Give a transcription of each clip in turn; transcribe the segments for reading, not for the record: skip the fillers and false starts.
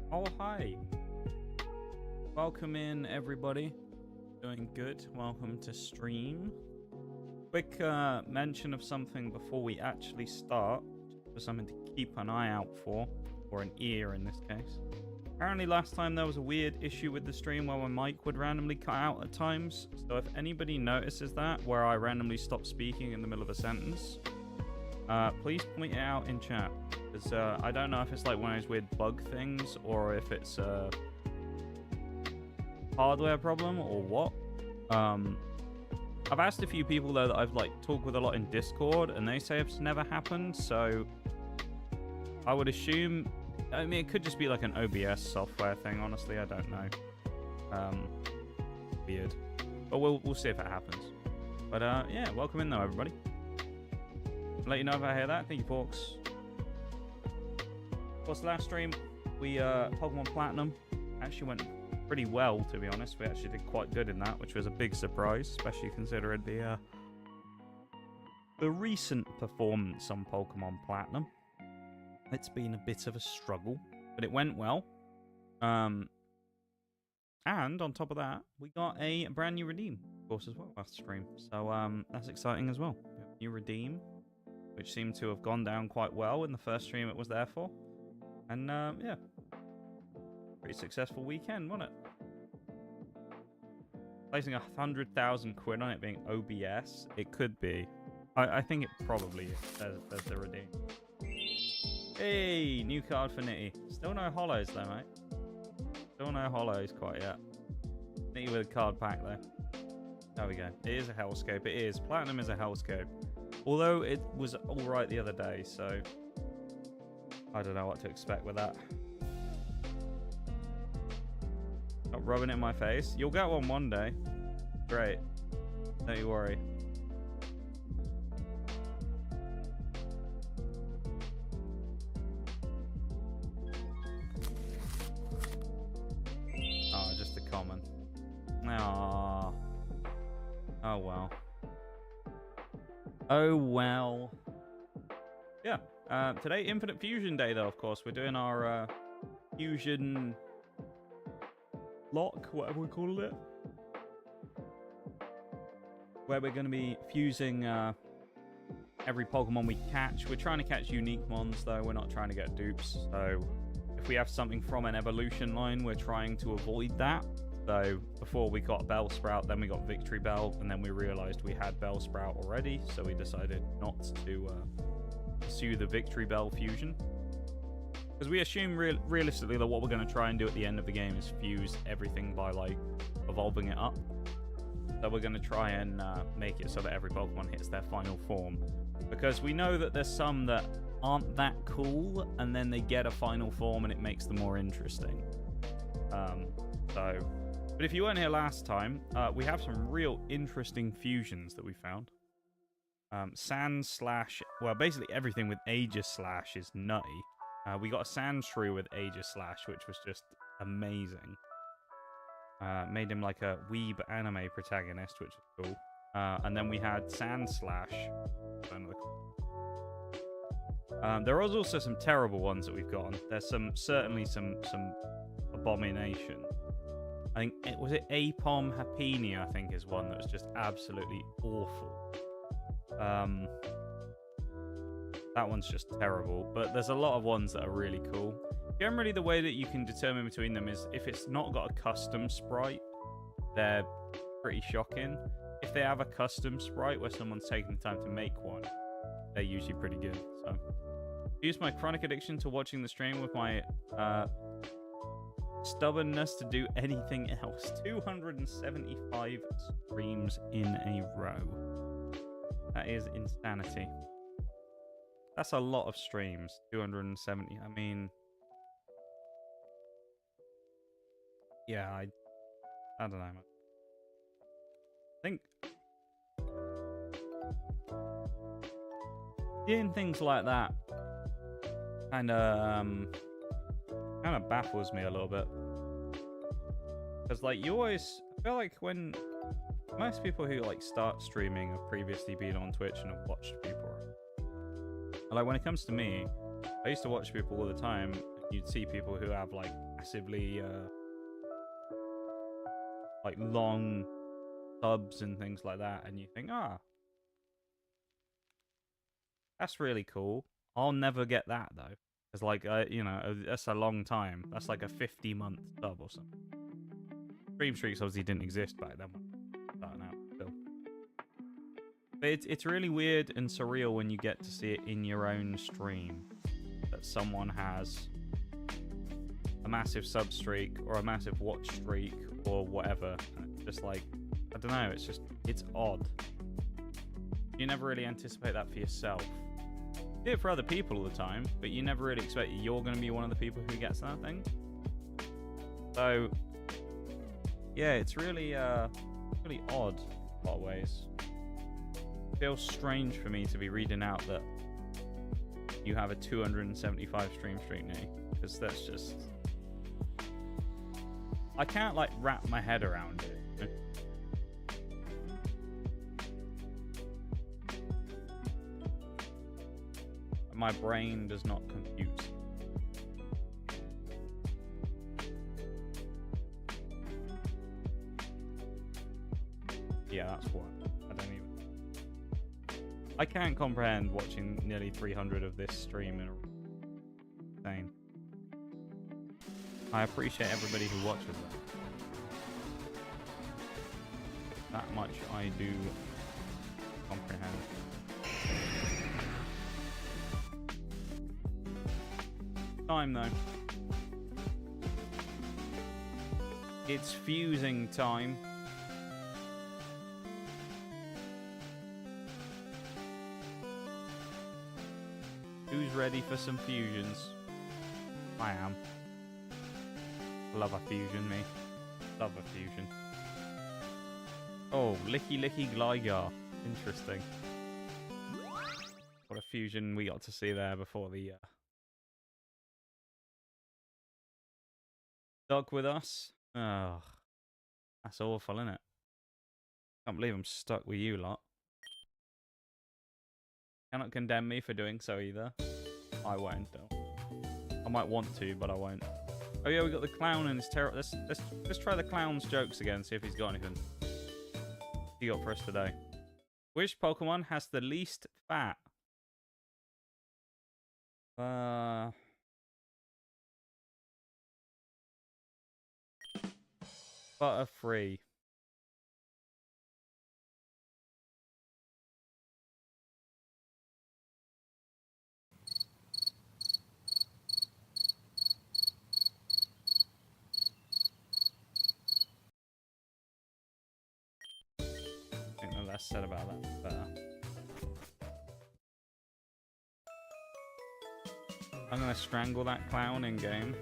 Oh, hi. Welcome in, everybody. Doing good. Welcome to stream. Quick mention of something before we actually start, for something to keep an eye out for, or an ear in this case. Apparently last time there was a weird issue with the stream where my mic would randomly cut out at times. So if anybody notices that, where I randomly stop speaking in the middle of a sentence, please point it out in chat. Because I don't know if it's like one of those weird bug things, or if it's a hardware problem, or what. I've asked a few people, though, that I've talked with a lot in Discord, and they say it's never happened, so I would assume... I mean, it could just be like an OBS software thing, honestly, I don't know. Weird. But we'll see if it happens. But, yeah, welcome in, though, everybody. I'll let you know if I hear that. Thank you, folks. Of course, last stream, we, Pokemon Platinum actually went pretty well, to be honest. We actually did quite good in that, which was a big surprise, especially considering the recent performance on Pokemon Platinum. It's been a bit of a struggle, but it went well. And on top of that, we got a brand new redeem, of course, as well last stream. So that's exciting as well. New redeem, which seemed to have gone down quite well in the first stream it was there for. And yeah, pretty successful weekend, wasn't it? Placing 100,000 quid on it being OBS, it could be. I think it probably is. There's the redeem. Hey, new card for Nitty. Still no hollows though, mate. Still no hollows quite yet. Nitty with a card pack though. There we go. It is a hellscape. It is. Platinum is a hellscape. Although it was alright the other day, so I don't know what to expect with that. Not rubbing it in my face. You'll get one day. Great. Don't you worry. Oh, just a common. Aww. Oh well. Oh well. Yeah. Today, Infinite Fusion Day, though, of course. We're doing our fusion lock, whatever we call it. Where we're going to be fusing every Pokemon we catch. We're trying to catch unique mons, though. We're not trying to get dupes. So if we have something from an evolution line, we're trying to avoid that. So before we got Bellsprout, then we got Victory Bell, and then we realized we had Bellsprout already, so we decided not to pursue the Victory Bell fusion. Because we assume realistically that what we're going to try and do at the end of the game is fuse everything by evolving it up. So we're going to try and make it so that every Pokemon hits their final form. Because we know that there's some that aren't that cool, and then they get a final form and it makes them more interesting. But if you weren't here last time, we have some real interesting fusions that we found. Sand Slash, well, basically everything with Aegis Slash is nutty. We got a Sandshrew with Aegis Slash, which was just amazing. Made him like a weeb anime protagonist, which is cool. And then we had Sand Slash. There was also some terrible ones that we've gotten. There's certainly some abomination. I think was it Apom Happini, I think, is one that was just absolutely awful. That one's just terrible. But there's a lot of ones that are really cool. Generally, the way that you can determine between them is if it's not got a custom sprite, they're pretty shocking. If they have a custom sprite where someone's taken the time to make one, they're usually pretty good. So, I use my chronic addiction to watching the stream with my stubbornness to do anything else. 275 streams in a row. That is insanity. That's a lot of streams. 270. I mean, yeah, I don't know. I think doing things like that kind of baffles me a little bit, because you always feel like when most people who start streaming have previously been on Twitch and have watched people. When it comes to me, I used to watch people all the time. You'd see people who have a massively like long subs and things like that, and you think, ah, that's really cool. I'll never get that though. It's like, you know, that's a long time. That's like a 50-month sub or something. Stream streaks obviously didn't exist back then. Starting out still. But it's really weird and surreal when you get to see it in your own stream. That someone has a massive sub streak or a massive watch streak or whatever. And it's just like, I don't know, it's odd. You never really anticipate that for yourself. You do it for other people all the time, but you never really expect you're going to be one of the people who gets that thing. So, yeah, it's really, really odd in a lot of ways. It feels strange for me to be reading out that you have a 275 stream streak now, because that's just... I can't, like, wrap my head around it. My brain does not compute. Yeah, that's what. I can't comprehend watching nearly 300 of this stream in a insane. I appreciate everybody who watches that much I do comprehend. Time though. It's fusing time. Who's ready for some fusions? I am. Love a fusion, me. Love a fusion. Oh, Licky Licky Gligar. Interesting. What a fusion we got to see there before the... Stuck with us? Oh, that's awful, isn't it? Can't believe I'm stuck with you lot. Cannot condemn me for doing so either. I won't though. I might want to, but I won't. Oh yeah, we got the clown and his terror. Let's try the clown's jokes again. See if he's got anything he got for us today. Which Pokemon has the least fat? Butterfree. I think the less said about that, the better. I'm gonna strangle that clown in game.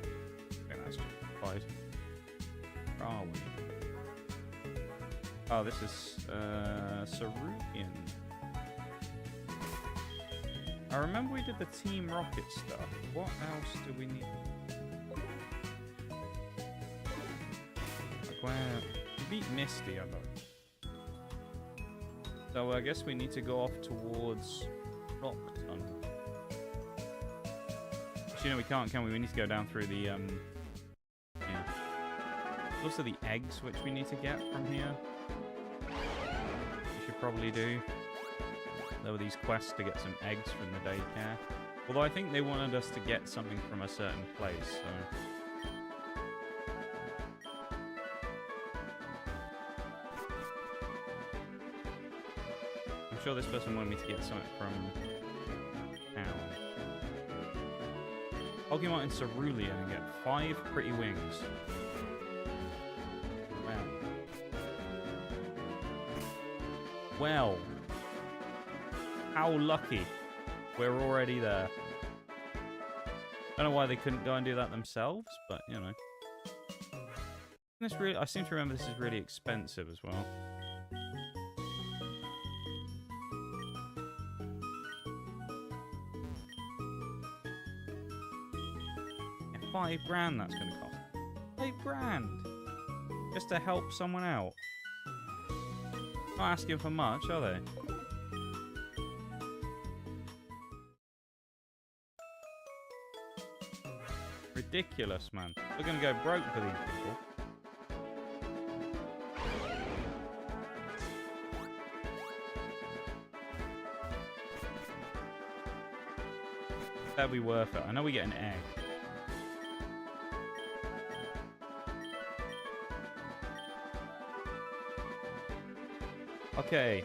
I think that's justified. Where are we? Oh, this is Cerulean. I remember we did the Team Rocket stuff. What else do we need? Like where? We beat Misty, I thought. So I guess we need to go off towards Rock Tunnel. Actually, no, we can't, can we? We need to go down through the yeah. Also the eggs which we need to get from here. We should probably do. There were these quests to get some eggs from the daycare. Although I think they wanted us to get something from a certain place, so... I'm sure this person wanted me to get something from town. Pokemon in Cerulean and get 5 pretty wings. Well, how lucky. We're already there. Don't know why they couldn't go and do that themselves, but, you know. I seem to remember this is really expensive as well. Yeah, $5,000 that's going to cost. $5,000! Just to help someone out. Not asking for much, are they? Ridiculous, man. We're gonna go broke for these people. That'd be worth it. I know we get an egg. Okay.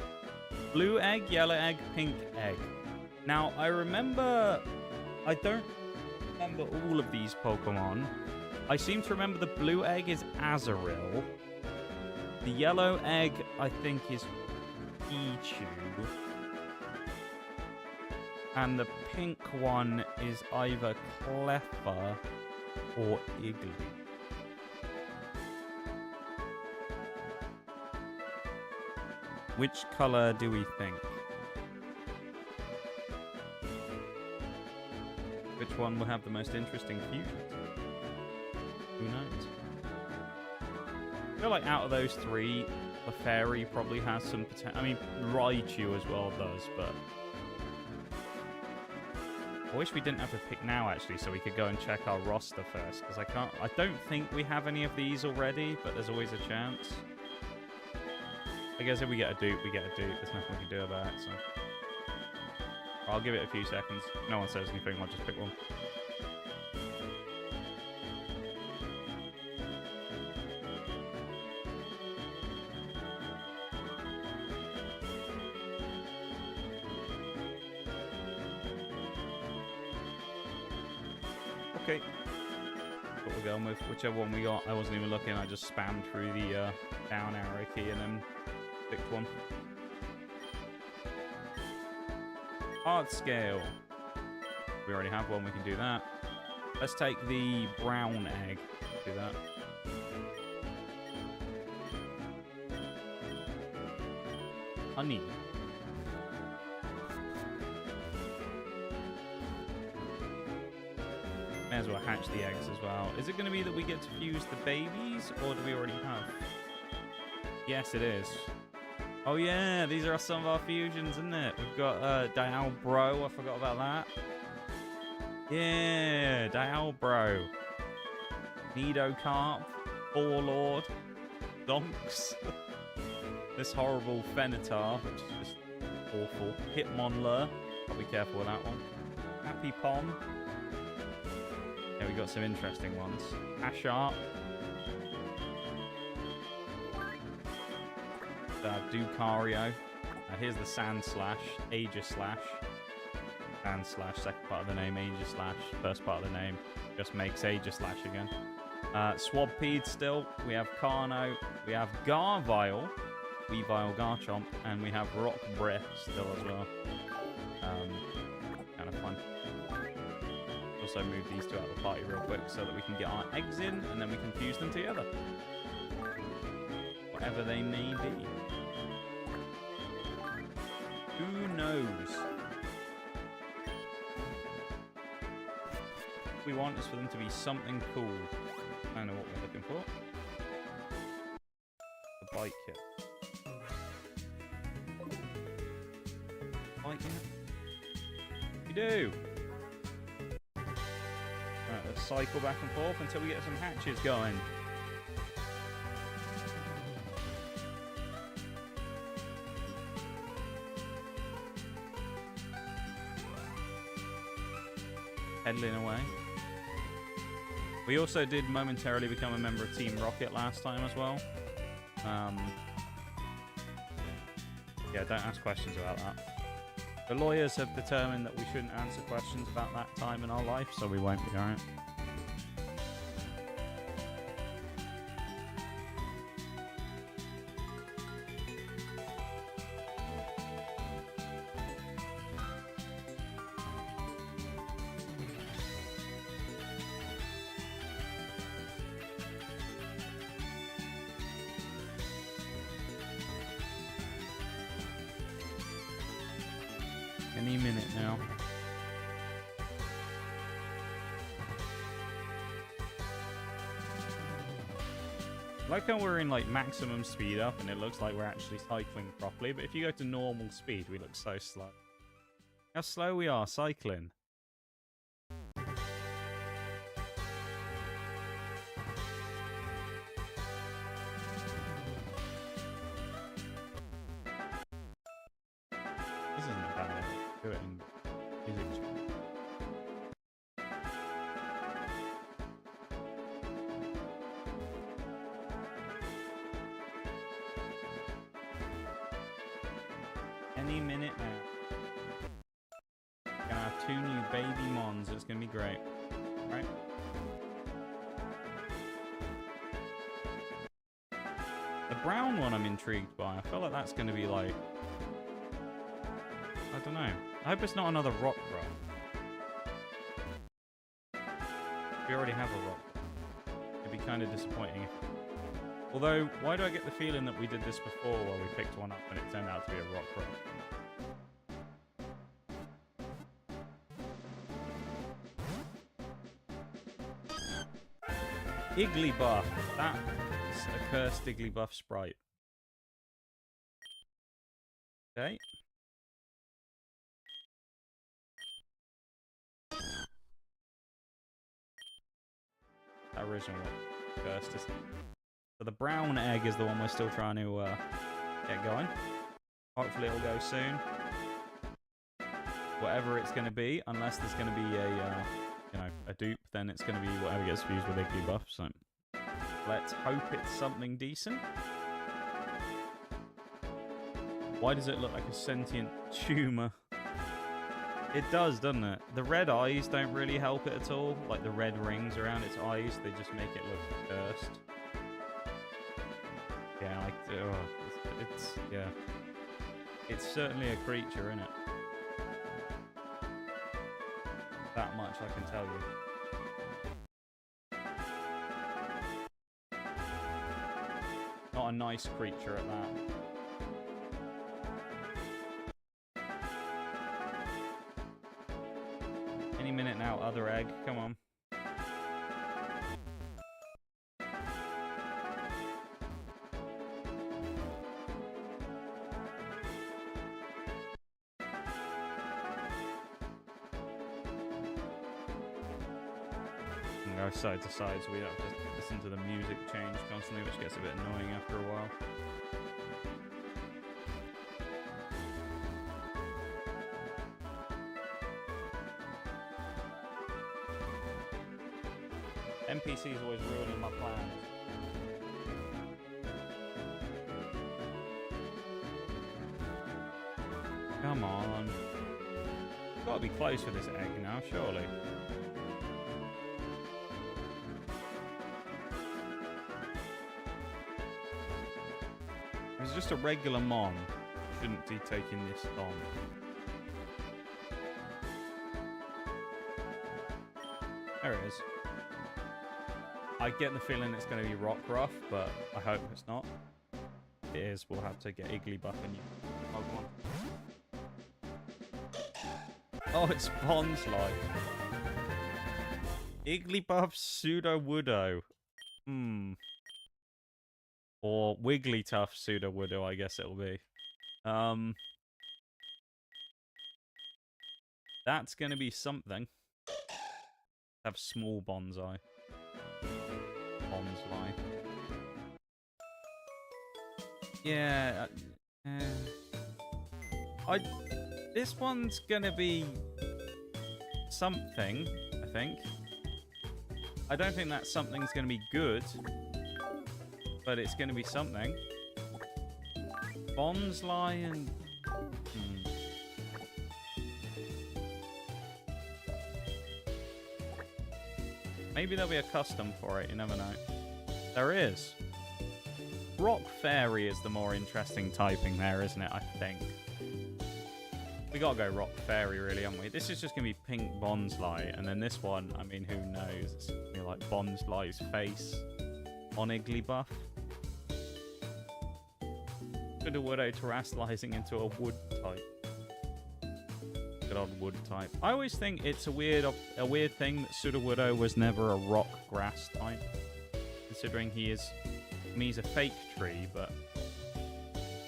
Blue egg, yellow egg, pink egg. Now, I remember... I don't remember all of these Pokemon. I seem to remember the blue egg is Azurill. The yellow egg, I think, is Pichu. And the pink one is either Cleffa or Igloo. Which color do we think? Which one will have the most interesting fusion? Who knows? I feel like out of those three, the fairy probably has some potential. I mean, Raichu as well does, but... I wish we didn't have to pick now, actually, so we could go and check our roster first, because I don't think we have any of these already, but there's always a chance. I guess if we get a dupe, we get a dupe. There's nothing we can do about it, so... I'll give it a few seconds. No one says anything, I'll just pick one. Okay. What we're going with, whichever one we got. I wasn't even looking, I just spammed through the down arrow key and then picked one. Hard scale. We already have one, we can do that. Let's take the brown egg. Do that. Honey. May as well hatch the eggs as well. Is it going to be that we get to fuse the babies, or do we already have? Yes, it is. Oh yeah, these are some of our fusions, isn't it? We've got Dialbro, I forgot about that. Yeah, Dialbro. Nidocarp, Warlord, Donks. This horrible Fenitar, which is just awful. Hitmonler, I'll be careful with that one. Happy Pom. Yeah, we got some interesting ones. Asharp. Ducario. Here's the Sand Slash, Aegislash. Sand Slash, second part of the name, Aegislash. First part of the name just makes Aegislash again. Swabpede still. We have Carno. We have Garvile. Weavile, Garchomp. And we have Rock Breath still as well. Kind of fun. Also move these two out of the party real quick so that we can get our eggs in and then we can fuse them together. Whatever they may be. Who knows? What we want is for them to be something cool. I know what we're looking for. The bike kit. Bike kit? We do! Right, let's cycle back and forth until we get some hatches going. Pedaling away. We also did momentarily become a member of Team Rocket last time as well. Yeah, don't ask questions about that. The lawyers have determined that we shouldn't answer questions about that time in our life, so we won't be alright. Any minute now. I like how we're in like maximum speed up and it looks like we're actually cycling properly, but if you go to normal speed, we look so slow. How slow we are cycling. This isn't a bad idea. Do it in music chat. Any minute now. Gonna have 2 new baby mons. It's gonna be great. Right? The brown one I'm intrigued by. I feel like that's gonna be like... I don't know. I hope it's not another rock ruff. We already have a rock. It'd be kind of disappointing. Although, why do I get the feeling that we did this before where we picked one up and it turned out to be a rock ruff? Igglybuff. That's a cursed Igglybuff sprite. Okay. That original one. Cursed is... So the brown egg is the one we're still trying to get going. Hopefully it'll go soon. Whatever it's going to be, unless there's going to be a... you know, a dupe, then it's going to be whatever gets fused with Igglybuff, so let's hope it's something decent. Why does it look like a sentient tumor? It does, doesn't it? The red eyes don't really help it at all, like the red rings around its eyes, they just make it look cursed. Yeah, like, it's yeah. It's certainly a creature, isn't it? That much I can tell you. Not a nice creature at that. Any minute now, other egg. Come on. Go side to side so we don't have to listen to the music change constantly, which gets a bit annoying after a while. NPCs always ruining my plans. Come on. Gotta be close for this egg now, surely. If it's just a regular mon, shouldn't be taking this on. There it is. I get the feeling it's going to be rock ruff, but I hope it's not. If it is, we'll have to get Igglybuff and you Pokemon. Oh, it's Bonsly. Igglybuff Sudowoodo. Or Wigglytuff Sudowoodo, I guess it'll be. That's going to be something. Have small bonsai. Bonsly. Yeah. This one's going to be something, I think. I don't think that something's going to be good. But it's going to be something. Bonsly and... Maybe there'll be a custom for it, you never know. There is. Rock Fairy is the more interesting typing there, isn't it, I think. We gotta go Rock Fairy, really, haven't we? This is just gonna be pink Bonsly, and then this one, I mean, who knows? It's gonna be like Bonsly's face on Igglybuff. Sudowoodo terrestrializing into a wood type. Good old wood type. I always think it's a weird thing that Sudowoodo was never a rock grass type. Considering he is... I mean, he's a fake tree, but...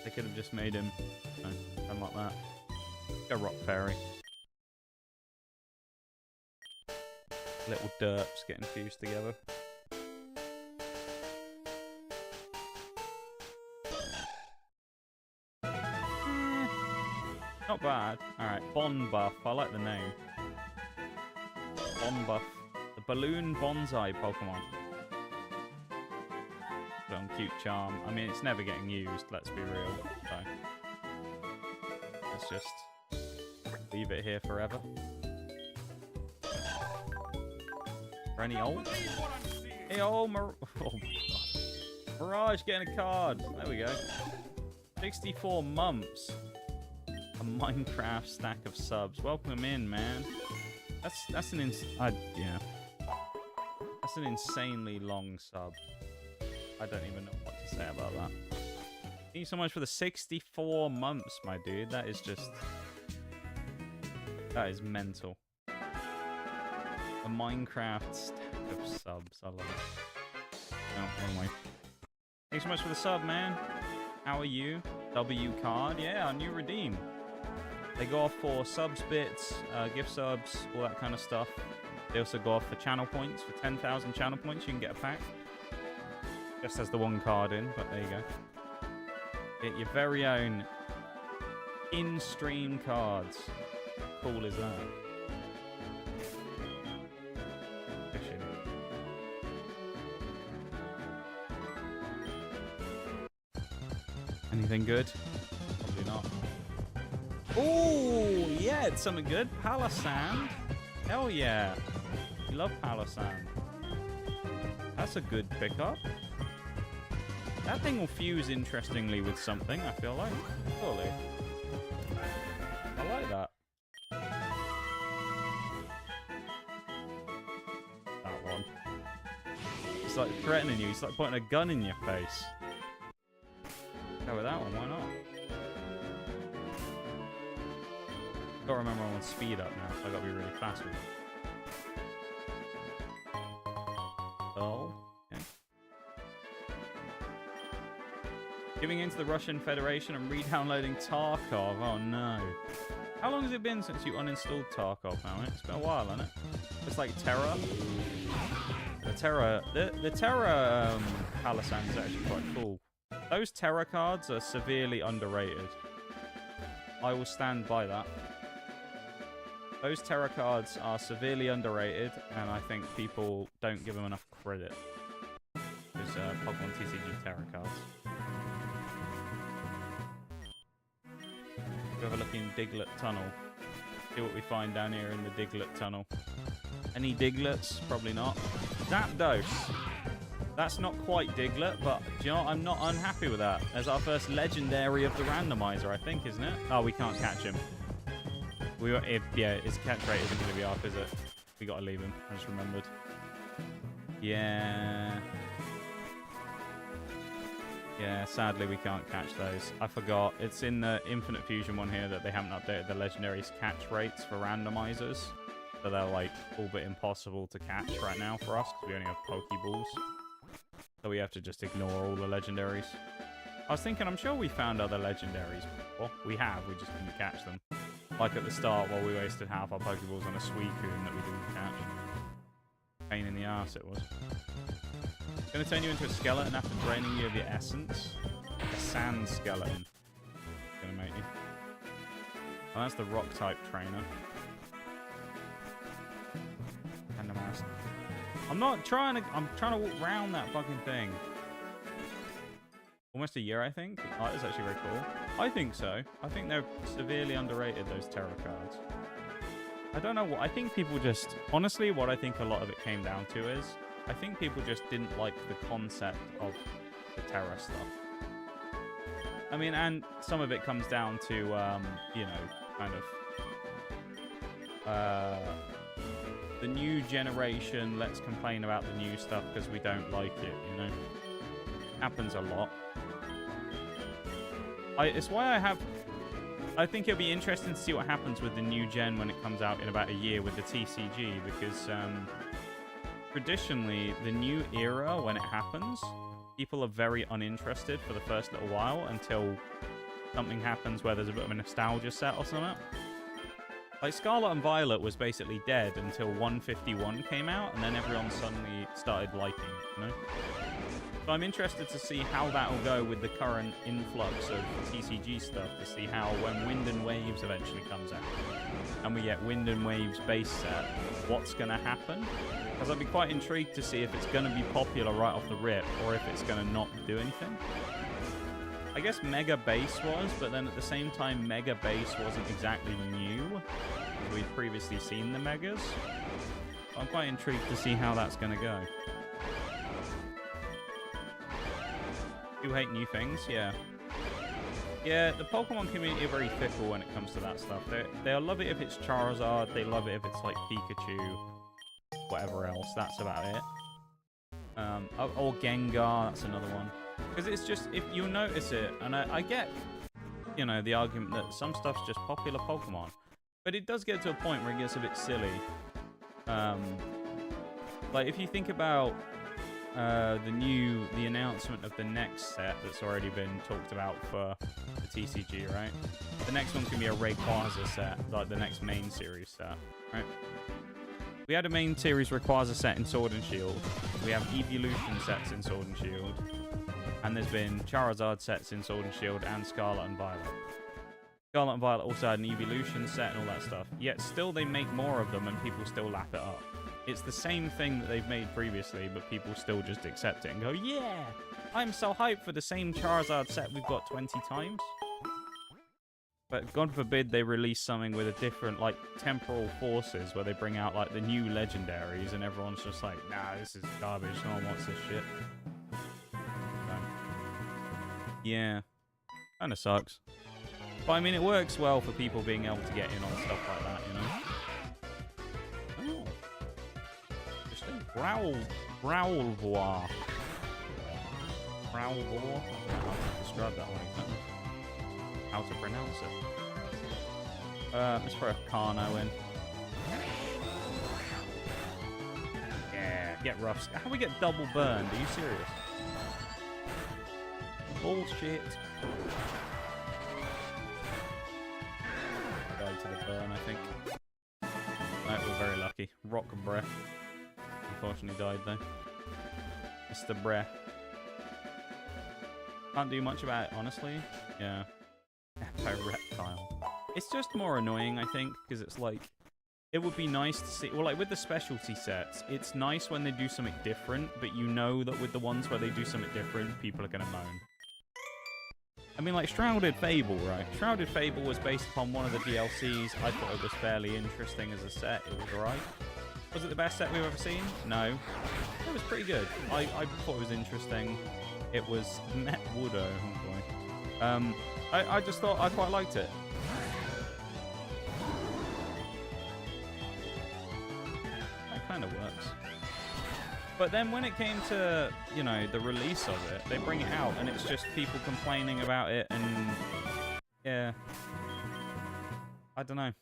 They could have just made him... You know, something like that. Go Rock Fairy. Little derps getting fused together. Not bad. Alright, Bon Buff. I like the name. Bon Buff. The Balloon Bonsai Pokemon. Put on Cute Charm. I mean, it's never getting used, let's be real. So, let's just leave it here forever. For any ult? Hey, oh my god. Mirage getting a card. There we go. 64 months. A Minecraft stack of subs. Welcome in, man. That's an yeah. That's an insanely long sub. I don't even know what to say about that. Thank you so much for the 64 months, my dude. That is just... That is mental. A Minecraft stack of subs. I love it. No, wrong way. Thanks so much for the sub, man. How are you? W card. Yeah, our new redeem. They go off for subs bits, gift subs, all that kind of stuff. They also go off for channel points. For 10,000 channel points, you can get a pack. Just has the one card in, but there you go. Get your very own in-stream cards. How cool is that? Fishing. Anything good? Probably not. Oh, yeah, it's something good. Palisand. Hell yeah. We love Palisand. That's a good pickup. That thing will fuse interestingly with something, I feel like. Surely. I like that. That one. It's like threatening you. It's like putting a gun in your face. Go with that one, why not? Gotta remember I'm on speed up now, so I gotta be really fast with it. Oh, okay. Giving in to the Russian Federation and re-downloading Tarkov. Oh no. How long has it been since you uninstalled Tarkov now? It's been a while, hasn't it? It's like Terra. The Terra Palisand is actually quite cool. Those Terra cards are severely underrated. I will stand by that. Those Terra cards are severely underrated, and I think people don't give them enough credit. Those Pokemon TCG Terra cards. Go have a look in Diglett Tunnel. See what we find down here in the Diglett Tunnel. Any Diglets? Probably not. Zapdos. That's not quite Diglett, but do you know what? I'm not unhappy with that. As our first legendary of the randomizer, I think, isn't it? Oh, we can't catch him. Yeah, his catch rate isn't going to be up, is it? We got to leave him. I just remembered. Yeah. Yeah, sadly we can't catch those. I forgot. It's in the Infinite Fusion one here that they haven't updated the legendaries catch rates for randomizers. So they're like all but impossible to catch right now for us because we only have Pokeballs. So we have to just ignore all the legendaries. I was thinking, I'm sure we found other legendaries before. We have, we just didn't catch them. Like at the start, while we wasted half our Pokeballs on a Suicune that we didn't catch. Pain in the ass it was. It's going to turn you into a skeleton after draining you of your essence. A sand skeleton. It's going to make you. Oh, that's the rock type trainer. I'm not trying to. I'm trying to walk around that fucking thing. Almost a year, I think. Oh, that's actually very cool. I think so. I think they're severely underrated, those Terra cards. I don't know what. I think people just. Honestly, what I think a lot of it came down to is I think people just didn't like the concept of the Terra stuff. I mean, and some of it comes down to, you know, kind of. The new generation, let's complain about the new stuff because we don't like it, you know? Happens a lot. It's why I think it'll be interesting to see what happens with the new gen when it comes out in about a year with the TCG, because traditionally, the new era, when it happens, people are very uninterested for the first little while until something happens where there's a bit of a nostalgia set or something. Like, Scarlet and Violet was basically dead until 151 came out, and then everyone suddenly started liking it, you know? So I'm interested to see how that will go with the current influx of TCG stuff, to see how when Wind and Waves eventually comes out and we get Wind and Waves base set, what's going to happen? Because I'd be quite intrigued to see if it's going to be popular right off the rip or if it's going to not do anything. I guess Mega Base was, but then at the same time, Mega Base wasn't exactly new. We'd previously seen the Megas. I'm quite intrigued to see how that's going to go. You hate new things? Yeah. Yeah, the Pokemon community are very fickle when it comes to that stuff. They'll love it if it's Charizard, they love it if it's like Pikachu, whatever else, that's about it. Or Gengar, that's another one. Because it's just, if you notice it, and I get, you know, the argument that some stuff's just popular Pokemon, but it does get to a point where it gets a bit silly. Like, if you think about the announcement of the next set that's already been talked about for the TCG, right? The next one can be a Rayquaza set, like the next main series set, right? We had a main series Rayquaza set in Sword and Shield. We have evolution sets in Sword and Shield. And there's been Charizard sets in Sword and Shield and Scarlet and Violet. Scarlet and Violet also had an evolution set and all that stuff. Yet still they make more of them and people still lap it up. It's the same thing that they've made previously, but people still just accept it and go, yeah, I'm so hyped for the same Charizard set we've got 20 times. But God forbid they release something with a different, like, temporal forces where they bring out, like, the new legendaries and everyone's just like, nah, this is garbage. No one wants this shit. So, yeah. Kind of sucks. But, I mean, it works well for people being able to get in on stuff like that, you know? Growlvois. Growlvois. I don't know how to describe that one exactly. How to pronounce it. Let's throw a Carno in. Yeah, get rough. How do we get double burned? Are you serious? Bullshit. Died to the burn, I think. No, we're very lucky. Rock Breath. Unfortunately died though. Mr. Breath. Can't do much about it, honestly. Yeah. By Reptile. It's just more annoying, I think, because it's like, it would be nice to see, well, like with the specialty sets, it's nice when they do something different, but you know that with the ones where they do something different, people are going to moan. I mean, like Shrouded Fable, right? Shrouded Fable was based upon one of the DLCs. I thought it was fairly interesting as a set. It was alright. Was it the best set we've ever seen? No. It was pretty good. I thought it was interesting. It was Met Woodo. Oh boy. I just thought I quite liked it. That kind of works. But then when it came to, you know, the release of it, they bring it out and it's just people complaining about it and... yeah. I don't know.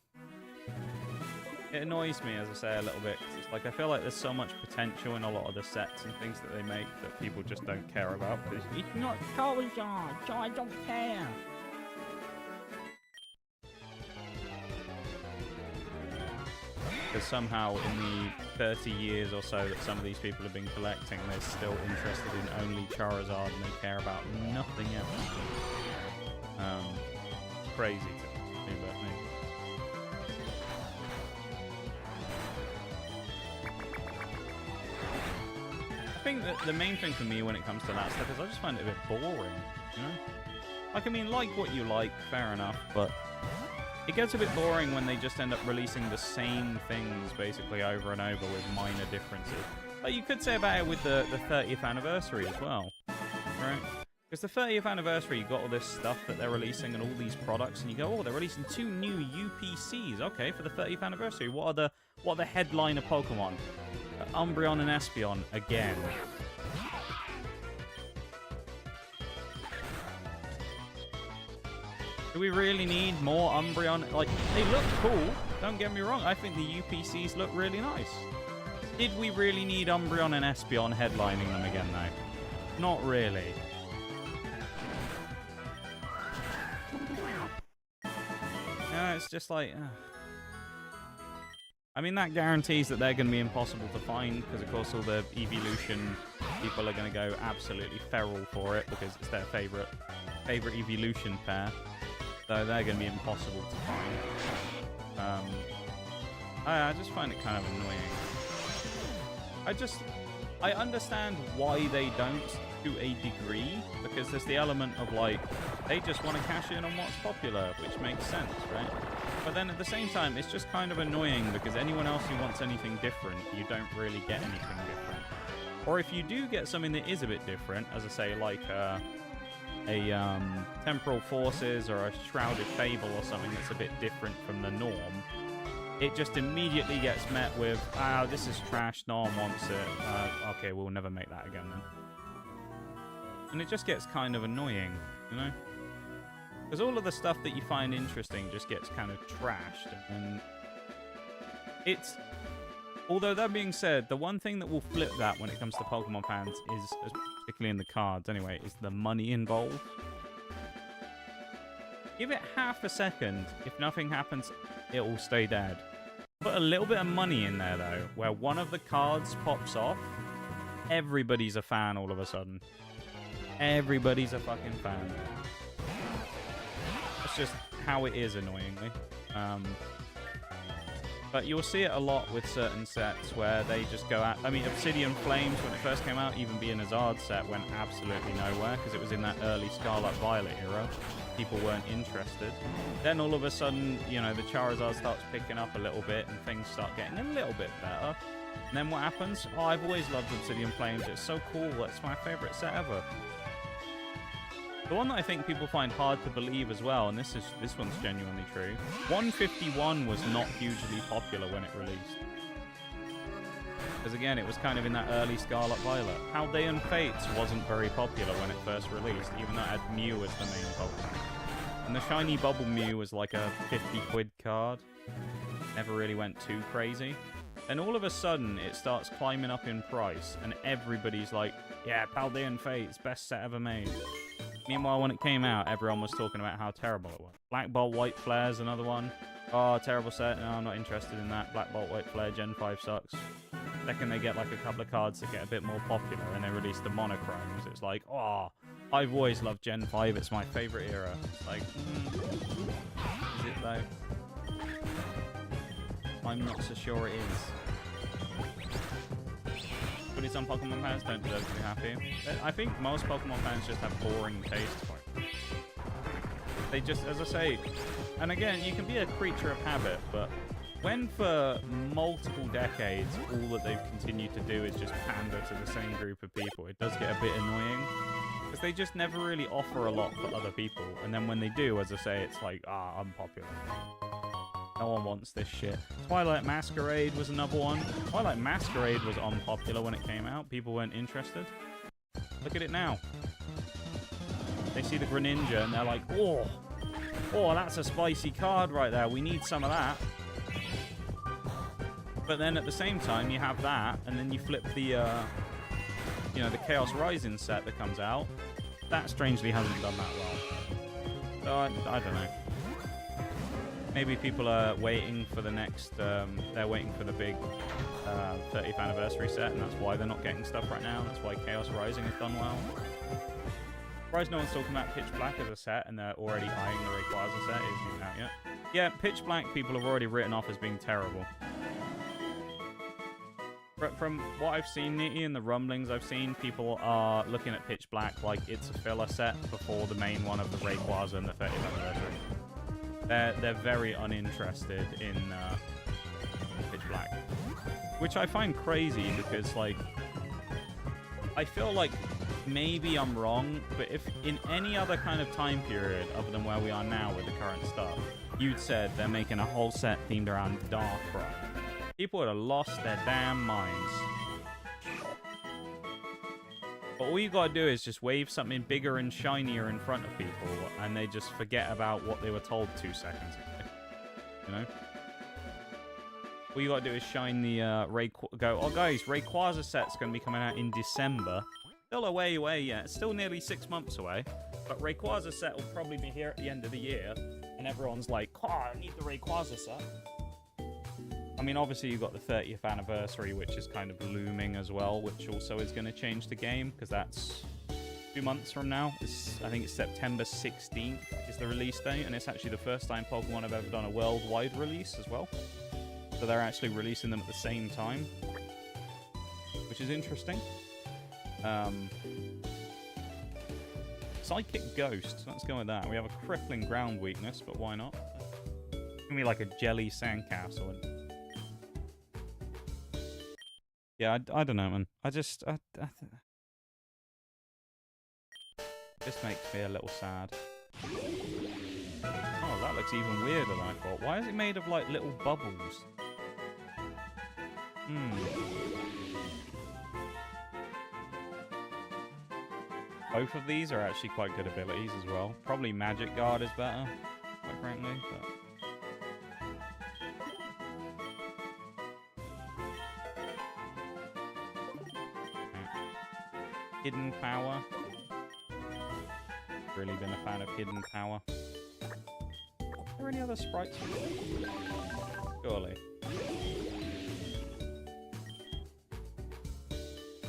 It annoys me, as I say, a little bit. 'Cause it's like, I feel like there's so much potential in a lot of the sets and things that they make that people just don't care about. Because it's not Charizard, so I don't care. Because somehow in the 30 years or so that some of these people have been collecting, they're still interested in only Charizard and they care about nothing else. Crazy to me, but maybe. I think that the main thing for me when it comes to that stuff is I just find it a bit boring, you know? Like, I mean, like what you like, fair enough, but it gets a bit boring when they just end up releasing the same things basically over and over with minor differences. Like you could say about it with the 30th anniversary as well, right? Because the 30th anniversary, you got all this stuff that they're releasing and all these products, and you go, oh, they're releasing 2 new UPCs, okay, for the 30th anniversary. What are the headliner Pokemon? Umbreon and Espeon again. Do we really need more Umbreon? Like, they look cool. Don't get me wrong. I think the UPCs look really nice. Did we really need Umbreon and Espeon headlining them again, though? Not really. No, it's just like... I mean, that guarantees that they're going to be impossible to find, because, of course, all the evolution People are going to go absolutely feral for it because it's their favorite evolution pair. So they're going to be impossible to find. I just find it kind of annoying. I understand why they don't to a degree, because there's the element of like, they just want to cash in on what's popular, which makes sense, right? But then at the same time, it's just kind of annoying because anyone else who wants anything different, you don't really get anything different. Or if you do get something that is a bit different, as I say, like a Temporal Forces or a Shrouded Fable or something that's a bit different from the norm, it just immediately gets met with, this is trash, no one wants it. Okay, we'll never make that again then. And it just gets kind of annoying, you know? Because all of the stuff that you find interesting just gets kind of trashed. And it's... Although that being said, the one thing that will flip that when it comes to Pokemon fans is, particularly in the cards anyway, is the money involved. Give it half a second. If nothing happens, it will stay dead. Put a little bit of money in there, though, where one of the cards pops off. Everybody's a fan all of a sudden. Everybody's a fucking fan. It's just how it is, annoyingly. But you'll see it a lot with certain sets where they just go out. I mean, Obsidian Flames, when it first came out, even being a Zard set, went absolutely nowhere because it was in that early Scarlet Violet era. People weren't interested. Then all of a sudden, you know, the Charizard starts picking up a little bit and things start getting a little bit better. And then what happens? Oh, I've always loved Obsidian Flames. It's so cool. It's my favorite set ever. The one that I think people find hard to believe as well, and this one's genuinely true, 151 was not hugely popular when it released. Because again, it was kind of in that early Scarlet Violet. Paldean Fates wasn't very popular when it first released, even though it had Mew as the main Pokemon. And the Shiny Bubble Mew was like a 50 quid card. Never really went too crazy. Then all of a sudden, it starts climbing up in price, and everybody's like, yeah, Paldean Fates, best set ever made. Meanwhile, when it came out, everyone was talking about how terrible it was. Black Bolt White Flare's another one. Oh, terrible set. No, I'm not interested in that. Black Bolt White Flare Gen 5 sucks. Second, they get like a couple of cards that get a bit more popular, and they release the monochromes. It's like, oh, I've always loved Gen 5. It's my favorite era. It's like, is it though? I'm not so sure it is. But some Pokemon fans don't deserve to be happy. I think most Pokemon fans just have boring taste points. They just, as I say, and again, you can be a creature of habit, but when for multiple decades all that they've continued to do is just pander to the same group of people, it does get a bit annoying. Because they just never really offer a lot for other people. And then when they do, as I say, it's like, unpopular. No one wants this shit. Twilight Masquerade was another one. Twilight Masquerade was unpopular when it came out. People weren't interested. Look at it now. They see the Greninja and they're like, oh, that's a spicy card right there. We need some of that. But then at the same time, you have that, and then you flip the, the Chaos Rising set that comes out. That strangely hasn't done that well. So I don't know. Maybe people are waiting for the next, they're waiting for the big 30th anniversary set, and that's why they're not getting stuff right now. That's why Chaos Rising has done well. Surprised no one's talking about Pitch Black as a set, and they're already eyeing the Rayquaza set. It isn't even out yet. Yeah, Pitch Black people have already written off as being terrible. But from what I've seen, Nitty, and the rumblings I've seen, people are looking at Pitch Black like it's a filler set before the main one of the Rayquaza and the 30th anniversary. They're very uninterested in Pitch Black, which I find crazy because, like, I feel like maybe I'm wrong, but if in any other kind of time period other than where we are now with the current stuff, you'd said they're making a whole set themed around Darkrai, people would have lost their damn minds. But all you gotta do is just wave something bigger and shinier in front of people, and they just forget about what they were told 2 seconds ago. You know? All you gotta do is shine the go, oh guys, Rayquaza set's gonna be coming out in December. Still a way away yet. It's still nearly 6 months away. But Rayquaza set will probably be here at the end of the year. And everyone's like, oh, I need the Rayquaza set. I mean, obviously you've got the 30th anniversary, which is kind of looming as well, which also is going to change the game, because that's 2 months from now. I think it's September 16th is the release date, and it's actually the first time Pokemon have ever done a worldwide release as well. So they're actually releasing them at the same time, which is interesting. Psychic Ghost, let's go with that. We have a crippling ground weakness, but why not? Give me like a jelly sandcastle. Yeah, I don't know, man. Just makes me a little sad. Oh, that looks even weirder than I thought. Why is it made of like little bubbles? Both of these are actually quite good abilities as well. Probably Magic Guard is better, quite frankly. But... Hidden Power. Really been a fan of Hidden Power. Are there any other sprites? Surely.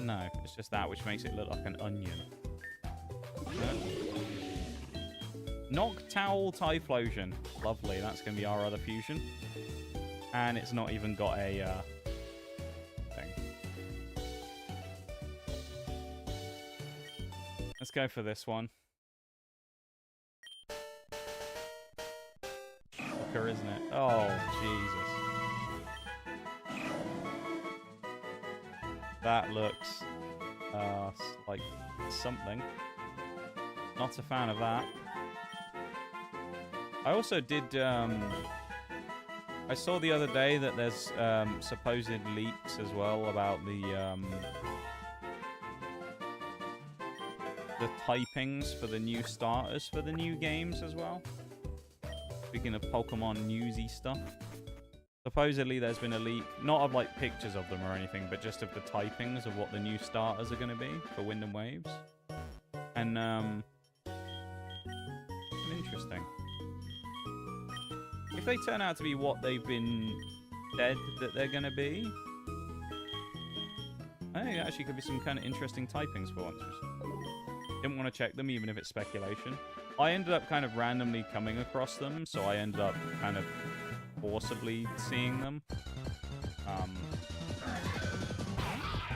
No, it's just that which makes it look like an onion. Noctowl Typhlosion. Lovely, that's going to be our other fusion. And it's not even got a thing. Let's go for this one. Shocker, isn't it? Oh, Jesus. That looks like something. Not a fan of that. I also did... I saw the other day that there's supposed leaks as well about the typings for the new starters for the new games as well. Speaking of Pokemon newsy stuff. Supposedly there's been a leak, not of like pictures of them or anything, but just of the typings of what the new starters are going to be for Wind and Waves. And interesting. If they turn out to be what they've been said that they're going to be, I think it actually could be some kind of interesting typings for once. Didn't want to check them, even if it's speculation. I ended up kind of randomly coming across them, so I ended up kind of forcibly seeing them.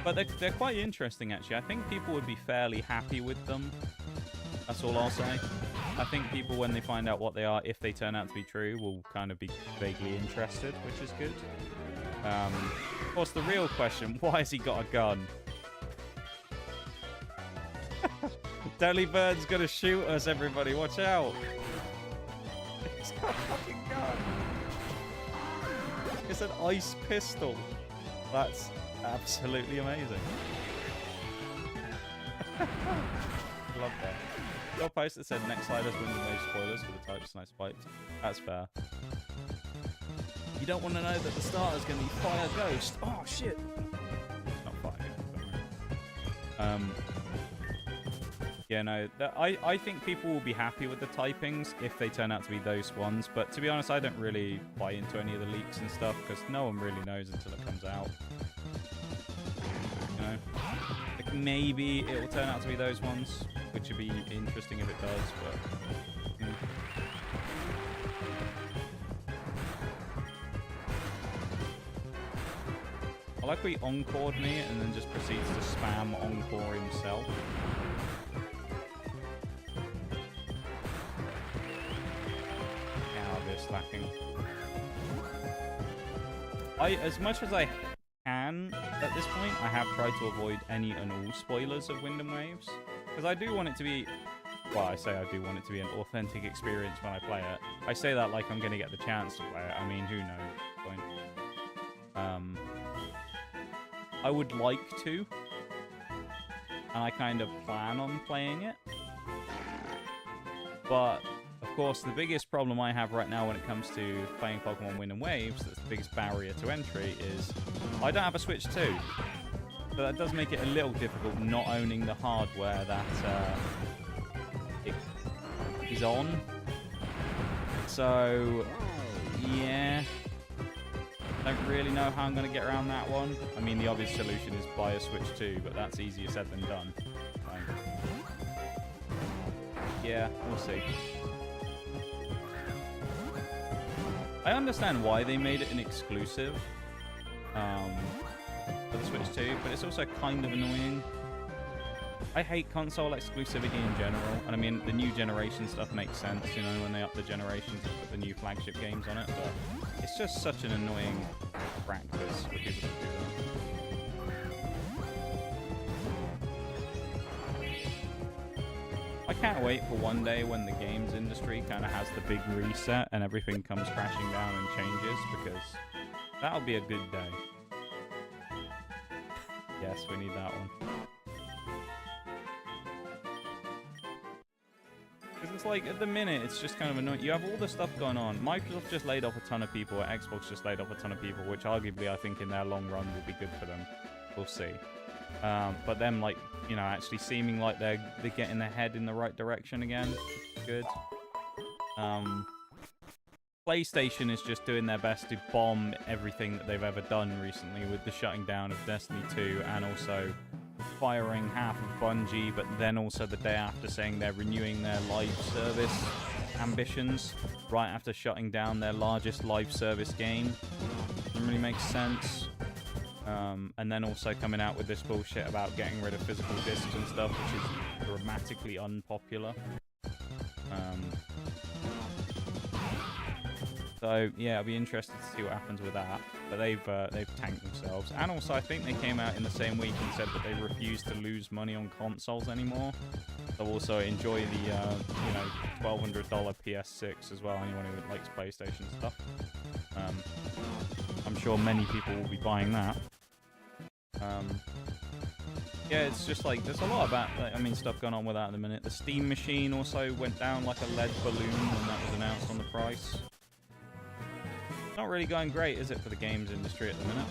But they're quite interesting, actually. I think people would be fairly happy with them. That's all I'll say. I think people, when they find out what they are, if they turn out to be true, will kind of be vaguely interested, which is good. Of course, the real question, why has he got a gun? Delibird's gonna shoot us, everybody. Watch out. He's got a fucking gun. It's an ice pistol. That's absolutely amazing. Love that. Your post that said next slide has Wind and Wave spoilers for the types nice spikes. That's fair. You don't want to know that the starter's going to be Fire Ghost. Oh, shit. Not Fire Ghost. Yeah, no. I think people will be happy with the typings if they turn out to be those ones. But to be honest, I don't really buy into any of the leaks and stuff because no one really knows until it comes out. You know? Like maybe it will turn out to be those ones, which would be interesting if it does, but... I like he encored me and then just proceeds to spam encore himself. Slacking. As much as I can at this point, I have tried to avoid any and all spoilers of Wind and Waves. Because I do want it to be... Well, I say I do want it to be an authentic experience when I play it. I say that like I'm going to get the chance to play it. I mean, who knows at this point. I would like to. And I kind of plan on playing it. But... Of course, the biggest problem I have right now when it comes to playing Pokemon Wind and Waves, that's the biggest barrier to entry, is I don't have a Switch 2. So that does make it a little difficult not owning the hardware that it is on. So, yeah. Don't really know how I'm going to get around that one. I mean, the obvious solution is buy a Switch 2, but that's easier said than done. Yeah, we'll see. I understand why they made it an exclusive for the Switch 2, but it's also kind of annoying. I hate console exclusivity in general, and I mean, the new generation stuff makes sense, you know, when they up the generations and put the new flagship games on it, but it's just such an annoying practice for people to do that. I can't wait for one day when the games industry kind of has the big reset and everything comes crashing down and changes, because that'll be a good day. Yes, we need that one. Because it's like, at the minute, it's just kind of annoying. You have all the stuff going on. Microsoft just laid off a ton of people. Xbox just laid off a ton of people, which arguably I think in their long run will be good for them. We'll see. But them, like, you know, actually seeming like they're getting their head in the right direction again. Good. PlayStation is just doing their best to bomb everything that they've ever done recently with the shutting down of Destiny 2 and also firing half of Bungie, but then also the day after saying they're renewing their live service ambitions right after shutting down their largest live service game. Doesn't really make sense. And then also coming out with this bullshit about getting rid of physical discs and stuff, which is dramatically unpopular. So yeah, I'll be interested to see what happens with that. But they've tanked themselves, and also I think they came out in the same week and said that they refuse to lose money on consoles anymore. They'll also enjoy the you know, $1,200 PS6 as well. Anyone who likes PlayStation stuff, I'm sure many people will be buying that. Yeah, it's just like there's a lot about, like, I mean, stuff going on with that at the minute. The Steam machine also went down like a lead balloon when that was announced on the price. Not really going great, is it, for the games industry at the minute?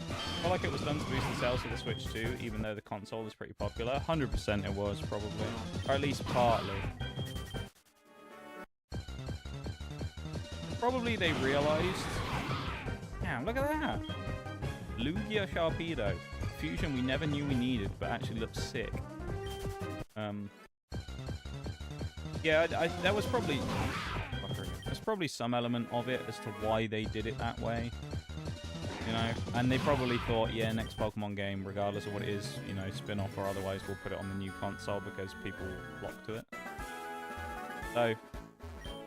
I feel like it was done to boost the sales of the Switch 2, even though the console is pretty popular. 100% it was, probably. Or at least partly. Probably they realized... Damn, look at that! Lugia Sharpedo. Fusion we never knew we needed, but actually looks sick. Yeah, that was probably... There's probably some element of it as to why they did it that way. You know? And they probably thought, yeah, next Pokemon game, regardless of what it is, you know, spin-off or otherwise, we'll put it on the new console because people flock to it. So,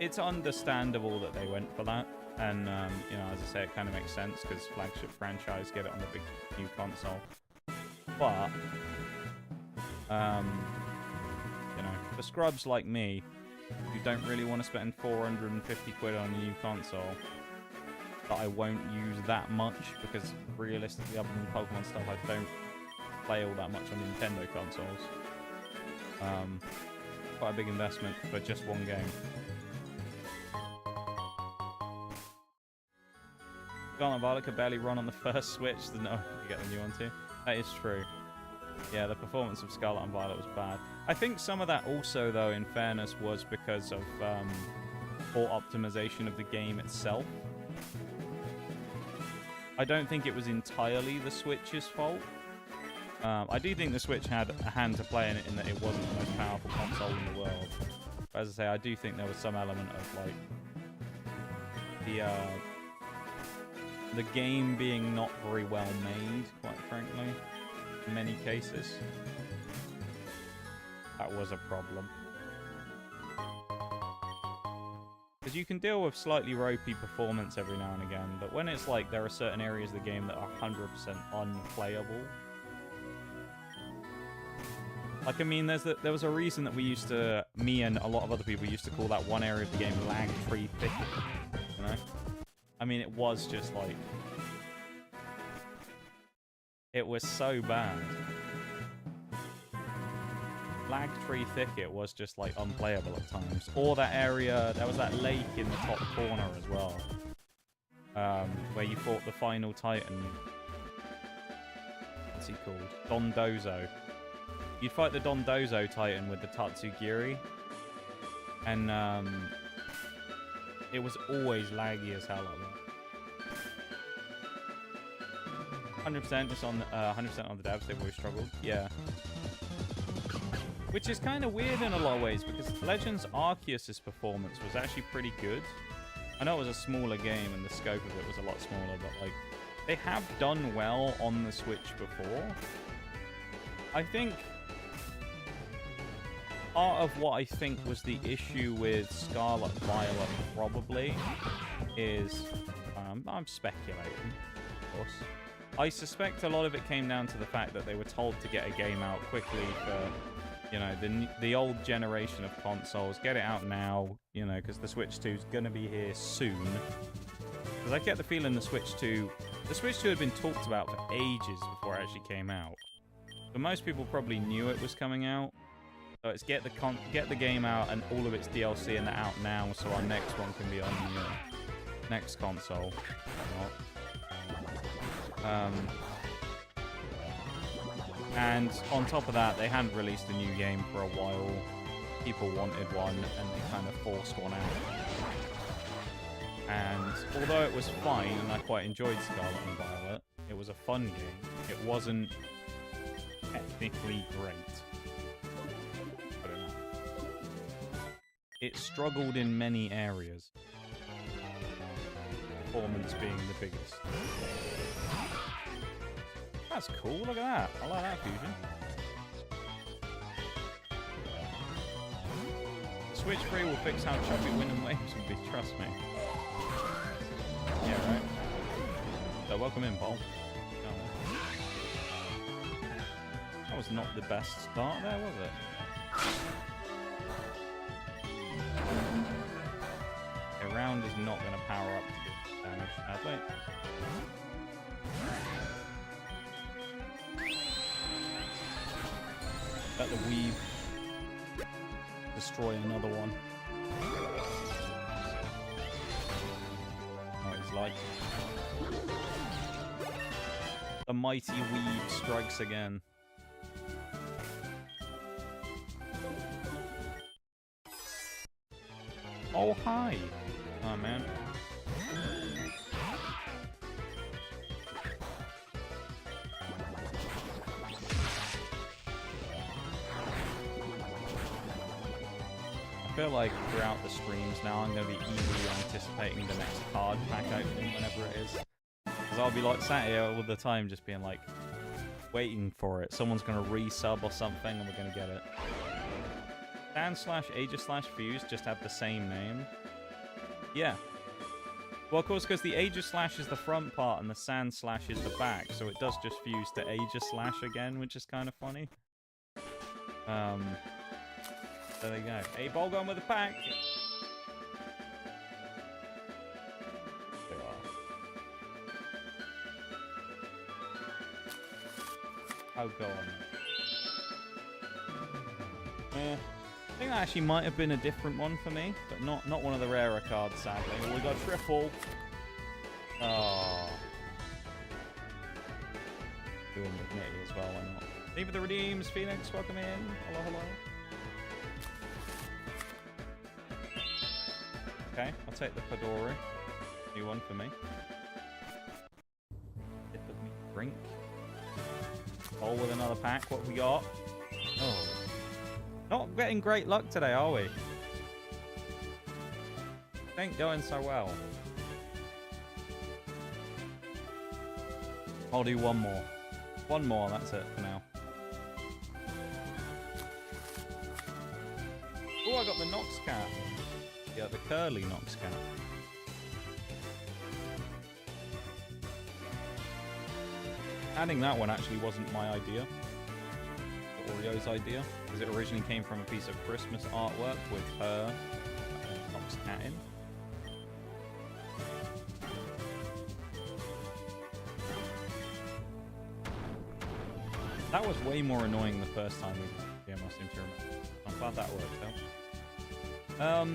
it's understandable that they went for that. And, you know, as I say, it kind of makes sense because flagship franchise, get it on the big new console. But... you know, for scrubs like me, who don't really want to spend 450 quid on a new console, that I won't use that much, because realistically, other than Pokemon stuff, I don't play all that much on Nintendo consoles. Quite a big investment for just one game. Scarlet Violet could barely run on the first Switch, so no, you get the new one too. That is true. Yeah, the performance of Scarlet and Violet was bad. I think some of that also, though, in fairness, was because of poor optimization of the game itself. I don't think it was entirely the Switch's fault. I do think the Switch had a hand to play in it, in that it wasn't the most powerful console in the world. But as I say, I do think there was some element of, like, the game being not very well made, quite frankly. In many cases, that was a problem. Because you can deal with slightly ropey performance every now and again, but when it's like there are certain areas of the game that are 100% unplayable. Like, I mean, there was a reason that we used to, me and a lot of other people used to call that one area of the game Lag Tree Thicket, you know? I mean, it was just like... It was so bad. Lag Tree Thicket was just, like, unplayable at times. Or that area, there was that lake in the top corner as well. Where you fought the final Titan. What's he called? Dondozo. You'd fight the Dondozo Titan with the Tatsugiri. And it was always laggy as hell like that. 100% it's on 100% on the devs. They've always struggled. Yeah. Which is kind of weird in a lot of ways because Legends Arceus' performance was actually pretty good. I know it was a smaller game and the scope of it was a lot smaller, but like they have done well on the Switch before. I think part of what I think was the issue with Scarlet Violet probably is I'm speculating, of course. I suspect a lot of it came down to the fact that they were told to get a game out quickly for, you know, the old generation of consoles. Get it out now, you know, because the Switch 2 is going to be here soon. Because I get the feeling the Switch 2 had been talked about for ages before it actually came out. But most people probably knew it was coming out. So it's get the game out and all of its DLC and they're out now, so our next one can be on the next console. And on top of that, they hadn't released a new game for a while. People wanted one, and they kind of forced one out. And although it was fine, and I quite enjoyed Scarlet and Violet, it was a fun game. It wasn't technically great. I don't know. It struggled in many areas. Performance being the biggest. That's cool, look at that. I like that fusion. Switch 3 will fix how choppy wind and waves will be, trust me. Yeah, right. So welcome in, Paul. That was not the best start there, was it? A round is not going to power up to do damage, sadly. Let the weave destroy another one. Oh, he's like... The mighty weave strikes again. Oh, hi! Oh, man. I feel like throughout the streams now I'm going to be eagerly anticipating the next card pack opening whenever it is. Because I'll be like sat here all the time just being like waiting for it. Someone's going to resub or something and we're going to get it. Sand/Aegis/Fuse just have the same name. Yeah. Well, of course, because the Aegis/ is the front part and the Sand/ is the back, so it does just fuse to Aegis/ again, which is kind of funny. There they go. Hey, Bolgon with a pack. There are. Oh, go on. Yeah. I think that actually might have been a different one for me, but not one of the rarer cards, sadly. Oh, we got triple. Oh. Doing with Nitty as well, why not? Leave the redeems, Phoenix, welcome in. Hello, hello. Okay, I'll take the Fedora. New one for me. Dip of me drink. All with another pack. What we got? Oh. Not getting great luck today, are we? Ain't going so well. I'll do one more. One more, that's it for now. Oh, I got the Nox Cat. Yeah, the curly Nox Cat. Adding that one actually wasn't my idea. Oreo's idea, because it originally came from a piece of Christmas artwork with her and Nox Cat in. That was way more annoying the first time we did I seem to remember. I'm glad that worked out.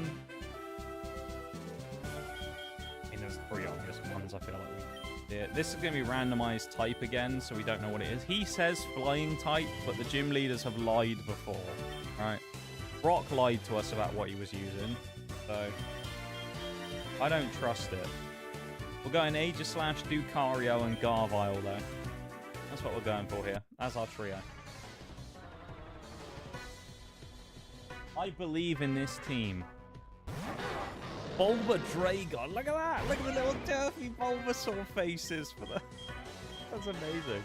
There's 3 obvious ones I feel like we did. This is going to be randomized type again, so we don't know what it is. He says flying type, but the gym leaders have lied before. Right. Brock lied to us about what he was using, so I don't trust it. We're going Aegislash, Ducario, and Garvile, though. That's what we're going for here. That's our trio. I believe in this team. Bulba Dragon. Look at that. Look at the little turfy Bulbasaur faces for the... That's amazing.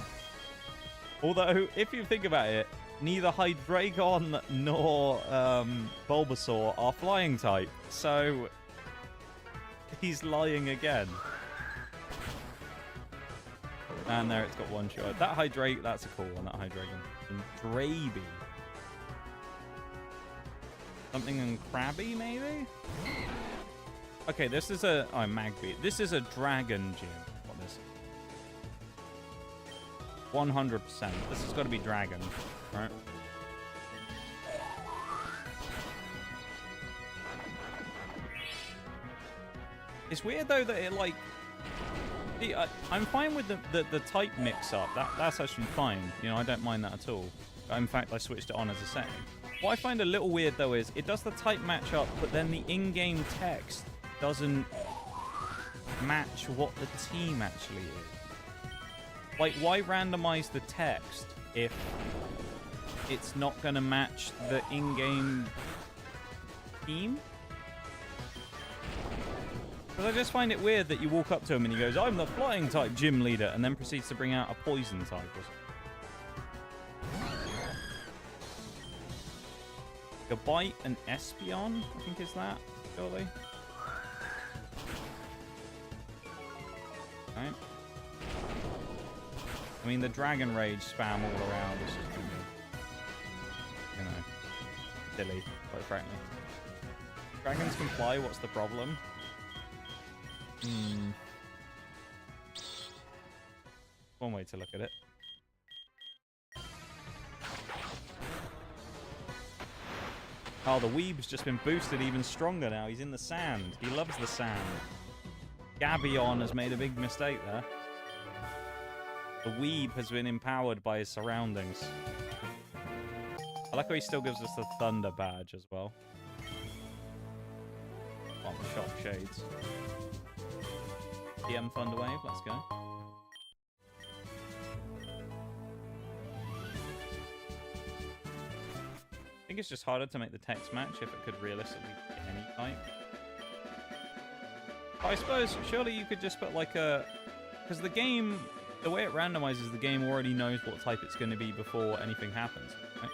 Although, if you think about it, neither Hydreigon nor Bulbasaur are flying type. So, he's lying again. And there, it's got one shot. That Hydreigon, that's a cool one, that Hydreigon. And Draby. Something in Krabby, maybe? Okay, this is a... Oh, Magby. This is a Dragon Gym. What is it? 100%. This has got to be Dragon, right? It's weird, though, that it, like... See, I'm fine with the type mix-up. That's actually fine. You know, I don't mind that at all. In fact, I switched it on as a setting. What I find a little weird, though, is it does the type match-up, but then the in-game text doesn't match what the team actually is. Like, why randomize the text if it's not going to match the in-game team? Because I just find it weird that you walk up to him and he goes, I'm the flying type gym leader, and then proceeds to bring out a poison type or something. Gabite and Espeon, I think is that, surely. Right. I mean, the Dragon Rage spam all around is just gonna be, you know, silly, quite frankly. Dragons can fly, what's the problem? One way to look at it. Oh, the Weeb's just been boosted even stronger now. He's in the sand. He loves the sand. Gabion has made a big mistake there. The Weeb has been empowered by his surroundings. I like how he still gives us the Thunder badge as well. On the Shock Shades. DM Thunder Wave, let's go. I think it's just harder to make the text match if it could realistically be any type. I suppose, surely you could just put like a... Because the game, the way it randomizes, the game already knows what type it's going to be before anything happens, right?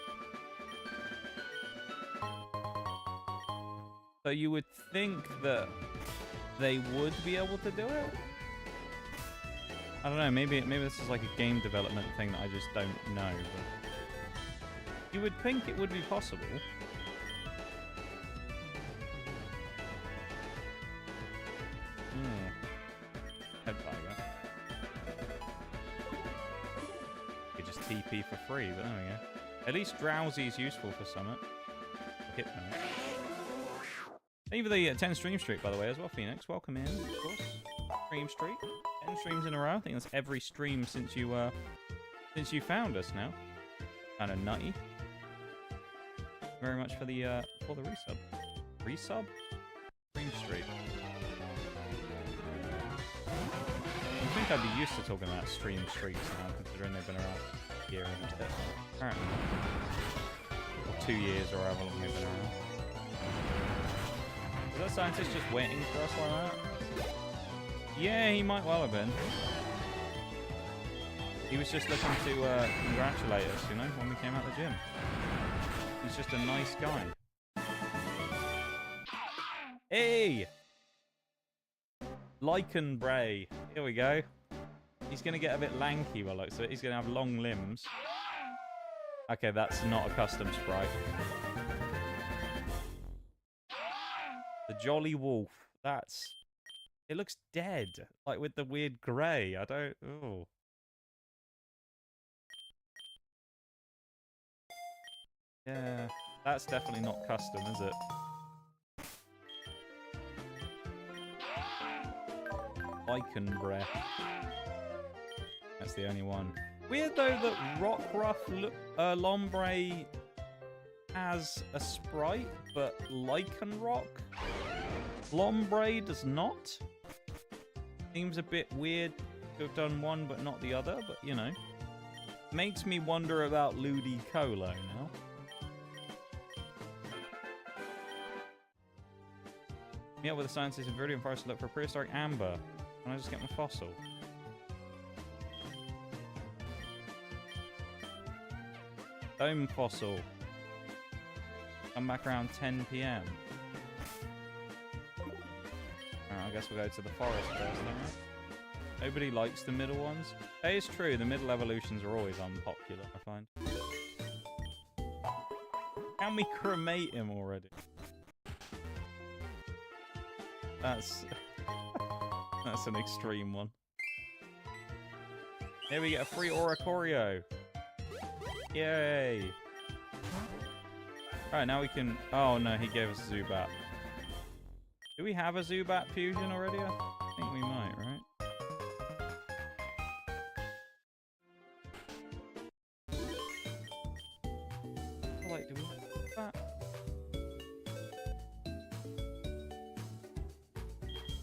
So you would think that they would be able to do it? I don't know, maybe this is like a game development thing that I just don't know, but... You would think it would be possible. Head tiger. You could just TP for free, but there we go. At least Drowsy is useful for Summit. Hypno. Thank you for the 10 stream streak, by the way, as well, Phoenix. Welcome in, of course. Stream streak. 10 streams in a row. I think that's every stream since you found us now. Kind of nutty. Very much for the resub. Resub? Stream streak. I think I'd be used to talking about stream streaks now, considering they've been around a year and a bit. Apparently. Or 2 years, or however long they've been around. Is that scientist just waiting for us like that? Yeah, he might well have been. He was just looking to congratulate us, you know, when we came out of the gym. He's just a nice guy. Hey! Lycan Bray. Here we go. He's going to get a bit lanky by looks of it. He's going to have long limbs. Okay, that's not a custom sprite. The Jolly Wolf. That's... It looks dead. Like with the weird grey. I don't... Oh. Yeah, that's definitely not custom, is it? Lycan Breath. That's the only one. Weird though that Rockruff Lombre has a sprite, but lichen rock. Lombre does not. Seems a bit weird to have done one but not the other, but you know. Makes me wonder about Ludicolo now. Yeah, with the scientists in Viridian Forest to look for prehistoric amber. Can I just get my fossil? Dome fossil. Come back around 10 PM. Alright, I guess we'll go to the forest first, then. Nobody likes the middle ones. That is true, the middle evolutions are always unpopular, I find. Can we cremate him already? That's an extreme one. Here we get a free Oricorio. Yay! Alright, now we can... Oh no, he gave us a Zubat. Do we have a Zubat fusion already? I think we might, right? Like, do we have that?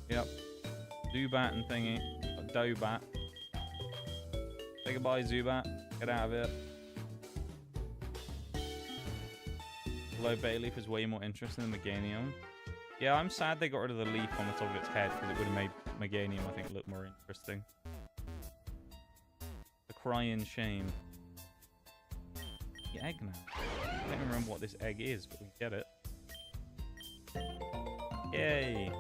Yep. Zubat and thingy. Dobat. Say goodbye, Zubat. Get out of here. Although Bayleaf is way more interesting than Meganium. Yeah, I'm sad they got rid of the leaf on the top of its head because it would have made Meganium, I think, look more interesting. The crying shame. The egg now. I don't even remember what this egg is, but we get it. Yay!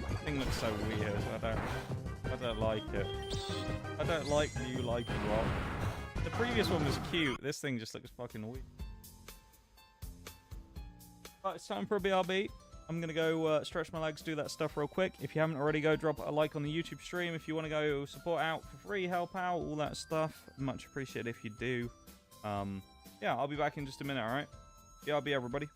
This thing looks so weird. I don't like it. I don't like new lichen rock. The previous one was cute. This thing just looks fucking weird. Right, it's time for a BRB. I'm going to go stretch my legs, do that stuff real quick. If you haven't already, go drop a like on the YouTube stream. If you want to go support out for free, help out, all that stuff. Much appreciated if you do. Yeah, I'll be back in just a minute, alright? BRB, everybody.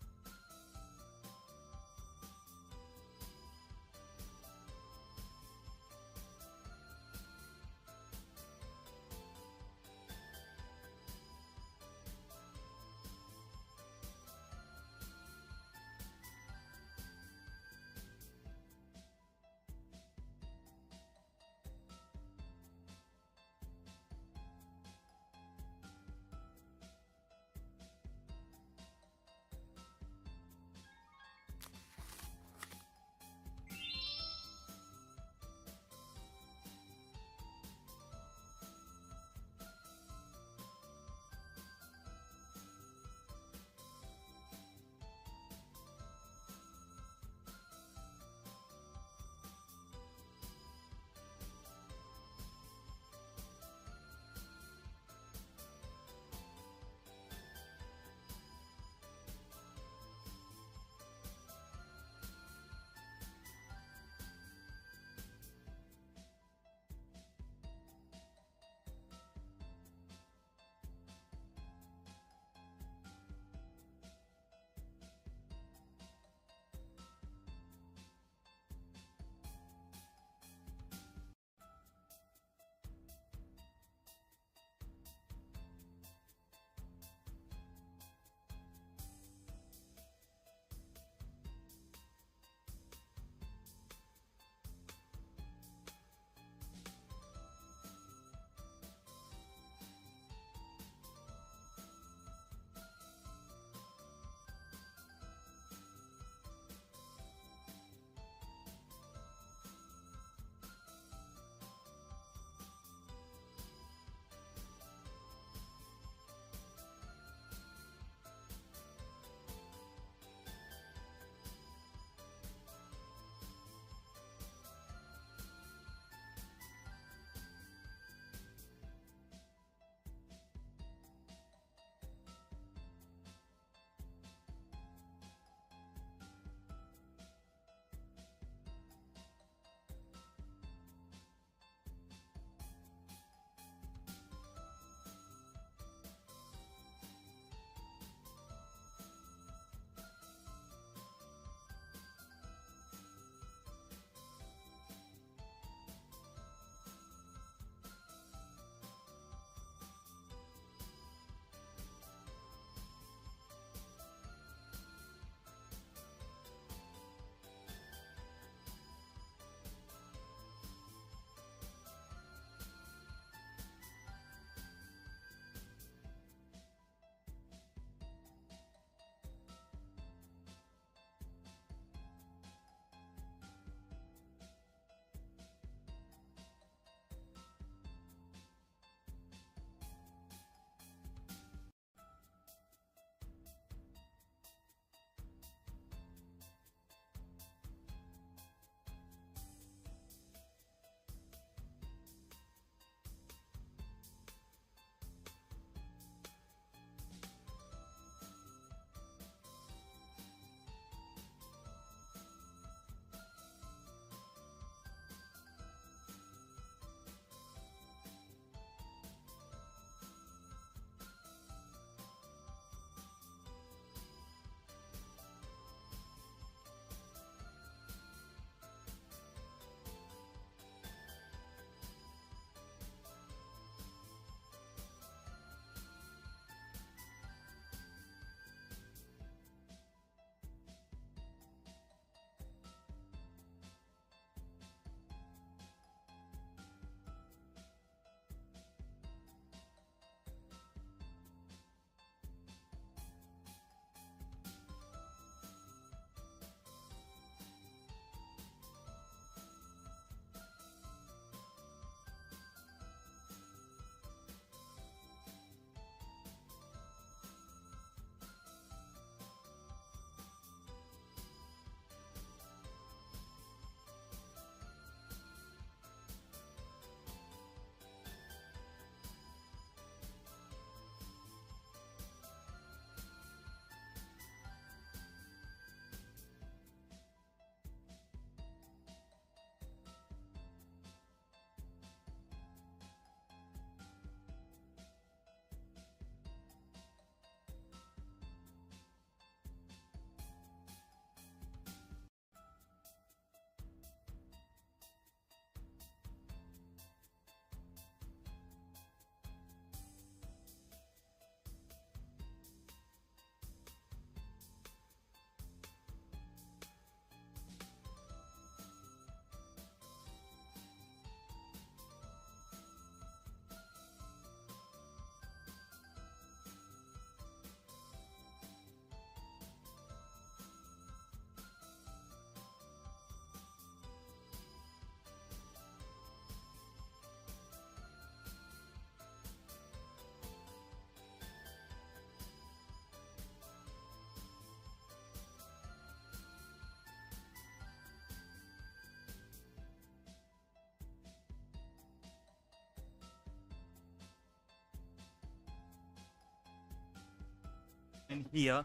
in here.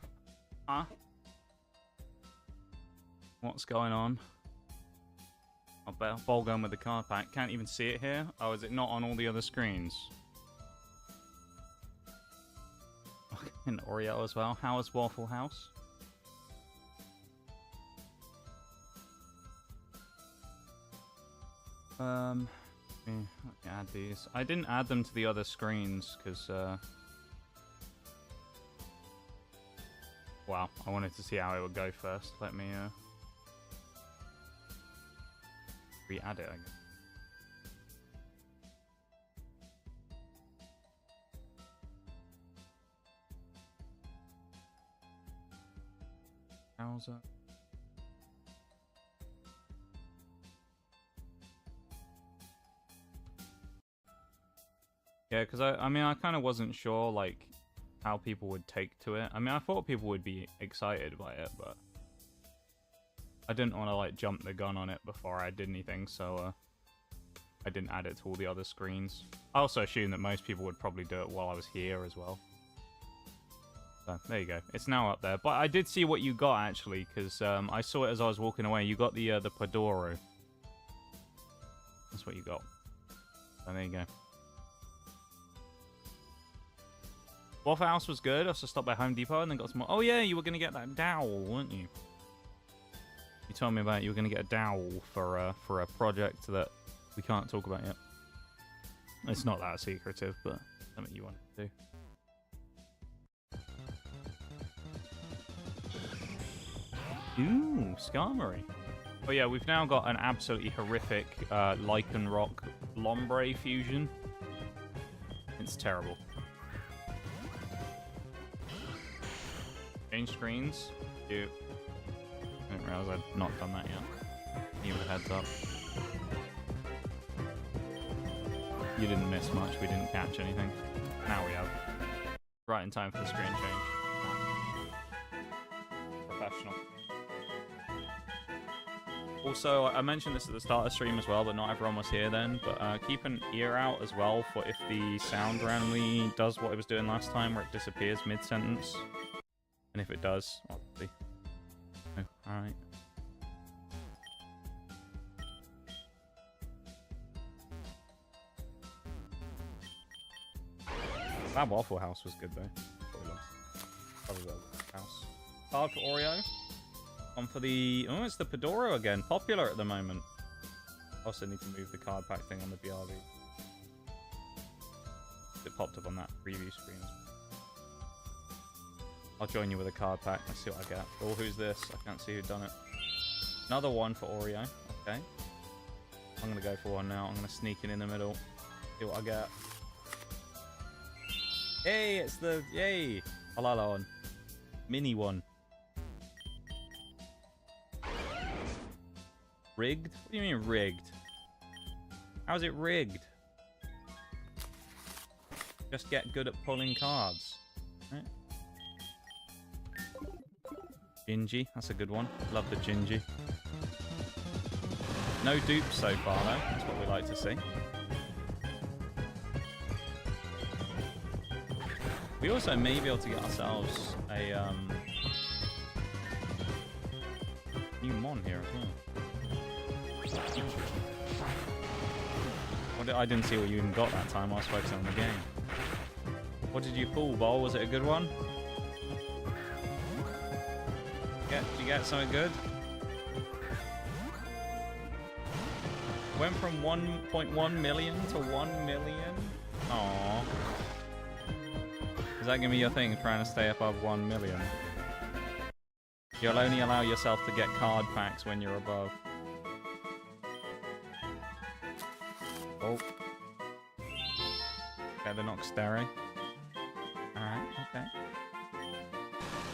Huh? What's going on? Oh, ball going with the card pack. Can't even see it here. Oh, is it not on all the other screens? In Oreo as well. How is Waffle House? Yeah, add these. I didn't add them to the other screens because wow, I wanted to see how it would go first. Let me re-add it, I guess. Browser. Yeah, because I mean, I kind of wasn't sure, like, how people would take to it. I mean, I thought people would be excited by it, but I didn't want to, like, jump the gun on it before I did anything, so I didn't add it to all the other screens. I also assumed that most people would probably do it while I was here as well. So, there you go. It's now up there. But I did see what you got, actually, because I saw it as I was walking away. You got the Podoro. That's what you got. So, there you go. Waffle House was good. I also stopped by Home Depot and then got some more. Oh, yeah, you were going to get that dowel, weren't you? You told me about you were going to get a dowel for a project that we can't talk about yet. It's not that secretive, but something you want to do. Ooh, Skarmory. Oh yeah, we've now got an absolutely horrific Lycanroc Lombre fusion. It's terrible. Change screens. Cute. I didn't realize I'd not done that yet. Give a heads up. You didn't miss much. We didn't catch anything. Now we have. Right in time for the screen change. Professional. Also, I mentioned this at the start of the stream as well, but not everyone was here then. But keep an ear out as well for if the sound randomly does what it was doing last time, where it disappears mid-sentence. And if it does, obviously. Oh, alright. That Waffle House was good though. Probably the house. Card for Oreo. On for the... Oh, it's the Podoro again. Popular at the moment. Also need to move the card pack thing on the BRB. It popped up on that preview screen. I'll join you with a card pack. Let's see what I get. Oh, who's this? I can't see who done it. Another one for Oreo. Okay. I'm going to go for one now. I'm going to sneak in the middle. See what I get. Hey, it's the... Yay! Halala one. Mini one. Rigged? What do you mean rigged? How's it rigged? Just get good at pulling cards. Right? Gingy, that's a good one. Love the Gingy. No dupes so far though, that's what we like to see. We also may be able to get ourselves a new mon here as well. I didn't see what you even got that time. I was focusing on the game. What did you pull, Bol? Was it a good one? Did you get something good? Went from 1.1 million to 1 million? Aww. Is that gonna be your thing, trying to stay above 1 million? You'll only allow yourself to get card packs when you're above. Oh. Okay, the Noxterry. Alright, okay.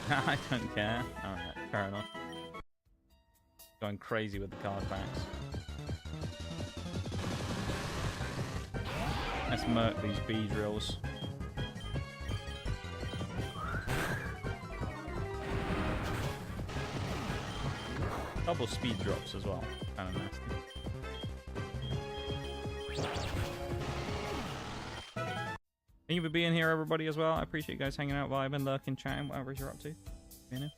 I don't care. Alright, fair enough. Going crazy with the card packs. Let's murk these bee drills. Double speed drops as well. Kind of nasty. Thank you for being here, everybody, as well. I appreciate you guys hanging out, vibing, lurking, chatting, whatever you're up to. You know?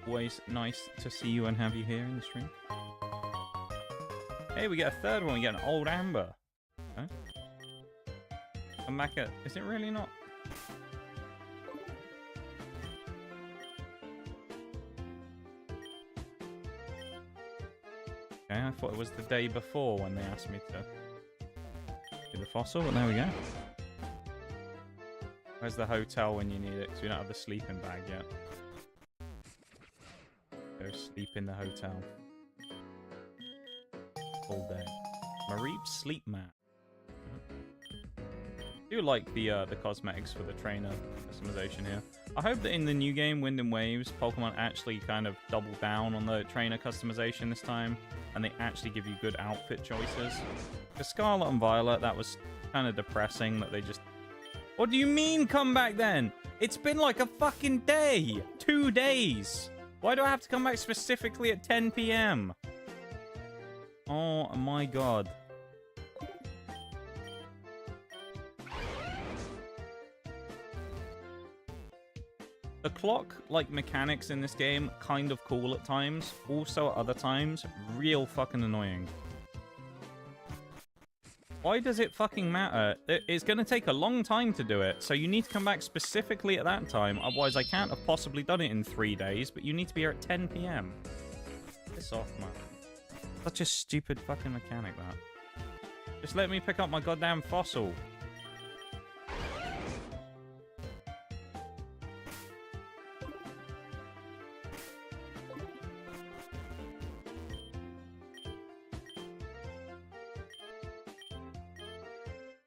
Always nice to see you and have you here in the stream. Hey, we get a third one. We get an old amber. Okay. I'm back at... Is it really not? Okay, I thought it was the day before when they asked me to do the fossil, but there we go. Where's the hotel when you need it? Because we don't have the sleeping bag yet. Go sleep in the hotel. All day. Mareep sleep mat. I do like the cosmetics for the trainer customization here. I hope that in the new game, Wind and Waves, Pokemon actually kind of double down on the trainer customization this time, and they actually give you good outfit choices. For Scarlet and Violet, that was kind of depressing that they just... What do you mean come back then? It's been like a fucking day! 2 days! Why do I have to come back specifically at 10 PM? Oh my god. The clock-like mechanics in this game, kind of cool at times. Also at other times, real fucking annoying. Why does it fucking matter? It's going to take a long time to do it, so you need to come back specifically at that time. Otherwise, I can't have possibly done it in 3 days, but you need to be here at 10 PM. Piss off, man. Such a stupid fucking mechanic, that. Just let me pick up my goddamn fossil.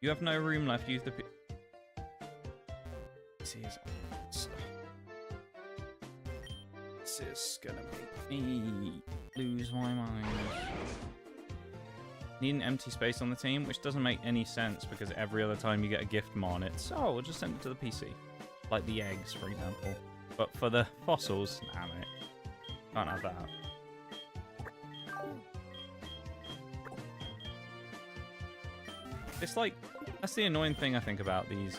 You have no room left. Use the... This is gonna make me lose my mind. Need an empty space on the team, which doesn't make any sense because every other time you get a gift mon, it's we'll just send it to the PC. Like the eggs, for example. But for the fossils, nah, mate. Can't have that. It's like, that's the annoying thing I think about these,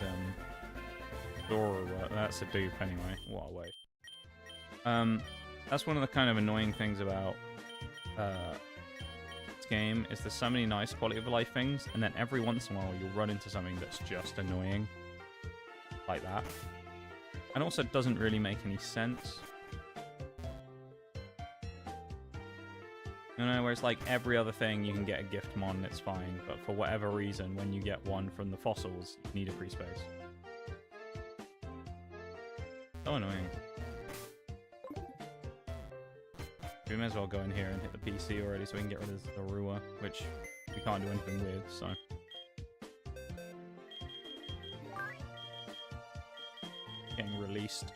that's a dupe anyway. What a way. That's one of the kind of annoying things about, this game, is there's so many nice quality of life things, and then every once in a while you'll run into something that's just annoying. Like that. And also doesn't really make any sense. You know, whereas like every other thing you can get a gift mon, it's fine, but for whatever reason, when you get one from the fossils, you need a free space. So annoying. We may as well go in here and hit the PC already so we can get rid of the Rua, which we can't do anything with, so... Getting released.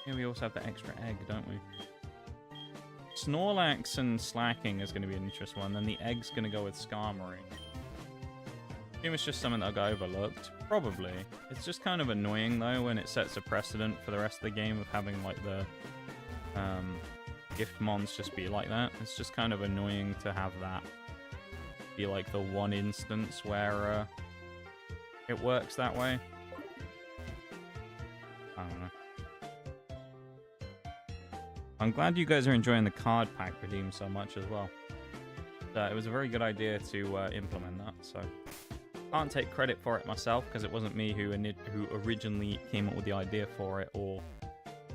Yeah, we also have the extra egg, don't we? Snorlax and Slacking is going to be an interesting one. Then the egg's going to go with Skarmory. I think it's just something that got overlooked. Probably. It's just kind of annoying, though, when it sets a precedent for the rest of the game of having, like, the gift mons just be like that. It's just kind of annoying to have that be, like, the one instance where it works that way. I don't know. I'm glad you guys are enjoying the card pack redeem so much as well. It was a very good idea to implement that, so... Can't take credit for it myself, because it wasn't me who originally came up with the idea for it, or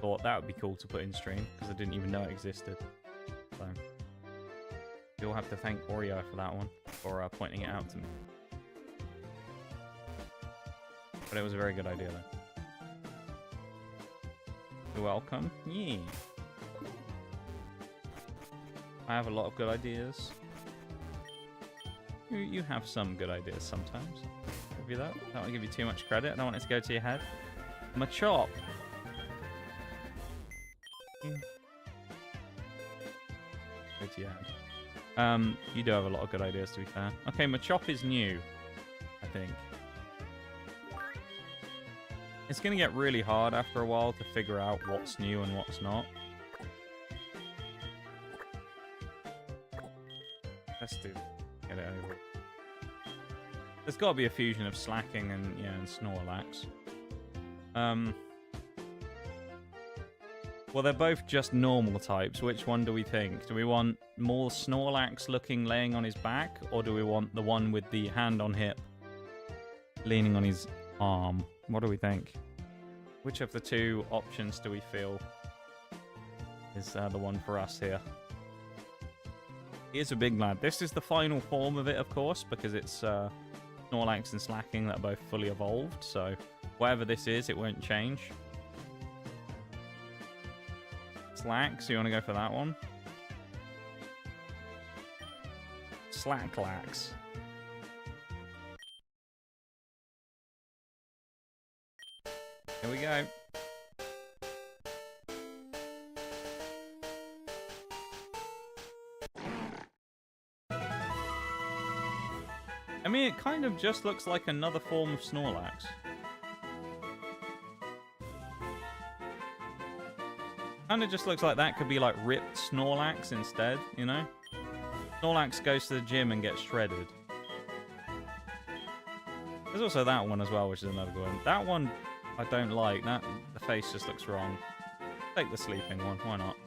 thought that would be cool to put in stream, because I didn't even know it existed. So... You'll have to thank Oreo for that one, for pointing it out to me. But it was a very good idea, though. You're welcome. Yeah. I have a lot of good ideas. You have some good ideas sometimes. Give you that. That won't give you too much credit. I don't want it to go to your head. Machop. Go to your head. You do have a lot of good ideas, to be fair. Okay, Machop is new, I think. It's going to get really hard after a while to figure out what's new and what's not. Let's do get it over. There's got to be a fusion of Slacking and and Snorlax. Well, they're both just normal types. Which one do we think? Do we want more Snorlax looking laying on his back, or do we want the one with the hand on hip leaning on his arm? What do we think? Which of the two options do we feel is the one for us here? He is a big lad. This is the final form of it, of course, because it's Snorlax and Slacking that are both fully evolved. So whatever this is, it won't change. Slack, so you want to go for that one? Slacklax. Here we go. I mean, it kind of just looks like another form of Snorlax. Kind of just looks like that could be like ripped Snorlax instead, you know? Snorlax goes to the gym and gets shredded. There's also that one as well, which is another good one. That one I don't like. That the face just looks wrong. Take the sleeping one, why not?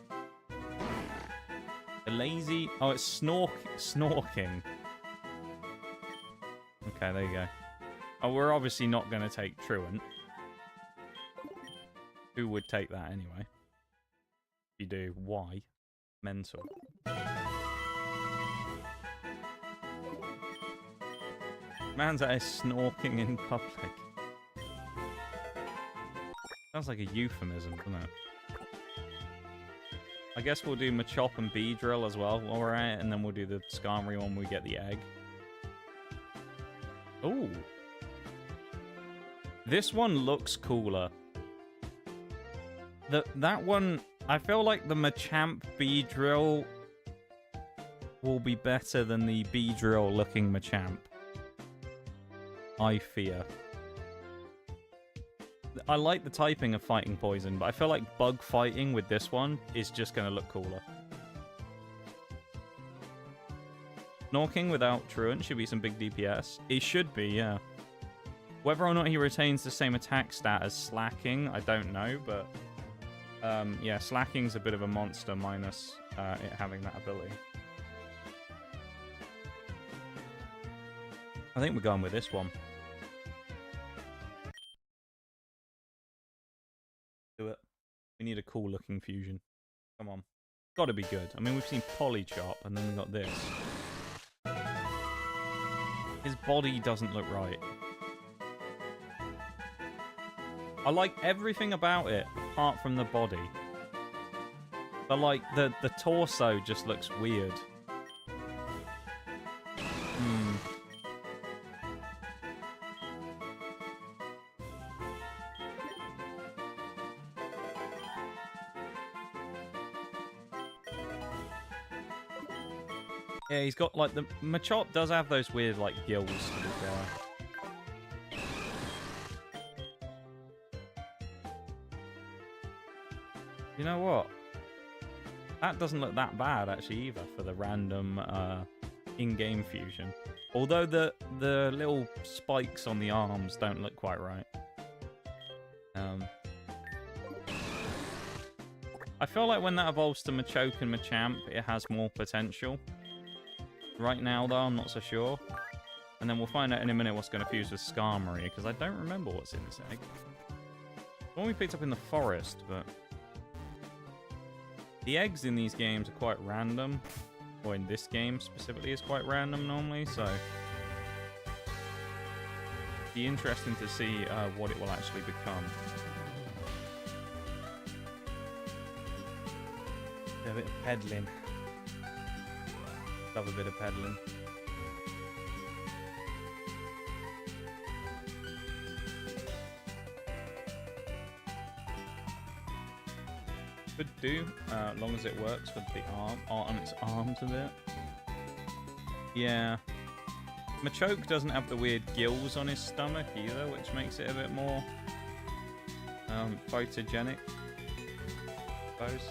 The lazy... Oh, it's snorking. Okay, there you go. Oh, we're obviously not going to take Truant. Who would take that anyway? If you do, why? Mental. Man's out here snorking in public. Sounds like a euphemism, doesn't it? I guess we'll do Machop and Beedrill as well while we're at it, and then we'll do the Skarmory when we get the egg. Ooh. This one looks cooler. That one, I feel like the Machamp Beedrill will be better than the Beedrill looking Machamp. I fear. I like the typing of Fighting Poison, but I feel like bug fighting with this one is just going to look cooler. Snorking without Truant should be some big DPS. It should be, yeah. Whether or not he retains the same attack stat as Slacking, I don't know, but... yeah, Slacking's a bit of a monster minus it having that ability. I think we're going with this one. Do it. We need a cool looking fusion. Come on. Gotta be good. I mean, we've seen Polychop, and then we got this. His body doesn't look right. I like everything about it, apart from the body. But, like, the torso just looks weird. Yeah, he's got, like, the... Machop does have those weird, like, gills, to be fair. You know what? That doesn't look that bad, actually, either, for the random in-game fusion. Although the little spikes on the arms don't look quite right. I feel like when that evolves to Machoke and Machamp, it has more potential. Right now, though, I'm not so sure. And then we'll find out in a minute what's going to fuse with Skarmory, because I don't remember what's in this egg. The one we picked up in the forest, but... The eggs in these games are quite random. Or in this game, specifically, is quite random normally, so... It'd be interesting to see what it will actually become. A bit of peddling. Love a bit of peddling. Could do, as long as it works with the arm, on its arms a bit. Yeah. Machoke doesn't have the weird gills on his stomach either, which makes it a bit more photogenic, I suppose.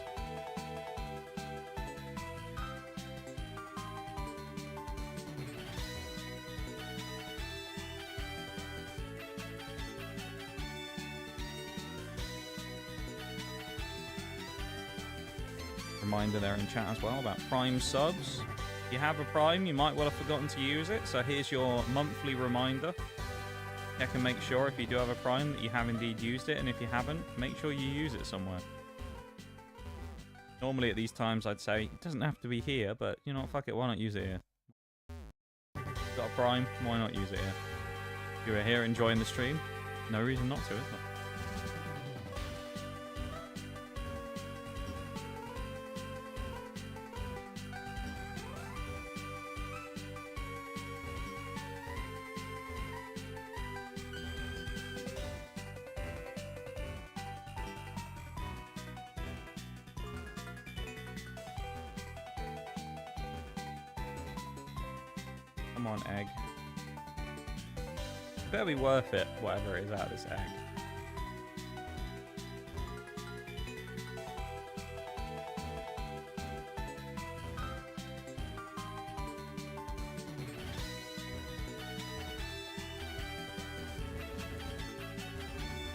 reminder there in chat as well about Prime subs. If you have a Prime, you might well have forgotten to use it, so here's your monthly reminder. Check and make sure if you do have a Prime that you have indeed used it, and if you haven't, make sure you use it somewhere. Normally at these times I'd say, it doesn't have to be here, but you know what, fuck it, why not use it here? Got a Prime, why not use it here? You were here enjoying the stream, no reason not to, is there? Come on, egg. Better be worth it, whatever it is out of this egg.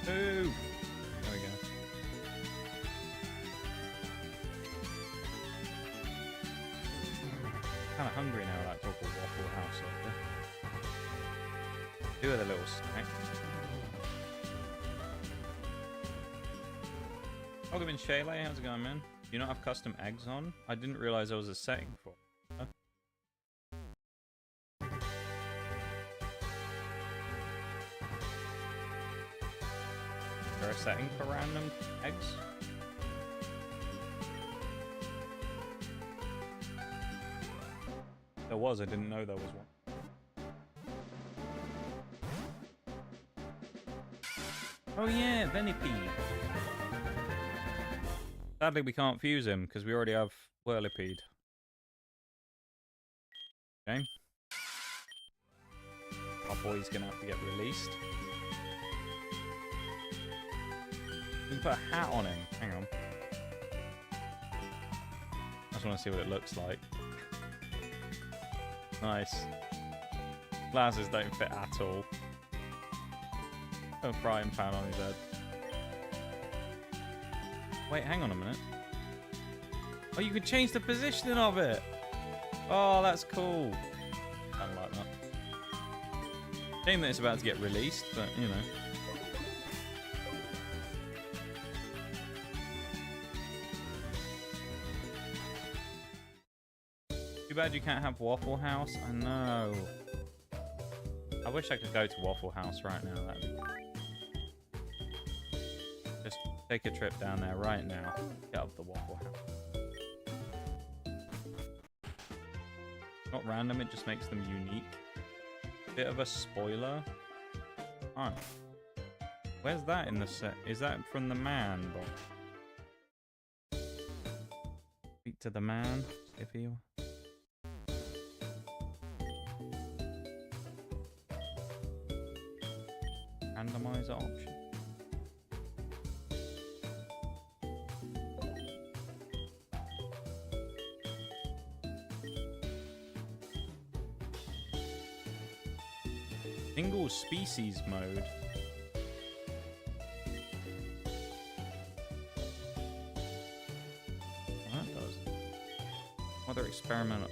Ooh! There we go. Kinda hungry now, that local Waffle House up there. Do with a little snack. Welcome in Shaylay, how's it going, man? Do you not have custom eggs on? I didn't realize there was a setting for it. Huh? Is there a setting for random eggs? There was, I didn't know there was one. Oh yeah, Venipede. Sadly we can't fuse him because we already have Whirlipede. Okay. Our boy's gonna have to get released. We can put a hat on him. Hang on. I just want to see what it looks like. Nice. Glasses don't fit at all. A frying pan on his head. Wait, hang on a minute. Oh, you can change the positioning of it. Oh, that's cool. I don't like that. Shame that it's about to get released, but you know. Too bad you can't have Waffle House. I know. I wish I could go to Waffle House right now. That'd be good. Just take a trip down there right now. Get up the Waffle House. Not random, it just makes them unique. Bit of a spoiler. Oh. Where's that in the set? Is that from the man box? Speak to the man, if he... Randomizer option. Single species mode. Well, that does.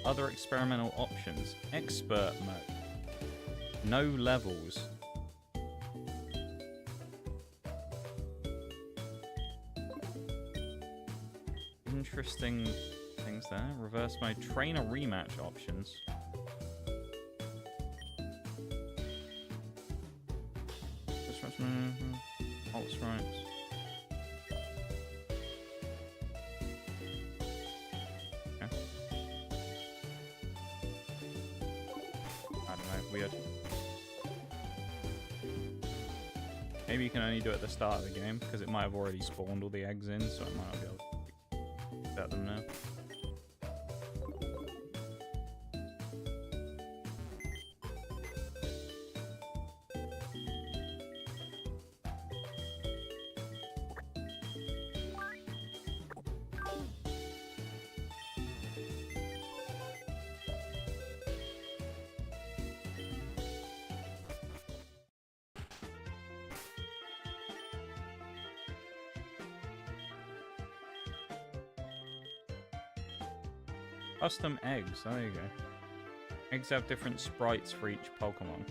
Other experimental options. Expert mode. No levels. Interesting things there. Reverse mode. Trainer rematch options. Alt stripes. Okay. I don't know. Weird. Maybe you can only do it at the start of the game because it might have already spawned all the eggs in, so it might not be able to set them now. Custom eggs. There you go. Eggs have different sprites for each Pokemon.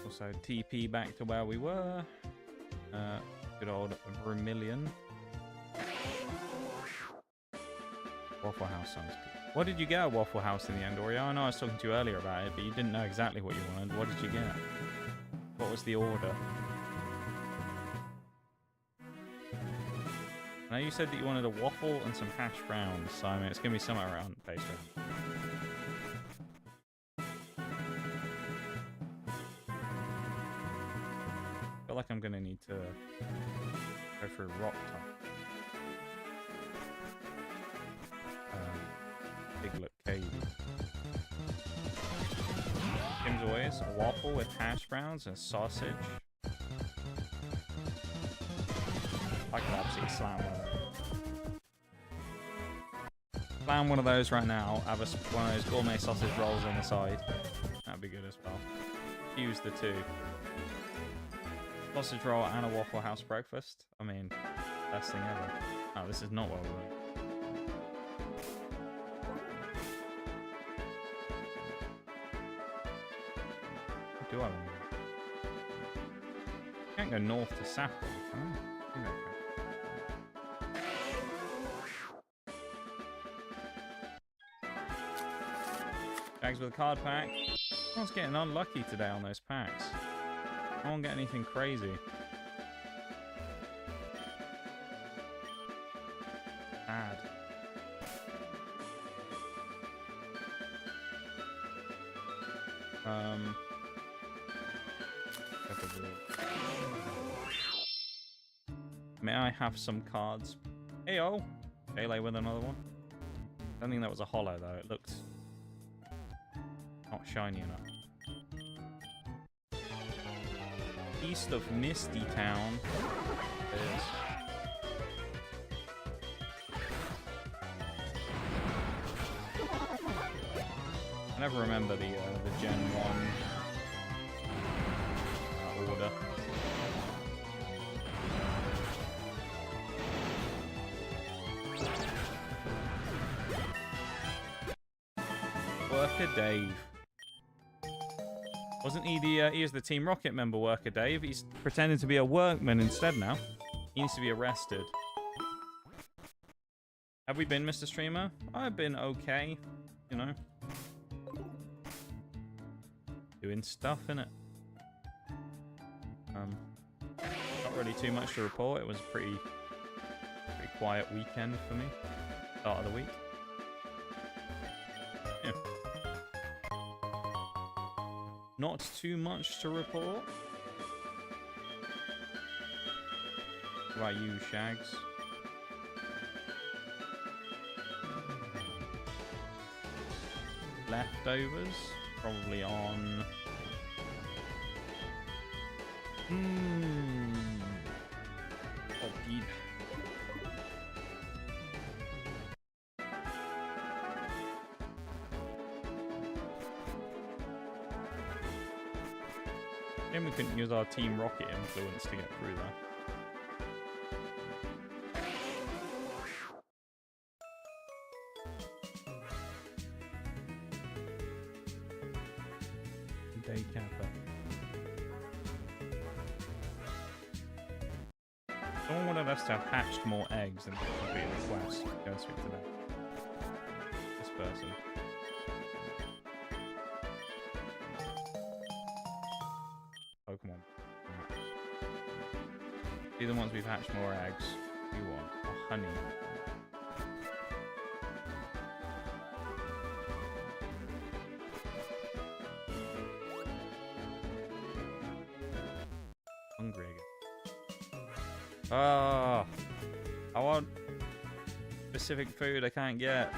Also, TP back to where we were. Good old Vermilion. Waffle House sounds good. What did you get at Waffle House in the end, Oreo? I know I was talking to you earlier about it, but you didn't know exactly what you wanted. What did you get? What was the order? Now you said that you wanted a waffle and some hash browns, so I mean it's gonna be somewhere around the pastry. I feel like I'm gonna need to go through rock type. Piglet Cave. Kim's always a waffle with hash browns and sausage. I could absolutely slam one of those. Slam one of those right now. Have one of those gourmet sausage rolls on the side. That'd be good as well. Fuse the two. Sausage roll and a Waffle House breakfast. I mean, best thing ever. Oh, this is not what we want. What do I want? Can't go north to south. Bags with a card pack. Someone's getting unlucky today on those packs. I won't get anything crazy. Bad. May I have some cards? Heyo! Melee with another one. I don't think that was a holo though. It looked not shiny enough. East of Misty Town is I never remember the Gen 1 order. Worker Dave. Wasn't he he was the Team Rocket member, Worker Dave. He's pretending to be a workman instead now. He needs to be arrested. Have we been, Mr. Streamer? I've been okay, you know. Doing stuff, innit? Not really too much to report. It was a pretty quiet weekend for me. Start of the week. Yeah. Not too much to report. What about you, Shags? Leftovers? Probably on... Oh, deep. We couldn't use our Team Rocket influence to get through there. Day Kappa. Someone wanted us to have hatched more eggs and complete a request. Go and speak to them. This person. Pokemon. Either once we've hatched more eggs. You want honey. Hungry again. Oh, I want specific food I can't get.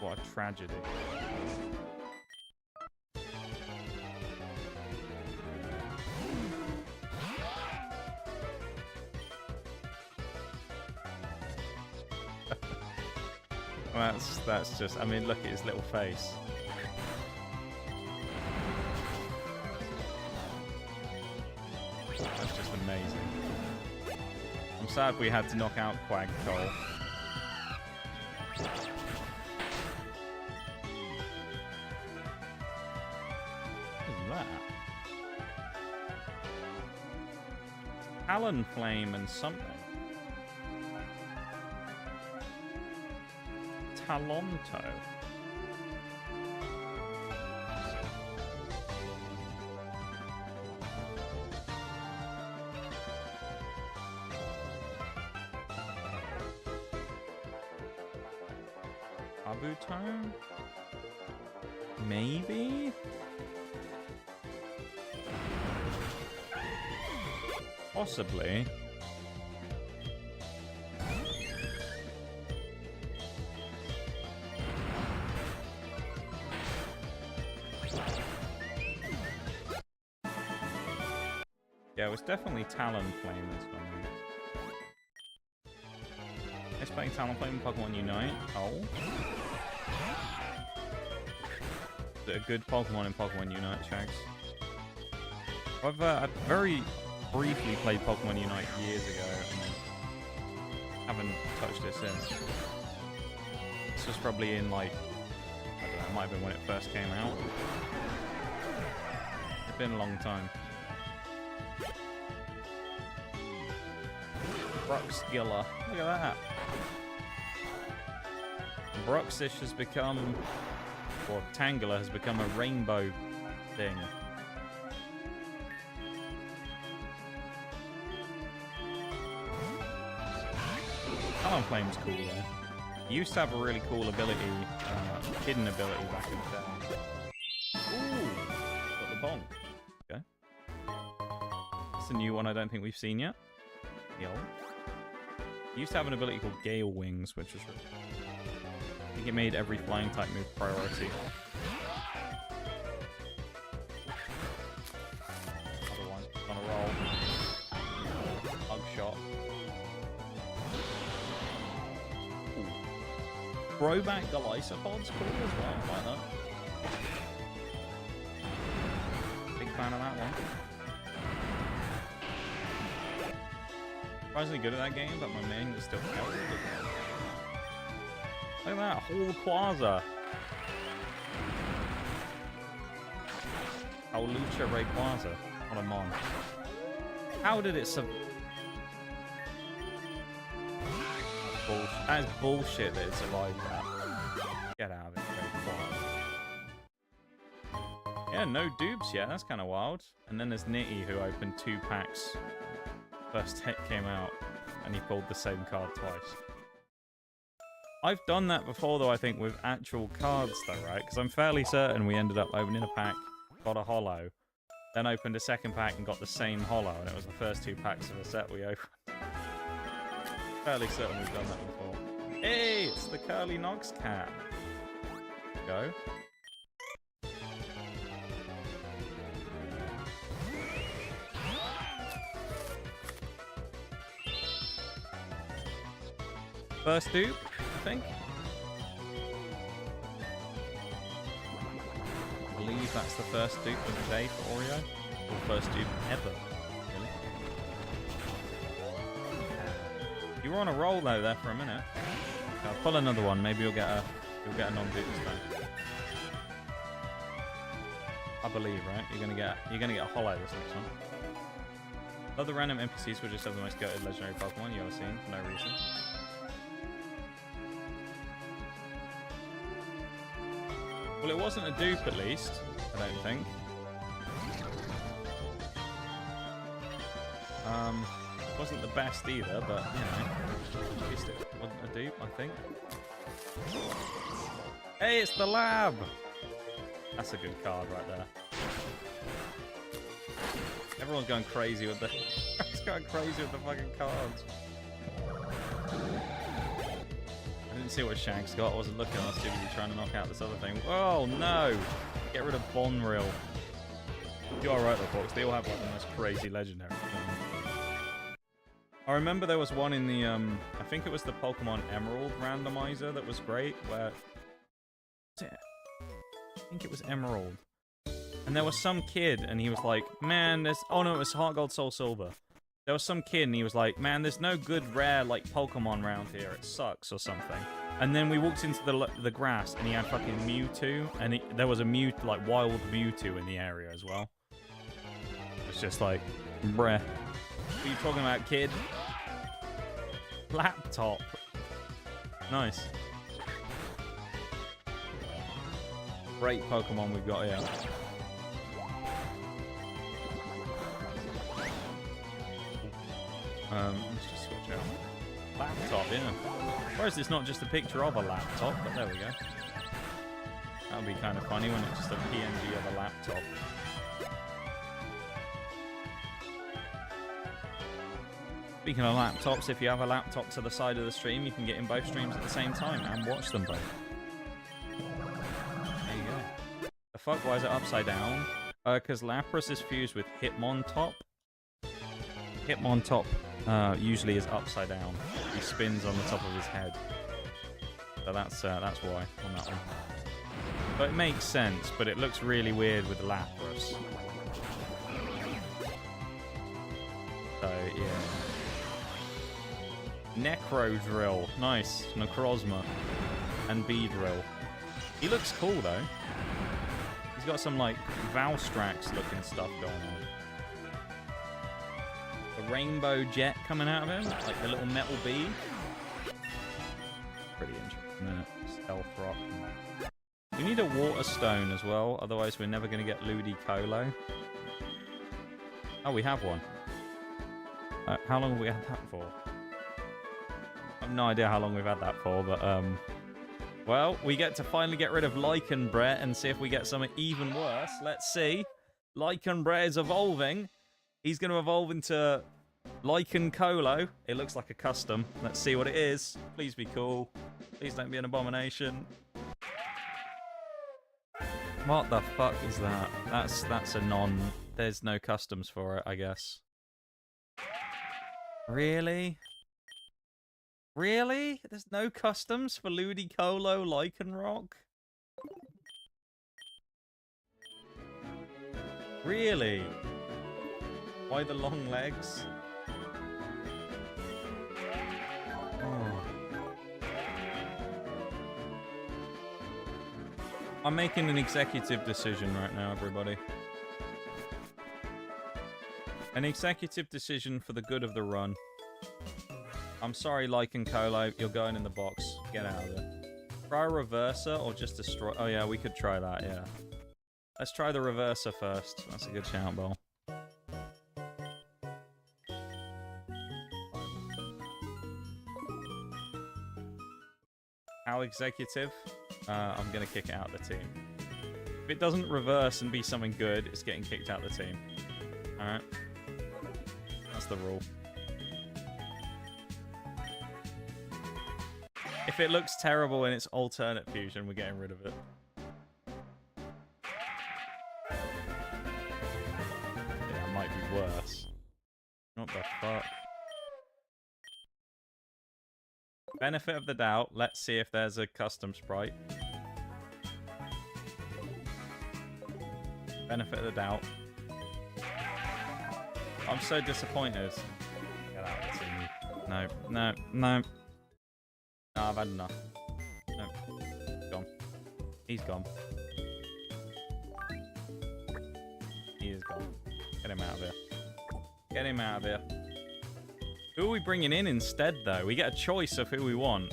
What a tragedy. That's just, I mean, look at his little face. That's just amazing. I'm sad we had to knock out Quagcole. Talonflame and something. Talonto. Kabuto? Maybe? Possibly. Yeah, it was definitely Talonflame this one. It's playing Talonflame in Pokemon Unite. Oh. Is it a good Pokemon in Pokemon Unite, Shags? I've very briefly played Pokemon Unite years ago and haven't touched it since. This was probably in, like, I don't know, it might have been when it first came out. It's been a long time. Bruxgilla. Look at that. Bruxish has become, or Tangela has become a rainbow thing. Talonflame's cool though. He used to have a really cool ability, hidden ability back in the day. Ooh, got the bonk. Okay. It's a new one I don't think we've seen yet. Yo. He used to have an ability called Gale Wings, which was really cool. I think it made every flying type move priority. Another one. On a roll. Bug shot. Throwback Golisopod's cool as well. I like that. Big fan of that one. Surprisingly good at that game, but my main is still terrible. Look at that, whole Quasar. Howlucha Rayquaza on a Mon. How did it sub... That is bullshit that it survived that. Get out of it, Rayquaza. Yeah, no dupes yet, that's kind of wild. And then there's Nitty, who opened 2 packs. First hit came out, and he pulled the same card twice. I've done that before, though, I think, with actual cards, though, right? Because I'm fairly certain we ended up opening a pack, got a holo, then opened a second pack and got the same holo, and it was the first 2 packs of a set we opened. Fairly certain we've done that before. Hey, it's the Curly Nox cat. Go. First dupe, I think. I believe that's the first dupe of the day for Oreo. Or first dupe ever, really. You were on a roll though there for a minute. Okay, I'll pull another one. Maybe you'll get a non-dupe this time. I believe, right? You're gonna get a holo this next one. Other random NPCs will just have the most goated legendary Pokemon you ever seen for no reason. Well, it wasn't a dupe at least, I don't think. It wasn't the best either, but, you know, at least it wasn't a dupe, I think. Hey, it's the lab! That's a good card right there. Everyone's going crazy with the... Everyone's going crazy with the fucking cards. I didn't see what Shanks got. I wasn't looking. I was too busy trying to knock out this other thing. Oh, no! Get rid of Bonril. You are right, though, folks. They all have like the most crazy legendary thing. I remember there was one in the, I think it was the Pokemon Emerald randomizer that was great, where... I think it was Emerald. And there was some kid, and he was like, man, there's... Oh, no, it was Heart Gold, Soul Silver. There was some kid, and he was like, man, there's no good rare, like, Pokemon around here. It sucks, or something. And then we walked into the grass, and he had fucking Mewtwo, and there was a like, wild Mewtwo in the area as well. It's just like, bruh. What are you talking about, kid? Laptop. Nice. Great Pokemon we've got here. Let's just switch out. Laptop, yeah. Whereas it's not just a picture of a laptop, but there we go. That would be kind of funny when it's just a PNG of a laptop. Speaking of laptops, if you have a laptop to the side of the stream, you can get in both streams at the same time and watch them both. There you go. The fuck, why is it upside down? Because Lapras is fused with Hitmontop. Hitmontop usually is upside down. He spins on the top of his head. So that's why on that one. But it makes sense, but it looks really weird with Lapras. So, yeah. Necro Drill. Nice. Necrozma. And Beedrill. He looks cool, though. He's got some, like, Valstrax looking stuff going on. The rainbow jet coming out of him. Like the little metal bee. Pretty interesting. Stealth rock. We need a water stone as well. Otherwise, we're never going to get Ludicolo. Oh, we have one. How long have we had that for? I have no idea how long we've had that for, but, well, we get to finally get rid of Lycanbre and see if we get something even worse. Let's see. Lycanbre is evolving. He's going to evolve into Lycancolo. It looks like a custom. Let's see what it is. Please be cool. Please don't be an abomination. What the fuck is that? That's a non... There's no customs for it, I guess. Really? Really? There's no customs for Ludicolo Lycanroc? Really? Why the long legs? Oh. I'm making an executive decision right now, everybody. An executive decision for the good of the run. I'm sorry, Lycancolo, you're going in the box. Get out of there. Try a reverser or just destroy... Oh yeah, we could try that, yeah. Let's try the reverser first. That's a good shout, Ball. How executive? I'm going to kick it out of the team. If it doesn't reverse and be something good, it's getting kicked out of the team. Alright? That's the rule. If it looks terrible in its alternate fusion, we're getting rid of it. Yeah, it might be worse. What the fuck? Benefit of the doubt. Let's see if there's a custom sprite. Benefit of the doubt. I'm so disappointed. Get out of the team. No, no, no. No, I've had enough. No. Gone. He's gone. He is gone. Get him out of here. Get him out of here. Who are we bringing in instead, though? We get a choice of who we want.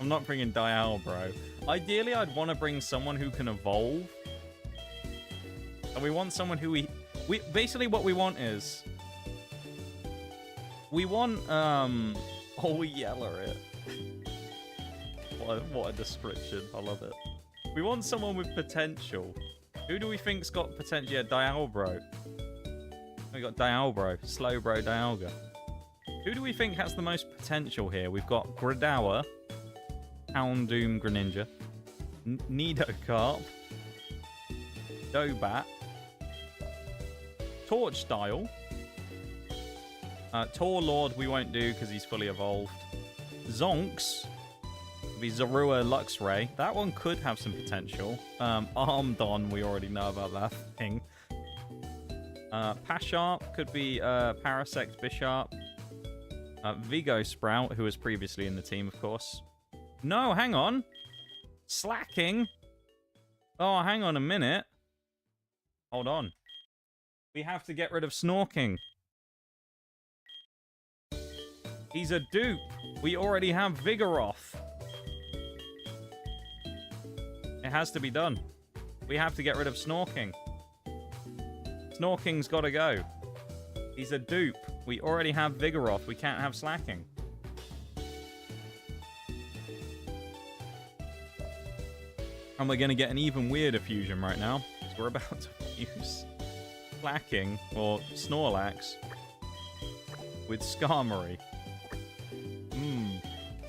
I'm not bringing Dialbro. Ideally, I'd want to bring someone who can evolve. And we want someone who we basically, what we want is... We want, Oh, we yell at it. What a description. I love it. We want someone with potential. Who do we think's got potential? Yeah, Dialbro. We got Dialbro. Slowbro Dialga. Who do we think has the most potential here? We've got Gridower. Houndoom Greninja. Nidocarp. Dobat. Torch Style. Tor Lord we won't do because he's fully evolved. Zonks would be Zorua Luxray. That one could have some potential. Armdon, we already know about that thing. Pasharp could be Parasect Bisharp. Vigo Sprout, who was previously in the team, of course. No, hang on. Slacking. Oh, hang on a minute. Hold on. We have to get rid of Snorking. He's a dupe. We already have Vigoroth. It has to be done. We have to get rid of Snorking. Snorking's got to go. He's a dupe. We already have Vigoroth. We can't have Slacking. And we're going to get an even weirder fusion right now. So we're about to fuse Slacking, or Snorlax, with Skarmory.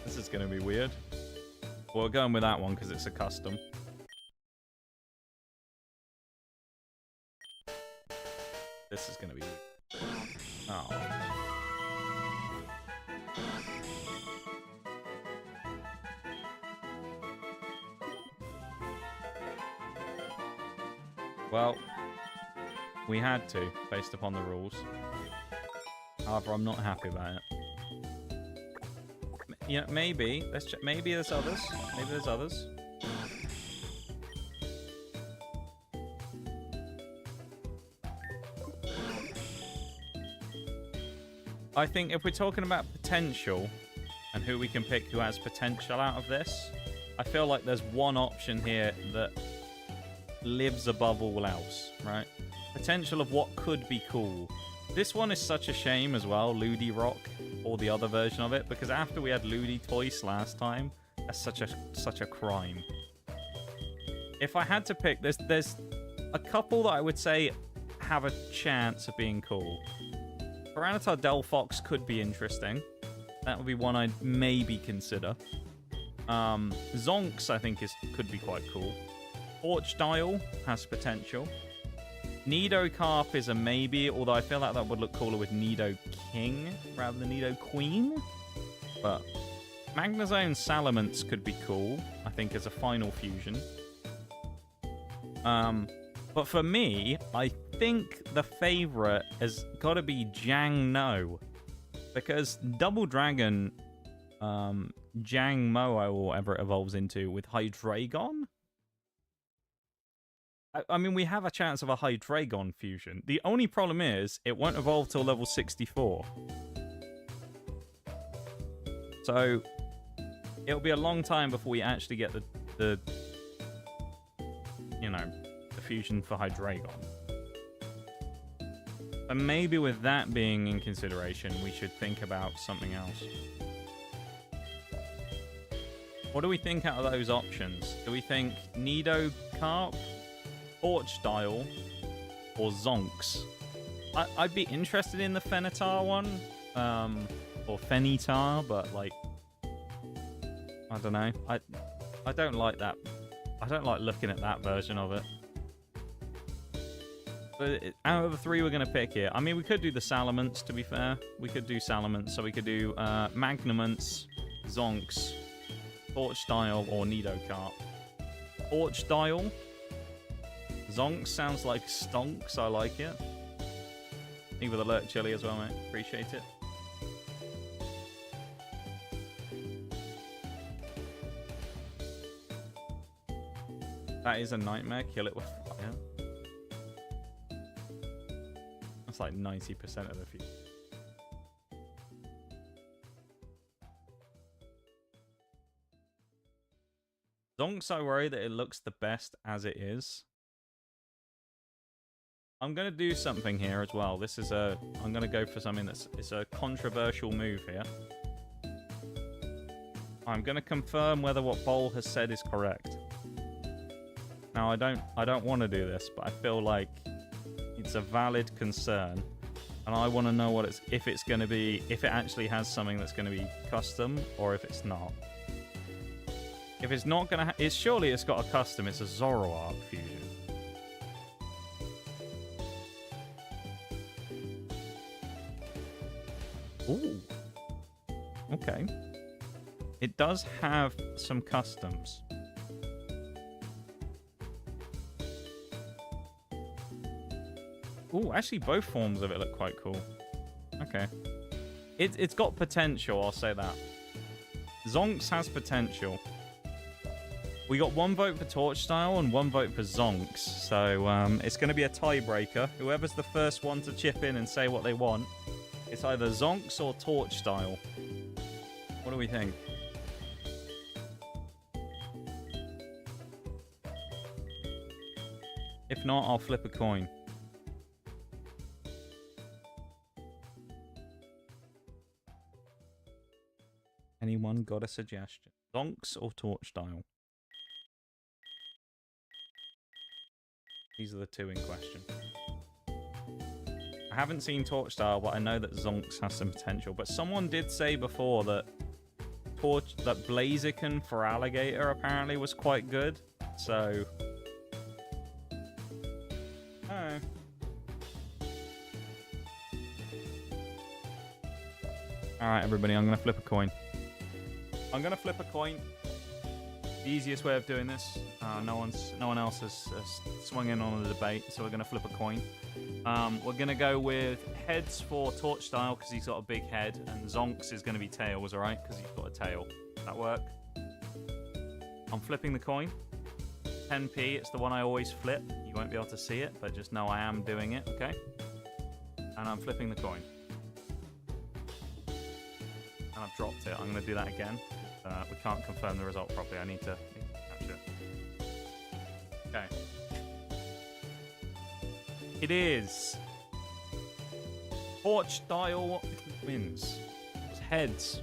This is going to be weird. Well, we're going with that one because it's a custom. This is going to be weird. Oh. Well, we had to, based upon the rules. However, I'm not happy about it. Yeah, maybe. Let's check. Maybe there's others. Maybe there's others. I think if we're talking about potential and who we can pick who has potential out of this, I feel like there's one option here that lives above all else, right? Potential of what could be cool. This one is such a shame as well, Ludi Rock, or the other version of it, because after we had Ludi Toys last time, that's such a crime. If I had to pick, there's a couple that I would say have a chance of being cool. Tyranitar Delphox could be interesting. That would be one I'd maybe consider. Zonks, I think, could be quite cool. Orchdile has potential. Nidocarp is a maybe, although I feel like that would look cooler with Nidoking rather than Nidoqueen. But Magnezone Salamence could be cool, I think, as a final fusion. But for me, I think the favorite has got to be Jangno. Because Double Dragon, Jangmo-o, or whatever it evolves into, with Hydreigon. I mean, we have a chance of a Hydreigon fusion. The only problem is, it won't evolve till level 64. So, it'll be a long time before we actually get the fusion for Hydreigon. And maybe with that being in consideration, we should think about something else. What do we think out of those options? Do we think Nidocarp, Orchdile, or Zonks? I'd be interested in the Fennetar one, or Fennetar, but like, I don't know. I don't like that. I don't like looking at that version of it. But out of the three we're going to pick here, I mean, we could do the Salamence, to be fair. We could do Salamence, so we could do Magnamence, Zonks, Orchdile, or Nidocarp. Orchdile. Zonks sounds like Stonks, I like it. Thank you for the alert chili as well, mate. Appreciate it. That is a nightmare. Kill it with fire. That's like 90% of the few. Zonks, I worry that it looks the best as it is. I'm going to do something here as well. I'm going to go for something it's a controversial move here. I'm going to confirm whether what Bol has said is correct. Now, I don't want to do this, but I feel like it's a valid concern. And I want to know if it actually has something that's going to be custom, or if it's not. If it's not going to surely it's got a custom, it's a Zoroark fusion. Ooh. Okay. It does have some customs. Ooh, actually both forms of it look quite cool. Okay. It's got potential, I'll say that. Zonks has potential. We got 1 vote for Torch Style and 1 vote for Zonks. So it's going to be a tiebreaker. Whoever's the first one to chip in and say what they want, it's either Zonks or Torch Style. What do we think? If not, I'll flip a coin. Anyone got a suggestion? Zonks or Torch Style? These are the 2 in question. I haven't seen Torch Style, but I know that Zonks has some potential. But someone did say before that Blaziken for Alligator apparently was quite good. So... oh. Alright, everybody, I'm going to flip a coin. I'm going to flip a coin. The easiest way of doing this. No one else has swung in on the debate, so we're going to flip a coin. We're going to go with heads for Torch Style because he's got a big head, and Zonks is going to be tails, alright? Because he's got a tail. Does that work? I'm flipping the coin. 10p, it's the one I always flip. You won't be able to see it, but just know I am doing it, okay? And I'm flipping the coin. And I've dropped it. I'm going to do that again. We can't confirm the result properly. I need to capture it. Okay. It is Torch Style wins. It's heads.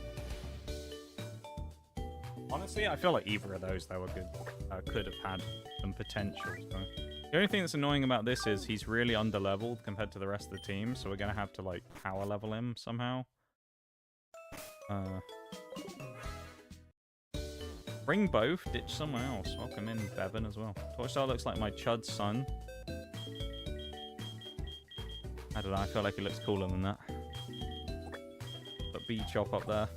Honestly, I feel like either of those, though, are good. Could have had some potential. So. The only thing that's annoying about this is he's really underleveled compared to the rest of the team, so we're going to have to, like, power level him somehow. Bring both, ditch someone else. Welcome in Bevan as well. Torch Style looks like my Chud's son. I don't know, I feel like he looks cooler than that. Put B-Chop up there.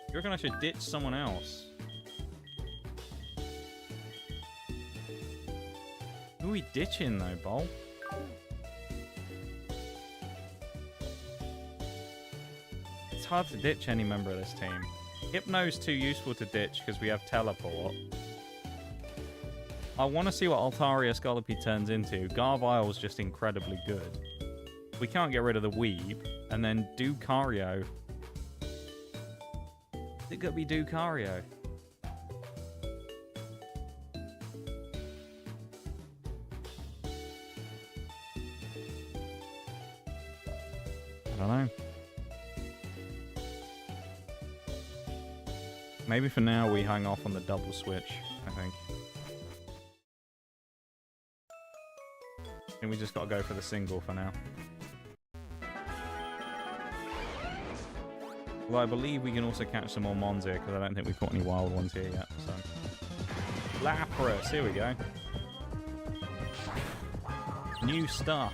You reckon I should ditch someone else? Who are we ditching though, Bol? It's hard to ditch any member of this team. Hypno's too useful to ditch because we have Teleport. I want to see what Altaria Scolopy turns into. Garvile's just incredibly good. We can't get rid of the Weeb. And then Ducario. Is it going to be Ducario? I don't know. Maybe for now we hang off on the double switch, I think. I think we just got to go for the single for now. Well, I believe we can also catch some more Mons here, because I don't think we've caught any wild ones here yet. So, Lapras, here we go. New stuff.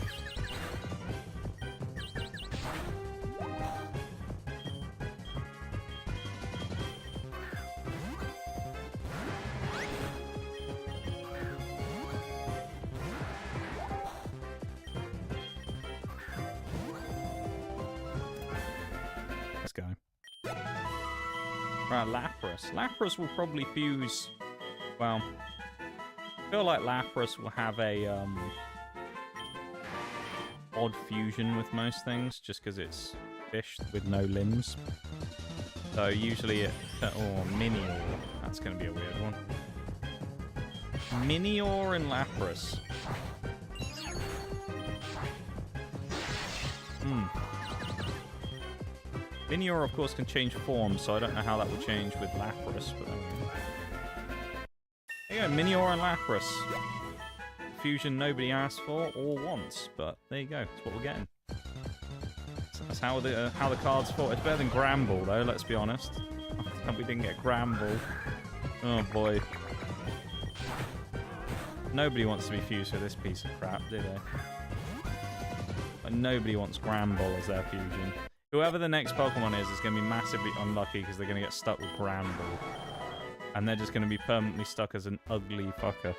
Lapras. Lapras will probably fuse... Well, I feel like Lapras will have a odd fusion with most things, just because it's fish with no limbs. So usually it... Oh, Minior. That's going to be a weird one. Minior and Lapras. Minior, of course, can change form, so I don't know how that will change with Lapras. But there you go, Minior and Lapras. Fusion nobody asked for or wants, but there you go. That's what we're getting. That's how the cards fall. It's better than Gramble, though. Let's be honest. We didn't get Gramble. Oh boy. Nobody wants to be fused with this piece of crap, do they? But nobody wants Gramble as their fusion. Whoever the next Pokemon is going to be massively unlucky because they're going to get stuck with Granbull. And they're just going to be permanently stuck as an ugly fucker.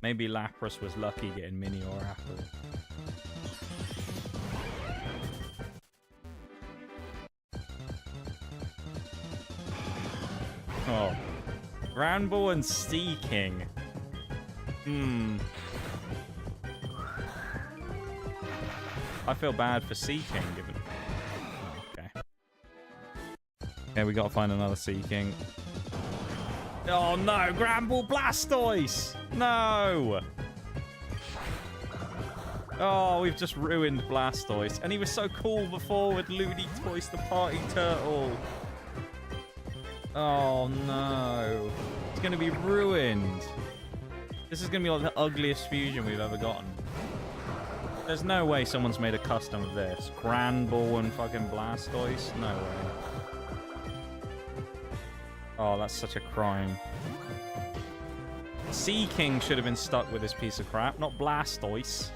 Maybe Lapras was lucky getting Mini or Apple. Oh. Granbull and Sea King. I feel bad for Sea King, given... Oh, okay. Okay, we gotta find another Sea King. Oh no! Granbull Blastoise! No! Oh, we've just ruined Blastoise. And he was so cool before with Looney Toys the Party Turtle. Oh no. It's gonna be ruined. This is gonna be like the ugliest fusion we've ever gotten. There's no way someone's made a custom of this. Granbull and fucking Blastoise? No way. Oh, that's such a crime. Sea King should have been stuck with this piece of crap, not Blastoise.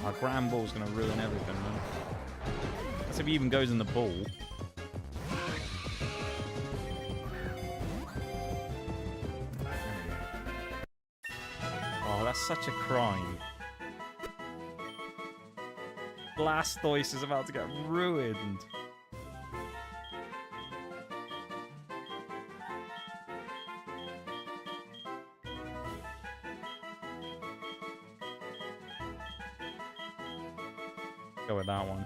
Our Granbull's gonna ruin everything, man. That's if he even goes in the ball. Oh, that's such a crime. Blastoise is about to get ruined. Go with that one.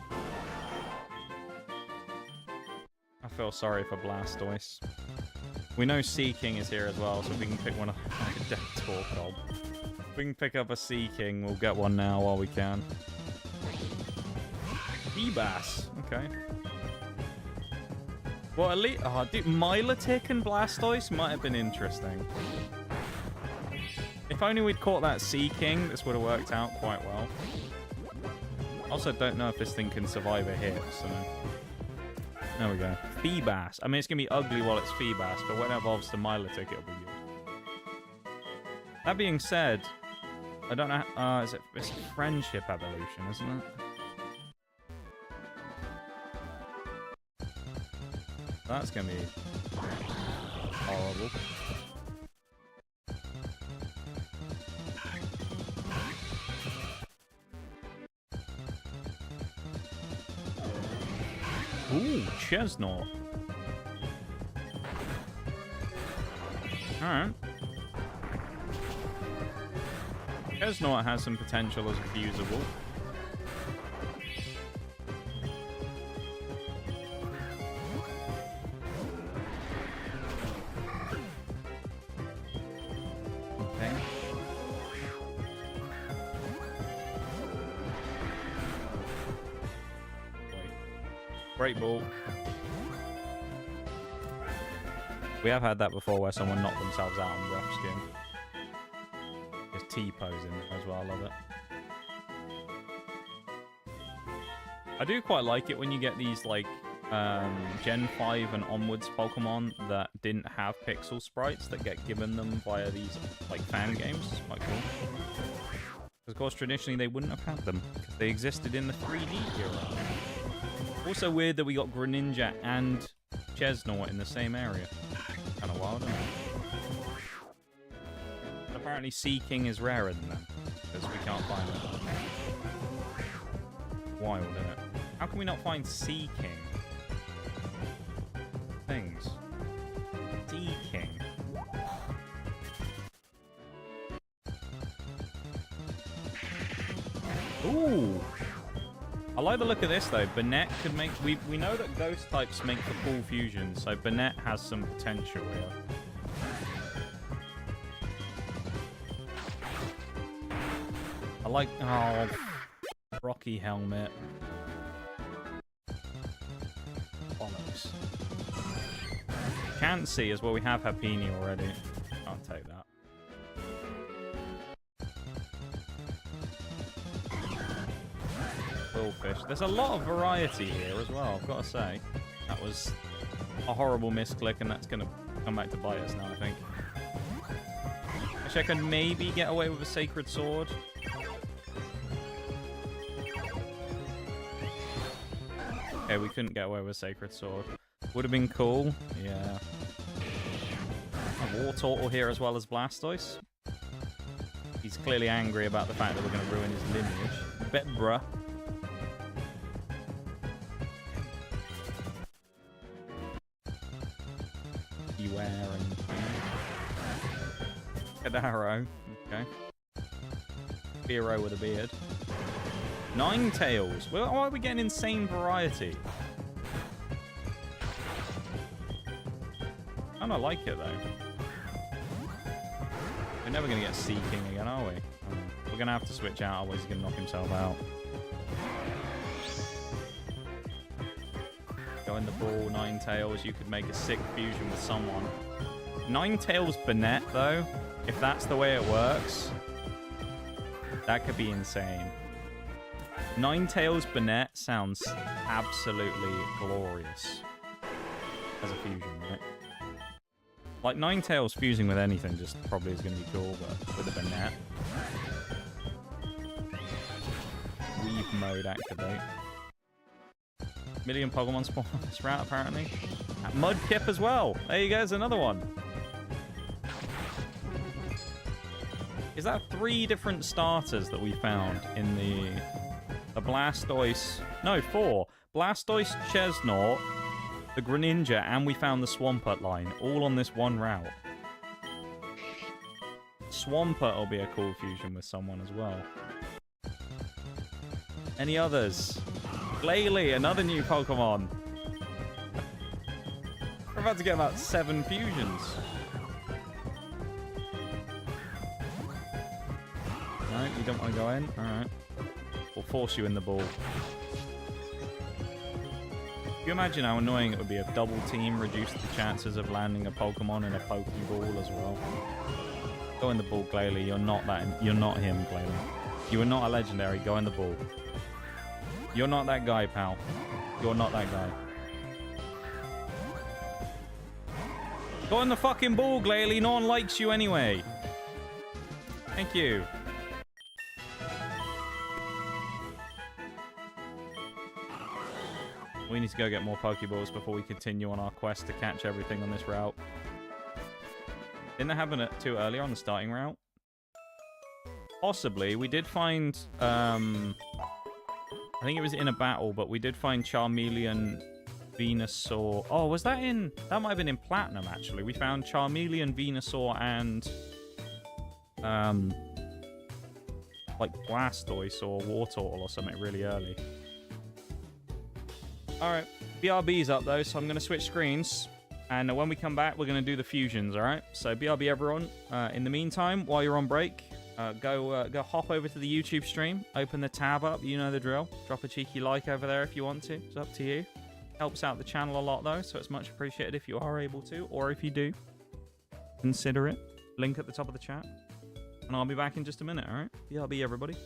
I feel sorry for Blastoise. We know Sea King is here as well, so if we can pick one up like a Death Torkob. If we can pick up a Sea King, we'll get one now while we can. Feebas. Okay. Well, at least... Oh, dude, Milotic and Blastoise might have been interesting. If only we'd caught that Sea King, this would have worked out quite well. Also, don't know if this thing can survive a hit, so... There we go. Feebas. I mean, it's going to be ugly while it's Feebas, but when it evolves to Milotic, it'll be good. That being said, I don't know... it's a friendship evolution, isn't it? That's going to be horrible. Ooh, Chesnaught. Alright. Chesnaught has some potential as a fusible. Okay. Great ball. We have had that before where someone knocked themselves out on rough skin. There's T-pose in there as well, I love it. I do quite like it when you get these like Gen 5 and onwards Pokemon that didn't have pixel sprites that get given them via these like fan games. Quite cool. Because of course traditionally they wouldn't have had them because they existed in the 3D era. Also weird that we got Greninja and Chesnaught in the same area. Kind of wild, isn't it? And apparently Sea King is rarer than them, because we can't find it. Wild, isn't it? How can we not find Sea King? Things. Sea King. Ooh! I like the look of this though. Banette could make... We know that ghost types make the full fusion, so Banette has some potential here. I like... Oh, Rocky Helmet. Bollocks. Can't see as well. We have Happiny already. Can't take that. Fish. There's a lot of variety here as well, I've got to say. That was a horrible misclick, and that's going to come back to bite us now, I think. Which I can maybe get away with a sacred sword. Okay, we couldn't get away with a sacred sword. Would have been cool. Yeah. A war turtle here as well as Blastoise. He's clearly angry about the fact that we're going to ruin his lineage. Bet, bruh. Beware and... Cadaro. Okay. Hero with a beard. Ninetales. Well, why are we getting insane variety? I don't like it, though. We're never going to get Sea King again, are we? We're going to have to switch out, otherwise he's going to knock himself out. Go in the ball, Ninetales. You could make a sick fusion with someone. Ninetales Banette, though, if that's the way it works, that could be insane. Ninetales Banette sounds absolutely glorious as a fusion, right? Like, Ninetales fusing with anything just probably is going to be cool, but with a Banette. Weave mode activate. Million Pokemon spawn on this route, apparently. Mudkip as well. There you go, there's another one. Is that 3 different starters that we found in the Blastoise? No, 4. Blastoise, Chesnaught, the Greninja, and we found the Swampert line, all on this one route. Swampert will be a cool fusion with someone as well. Any others? Glalie, another new Pokemon. We're about to get about 7 fusions. Alright, you don't want to go in? Alright. We'll force you in the ball. Can you imagine how annoying it would be if double team reduced the chances of landing a Pokemon in a Pokeball as well? Go in the ball, Glalie. You're not him, Glalie. You are not a legendary. Go in the ball. You're not that guy, pal. You're not that guy. Go in the fucking ball, Glalie. No one likes you anyway. Thank you. We need to go get more Pokeballs before we continue on our quest to catch everything on this route. Didn't they have it too earlier on the starting route? Possibly. We did find... I think it was in a battle, but we did find Charmeleon, Venusaur... Oh, was that in... That might have been in Platinum, actually. We found Charmeleon, Venusaur, and... like Blastoise or Wartortle or something really early. Alright, BRB's up though, so I'm going to switch screens. And when we come back, we're going to do the fusions, alright? So BRB everyone. In the meantime, while you're on break, go hop over to the YouTube stream. Open the tab up, you know the drill. Drop a cheeky like over there if you want to. It's up to you. Helps out the channel a lot though, so it's much appreciated if you are able to. Or if you do, consider it. Link at the top of the chat. And I'll be back in just a minute, alright? BRB everybody.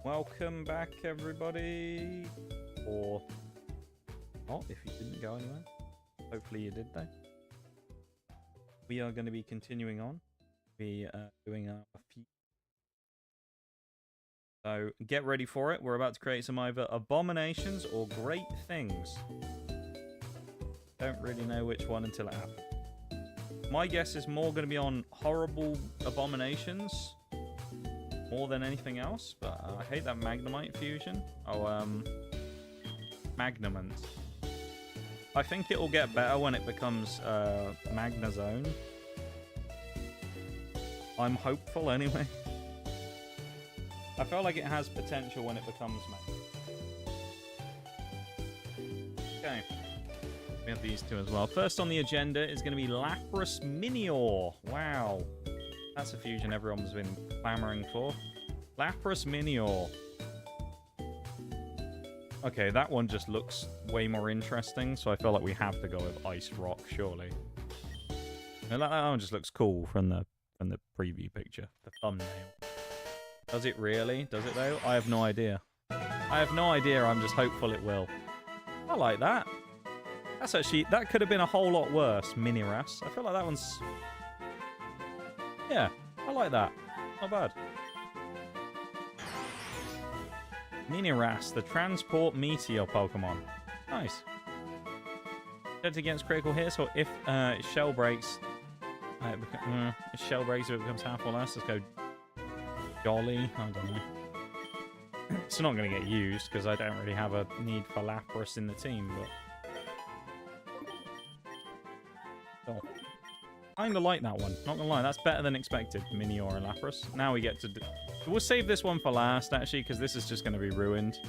Welcome back, everybody. Or not, if you didn't go anywhere. Hopefully you did, though. We are going to be continuing on. We are doing a few. So get ready for it. We're about to create some either abominations or great things. Don't really know which one until it happens. My guess is more going to be on horrible abominations more than anything else, but I hate that Magnemite fusion. Oh, Magnamant. I think it will get better when it becomes Magna Zone. I'm hopeful anyway. I feel like it has potential when it becomes Magna. Okay. We have these two as well. First on the agenda is going to be Lapras Minior. Wow. That's a fusion everyone's been clamoring for. Lapras Minior. Okay, that one just looks way more interesting, so I feel like we have to go with Ice Rock, surely. Now, that one just looks cool from the preview picture, the thumbnail. Does it really? Does it though? I have no idea. I have no idea. I'm just hopeful it will. I like that. That's actually, that could have been a whole lot worse, Miniras. I feel like that one's... Yeah, I like that. Not bad. Miniras, the Transport Meteor Pokemon. Nice. Protect against critical hits, or if shell breaks... if shell breaks, if it becomes half or less, let's go Jolly. I don't know. It's not going to get used, because I don't really have a need for Lapras in the team, but... Oh. I kind of like that one. Not gonna lie, that's better than expected. Minior and Lapras. Now we get to... We'll save this one for last, actually, because this is just going to be ruined.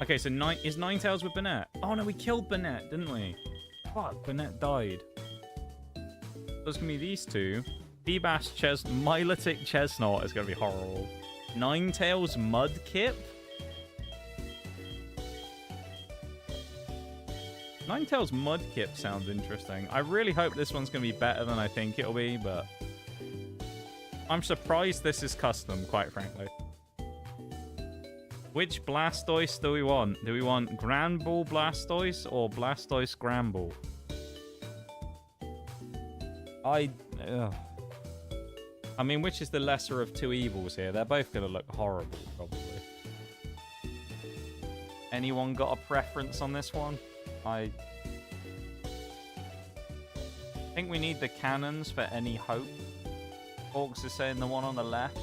Okay, so is Ninetales with Banette? Oh, no, we killed Banette, didn't we? Fuck, Banette died. So it's going to be these two. Feebas Milotic Chestnut is going to be horrible. Ninetales Mudkip? Ninetales Mudkip sounds interesting. I really hope this one's going to be better than I think it'll be, but... I'm surprised this is custom, quite frankly. Which Blastoise do we want? Do we want Granbull Blastoise or Blastoise Granbull? I mean, which is the lesser of two evils here? They're both going to look horrible, probably. Anyone got a preference on this one? I think we need the cannons for any hope. Hawks is saying the one on the left.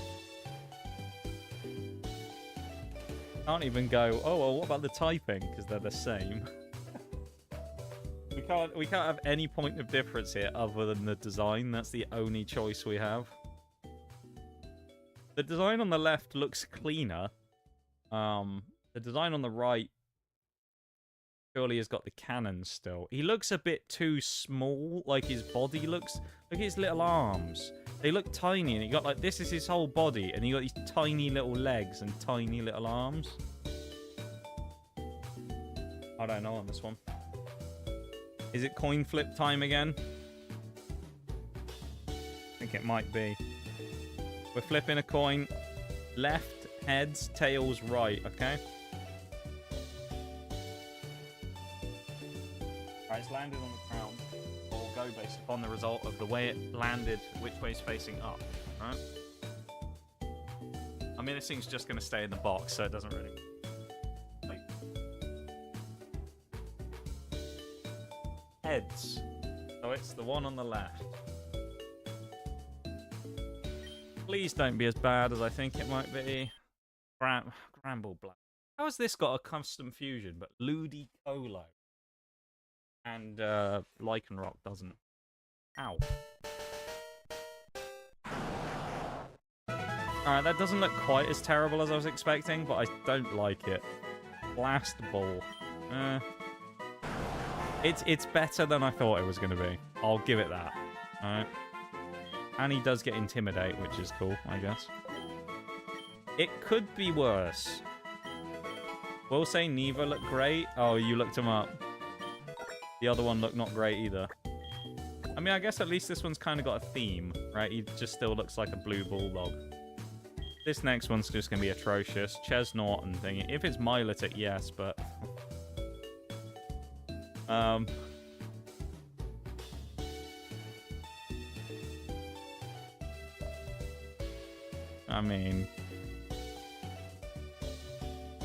Can't even go, oh, well, what about the typing? Because they're the same. we can't have any point of difference here other than the design. That's the only choice we have. The design on the left looks cleaner. The design on the right surely has got the cannons still. He looks a bit too small, like his body looks. Look at his little arms. They look tiny, and he got like, this is his whole body, and he got these tiny little legs and tiny little arms. I don't know on this one. Is it coin flip time again? I think it might be. We're flipping a coin. Left, heads, tails, right, okay? Alright, it's landed on the ground. We'll go based upon the result of the way it landed, which way it's facing up, right? I mean, this thing's just going to stay in the box, so it doesn't really... Like... Heads. So it's the one on the left. Please don't be as bad as I think it might be. Granbull Black. How has this got a custom fusion, but Ludicolo and Lycanroc doesn't? Ow. Alright, that doesn't look quite as terrible as I was expecting, but I don't like it. Blast Ball. It's better than I thought it was going to be. I'll give it that. Alright. And he does get Intimidate, which is cool, I guess. It could be worse. We'll say neither look great. Oh, you looked him up. The other one looked not great either. I mean, I guess at least this one's kind of got a theme, right? He just still looks like a blue bulldog. This next one's just going to be atrocious. Chesnaught and thingy. If it's Milotic, yes, but... I mean...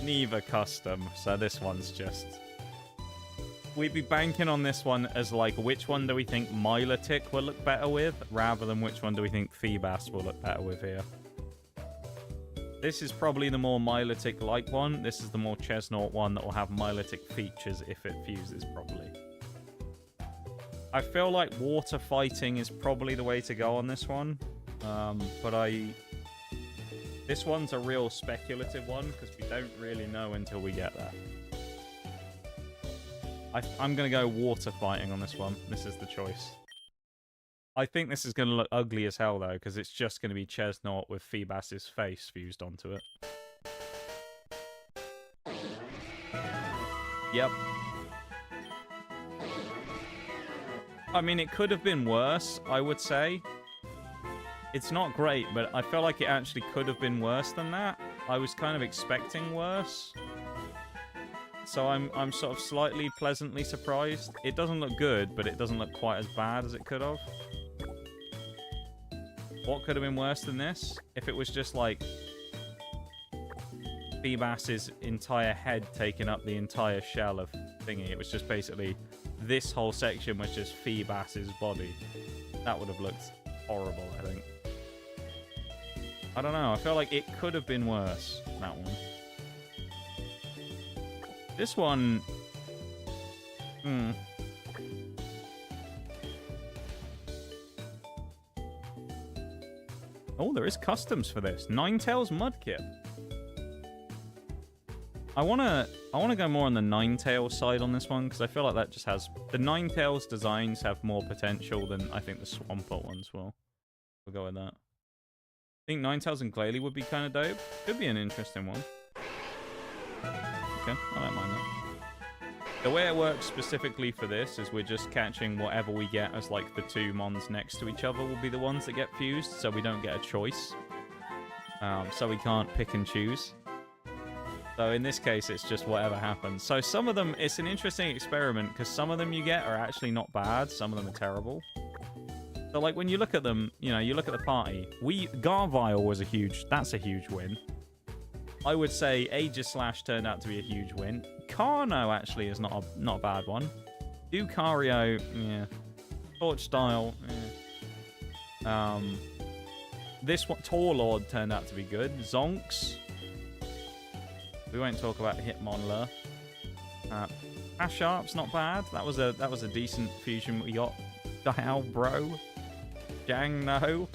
Neither custom, so this one's just... We'd be banking on this one as, like, which one do we think Milotic will look better with, rather than which one do we think Feebas will look better with here. This is probably the more Milotic-like one. This is the more Chesnaught one that will have Milotic features if it fuses properly. I feel like water fighting is probably the way to go on this one. This one's a real speculative one, because we don't really know until we get there. I'm going to go water fighting on this one. This is the choice. I think this is going to look ugly as hell, though, because it's just going to be Chesnaught with Feebas's face fused onto it. Yep. I mean, it could have been worse, I would say. It's not great, but I feel like it actually could have been worse than that. I was kind of expecting worse. So I'm sort of slightly pleasantly surprised. It doesn't look good, but it doesn't look quite as bad as it could have. What could have been worse than this? If it was just like Feebas's entire head taking up the entire shell of thingy. It was just basically this whole section was just Feebas's body. That would have looked horrible, I think. I don't know. I feel like it could have been worse, that one. This one... Oh, there is customs for this. Ninetales Mudkip. I wanna go more on the Ninetales side on this one, because I feel like that just has... The Ninetales designs have more potential than I think the Swampert ones will. We'll go with that. I think Ninetales and Glalie would be kind of dope. Could be an interesting one. Okay, I don't mind that. The way it works specifically for this is we're just catching whatever we get as, like, the two mons next to each other will be the ones that get fused, so we don't get a choice. So we can't pick and choose. So in this case, it's just whatever happens. So some of them, it's an interesting experiment, because some of them you get are actually not bad, some of them are terrible. So, like, when you look at them, you know, you look at the party. Garvile was that's a huge win. I would say Aegislash turned out to be a huge win. Carno actually is not a bad one. Lucario, yeah. Torch Style, yeah. This one, Torlord turned out to be good. Zonks. We won't talk about Hitmonler. Asharp's not bad. That was a decent fusion we got. Dialbro. Jangno.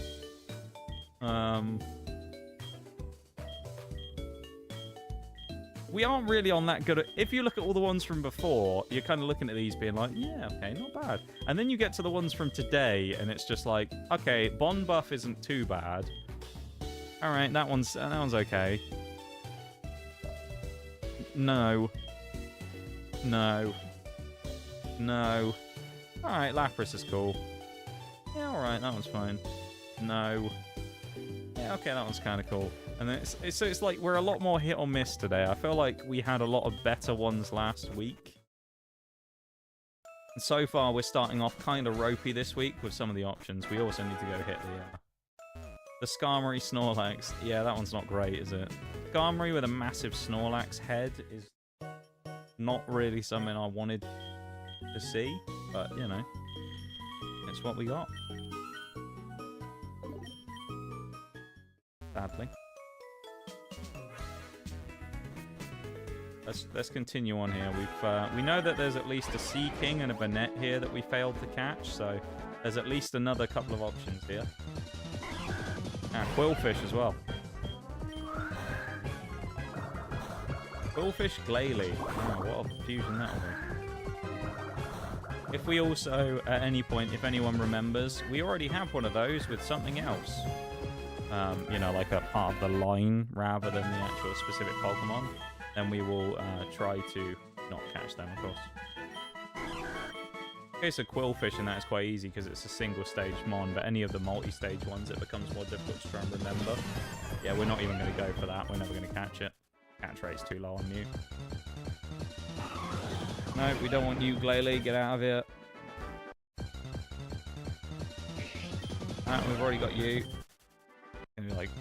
We aren't really on that good. If you look at all the ones from before, you're kind of looking at these being like, yeah, okay, not bad. And then you get to the ones from today, and it's just like, okay, Bond buff isn't too bad. All right, that one's okay. No. No. No. All right, Lapras is cool. Yeah, all right, that one's fine. No. Yeah, okay, that one's kind of cool. And then it's like we're a lot more hit or miss today. I feel like we had a lot of better ones last week. And so far, we're starting off kind of ropey this week with some of the options. We also need to go hit the Skarmory Snorlax. Yeah, that one's not great, is it? Skarmory with a massive Snorlax head is not really something I wanted to see. But, you know, it's what we got. Sadly. Let's continue on here. We know that there's at least a Sea King and a Banette here that we failed to catch, so there's at least another couple of options here. Quillfish as well. Quillfish Glalie. Oh, what a fusion that'll be. If we also, at any point, if anyone remembers, we already have one of those with something else. You know, like a part of the line rather than the actual specific Pokemon. Then we will try to not catch them, of course. In case of Quillfish and that is quite easy because it's a single stage mon, but any of the multi-stage ones it becomes more difficult to try and remember. Yeah, we're not even going to go for that. We're never going to catch it. Catch rate's too low on Mute. No, we don't want you, Glalie. Get out of here. We've already got you. And you're like,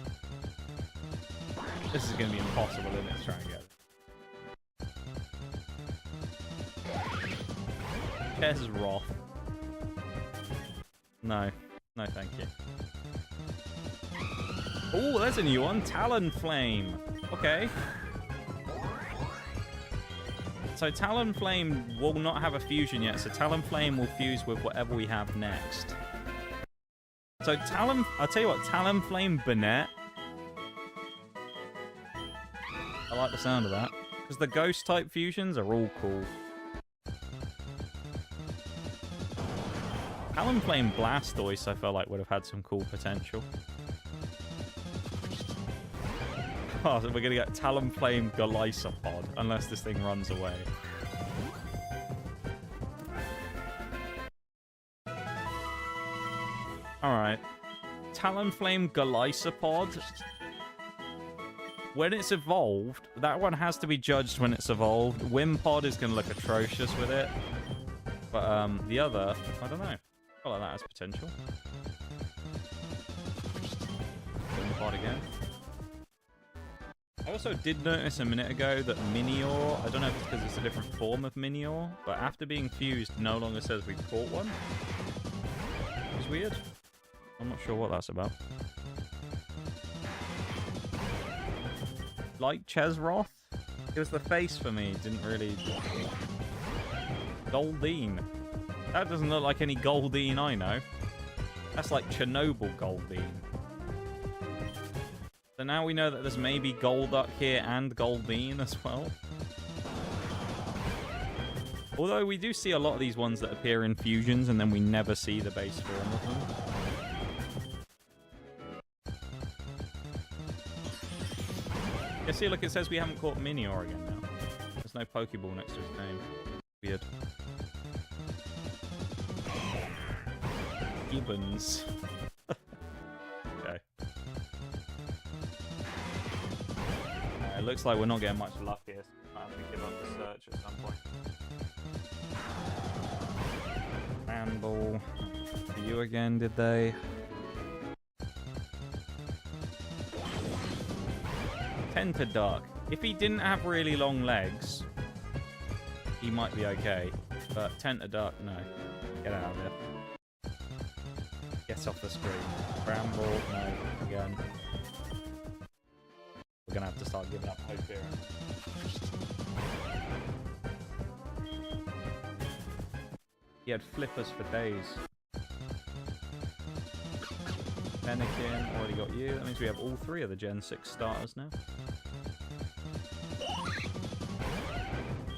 this is going to be impossible, isn't it, to try and get it. Ches Roth. No. No, thank you. Oh, there's a new one. Talonflame. Okay. So Talonflame will not have a fusion yet. So Talonflame will fuse with whatever we have next. So I'll tell you what, Talonflame Burnett. I like the sound of that. Because the ghost type fusions are all cool. Talonflame Blastoise, I felt like would have had some cool potential. Oh, so we're going to get Talonflame Golisopod, unless this thing runs away. Alright. Talonflame Golisopod. When it's evolved, that one has to be judged when it's evolved. Wimpod is going to look atrocious with it. But the other, I don't know. I feel like that has potential. Wimpod again. I also did notice a minute ago that Minior, I don't know if it's because it's a different form of Minior, but after being fused, no longer says we've caught one. It's weird. I'm not sure what that's about. Like Chesroth? It was the face for me, didn't really... Goldeen. That doesn't look like any Goldeen I know. That's like Chernobyl Goldeen. So now we know that there's maybe Golduck here and Goldeen as well. Although we do see a lot of these ones that appear in fusions and then we never see the base form of them. Yeah, see, look, it says we haven't caught Minior again now. There's no Pokeball next to his name. Weird. Gibbons. Okay. It looks like we're not getting much luck here. So I have to give up the search at some point. Handball. For you again, did they? Tentaduck. If he didn't have really long legs, he might be okay. But Tentaduck, no. Get out of here. Get off the screen. Bramble, no. Again. We're gonna have to start giving up hope here. He had flippers for days. Fennekin, already got you. That means we have all three of the Gen 6 starters now.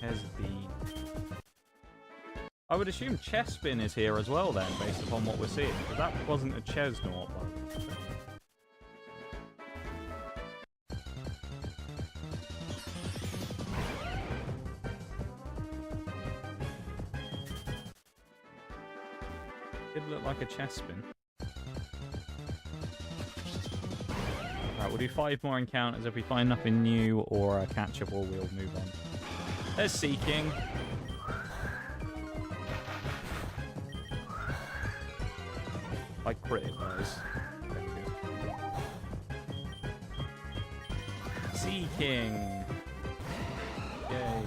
Hesby. I would assume Chespin is here as well then, based upon what we're seeing. Because that wasn't a Chesnaught, by the way. Did look like a Chespin. Alright, we'll do 5 more encounters. If we find nothing new or catchable, we'll move on. There's Seeking. I crit it, guys. Seeking. Yay.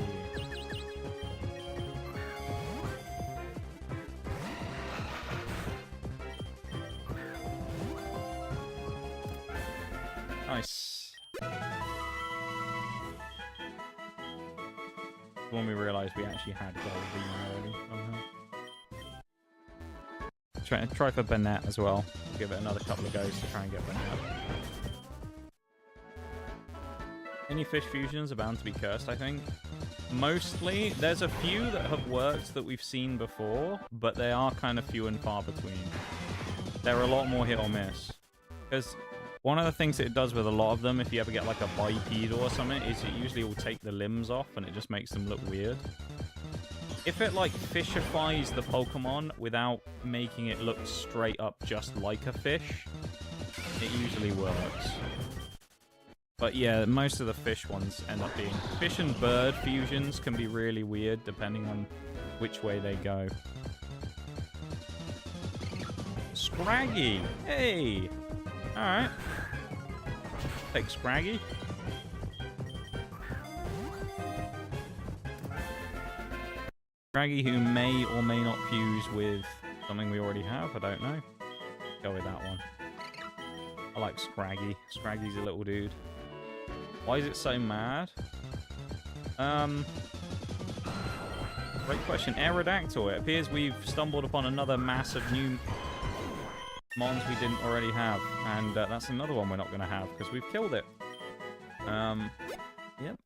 Nice. When we realised we actually had Goldeen already somehow. Try for Burnett as well. We'll give it another couple of goes to try and get Burnett. Any fish fusions are bound to be cursed, I think. Mostly, there's a few that have worked that we've seen before, but they are kind of few and far between. They're a lot more hit or miss. Because one of the things that it does with a lot of them, if you ever get like a bipedal or something, is it usually will take the limbs off and it just makes them look weird. If it, like, fishifies the Pokemon without making it look straight up just like a fish, it usually works. But yeah, most of the fish ones end up being... Fish and bird fusions can be really weird depending on which way they go. Scraggy! Hey! Alright. Take Scraggy. Scraggy, who may or may not fuse with something we already have. I don't know. Go with that one. I like Scraggy. Scraggy's a little dude. Why is it so mad? Great question. Aerodactyl. It appears we've stumbled upon another mass of new mons we didn't already have. And that's another one we're not going to have because we've killed it. Yep.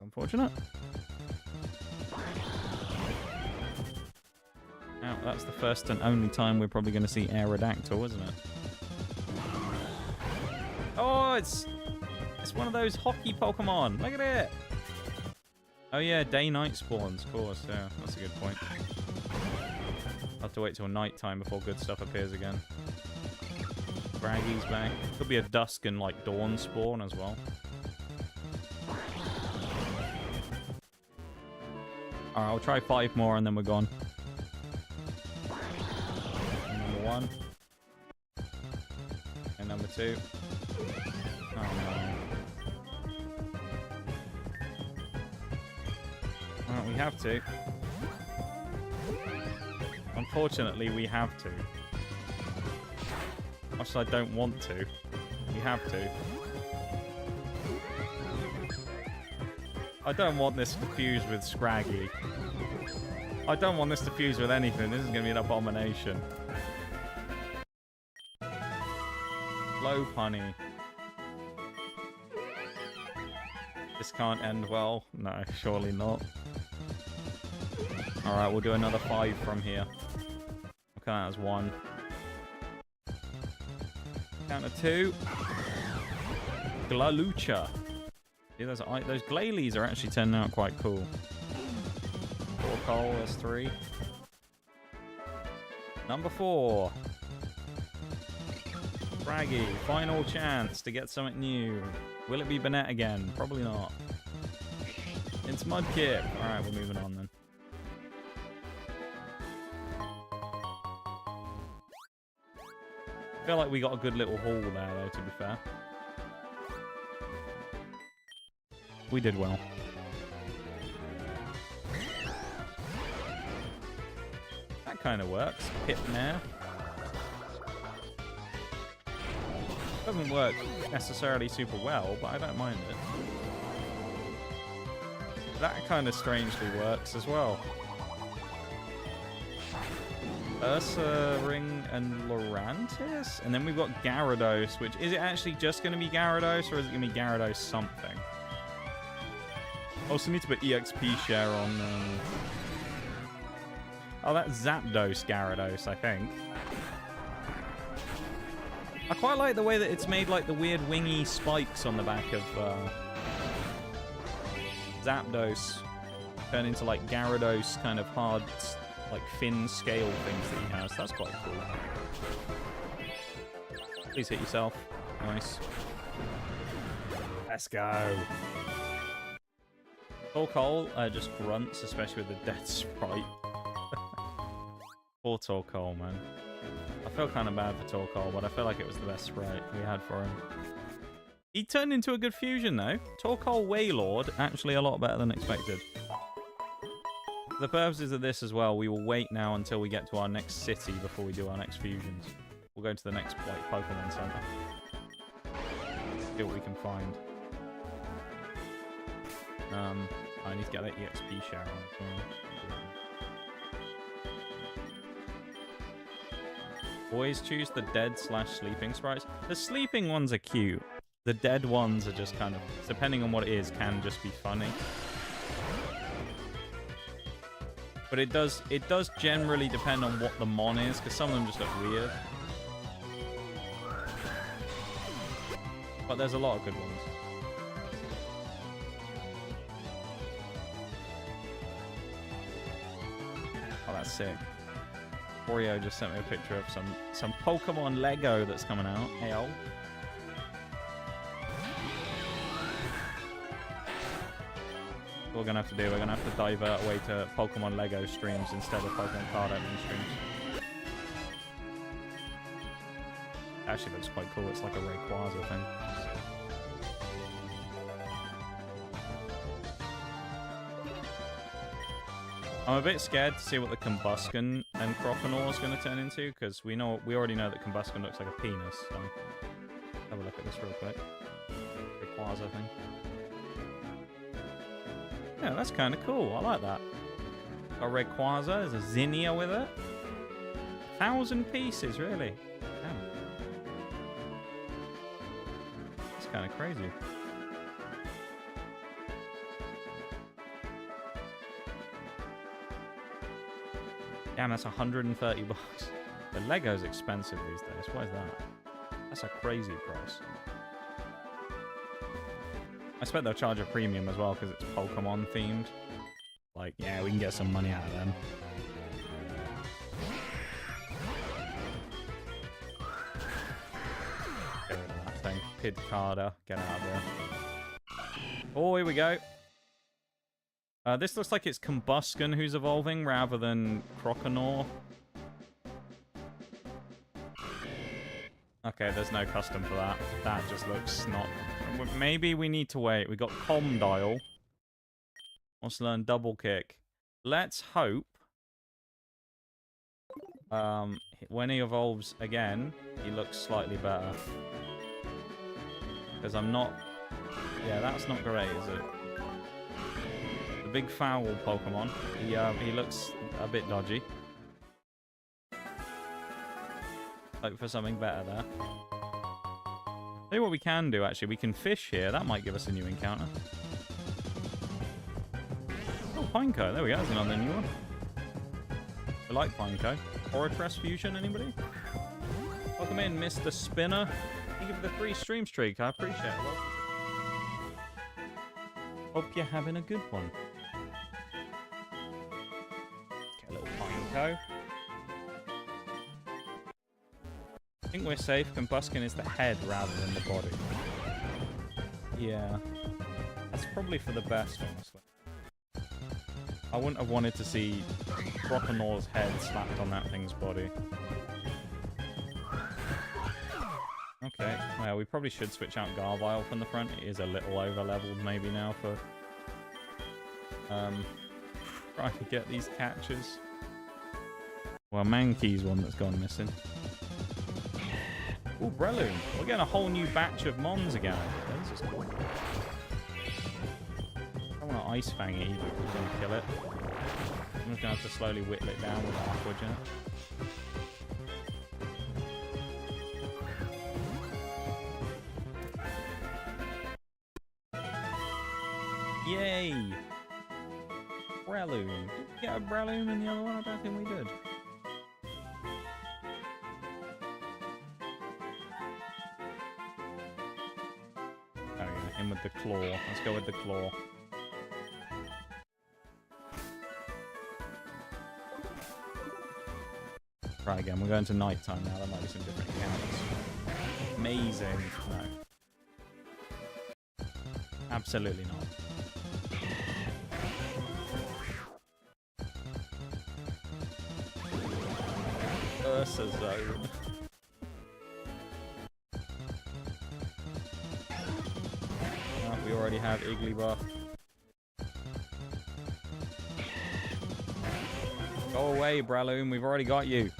Unfortunate. Now, that's the first and only time we're probably going to see Aerodactyl, isn't it? Oh, it's one of those hockey Pokemon. Look at it. Oh, yeah, day-night spawns, of course. Yeah, that's a good point. I'll have to wait till night time before good stuff appears again. Braggy's back. Could be a dusk and, like, dawn spawn as well. Alright, I'll try 5 more and then we're gone. And number 1. And number 2. Oh, no. Well, we have to. Unfortunately, we have to. Much as I don't want to, we have to. I don't want this to fuse with Scraggy. I don't want this to fuse with anything. This is going to be an abomination. Low punny. This can't end well. No, surely not. Alright, we'll do another 5 from here. Okay, that as 1. Count of 2. Glalucha. See, those Glalie are actually turning out quite cool. Torkoal, that's 3. Number 4. Braggy, final chance to get something new. Will it be Banette again? Probably not. It's Mudkip. Alright, we're moving on then. I feel like we got a good little haul there, though, to be fair. We did well. That kind of works. Hypnair. Doesn't work necessarily super well, but I don't mind it. That kind of strangely works as well. Ursaring and Lurantis? And then we've got Gyarados, which... Is it actually just going to be Gyarados, or is it going to be Gyarados something? Also need to put EXP share on... Oh, that's Zapdos Gyarados, I think. I quite like the way that it's made, like, the weird wingy spikes on the back of Zapdos turn into, like, Gyarados kind of hard... like fin scale things that he has. That's quite cool. Please hit yourself. Nice. Let's go. Torkoal just grunts, especially with the death sprite. Poor Torkoal, man. I feel kind of bad for Torkoal, but I feel like it was the best sprite we had for him. He turned into a good fusion, though. Torkoal Wailord, actually a lot better than expected. For the purposes of this as well, we will wait now until we get to our next city before we do our next fusions. We'll go to the next like Pokemon Center. See what we can find. I need to get that EXP share on as well. Always choose the dead/sleeping sprites. The sleeping ones are cute. The dead ones are just kind of, depending on what it is, can just be funny. But it does generally depend on what the mon is, because some of them just look weird. But there's a lot of good ones. sick. Oreo just sent me a picture of some Pokemon Lego that's coming out. Hell. What we're gonna have to do, we're gonna have to divert away to Pokemon Lego streams instead of Pokemon card opening streams. Actually looks quite cool. It's like a Rayquaza thing. I'm a bit scared to see what the Combusken and Croconaw is going to turn into, because we already know that Combusken looks like a penis. So have a look at this real quick. Rayquaza thing. Yeah, that's kind of cool. I like that. Got Rayquaza. There's a Zinnia with it. 1,000 pieces, really. Damn. That's kind of crazy. Damn, that's 130 bucks. The Lego's expensive these days. Why is that? That's a crazy price. I expect they'll charge a premium as well because it's Pokemon themed. Like, yeah, we can get some money out of them. Get rid of that thing. Pidcarda, get out of there. Oh, here we go. This looks like it's Combusken who's evolving rather than Croconaw. Okay, there's no custom for that. That just looks not... Maybe we need to wait. We got Comdial. Wants to learn Double Kick. Let's hope... when he evolves again, he looks slightly better. Because I'm not... Yeah, that's not great, is it? The big foul Pokemon. He looks a bit dodgy. Hope for something better there. Tell you what we can do, actually. We can fish here. That might give us a new encounter. Oh, Pineco. There we go. That's another new one. I like Pineco. Orotress Fusion, anybody? Welcome in, Mr. Spinner. Thank you for the 3 stream streak. I appreciate it. Hope you're having a good one. Okay, a little Pineco. I think we're safe. Combusken is the head rather than the body. Yeah. That's probably for the best, honestly. I wouldn't have wanted to see Croconaw's head slapped on that thing's body. Okay. Well, we probably should switch out Garvile from the front. It is a little over-leveled maybe now for... trying to get these catches. Well, Mankey's one that's gone missing. Ooh, Breloom. We're getting a whole new batch of Mons again. This is cool. I don't want to Ice Fang it either because we're going to kill it. I'm just going to have to slowly whittle it down with Aquage in it. Yay! Breloom. Did we get a Breloom in the other one? I don't think we did. With the claw. Let's go with the claw. Try again. We're going to nighttime now. There might be some different accounts. Amazing. No. Absolutely not. Ursa Zone. We already have Igglybuff. Go away, Breloom. We've already got you.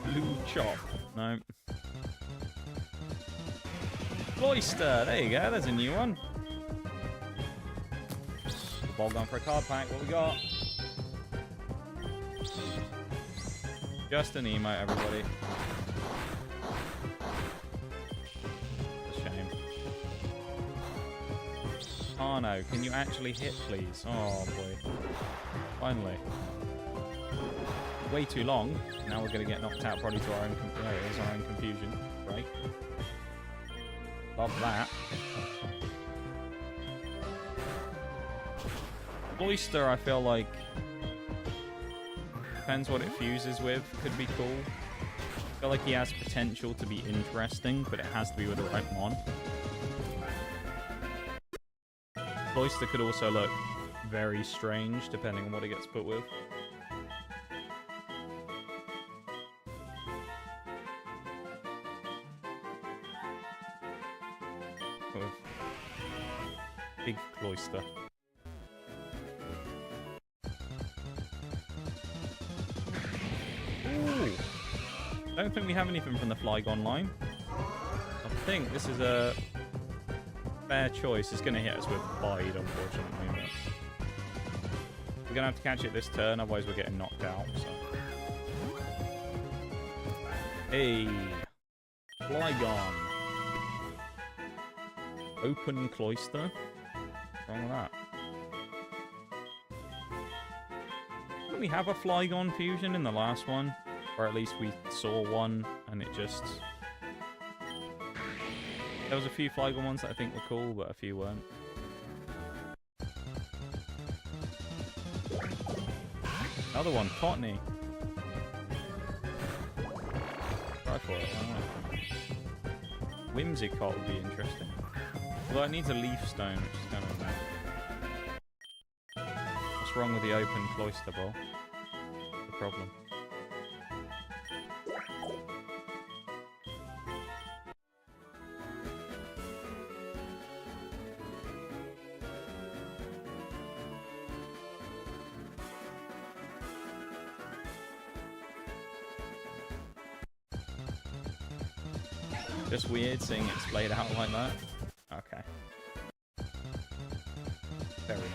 Blue Chop. No. Cloyster. There you go. There's a new one. Ball gone for a card pack. What we got? Just an emote, everybody. Oh no, can you actually hit, please? Oh boy. Finally. Way too long. Now we're going to get knocked out probably to our own confusion. Right. Love that. Cloister, I feel like... Depends what it fuses with. Could be cool. I feel like he has potential to be interesting, but it has to be with the right mon. Cloister could also look very strange, depending on what it gets put with. Big Cloister. Ooh! I don't think we have anything from the Flygon line. I think this is a fair choice. It's going to hit us with Bide, unfortunately. But we're going to have to catch it this turn, otherwise we're getting knocked out. So. Hey! Flygon! Open Cloister? What's wrong with that? Didn't we have a Flygon fusion in the last one? Or at least we saw one, and it just... There was a few Flygon ones that I think were cool, but a few weren't. Another one, Cottony. Try for it, why not? Whimsicott would be interesting. Although it needs a leaf stone, which is kind of annoying. What's wrong with the open Cloister Bowl? The problem. Just weird seeing it splayed out like that. Okay. Fair enough.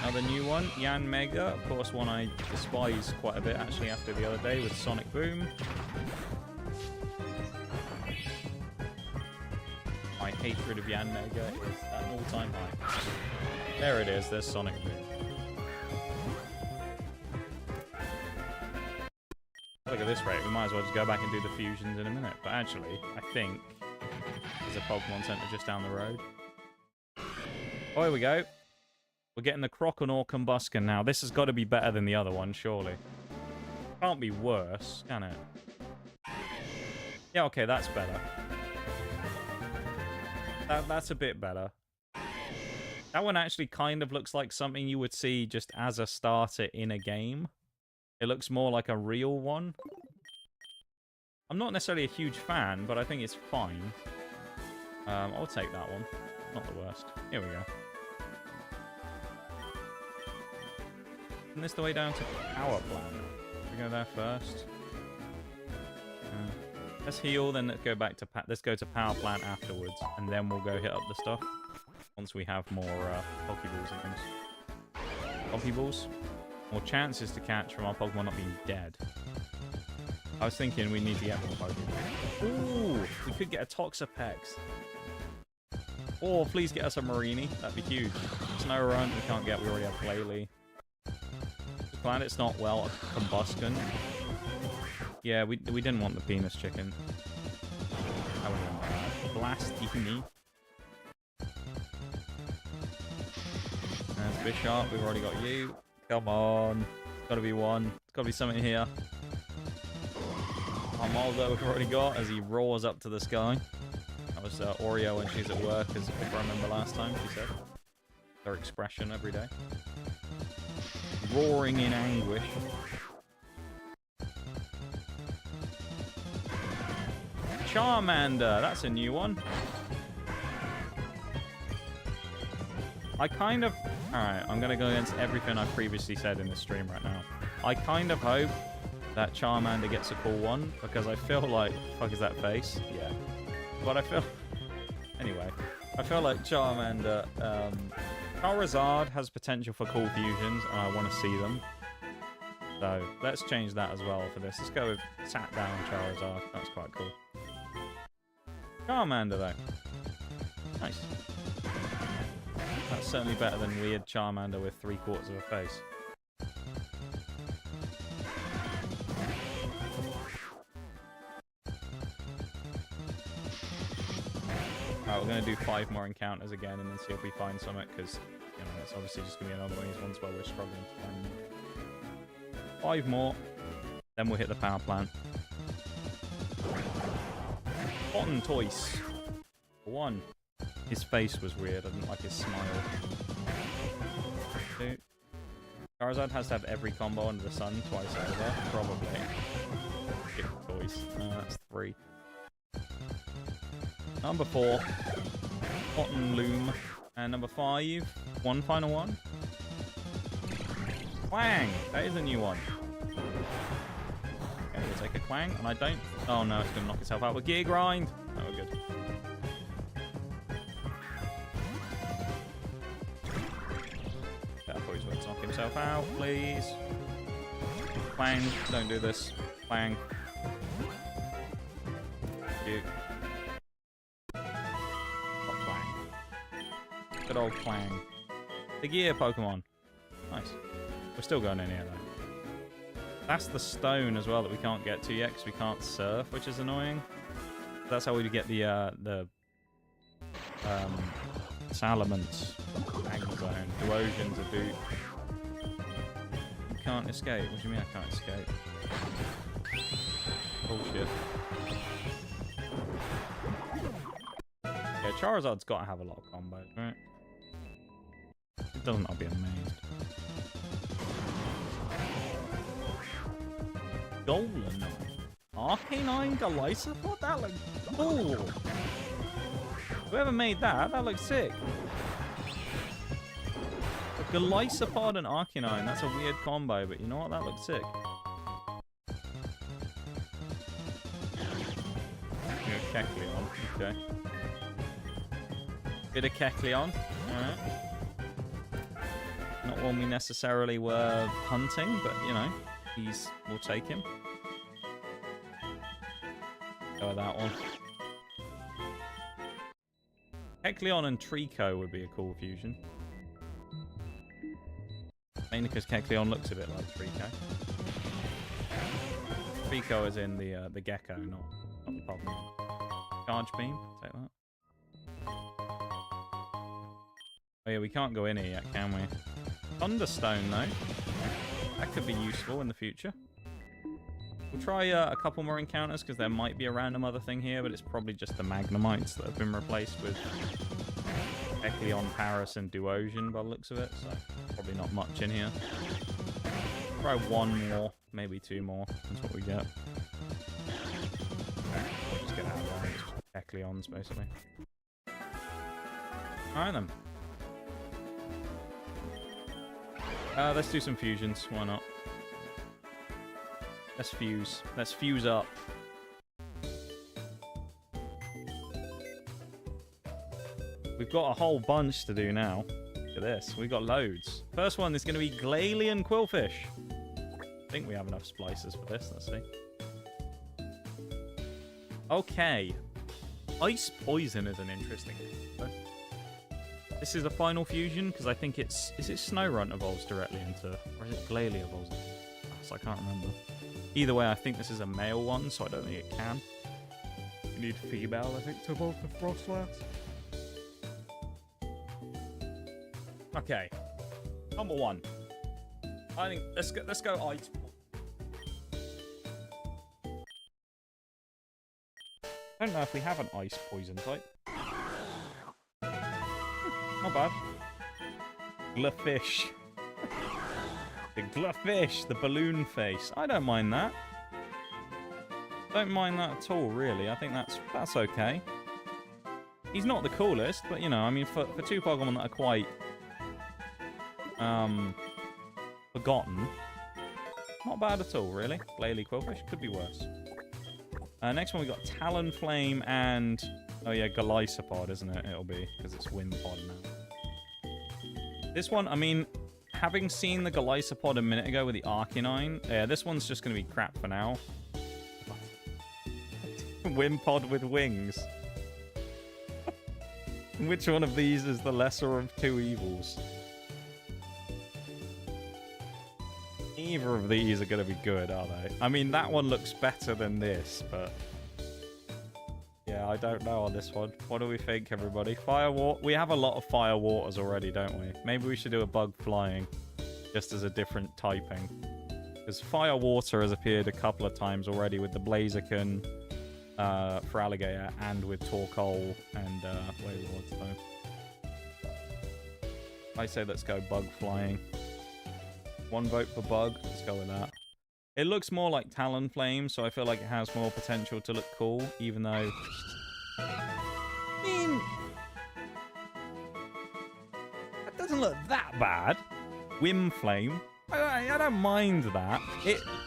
Another new one, Yan Mega. Of course, one I despise quite a bit actually after the other day with Sonic Boom. My hatred of Yan Mega is at an all-time high. There it is, there's Sonic Boom. Look at this rate, we might as well just go back and do the fusions in a minute. But actually, I think there's a Pokemon Center just down the road. Oh, here we go. We're getting the Croconaw Combusken now. This has got to be better than the other one, surely. Can't be worse, can it? Yeah, okay, that's better. That's a bit better. That one actually kind of looks like something you would see just as a starter in a game. It looks more like a real one. I'm not necessarily a huge fan, but I think it's fine. I'll take that one. Not the worst. Here we go. Isn't this the way down to Power Plant? Should we go there first? Let's heal, then let's go back to let's go to Power Plant afterwards, and then we'll go hit up the stuff once we have more Pokeballs and things. Pokeballs? More chances to catch from our Pokemon not being dead. I was thinking we need to get more Pokeballs. Ooh, we could get a Toxapex. Or please get us a Marini. That'd be huge. Snow Run, we can't get. We already have Glalie. Just glad it's not, well, a Combusken. Yeah, we didn't want the penis chicken. That would have been bad. Blastini. There's Bishop. We've already got you. Come on. It's got to be one. It's got to be something here. Armaldo we've already got as he roars up to the sky. That was Oreo when she's at work, as if I remember last time, she said. Her expression every day. Roaring in anguish. Charmander, that's a new one. I kind of... Alright, I'm going to go against everything I've previously said in this stream right now. I kind of hope that Charmander gets a cool one, because I feel like... Fuck, is that face? Yeah. But I feel... Anyway, I feel like Charmander... Charizard has potential for cool fusions, and I want to see them. So, let's change that as well for this. Let's go with Sat Down Charizard. That's quite cool. Charmander, though. Nice. That's certainly better than weird Charmander with 3/4 of a face. we're going to do 5 more encounters again and then see if we find something, because, you know, it's obviously just going to be another one of these ones where we're struggling to find them. 5 more, then we'll hit the power plant. Cotton Toys. 1. His face was weird. I didn't like his smile. 2. Charizard has to have every combo under the sun twice over. Probably. Skip the toys. That's 3. Number 4. Cotton Loom. And number 5. One final one. Quang! That is a new one. Okay, we'll take a Quang. And I don't... Oh no, it's going to knock itself out with Gear Grind. Oh, we're good. He's going to knock himself out, please. Quang, don't do this. Quang. You. Oh, Quang. Good old Quang. The gear Pokemon. Nice. We're still going in here, though. That's the stone as well that we can't get to yet because we can't surf, which is annoying. That's how we get the Salamence. Zone. Duosion's a dupe. You can't escape. What do you mean I can't escape? Bullshit. Yeah, Charizard's got to have a lot of combos, right? It doesn't, I'll be amazed. Golden. Arcanine Golisopod? That looks cool. Whoever made that, that looks sick. Golisopod and Arcanine, that's a weird combo, but you know what? That looks sick. Kecleon, okay. Bit of Kecleon, alright. Not one we necessarily were hunting, but you know, we'll take him. Go with that one. Kecleon and Trico would be a cool fusion. Mainly because Kecleon looks a bit like Trico. Trico is in the gecko, not the Pokemon. Charge Beam, take that. Oh yeah, we can't go in here yet, can we? Thunderstone, though. That could be useful in the future. We'll try a couple more encounters, because there might be a random other thing here, but it's probably just the Magnemites that have been replaced with Kecleon, Paris, and Duosion by the looks of it, so probably not much in here. Try 1 more, maybe 2 more. That's what we get. Okay, we'll just get out of there. Just Kecleons, basically. Alright then. Let's do some fusions. Why not? Let's fuse. Let's fuse up. We've got a whole bunch to do now. Look at this. We've got loads. First one is going to be Glalie Quillfish. I think we have enough splices for this. Let's see. Okay. Ice Poison is an interesting one. This is the final fusion because I think it's... Is it Snorunt evolves directly into... Or is it Glalie evolves? So I can't remember. Either way, I think this is a male one, so I don't think it can. You need female, I think, to evolve the Frostlass. Okay, number 1. I think let's go Ice. I don't know if we have an Ice Poison type. Not bad. Glufish. The Glufish, the balloon face. I don't mind that. Don't mind that at all, really. I think that's okay. He's not the coolest, but you know, I mean, for 2 Pokemon that are quite forgotten, not bad at all, really. Glalie Quillfish could be worse. Next one we got Talonflame and oh yeah, Golisopod, isn't it? It'll be because it's Wimpod now. This one, I mean, having seen the Golisopod a minute ago with the Arcanine, yeah, this one's just going to be crap for now. Wimpod with wings. Which one of these is the lesser of 2 evils? Neither of these are going to be good, are they? I mean, that one looks better than this, but... Yeah, Yeah, I don't know on this one. What do we think, everybody? Fire water. We have a lot of fire waters already, don't we? Maybe we should do a bug flying, just as a different typing. Because fire water has appeared a couple of times already with the Blaziken for Alligator and with Torkoal and Waylord. So I say let's go bug flying. 1 vote for bug. Let's go with that. It looks more like Talonflame, so I feel like it has more potential to look cool, even though... I mean... That doesn't look that bad. Whimflame. I don't mind that.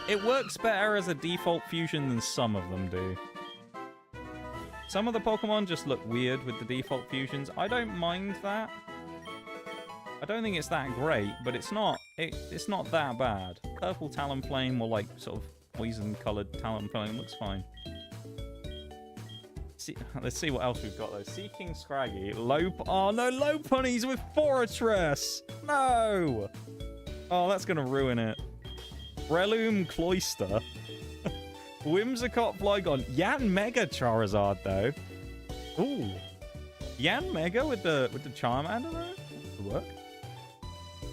It works better as a default fusion than some of them do. Some of the Pokemon just look weird with the default fusions. I don't mind that. I don't think it's that great, but it's not that bad. Purple Talonflame or like sort of poison-coloured Talonflame looks fine. Let's see what else we've got though. Seeking Scraggy. Oh no, Lopunny's with Fortress! No! Oh, that's gonna ruin it. Breloom Cloyster. Whimsicott Flygon. Yan Mega Charizard though. Ooh. Yan Mega with the Charmander though? Could work.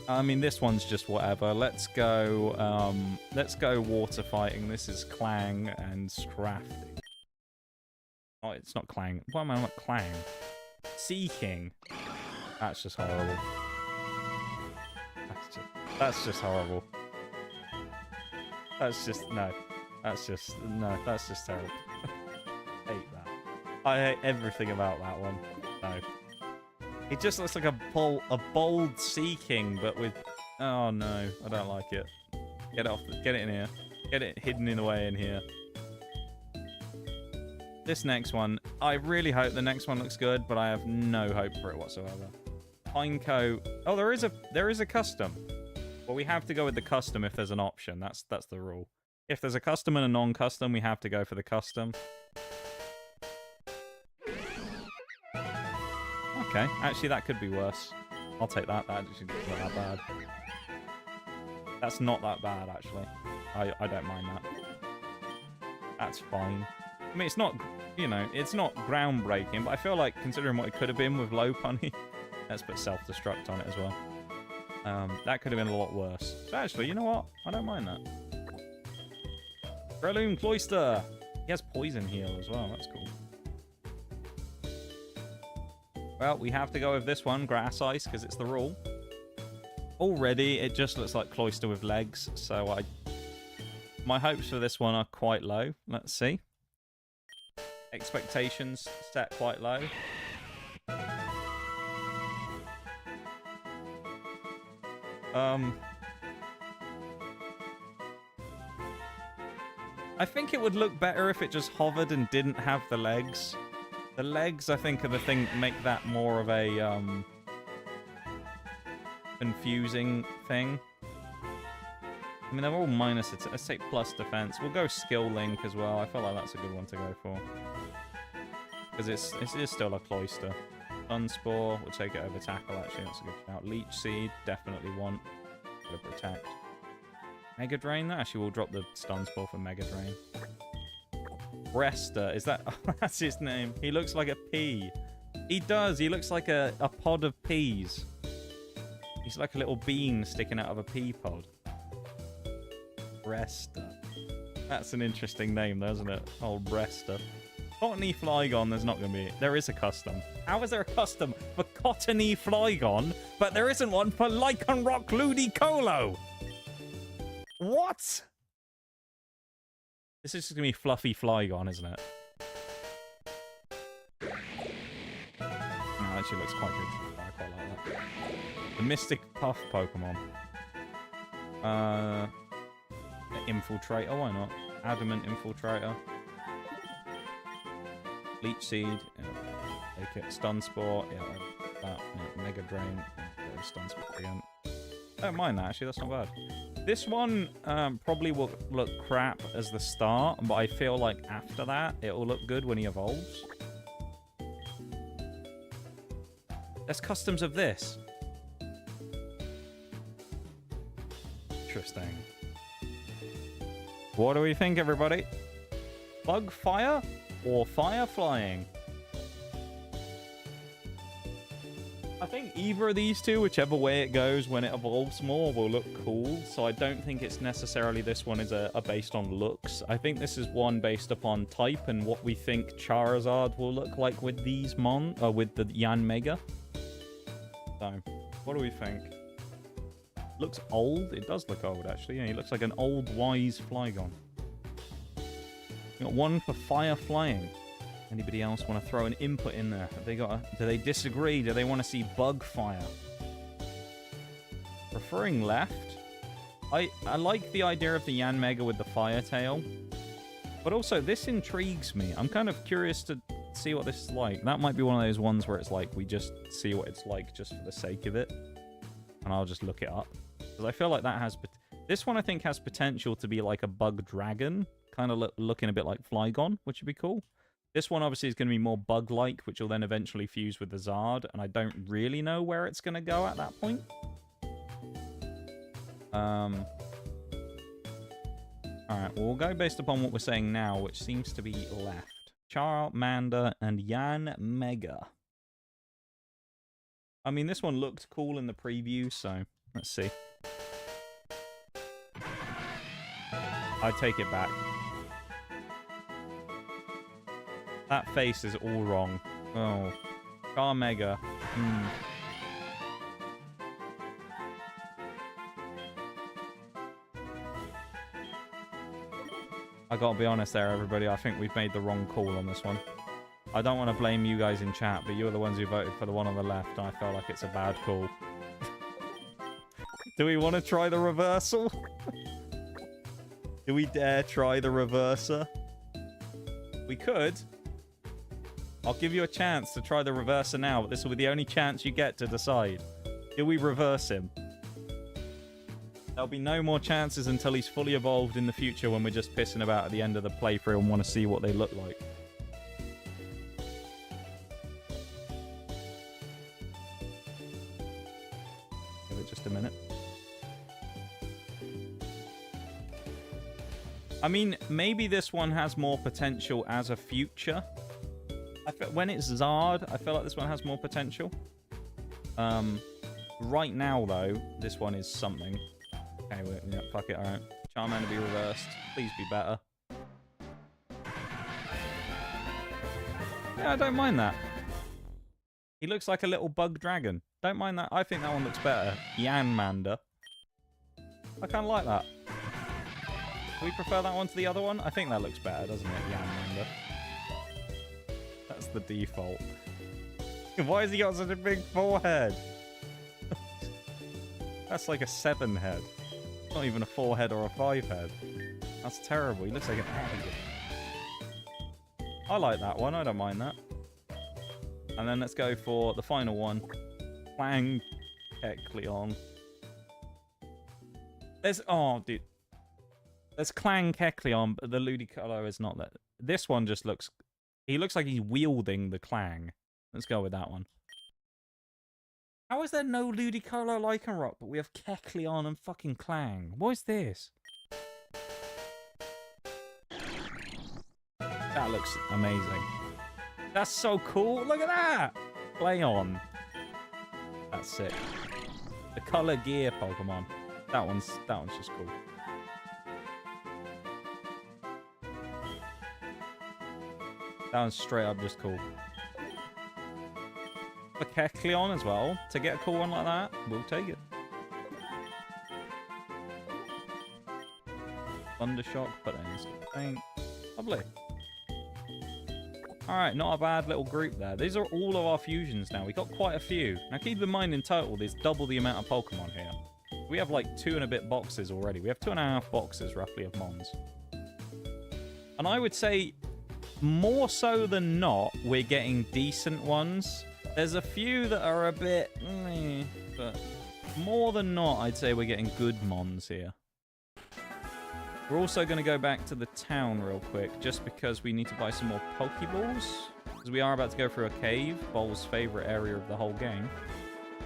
I mean, this one's just whatever. Let's go water fighting. This is Clang and Scrafty. Oh, it's not Clang. Why am I not Clang? Seeking. That's just horrible. That's just horrible. That's just terrible. I hate that. I hate everything about that one. No. It just looks like a bold Seeking, but with... Oh no, I don't like it. Get it off. Get it in here. Get it hidden in the way in here. This next one, I really hope the next one looks good, but I have no hope for it whatsoever. Pineco. Oh, there is a custom. Well, we have to go with the custom if there's an option. That's the rule. If there's a custom and a non-custom, we have to go for the custom. Okay, actually that could be worse. I'll take that. That actually not that bad. That's not that bad, actually. I don't mind that. That's fine. I mean, it's not, you know, it's not groundbreaking, but I feel like considering what it could have been with Lopunny, let's put self-destruct on it as well. That could have been a lot worse. So actually, you know what? I don't mind that. Breloom Cloyster. He has Poison Heal as well. That's cool. Well, we have to go with this one, Grass Ice, because it's the rule. Already, it just looks like Cloyster with legs, so my hopes for this one are quite low. Let's see. Expectations set quite low. I think it would look better if it just hovered and didn't have the legs. The legs, I think, are the thing that make that more of a confusing thing. I mean, they're all minus. Let's take plus defense. We'll go Skill Link as well. I feel like that's a good one to go for. Because it is still a Cloyster. Sunspore, we'll take it over Tackle, actually. That's a good shout. Leech Seed, definitely want to protect. Mega Drain, that actually will drop the Sunspore for Mega Drain. Brester, is that... Oh, that's his name. He looks like a pea. He does. He looks like a pod of peas. He's like a little bean sticking out of a pea pod. Brester. That's an interesting name, though, isn't it? Old Brester. Cottony Flygon, there's not going to be... There is a custom. How is there a custom for Cottony Flygon, but there isn't one for Lycanroc Ludicolo? What? This is just going to be Fluffy Flygon, isn't it? Oh, actually looks quite good. I quite like that. The Mystic Puff Pokemon. Infiltrator, why not? Adamant Infiltrator. Leech Seed. Yeah. Take it. Stun Spore. Yeah, that. Yeah. Mega Drain. Yeah, Stun Spore again. I don't mind that, actually. That's not bad. This one probably will look crap as the start, but I feel like after that, it will look good when he evolves. There's customs of this. Interesting. What do we think, everybody? Bug Fire or Fire Flying? think either of these two, whichever way it goes when it evolves more, will look cool. So I don't think it's necessarily this one is a based on looks. I think this is one based upon type and what we think Charizard will look like with these with the Yan Mega. So, what do we think? Looks old. It does look old, actually. Yeah, he looks like an old, wise Flygon. We got one for fire flying. Anybody else want to throw an input in there? Have they got do they disagree? Do they want to see bug fire? Preferring left. I like the idea of the Yan Mega with the fire tail. But also, this intrigues me. I'm kind of curious to see what this is like. That might be one of those ones where it's like, we just see what it's like just for the sake of it. And I'll just look it up. Because I feel like that has... This one, I think, has potential to be like a bug dragon. Kind of looking a bit like Flygon, which would be cool. This one, obviously, is going to be more bug-like, which will then eventually fuse with the Zard. And I don't really know where it's going to go at that point. Alright, well, we'll go based upon what we're saying now, which seems to be left. Charmander and Yan Mega. I mean, this one looked cool in the preview, so let's see. I take it back. That face is all wrong. Oh. Charmega. I gotta be honest there, everybody. I think we've made the wrong call on this one. I don't want to blame you guys in chat, but you're the ones who voted for the one on the left, and I feel like it's a bad call. Do we want to try the reversal? Do we dare try the reverser? We could. I'll give you a chance to try the reverser now, but this will be the only chance you get to decide. Do we reverse him? There'll be no more chances until he's fully evolved in the future when we're just pissing about at the end of the playthrough and want to see what they look like. Give it just a minute. I mean, maybe this one has more potential as a future. When it's Zard, I feel like this one has more potential. Right now, though, this one is something. Anyway, yeah, fuck it, alright. Charmander be reversed. Please be better. Yeah, I don't mind that. He looks like a little bug dragon. Don't mind that. I think that one looks better. Yanmander. I kind of like that. Do we prefer that one to the other one? I think that looks better, doesn't it? Yanmander. That's the default. Why has he got such a big forehead? That's like a 7 head. Not even a 4 head or a 5 head. That's terrible. He looks like an egg. I like that one. I don't mind that. And then let's go for the final one. Clang Kecleon. There's... Oh, dude. There's Clang Kecleon, but the Ludicolo is not that. This one just looks... He looks like he's wielding the Clang. Let's go with that one. How is there no Ludicolo Lycanroc, but we have Kecleon and fucking Clang? What is this? That looks amazing. That's so cool. Look at that. Play on. That's sick. The Color Gear Pokemon. That one's just cool. That one's straight up just cool. For Kecleon as well, to get a cool one like that, we'll take it. Thundershock, but then it's lovely. Alright, not a bad little group there. These are all of our fusions now. We got quite a few. Now keep in mind in total, there's double the amount of Pokemon here. We have like 2 and a bit boxes already. We have 2.5 boxes roughly of Mons. And I would say, more so than not, we're getting decent ones. There's a few that are a bit... but more than not, I'd say we're getting good Mons here. We're also going to go back to the town real quick, just because we need to buy some more Pokeballs. Because we are about to go through a cave, Bol's favourite area of the whole game.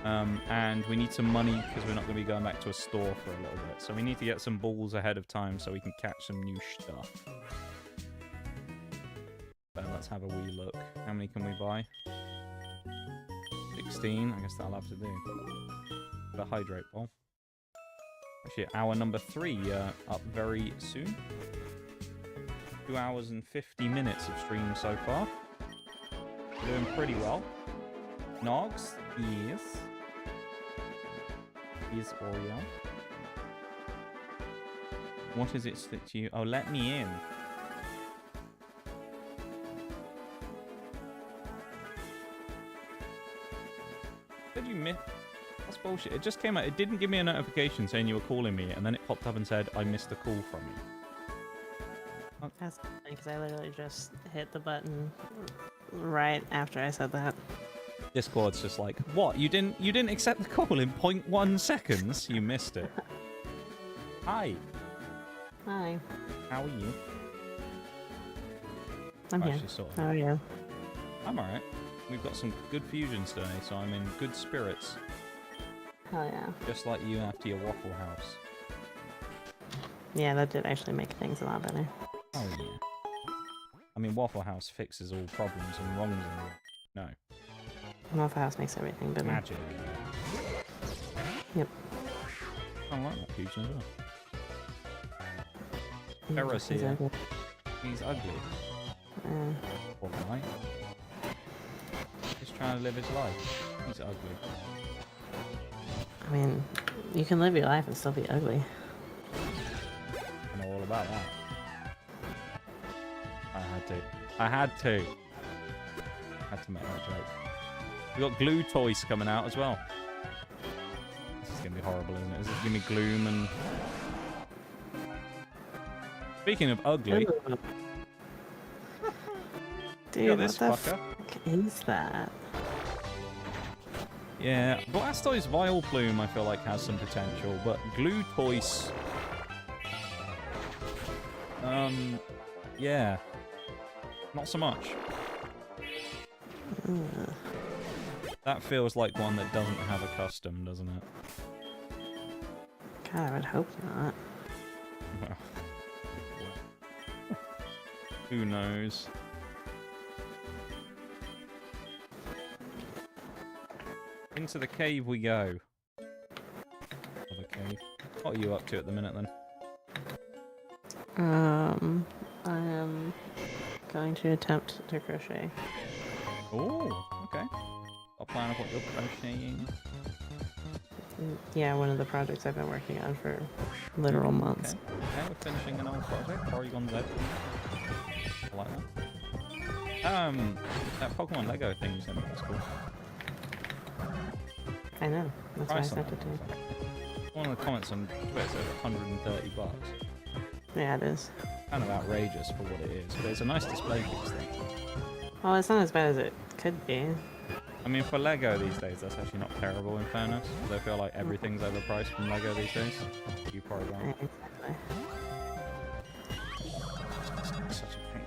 And we need some money, because we're not going to be going back to a store for a little bit. So we need to get some balls ahead of time so we can catch some new stuff. So let's have a wee look. How many can we buy? 16. I guess that'll have to do. The hydrate bowl. Actually, hour number 3 up very soon. 2 hours and 50 minutes of stream so far. Doing pretty well. Nogs? Yes. Is Oreo. What is it that you... Oh, let me in. Did you miss... That's bullshit. It just came out. It didn't give me a notification saying you were calling me, and then it popped up and said, I missed a call from you. Oh. That's funny, because I literally just hit the button right after I said that. Discord's just like, what? You didn't accept the call in 0.1 seconds? You missed it. Hi. Hi. How are you? I'm here. How are you? I'm alright. We've got some good fusions today, so I'm in good spirits. Hell yeah. Just like you after your Waffle House. Yeah, that did actually make things a lot better. Oh yeah. I mean, Waffle House fixes all problems and wrongs in the world. No. Waffle House makes everything better. Magic. Yep. I like that fusion as well. He's ugly. He's ugly. What, right? Just trying to live his life. He's ugly. I mean, you can live your life and still be ugly. I know all about that. I had to make that joke. We got glue toys coming out as well. This is gonna be horrible, isn't it? This is gonna be gloom and... Speaking of ugly... Dude, this what the fucker. fuck is that? Yeah, Blastoise Vileplume I feel like has some potential, but Glutoise... yeah. Not so much. That feels like one that doesn't have a custom, doesn't it? God, I would hope not. Well, who knows? Into the cave we go. Other cave. What are you up to at the minute then? I am going to attempt to crochet. Oh, okay. A plan of what you're crocheting. Yeah, one of the projects I've been working on for literal months. Okay, we're finishing an old project. Porygon Z. I like that. That Pokemon Lego thing you sent me was cool. I know. That's why I sent it to you. One of the comments on Twitter said $130. Yeah, it is. Kind of outrageous for what it is, but it's a nice display piece thing. Well, it's not as bad as it could be. I mean, for Lego these days, that's actually not terrible in fairness, because I feel like everything's overpriced from Lego these days. You Porygon. Exactly. Such a pain.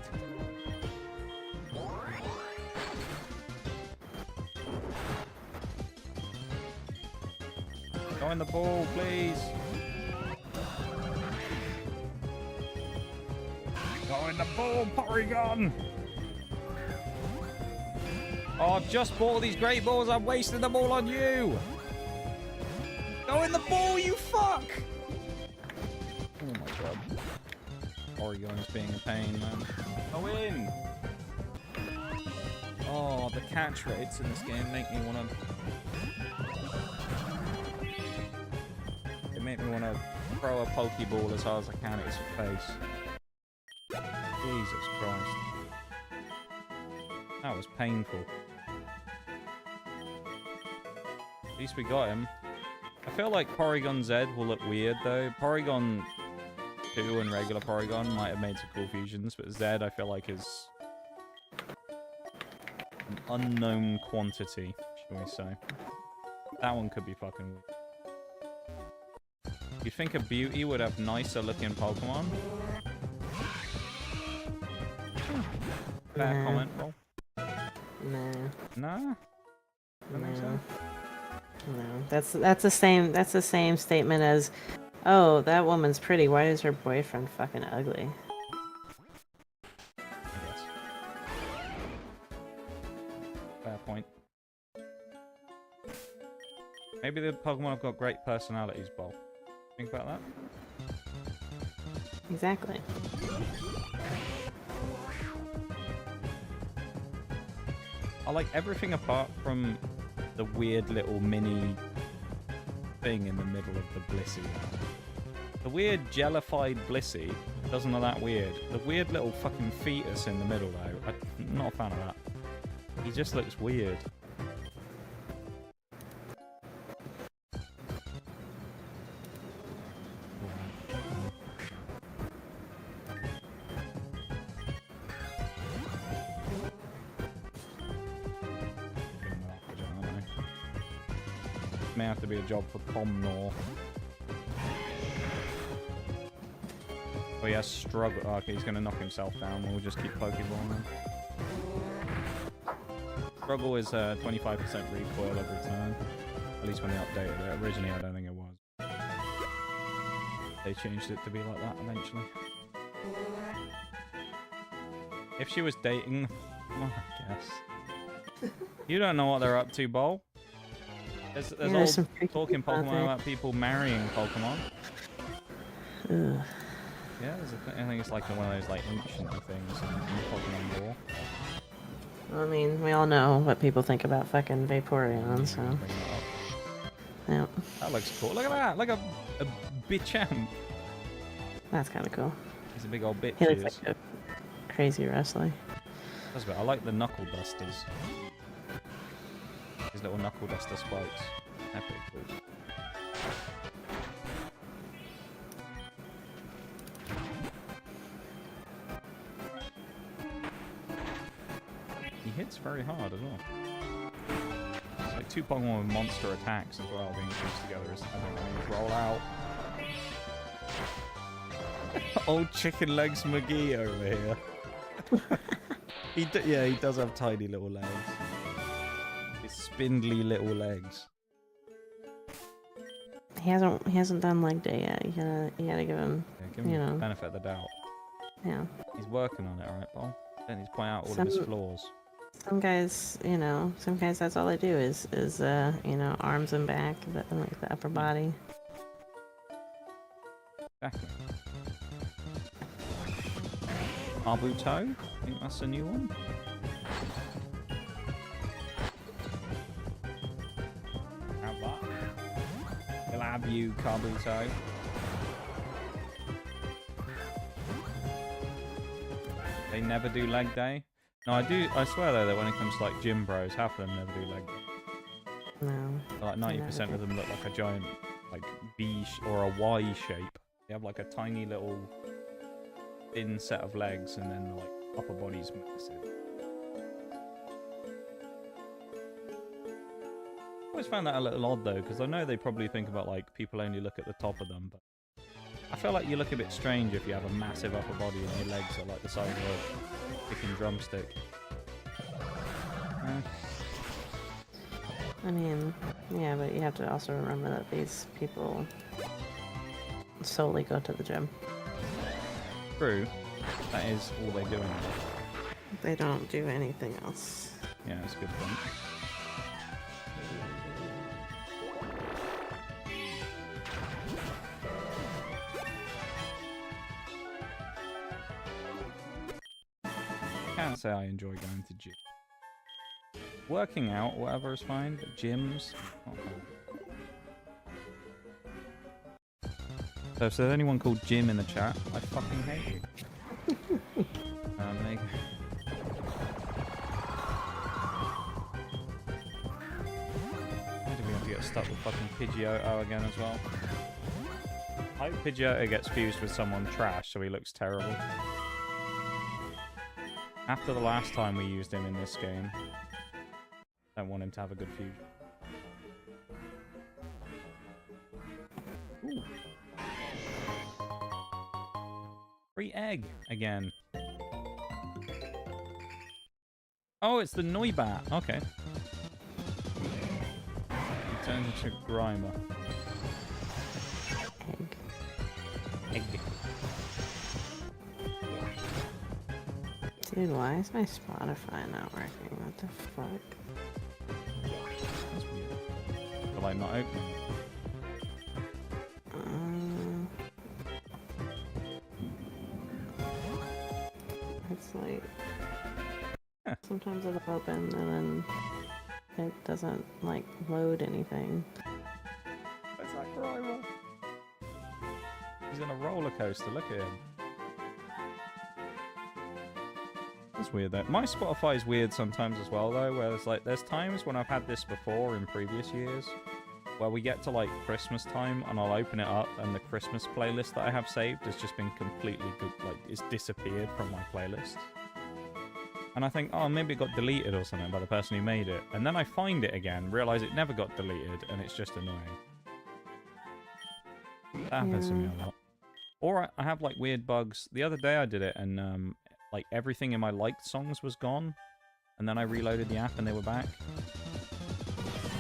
Go in the ball, please. Go in the ball, Porygon. Oh, I've just bought all these great balls. I'm wasting them all on you. Go in the ball, you fuck. Oh my god. Porygon's being a pain, man. Go in. Oh, the catch rates in this game make me want to... It made me want to throw a Pokeball as hard as I can at his face. Jesus Christ. That was painful. At least we got him. I feel like Porygon Z will look weird though. Porygon 2 and regular Porygon might have made some cool fusions, but Z I feel like is an unknown quantity, shall we say. That one could be fucking weird. You'd think a Beauty would have nicer looking Pokemon? Fair comment, Roll. No. Nah? That makes sense. No. That's the same statement as, oh, that woman's pretty. Why is her boyfriend fucking ugly? I guess. Fair point. Maybe the Pokemon have got great personalities, Bob. Think about that? Exactly. I like everything apart from the weird little mini thing in the middle of the Blissey. The weird jellified Blissey doesn't look that weird. The weird little fucking fetus in the middle, though, I'm not a fan of that. He just looks weird. May have to be a job for Comnor. Oh, he has struggle. Oh, okay, he's going to knock himself down. We'll just keep Pokeballing him. Struggle is 25% recoil every time. At least when they updated it. Originally, I don't think it was. They changed it to be like that eventually. If she was dating... Well, I guess. You don't know what they're up to, Bol. There's all talking Pokemon about people marrying Pokemon. Ugh. Yeah, I think it's like one of those like ancient things in Pokemon lore. Well, I mean, we all know what people think about fucking Vaporeon, so... Yeah. That looks cool. Look at that! Like a Bitchamp. That's kind of cool. He's a big old bitch. He looks like a crazy wrestler. That's good. I like the knuckle dusters. His little knuckle duster spikes. They're pretty cool. He hits very hard as well. It's like two Pokemon with monster attacks as well being fused together. I think they roll out. Old chicken legs McGee over here. Yeah, he does have tiny little legs. His spindly little legs. He hasn't done leg day yet. You gotta give him, give him the benefit of the doubt. Yeah. He's working on it, alright, Paul. Then he's pointing out all of his flaws. Some guys, that's all they do is arms and back, and like the upper body. Exactly. Kabuto? I think that's a new one. Have that. He'll have you, Kabuto. They never do leg day? No, I swear though that when it comes to like gym bros, half of them never do leg day. No. Like 90% of them look like a giant like B or a Y shape. They have like a tiny little thin set of legs and then like upper body's massive. I always found that a little odd though, because I know they probably think about like people only look at the top of them, but I feel like you look a bit strange if you have a massive upper body and your legs are like the size of a chicken drumstick. I mean, yeah, but you have to also remember that these people solely go to the gym. True. That is all they do in it. They don't do anything else. Yeah, that's a good point. I can't say I enjoy going to gym. Working out, whatever is fine, but gyms, not fun. So if there's anyone called Jim in the chat, I fucking hate you. There you go. Why do we have to get stuck with fucking Pidgeotto again as well? I hope Pidgeotto gets fused with someone trash so he looks terrible. After the last time we used him in this game, I don't want him to have a good fusion. Ooh. Free egg again. Oh, it's the Noibat. Okay. He turns into Grimer. Egg. Dude, why is my Spotify not working? What the fuck? That's weird. The like not opening. It's like Huh. sometimes it'll open and then it doesn't like load anything. Where's that driver? He's on a roller coaster. Look at him. That's weird though. My Spotify is weird sometimes as well though, where it's like there's times when I've had this before in previous years where we get to like Christmas time and I'll open it up and the Christmas playlist that I have saved has just been completely like it's disappeared from my playlist. And I think, oh, maybe it got deleted or something by the person who made it. And then I find it again, realize it never got deleted, and it's just annoying. That happens to me a lot. Or I have like weird bugs. The other day I did it and like everything in my liked songs was gone. And then I reloaded the app and they were back.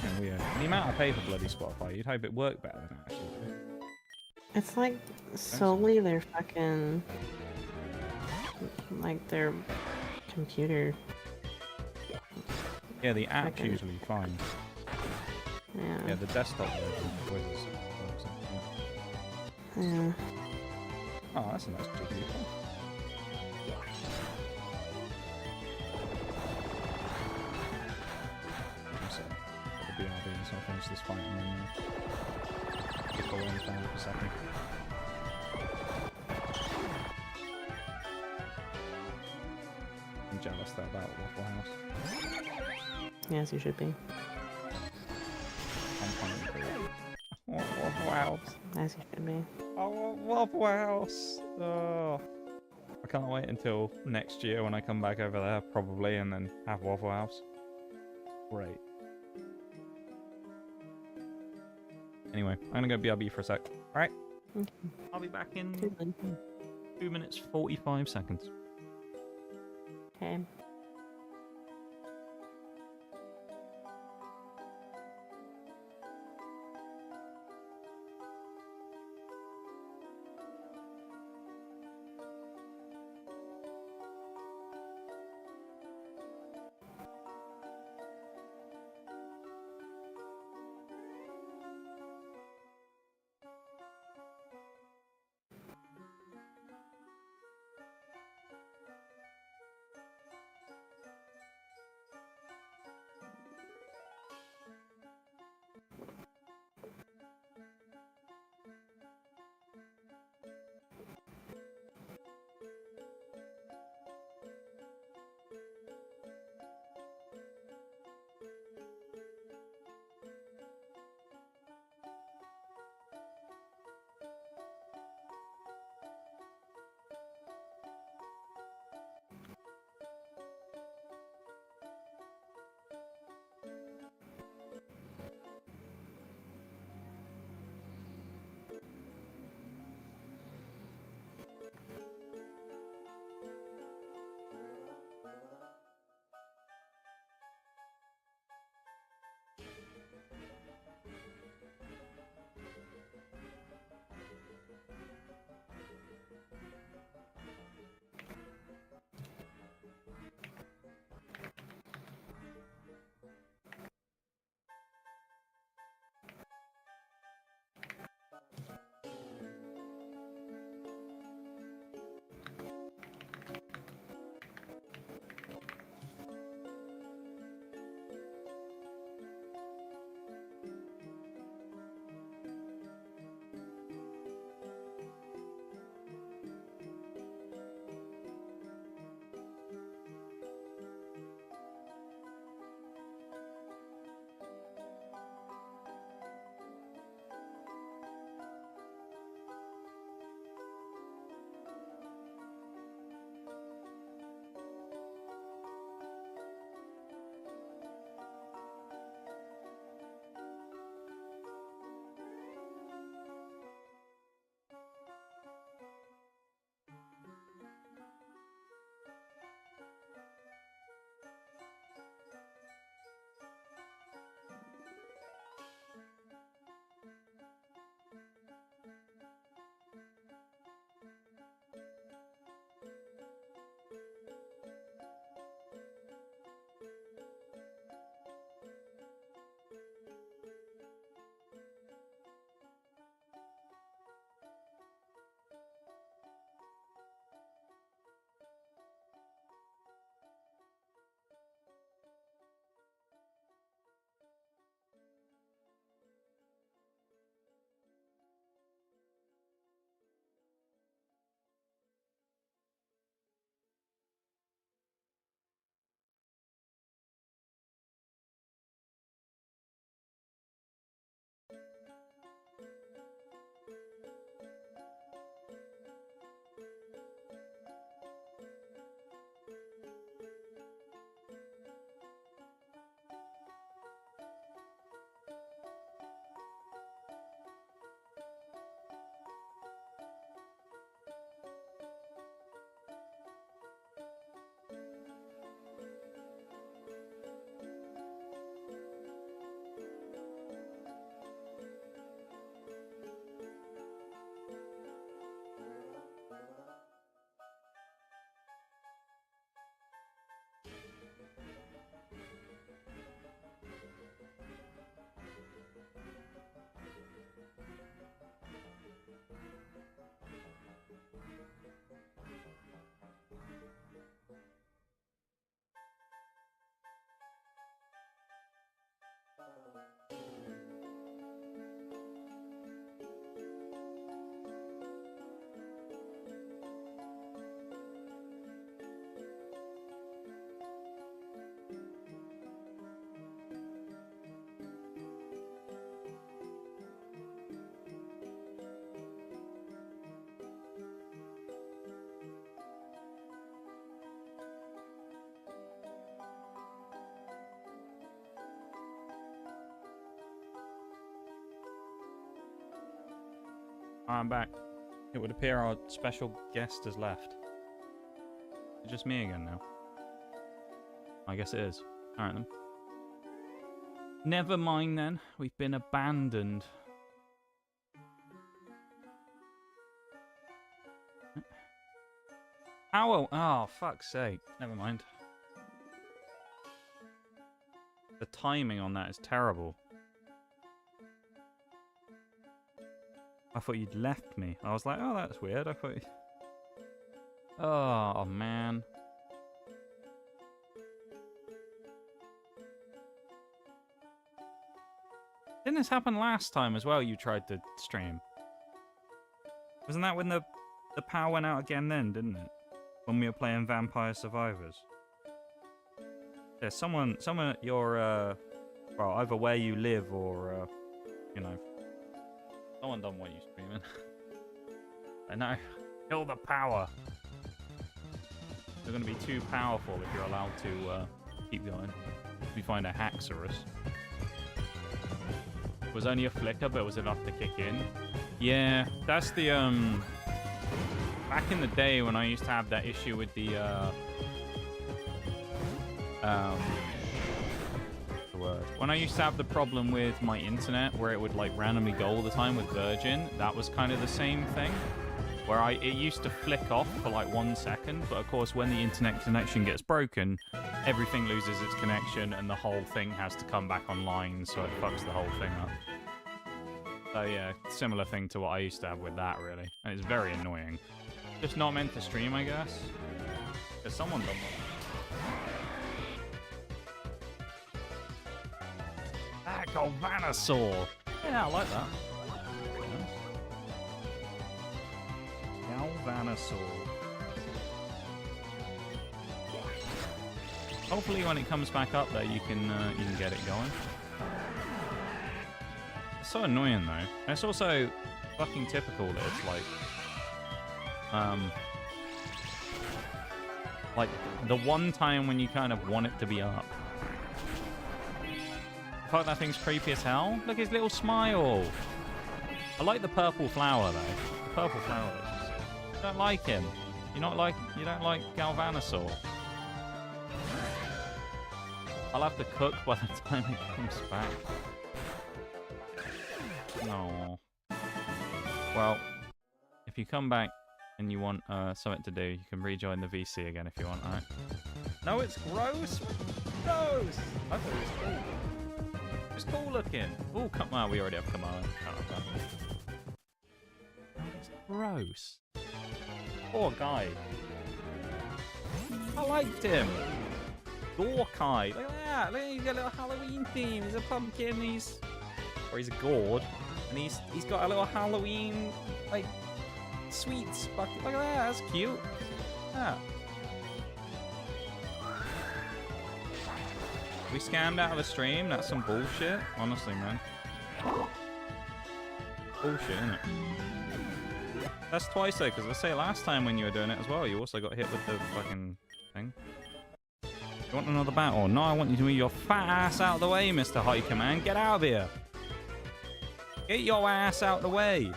And weird. The amount I pay for bloody Spotify, you'd hope it worked better than it actually did. It's like solely their fucking like their computer. Yeah, the app's usually fine. Yeah. Yeah, the desktop version was. Yeah. Oh, that's a nice jiggly. I'm sorry. Got the BRB so I'll finish this fight and then get away with that for a second. I'm jealous though about Waffle House. Yes, you should be. I'm hungry. I want Waffle House. As you should be. I want Waffle House. Oh. I can't wait until next year when I come back over there, probably, and then have Waffle House. Great. Anyway, I'm gonna go BRB for a sec. Alright? Okay. I'll be back in Good. 2 minutes 45 seconds. Okay. I'm back. It would appear our special guest has left. It's just me again now. I guess it is. Alright then. Never mind then. We've been abandoned. Ow! Oh, fuck's sake. Never mind. The timing on that is terrible. I thought you'd left me. I was like, oh, that's weird. I thought you... Oh, man. Didn't this happen last time as well you tried to stream? Wasn't that when the power went out again then, didn't it? When we were playing Vampire Survivors. Yeah, someone at your, well, either where you live or, you know... Someone done what you streaming. I know. Kill the power. They're going to be too powerful if you're allowed to keep going. If we find a Haxorus. It was only a flicker, but it was enough to kick in. Yeah, that's the, back in the day when I used to have that issue with the, when I used to have the problem with my internet where it would like randomly go all the time with Virgin, that was kind of the same thing. Where it used to flick off for like 1 second, but of course when the internet connection gets broken, everything loses its connection and the whole thing has to come back online, so it fucks the whole thing up. So yeah, similar thing to what I used to have with that really. And it's very annoying. Just not meant to stream, I guess. Because someone done one. Ah, Galvanosaur! Yeah, I like that. Galvanosaur. Hopefully when it comes back up there you can get it going. It's so annoying though. And it's also fucking typical that it's like the one time when you kind of want it to be up. I thought that thing's creepy as hell. Look at his little smile. I like the purple flower though. The purple flower. You don't like him. You don't like Galvanosaur. I'll have to cook by the time it comes back. No. Well, if you come back and you want something to do, you can rejoin the VC again if you want, alright? No, it's gross! Gross! I thought it was cool. It's cool looking. Oh, come on, we already have command. Oh, it's gross. Poor guy. I liked him. Gorkai. Look at that. Look, he's got a little Halloween theme. He's a pumpkin. He's a gourd, and he's got a little Halloween like sweets bucket. Look at that. That's cute. Yeah. We scammed out of a stream. That's some bullshit. Honestly, man. Bullshit, isn't it? That's twice though, because I say last time when you were doing it as well, you also got hit with the fucking thing. You want another battle? No, I want you to move your fat ass out of the way, Mr. Hiker Man. Get out of here. Get your ass out of the way.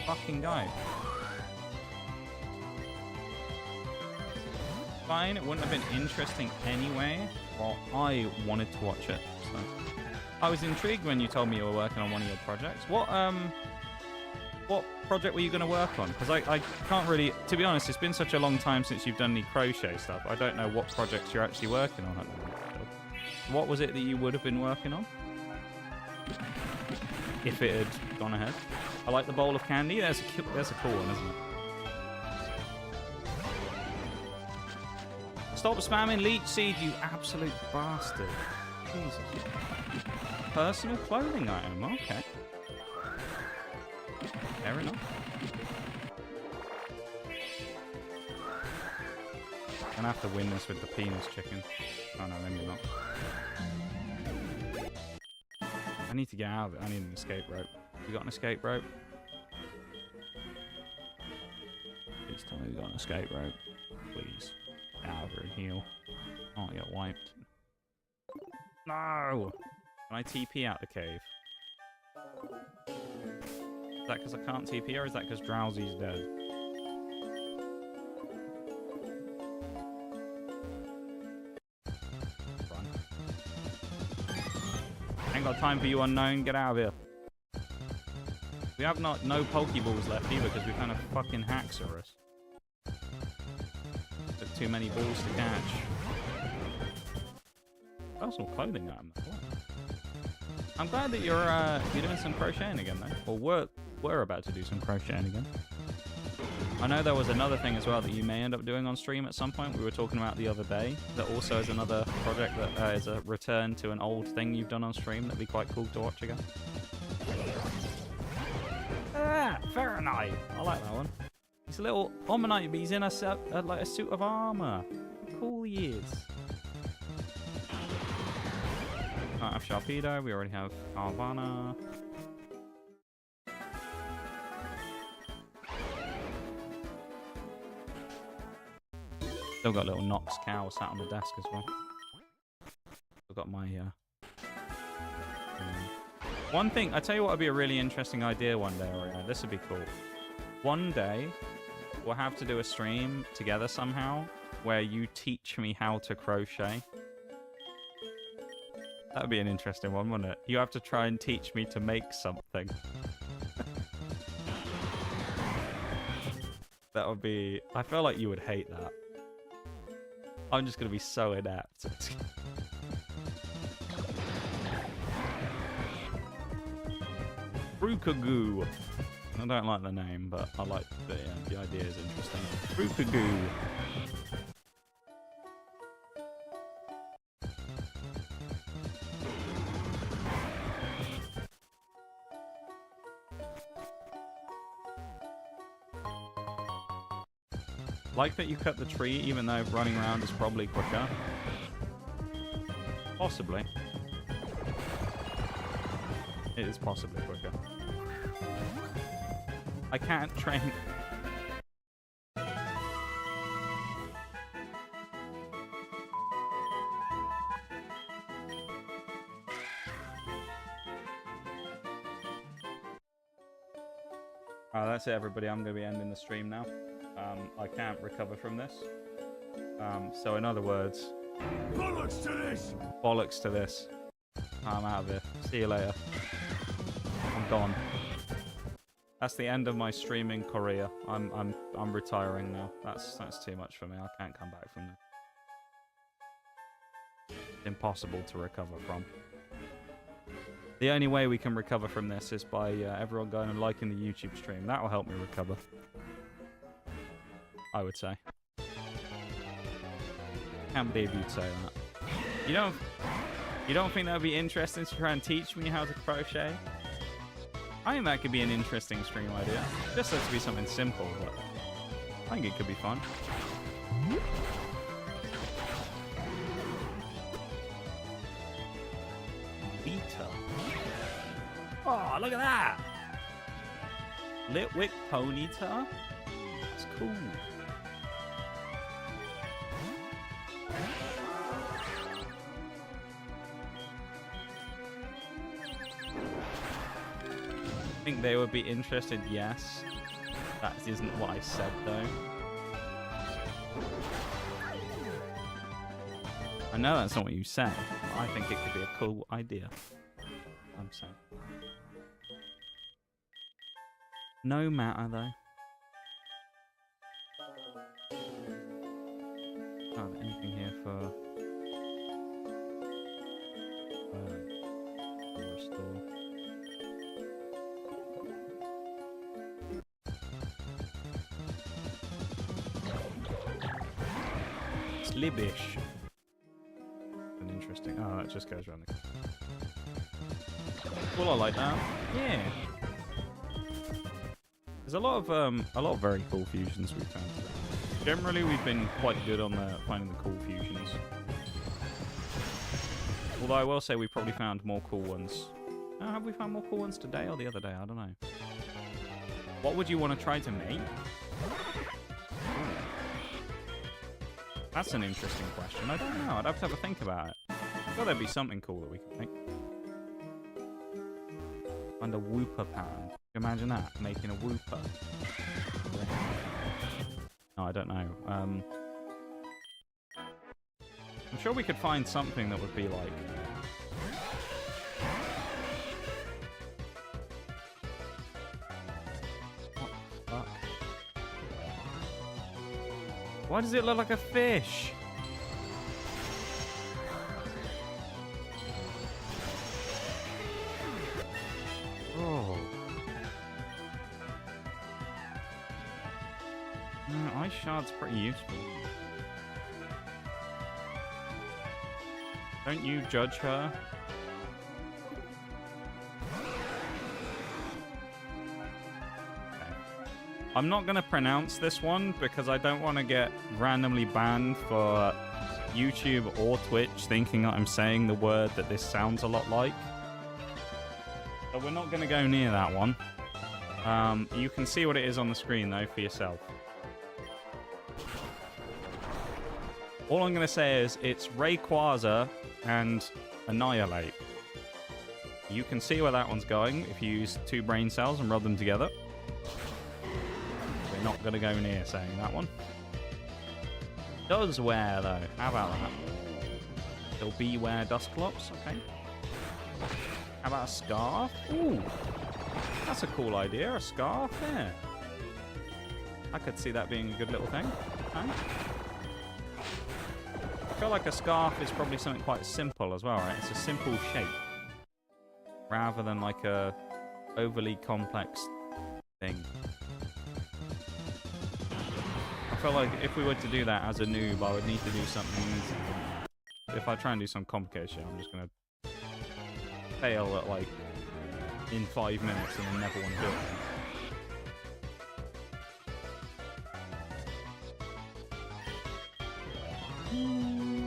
Fucking guy. Fine, it wouldn't have been interesting anyway. Well, I wanted to watch it. So. I was intrigued when you told me you were working on one of your projects. What project were you going to work on? Because I can't really... To be honest, it's been such a long time since you've done any crochet stuff. I don't know what projects you're actually working on at the moment. What was it that you would have been working on? If it had gone ahead. I like the bowl of candy. That's a cool one, isn't it? Stop spamming leech seed, you absolute bastard. Jesus. Personal clothing item, okay. Fair enough. I'm gonna have to win this with the penis chicken. Oh no, maybe not. I need to get out of it. I need an escape rope. You got an escape rope? Please tell me you got an escape rope. Please. Get out of here and heal. Oh, I get wiped. No! Can I TP out the cave? that because I can't TP, or is that because Drowsy's dead? Run. Ain't got time for you, unknown. Get out of here. We have no Pokeballs left either because we found a fucking Haxorus. Took too many balls to catch. Personal clothing item. I'm glad that you're doing some crocheting again though. Or we're about to do some crocheting again. I know there was another thing as well that you may end up doing on stream at some point. We were talking about the other day. That also is another project that is a return to an old thing you've done on stream. That'd be quite cool to watch again. Ah, Fahrenheit. I like that one. He's a little Omanite, but he's in a suit of armor. How cool he is. I have Sharpedo. We already have Carvana. Still got a little Nox cow sat on the desk as well. Still got my one thing, I tell you what would be a really interesting idea one day, Oreo. This would be cool. One day, we'll have to do a stream together somehow where you teach me how to crochet. That would be an interesting one, wouldn't it? You have to try and teach me to make something. That would be... I feel like you would hate that. I'm just going to be so inept. Brookagoo. I don't like the name, but I like the idea is interesting. Brookagoo. Like that you cut the tree, even though running around is probably quicker. Possibly. It is possibly quicker. I can't train... That's it, everybody. I'm going to be ending the stream now. I can't recover from this. So in other words... Bollocks to this! Bollocks to this. I'm out of here. See you later. I'm gone. That's the end of my streaming career. I'm retiring now. That's too much for me. I can't come back from this. It's impossible to recover from. The only way we can recover from this is by everyone going and liking the YouTube stream. That will help me recover. I would say. Can't believe you'd say that. You don't think that would be interesting to try and teach me how to crochet? I think that could be an interesting stream idea. Just has to be something simple, but I think it could be fun. Vita. Oh, look at that! Litwick Ponyta? It's cool. I think they would be interested, yes. That isn't what I said, though. I know that's not what you said, but I think it could be a cool idea. I'm saying. No matter, though. Can't have anything here for... restore. Slibbish. An interesting. Oh, that just goes around the. Well, I like that. Yeah. There's a lot of very cool fusions we've found today. Generally, we've been quite good on finding the cool fusions. Although I will say we probably found more cool ones. Have we found more cool ones today or the other day? I don't know. What would you want to try to make? That's an interesting question. I don't know. I'd have to have a think about it. I thought there'd be something cool that we could make. Find a Wooper pattern. Imagine that, making a whooper. No, I don't know. I'm sure we could find something that would be like... What the fuck? Why does it look like a fish? Oh. No, ice shard's pretty useful. Don't you judge her? Okay. I'm not going to pronounce this one because I don't want to get randomly banned for YouTube or Twitch thinking that I'm saying the word that this sounds a lot like. But we're not going to go near that one. You can see what it is on the screen, though, for yourself. All I'm going to say is it's Rayquaza and Annihilate. You can see where that one's going if you use 2 brain cells and rub them together. We're not going to go near saying that one. Does wear, though. How about that? Still beware Dusclops. Okay. How about a scarf? Ooh. That's a cool idea. A scarf there. I could see that being a good little thing. Okay. I feel like a scarf is probably something quite simple as well, right? It's a simple shape. Rather than like a overly complex thing. I feel like if we were to do that as a noob, I would need to do something easy. If I try and do some complicated shit, I'm just going to fail at like in 5 minutes and then never want to do it.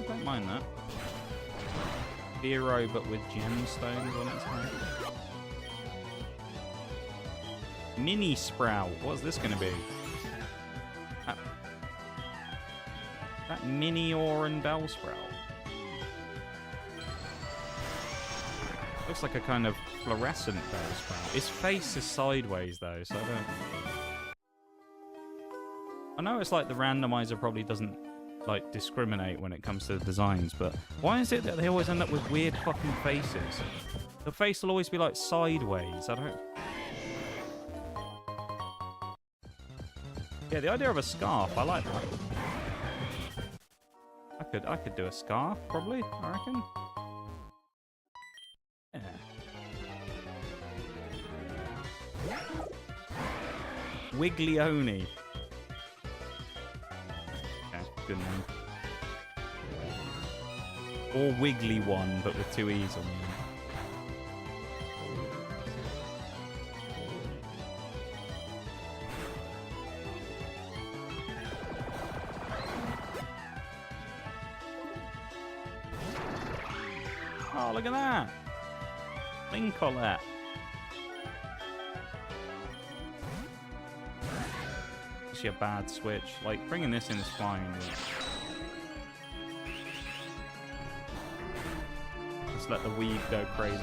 Don't mind that. Hero, but with gemstones on its head. Mini Sprout. What's this going to be? That Mini Oran Bellsprout. Looks like a kind of fluorescent Bellsprout. His face is sideways though, so I don't... I know it's like the randomizer probably doesn't like discriminate when it comes to the designs, but why is it that they always end up with weird fucking faces? The face will always be like sideways. I don't... Yeah, the idea of a scarf, I like that. I could do a scarf, probably, I reckon. Yeah. Wiglione. Okay, good name. Or Wiggly One, but with 2 E's on the end. Oh, look at that! Lincolette. Actually a bad switch. Like, bringing this in is fine. Just let the weed go crazy.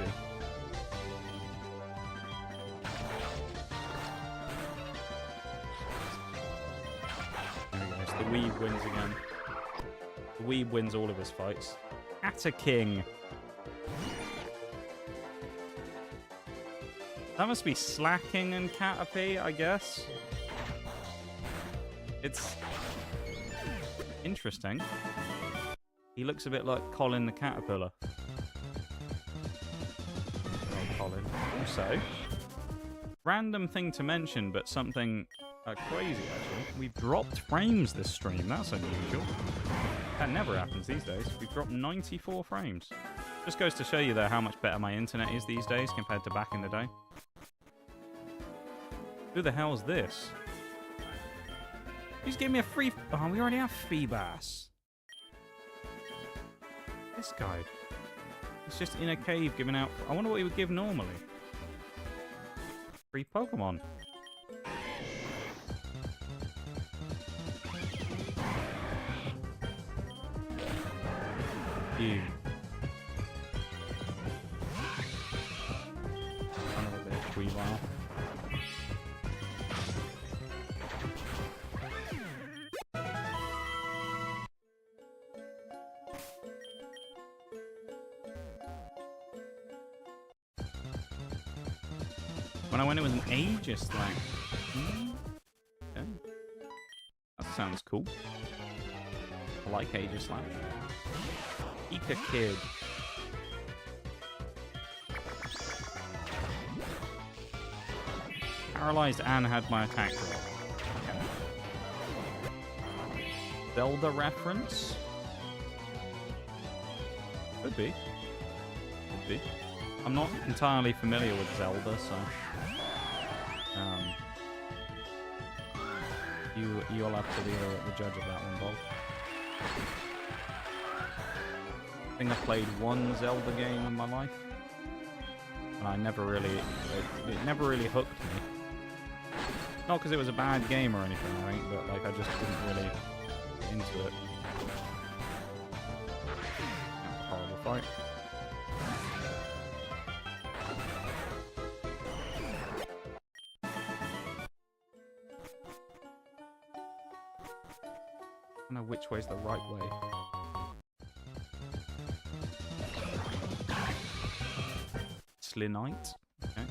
There we go. So the weeb wins again. The weeb wins all of his fights. Atta King. That must be Slacking and Caterpie, I guess. It's interesting. He looks a bit like Colin the Caterpillar. Oh, Colin. Also, random thing to mention, but something crazy, actually. We've dropped frames this stream. That's unusual. That never happens these days. We've dropped 94 frames. Just goes to show you, though, how much better my internet is these days compared to back in the day. Who the hell is this? He's giving me a free... Oh, we already have Feebas. This guy. He's just in a cave giving out... I wonder what he would give normally. Free Pokemon. You. Son of a bitch, Weavile. When I went, it was an ageist like. Okay. That sounds cool. I like ageist slash. Eek a kid. Paralyzed and had my attack drop. Okay. Zelda reference? Could be. Could be. I'm not entirely familiar with Zelda, so... you'll have to be the judge of that one, Bob. I think I played one Zelda game in my life. And I never really... It never really hooked me. Not because it was a bad game or anything, I think, but like I just didn't really get into it. That was a horrible fight. I don't know which way's the right way. Slinite. Okay.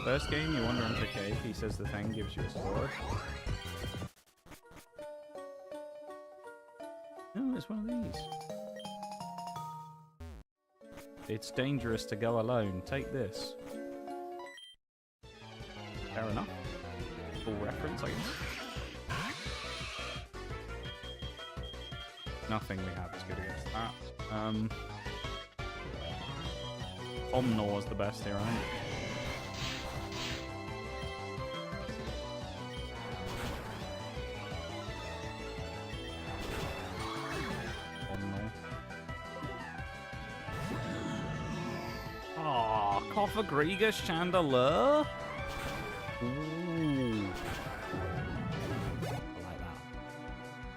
First game, you wander into a cave. He says the thing gives you a sword. No, it's one of these. It's dangerous to go alone. Take this. Fair enough. Full reference, I guess. Nothing we have is good against that. Omnor is the best here, I think. Griga Chandelier? Ooh. I like that.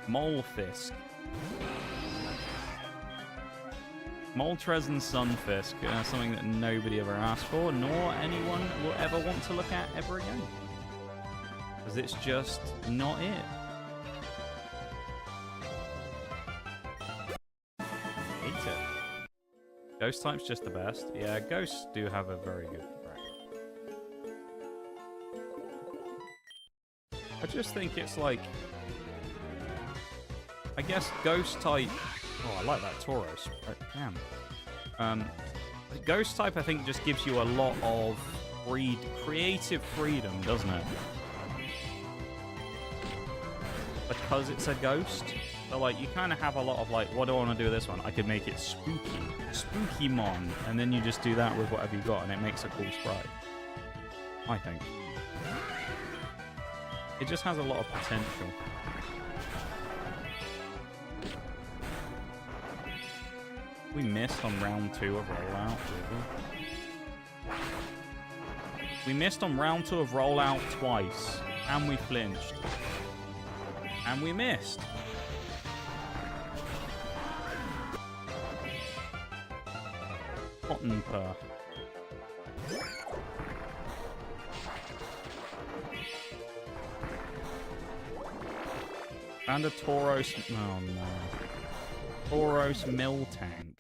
Molefisk. Moltres and Sunfisk. Something that nobody ever asked for, nor anyone will ever want to look at ever again. Because it's just not it. Hate it. Ghost type's just the best. Yeah, ghosts do have a very good bracket. I just think it's like... I guess ghost type... Oh, I like that Tauros. Damn. Ghost type, I think, just gives you a lot of creative freedom, doesn't it? Because it's a ghost. So, like, you kind of have a lot of, like, what do I want to do with this one? I could make it spooky. Spooky mon. And then you just do that with whatever you got, and it makes a cool sprite. I think. It just has a lot of potential. We missed on round 2 of rollout. We missed on round 2 of rollout twice. And we flinched. And we missed. Cotton purr. And a Tauros. Oh no. Tauros Miltank.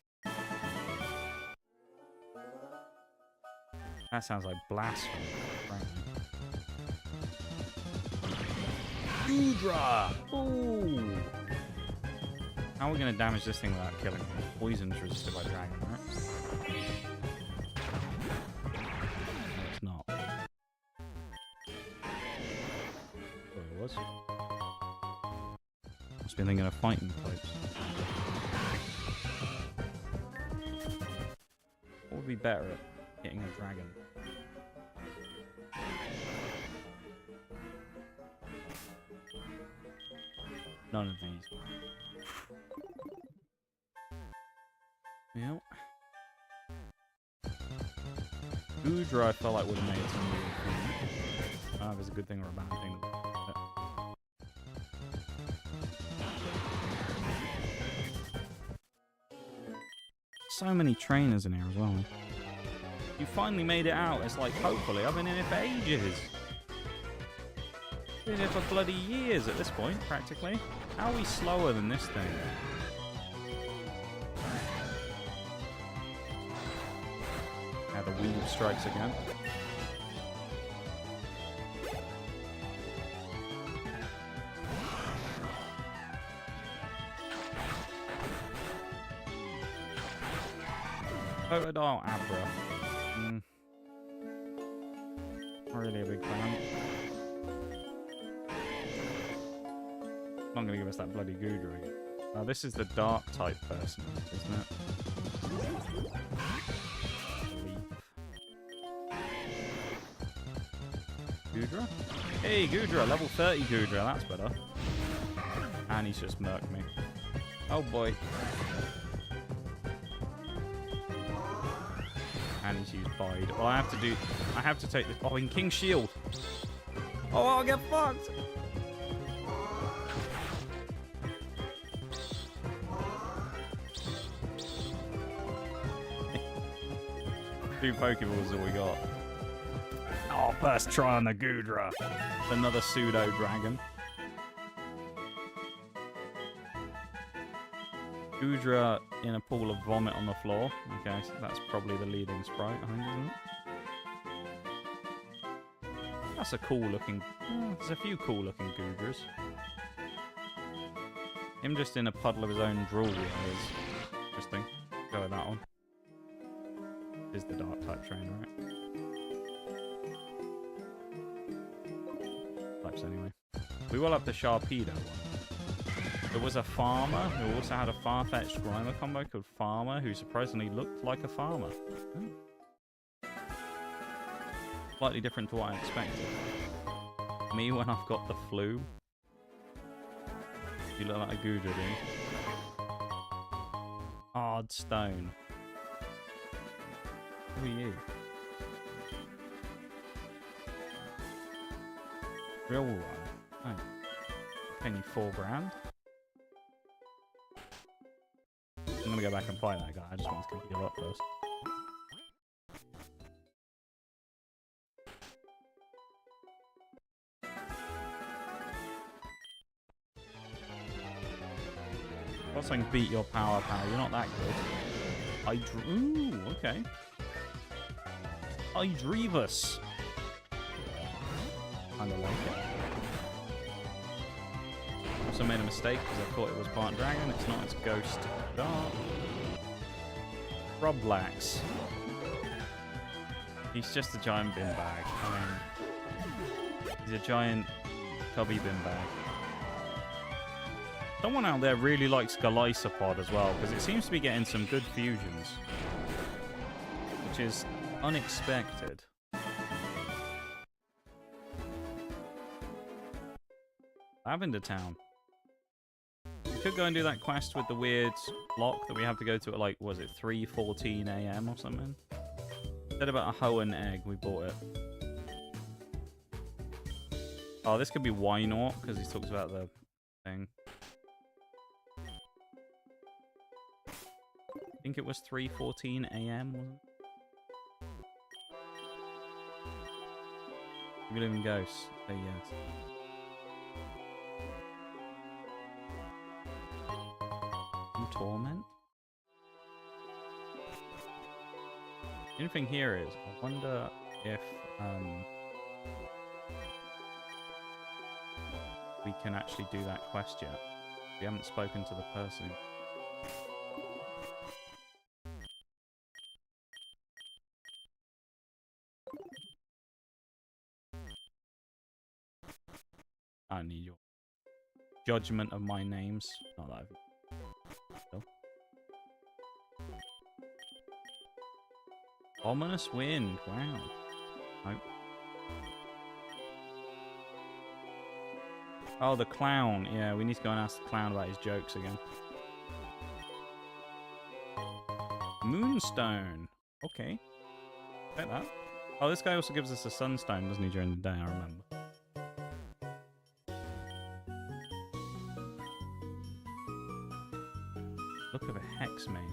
That sounds like blasphemy. Udra! Ooh! How are we going to damage this thing without killing him? Poison's resisted by dragon, right? No, it's not. Oh, it was. Must be thinking of fighting types. What would be better at hitting a dragon? None of these. Yep. Udra, I felt like would have made some really cool. I don't know if it's a good thing or a bad thing. So many trainers in here as well. You finally made it out. It's like, hopefully, I've been in it for ages. Been here for bloody years at this point, practically. How are we slower than this thing? Now the weave strikes again. Totodile Abra. Not really a big fan. Not going to give us that bloody Goodra again. This is the dark type person, isn't it? Goodra? Hey, Goodra, level 30 Goodra, that's better. And he's just murked me. Oh boy. And he's used Bide. Well, I have to take this. Oh, in King's Shield. Oh, I'll get fucked. Two Pokeballs that we got. Oh, first try on the Goodra. Another pseudo dragon. Goodra in a pool of vomit on the floor. Okay, so that's probably the leading sprite, I think, isn't it? That's a cool looking... there's a few cool looking Goodras. Him just in a puddle of his own drool is interesting. Go with that one. Is the dark type trainer, right? Types anyway. We will have the Sharpedo one. There was a farmer who also had a far-fetched Grimer combo called Farmer, who surprisingly looked like a farmer. Oh. Slightly different to what I expected. Me when I've got the flu. You look like a Goodra, do you? Hard stone. Who are you? Real one. Oh. Paying you $4 grand? I'm gonna go back and fight that guy. I just want to give up first. I was saying beat your power. You're not that good. Ooh, okay. Hydreevus. Kinda like it. Also made a mistake because I thought it was Barnt Dragon. It's not, it's Ghost Dark. Roblax. He's just a giant bin bag. I mean, he's a giant tubby bin bag. Someone out there really likes Golisopod as well, because it seems to be getting some good fusions. Which is unexpected. Lavender Town. We could go and do that quest with the weird block that we have to go to at, like, was it 3:14 AM or something? Said about a Hoenn egg, we bought it. Oh, this could be Wynort, because he talks about the thing. I think it was 3:14 AM, wasn't it? You believe in ghosts? Say yes. Torment? The only thing here is, I wonder if we can actually do that quest yet. We haven't spoken to the person. I need your judgment of my names. Not that I've... So. Ominous wind. Wow. Nope. Oh, the clown. Yeah, we need to go and ask the clown about his jokes again. Moonstone. Okay. Take that. Oh, this guy also gives us a sunstone, doesn't he, during the day, I remember. Look of a Hexmania.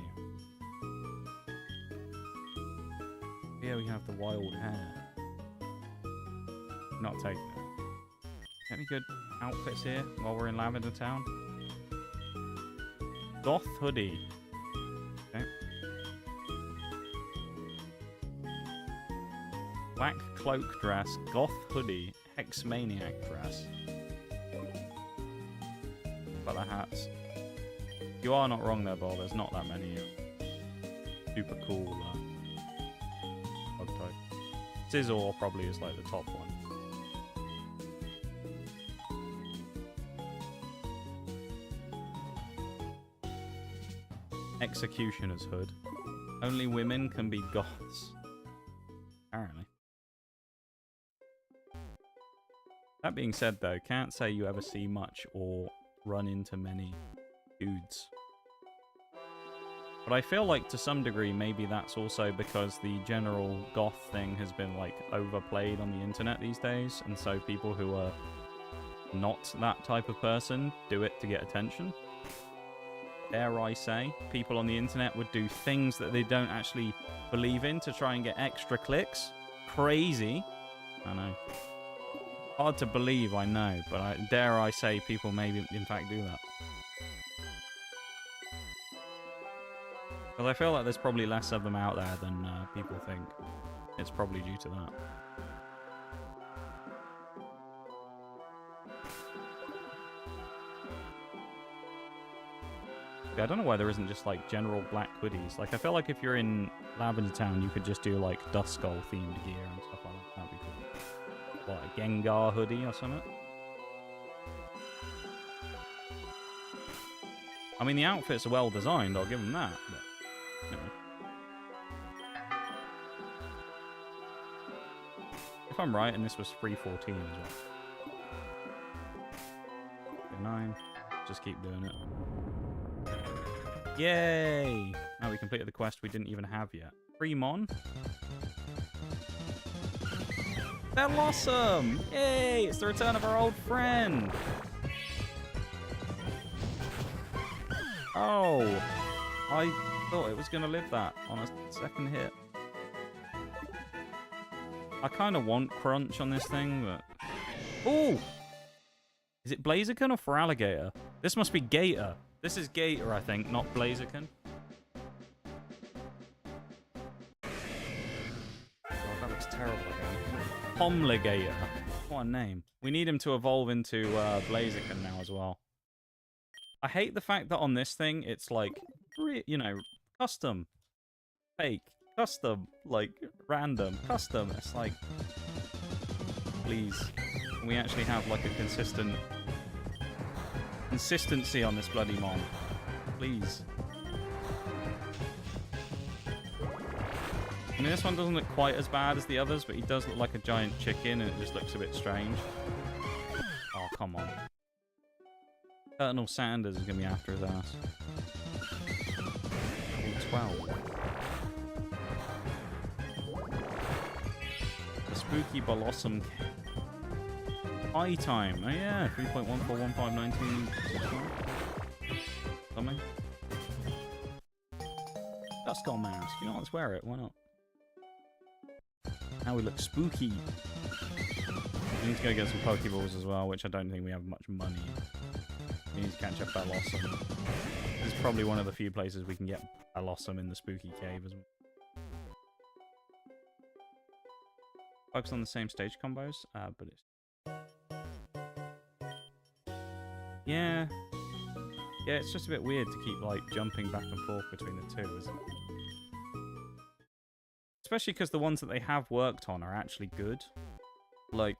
Here we have the wild hair. Not taking it. Any good outfits here while we're in Lavender Town? Goth hoodie. Okay. Black cloak dress, goth hoodie, hex maniac dress. Got the hats. You are not wrong there, Bob. There's not that many super cool bug type. Scizor probably is like the top one. Executioner's hood. Only women can be goths. Apparently. That being said, though, can't say you ever see much or run into many dudes. But I feel like to some degree maybe that's also because the general goth thing has been like overplayed on the internet these days, and so people who are not that type of person do it to get attention. Dare I say, people on the internet would do things that they don't actually believe in to try and get extra clicks. Crazy. I know. Hard to believe, I know, but dare I say people maybe in fact do that. Because I feel like there's probably less of them out there than people think. It's probably due to that. I don't know why there isn't just like general black hoodies. Like I feel like if you're in Lavender Town, you could just do like Duskull themed gear and stuff like that. That'd be cool. Like a Gengar hoodie or something. I mean, the outfits are well designed. I'll give them that. But, anyway. If I'm right, and this was 314 as well. 9. Just keep doing it. Yay! Now we completed the quest we didn't even have yet. Fremon. Blossom! Yay! It's the return of our old friend! Oh! I thought it was going to live that on a second hit. I kind of want Crunch on this thing, but... Ooh! Is it Blaziken or Feraligatr? This must be Gator. This is Gator, I think, not Blaziken. God, that looks terrible again. Pomligator. What a name. We need him to evolve into Blaziken now as well. I hate the fact that on this thing, it's like, you know, custom, fake, custom, like, random, custom. It's like, please, can we actually have like a consistency on this bloody mon? Please. I mean, this one doesn't look quite as bad as the others, but he does look like a giant chicken, and it just looks a bit strange. Oh, come on. Colonel Sanders is going to be after his ass. Level 12. The Spooky Blossom. High time. Oh yeah, 3.141519. Something. Duskull mask. You know, let's wear it. Why not? Now we look spooky. We need to go get some Pokeballs as well, which I don't think we have much money. We need to catch up Blossom. This is probably one of the few places we can get Blossom in the spooky cave as well. Focus on the same stage combos, but it's... Yeah. Yeah, it's just a bit weird to keep, like, jumping back and forth between the two, isn't it? Especially because the ones that they have worked on are actually good. Like,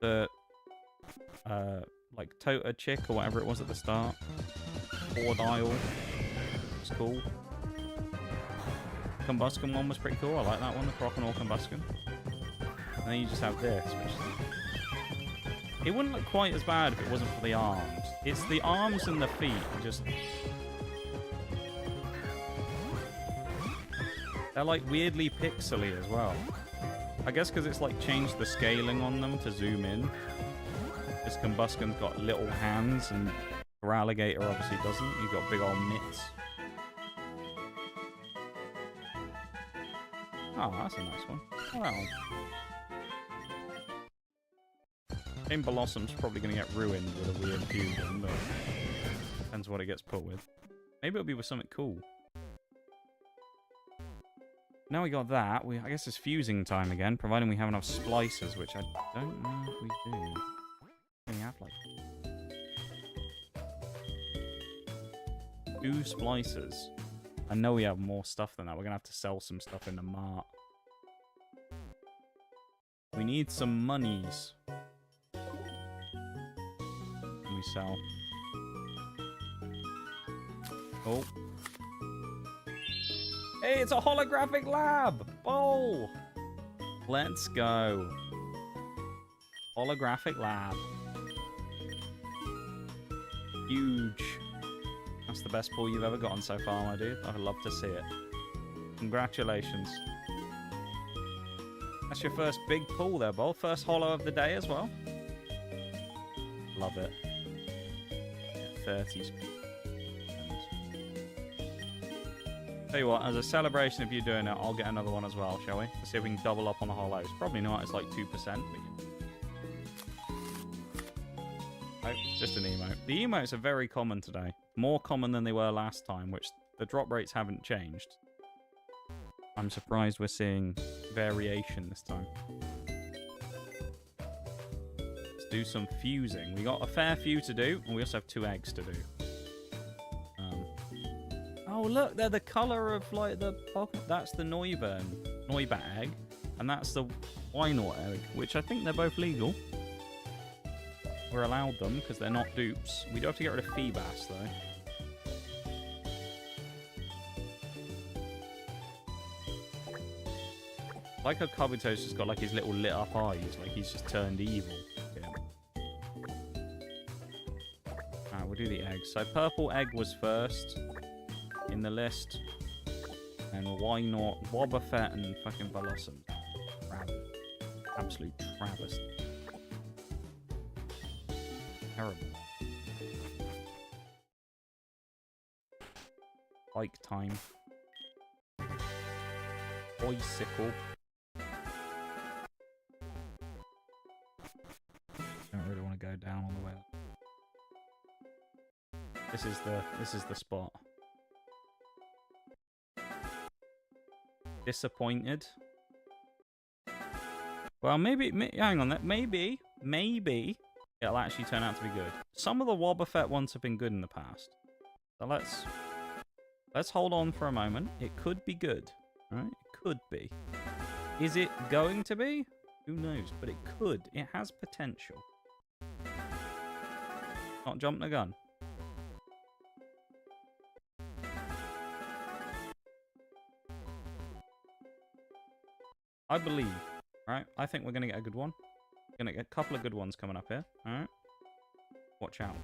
the... like Tota Chick or whatever it was at the start. Horde Isle. It's cool. Combusken one was pretty cool. I like that one, the Croconaw Combusken. And then you just have this, which... It wouldn't look quite as bad if it wasn't for the arms. It's the arms and the feet. Just... They're like weirdly pixely as well. I guess because it's like changed the scaling on them to zoom in. This Combusken's got little hands, and Feraligatr obviously doesn't. He's got big old mitts. Oh, that's a nice one. Oh, that one. Game Blossom's probably going to get ruined with a weird fusion, but depends what it gets put with. Maybe it'll be with something cool. Now we got that. I guess it's fusing time again, providing we have enough splicers, which I don't know if we do. We have like 2 splicers. I know we have more stuff than that. We're going to have to sell some stuff in the mart. We need some monies. We sell. Oh. Hey, it's a holographic lab! Oh! Let's go. Holographic lab. Huge. That's the best pull you've ever gotten so far, my dude. I'd love to see it. Congratulations. That's your first big pull there, Bol. First holo of the day as well. Love it. 30s. Tell you what, as a celebration of you doing it, I'll get another one as well, shall we? Let's see if we can double up on the holos. Probably not, it's like 2%. Oh, it's just an emote. The emotes are very common today. More common than they were last time, which the drop rates haven't changed. I'm surprised we're seeing variation this time. Let's do some fusing. We got a fair few to do, and we also have 2 eggs to do. Oh, look, they're the colour of, like, the Pokemon. That's the Noibat egg, and that's the Wynor egg, which I think they're both legal. We're allowed them, because they're not dupes. We do have to get rid of Feebas, though. Like how Kabuto's just got, like, his little lit-up eyes, like he's just turned evil. Alright, we'll do the eggs. So purple egg was first in the list, and why not Wobbuffet and fucking Blossom? Absolute travesty. Terrible. Bike time. Bicycle. Don't really want to go down on the way up. This is the spot. Disappointed. Well, maybe hang on. Maybe it'll actually turn out to be good. Some of the Wobbuffet ones have been good in the past. So let's hold on for a moment. It could be good. All right? It could be. Is it going to be? Who knows? But it could. It has potential. Not jump the gun. I believe, right? I think we're going to get a good one. We're going to get a couple of good ones coming up here, alright? Watch out.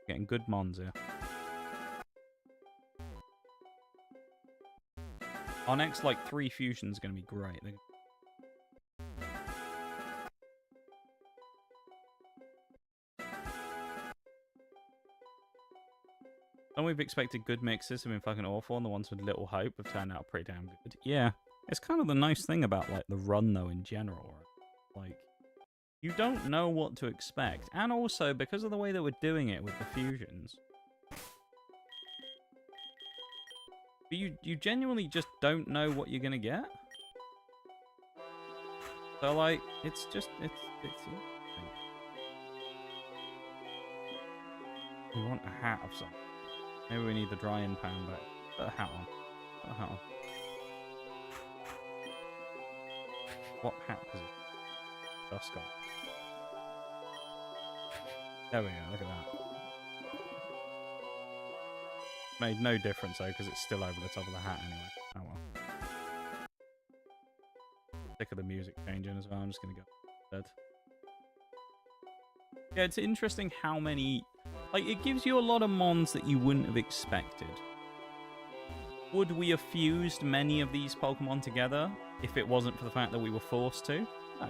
Getting good mons here. Our next, like, 3 fusions are going to be great. And we've expected good mixes have been fucking awful, and the ones with little hope have turned out pretty damn good. Yeah. It's kind of the nice thing about, like, the run, though, in general. Like, you don't know what to expect. And also, because of the way that we're doing it with the fusions, you genuinely just don't know what you're going to get. So, like, it's we want a hat of something. Maybe we need the drying pan back. Put a hat on. Put a hat on. What hat was it? Dusk on. There we go, look at that. Made no difference though, because it's still over the top of the hat anyway. Oh well. Sick of the music changing as well, I'm just gonna go dead. Yeah, it's interesting how many... Like, it gives you a lot of mons that you wouldn't have expected. Would we have fused many of these Pokemon together if it wasn't for the fact that we were forced to? No.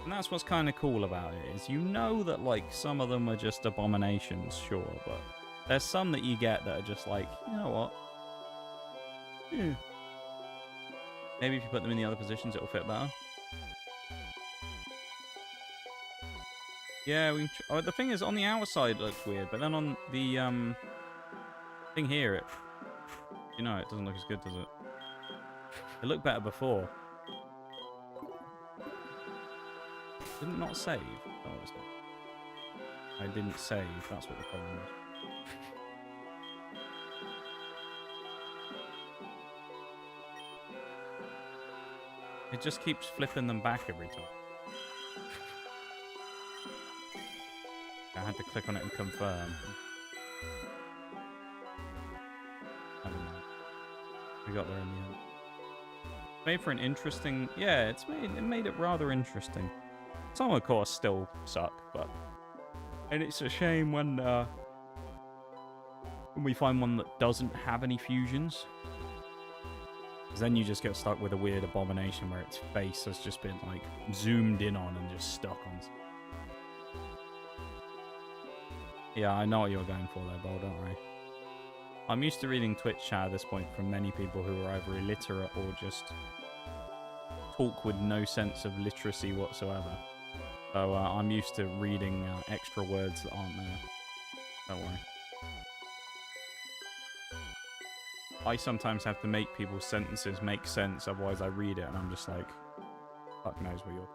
And that's what's kind of cool about it, is you know that, like, some of them are just abominations, sure, but there's some that you get that are just like, you know what? Maybe if you put them in the other positions, it'll fit better. Yeah, we can oh, the thing is, on the outside it looks weird, but then on the thing here, it it doesn't look as good, does it? It looked better before. Didn't it not save? Oh, it's not. I didn't save. That's what the problem was. It just keeps flipping them back every time. I had to click on it and confirm. I don't know. We got there in the end. Made for an interesting... Yeah, it made it rather interesting. Some, of course, still suck, but... And it's a shame when we find one that doesn't have any fusions. Because then you just get stuck with a weird abomination where its face has just been, like, zoomed in on and just stuck on. Yeah, I know what you're going for there, Bo, don't worry. I'm used to reading Twitch chat at this point from many people who are either illiterate or just talk with no sense of literacy whatsoever. So I'm used to reading extra words that aren't there. Don't worry. I sometimes have to make people's sentences make sense, otherwise I read it and I'm just like, fuck knows where you're...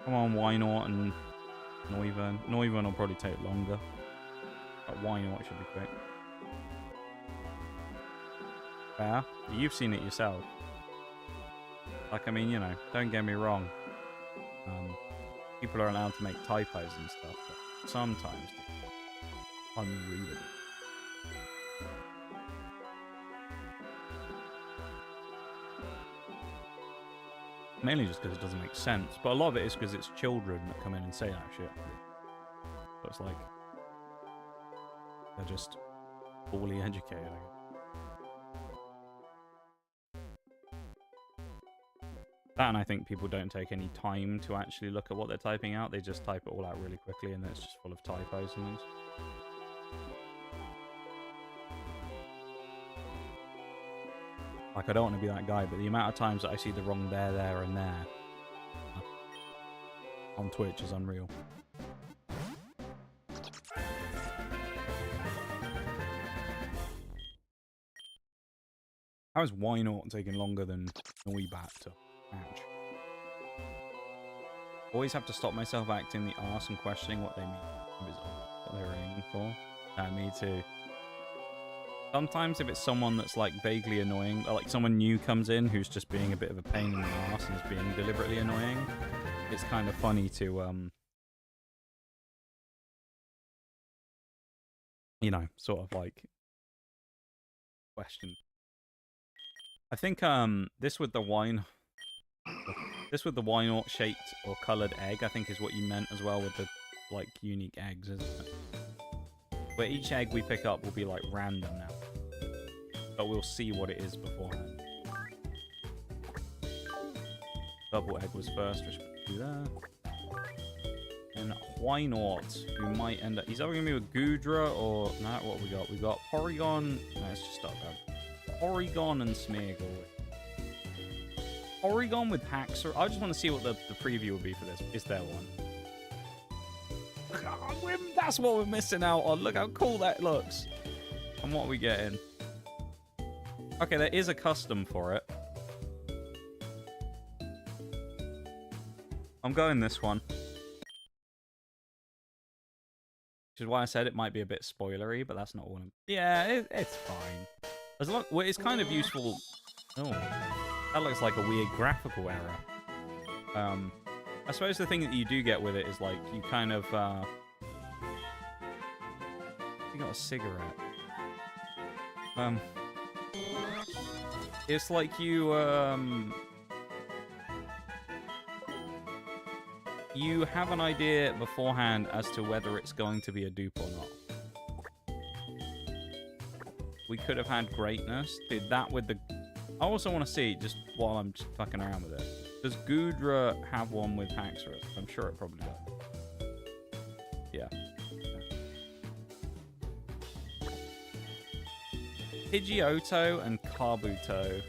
Come on, why not? And Neuven. Neuven will probably take longer. But why not should be quick. Fair. You've seen it yourself. Like, I mean, don't get me wrong. People are allowed to make typos and stuff, but sometimes it's unreadable. Mainly just because it doesn't make sense, but a lot of it is because it's children that come in and say that shit. So it's like they're just poorly educated, I guess. That, and I think people don't take any time to actually look at what they're typing out. They just type it all out really quickly, and then it's just full of typos and things. Like, I don't want to be that guy, but the amount of times that I see the wrong there, and there on Twitch is unreal. How is why not taking longer than Noibat to match? Always have to stop myself acting the arse and questioning what they mean. What they're aiming for. Me too. Sometimes if it's someone that's like vaguely annoying, or like someone new comes in who's just being a bit of a pain in the ass and is being deliberately annoying, it's kind of funny to sort of like question. I think this with the why not shaped or coloured egg, I think is what you meant as well with the like unique eggs, isn't it? Where each egg we pick up will be like random now. But we'll see what it is beforehand. Double egg was first, which we'll do that. And why not? We might end up... He's either going to be with Gudra or... No, what we got? We got Porygon... No, let's just start that. Porygon and Smeargle. Porygon with Haxor. I just want to see what the preview will be for this. Is there one? That's what we're missing out on. Look how cool that looks. And what are we getting? Okay, there is a custom for it. I'm going this one. Which is why I said it might be a bit spoilery, but that's not what I'm... Yeah, it's fine. As long... Well, it's kind of useful... Oh, that looks like a weird graphical error. I suppose the thing that you do get with it is, like, you kind of... You got a cigarette. It's like you, you have an idea beforehand as to whether it's going to be a dupe or not. We could have had greatness. Did that with the... I also want to see, just while I'm just fucking around with it. Does Gudra have one with Haxorus? I'm sure it probably does. Yeah. Pidgeotto and Kabuto.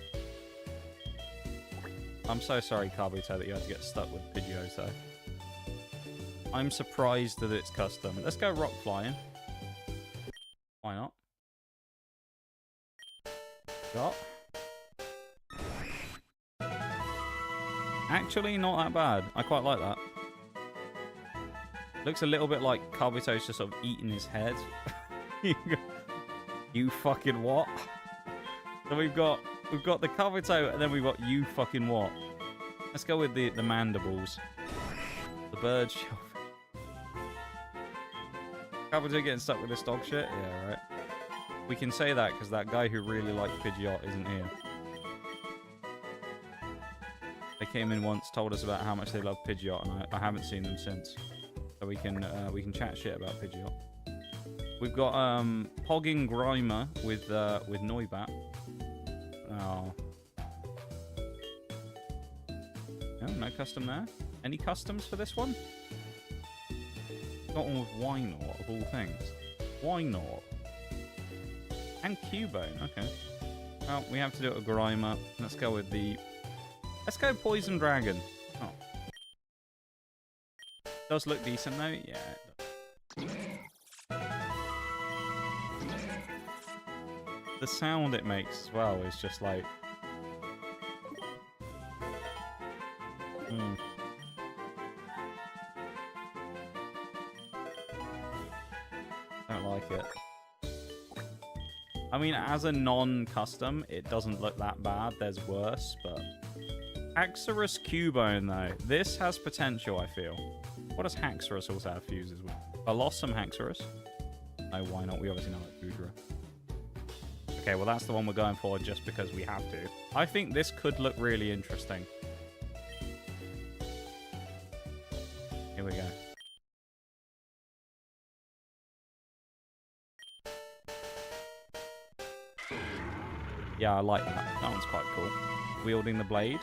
I'm so sorry, Kabuto, that you had to get stuck with Pidgeotto. I'm surprised that it's custom. Let's go rock flying. Why not? Got. Actually, not that bad. I quite like that. Looks a little bit like Kabuto's just sort of eating his head. You fucking what? So we've got the Kabuto, and then we've got you fucking what? Let's go with the mandibles. The bird shell. Kabuto getting stuck with this dog shit? Yeah, right. We can say that because that guy who really liked Pidgeot isn't here. They came in once, told us about how much they love Pidgeot, and I haven't seen them since. So we can chat shit about Pidgeot. We've got Pogging Grimer with Noibat. Oh. No custom there. Any customs for this one? Got one with Wynort of all things. Wynort. And Cubone, okay. Well, we have to do it with Grimer. Let's go with the... Let's go Poison Dragon. Oh. Does look decent though? Yeah, it does. The sound it makes as well is just like... Don't like it. I mean, as a non-custom, it doesn't look that bad. There's worse, but... Haxorus Cubone, though. This has potential, I feel. What does Haxorus also have fuses with? Blossom Haxorus? No, why not? We obviously know that Goodra. Okay, well, that's the one we're going for just because we have to. I think this could look really interesting. Here we go. Yeah, I like that. That one's quite cool. Wielding the blade.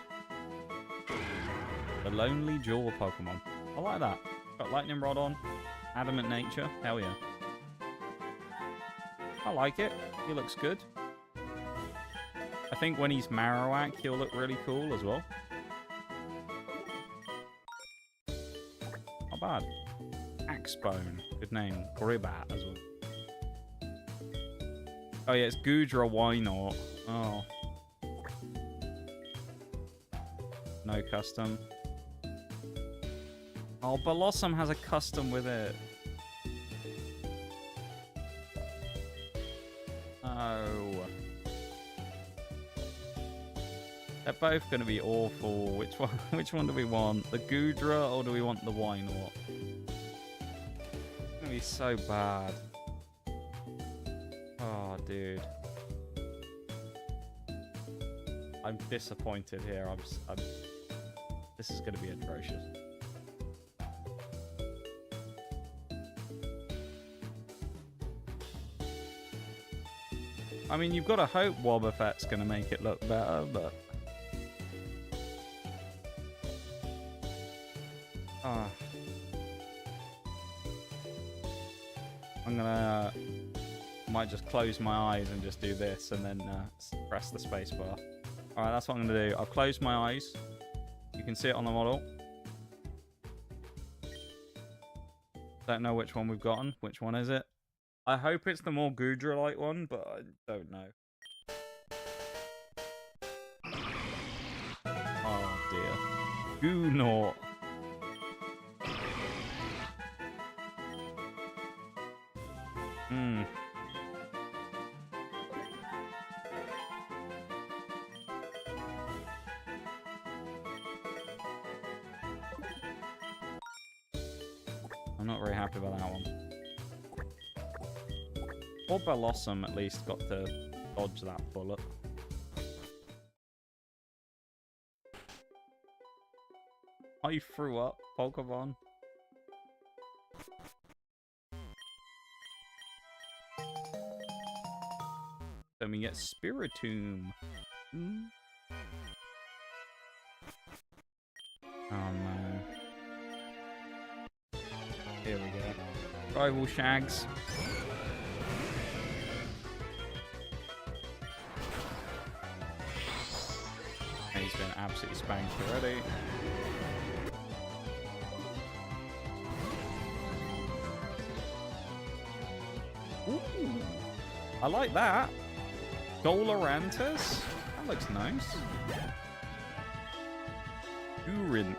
The Lonely Jaw Pokemon. I like that. Got Lightning Rod on. Adamant Nature. Hell yeah. I like it. He looks good. I think when he's Marowak, he'll look really cool as well. Not bad. Axebone. Good name. Gribat as well. Oh yeah, it's Goodra Wynort. Oh. No custom. Oh, Blossom has a custom with it. Oh. They're both going to be awful. Which one do we want? The Goodra or do we want the Wynort? It's going to be so bad. Oh, dude. I'm disappointed here. This is going to be atrocious. I mean, you've got to hope Wobbuffet's going to make it look better, but... Oh. I'm gonna... might just close my eyes and just do this, and then press the spacebar. Alright, that's what I'm going to do. I've closed my eyes. You can see it on the model. Don't know which one we've gotten. Which one is it? I hope it's the more Goodra-like one, but I don't know. Oh dear. Goonort. I'm not very happy about that one. Or Blossom at least got to dodge that bullet. I threw up, Pokemon. Then we get Spiritomb. Oh no. Here we go. Rival Shags. He's been absolutely spanked already. Ooh, I like that. Dolorantus? That looks nice. Urinth.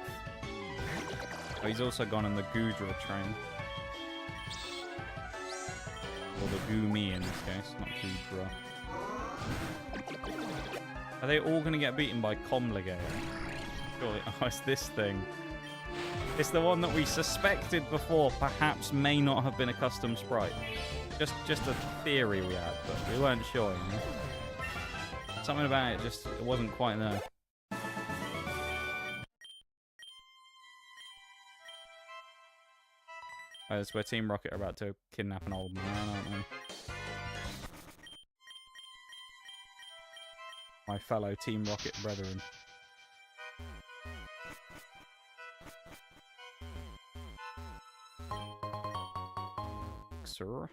Oh, he's also gone in the Gudra train. Or the Goomy in this case, not Gudra. Are they all going to get beaten by Comligate? Surely. Oh, it's this thing. It's the one that we suspected before perhaps may not have been a custom sprite. Just a theory we had, but we weren't sure, you know? Something about it just it wasn't quite there. Oh, that's where Team Rocket are about to kidnap an old man, aren't they? My fellow Team Rocket brethren. Sir.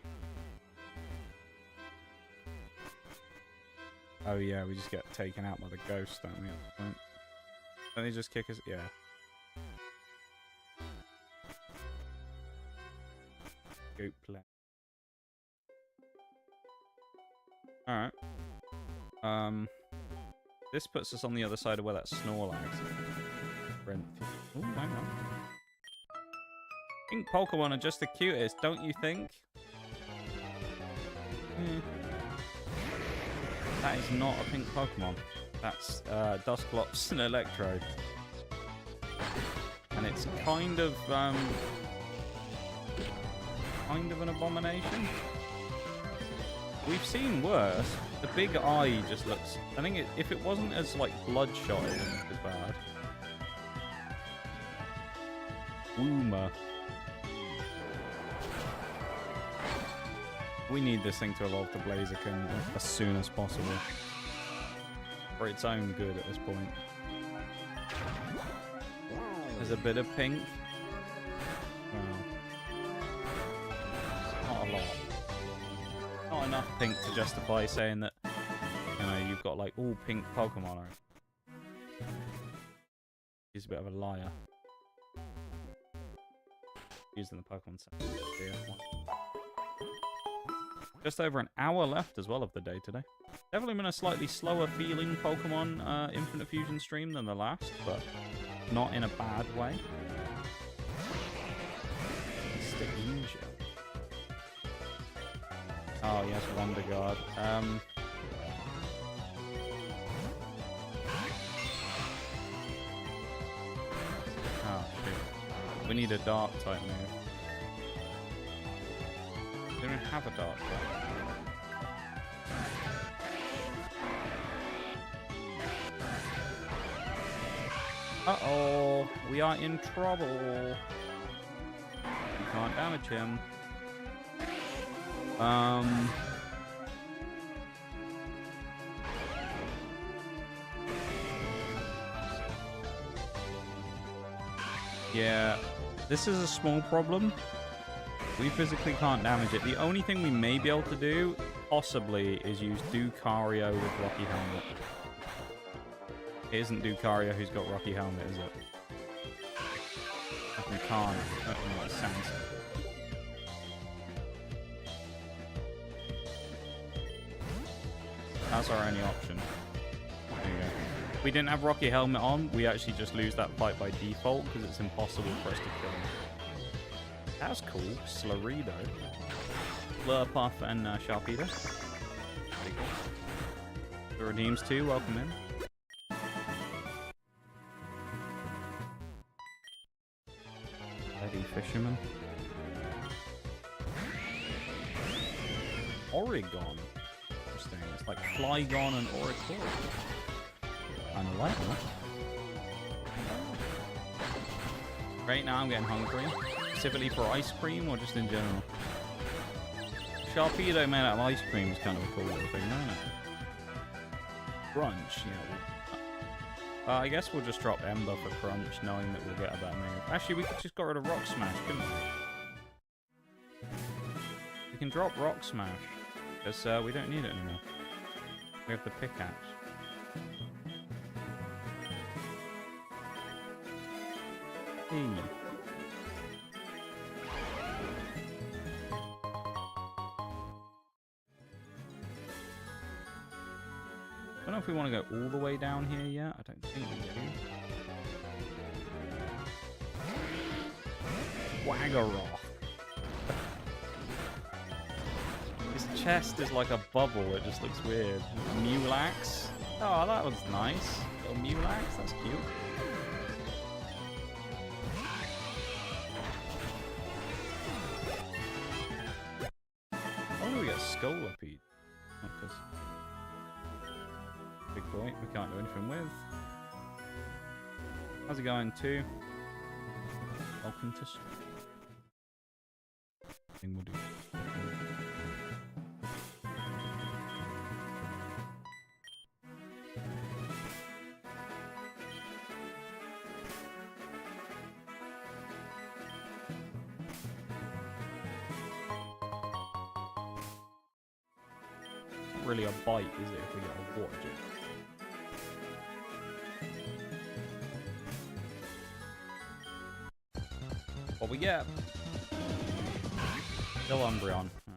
Oh yeah, we just get taken out by the ghost, don't we, at the point? Don't they just kick us? Yeah. Goat play. Alright. This puts us on the other side of where that Snorlax is. Oh, hang on. Pink Pokemon are just the cutest, don't you think? That is not a pink Pokemon. That's Dusclops and Electro. And it's kind of an abomination. We've seen worse. The big eye just looks... I think if it wasn't as, like, bloodshot, it wouldn't look as bad. Woomer. We need this thing to evolve to Blaziken as soon as possible. For its own good at this point. There's a bit of pink. Wow. Not a lot. Not enough pink to justify saying that, you know, you've got, like, all pink Pokemon. He's a bit of a liar. Using the Pokemon Center. Just over an hour left as well of the day today. Definitely been a slightly slower feeling Pokemon Infinite Fusion stream than the last, but not in a bad way. Mr. Inja. Oh yes, Wonder Guard. Oh shoot. We need a dark type move. We don't have a dark type. Uh-oh, we are in trouble. We can't damage him. Yeah, this is a small problem. We physically can't damage it. The only thing we may be able to do, possibly, is use Ducario with Rocky Helmet. It isn't Ducario who's got Rocky Helmet, is it? We can't. I don't know what it sounds like. That's our only option. There you go. If we didn't have Rocky Helmet on, we actually just lose that fight by default because it's impossible for us to kill him. That was cool. Slurrido. Slurpuff and Sharpedo. Pretty cool. The Redeems too, welcome in. Eddie Fisherman. Oregon. Interesting. It's like Flygon and Oricorio. Kinda like that. Right now I'm getting hungry. Specifically for ice cream or just in general? Sharpedo made out of ice cream is kind of a cool little thing, isn't it? Crunch, yeah. I guess we'll just drop Ember for Crunch, knowing that we'll get a better move. Actually, we could just got rid of Rock Smash, couldn't we? We can drop Rock Smash, because we don't need it anymore. We have the pickaxe. Hey. I don't know if we want to go all the way down here yet. I don't think we do. Waggaroth. His chest is like a bubble. It just looks weird. Mulax. Oh, that was nice. Little Mulax. That's cute. Oh, we got Scolipede. Oh, 'cause big boy. We can't do anything with. How's it going, too? Welcome to. We'll do. Not really a bite, is it, if we get a water jet? What we get? Still Umbreon. Right. I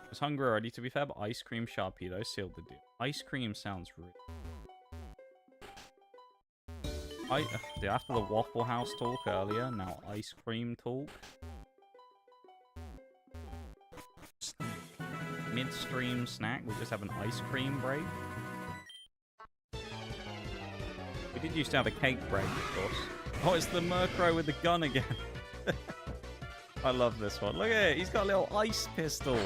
was hungry already, to be fair, but Ice Cream Sharpedo sealed the deal. Ice Cream sounds rude. After the Waffle House talk earlier, now Ice Cream talk. Midstream snack, we just have an ice cream break. We did used to have a cake break, of course. Oh, it's the Murkrow with the gun again. I love this one. Look at it. He's got a little ice pistol.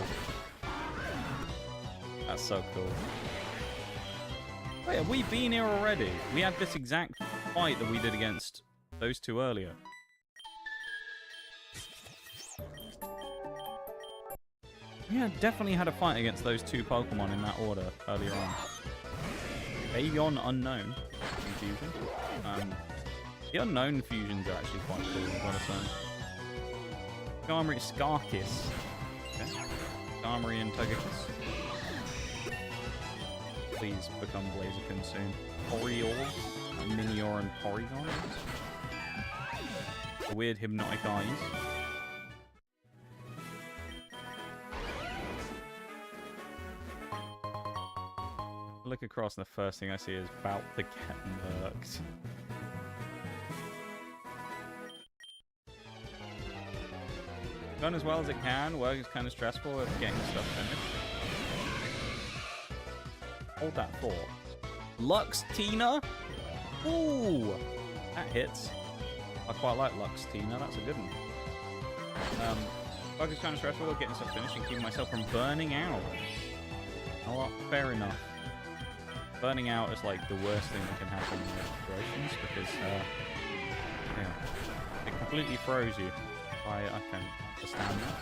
That's so cool. Wait, have we been here already? We had this exact fight that we did against those two earlier. Yeah, definitely had a fight against those two Pokemon in that order earlier on. Aeon Unknown Fusion. The Unknown Fusions are actually quite cool, I've got to say. Skarmory, Skarkis. Okay. Skarmory and Togekiss. Please become Blaziken soon. Oriole, Minior and Porygon. Weird hypnotic eyes. Look across and the first thing I see is about to get murked. Done as well as it can. Work is kind of stressful with getting stuff finished. Hold that thought. Lux Tina? Ooh! That hits. I quite like Lux Tina. That's a good one. Work is kind of stressful with getting stuff finished and keeping myself from burning out. Oh, well, fair enough. Burning out is like the worst thing that can happen in explorations because, yeah, it completely throws you. I can understand that.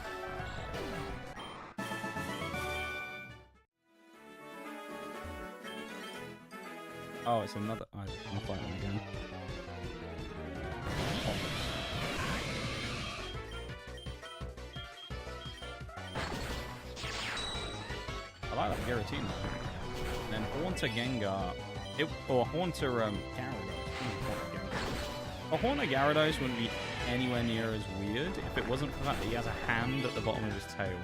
Oh, it's another. I'm fighting again. I like that Giratina. And then Haunter Gengar. Or Haunter Gyarados. A Haunter Gyarados wouldn't be anywhere near as weird if it wasn't for the fact that he has a hand at the bottom of his tail.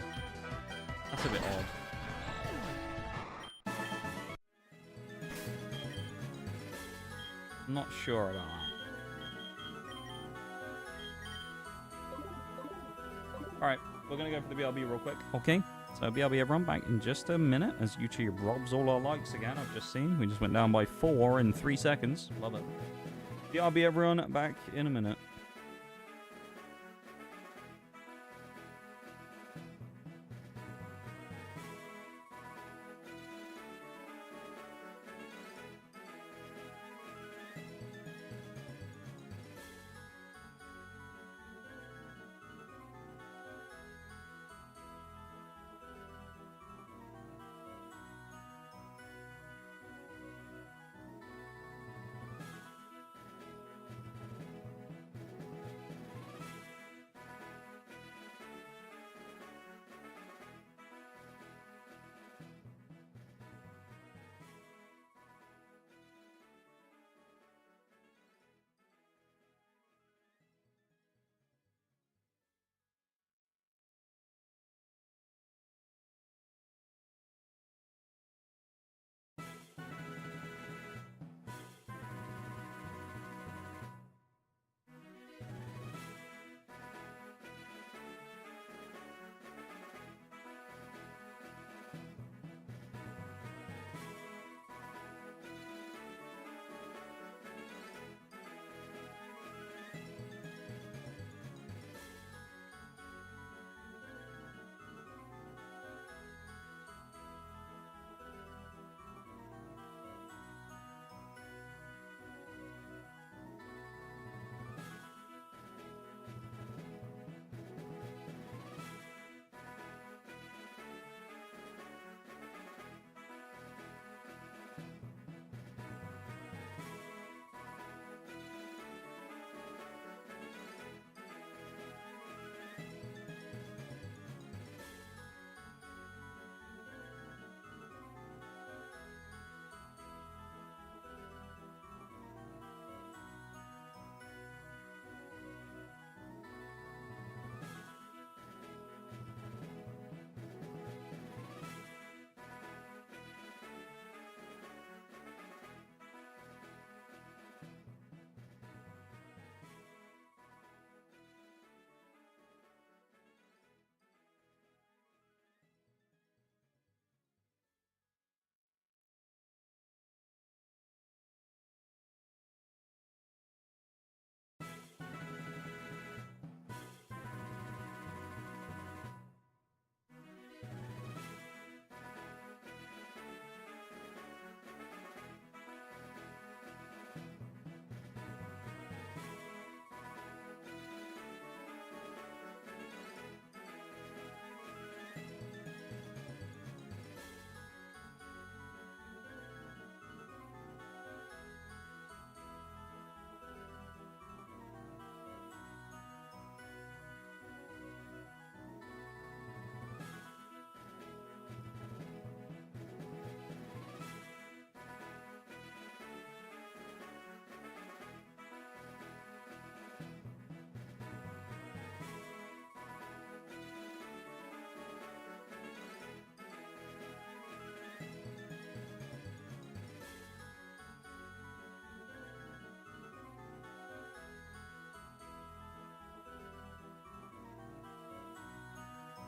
That's a bit odd. I'm not sure about that. Alright, we're going to go for the BRB real quick. Okay, so BRB everyone back in just a minute as YouTube robs all our likes again. I've just seen. We just went down by 4 in 3 seconds. Love it. BRB everyone back in a minute.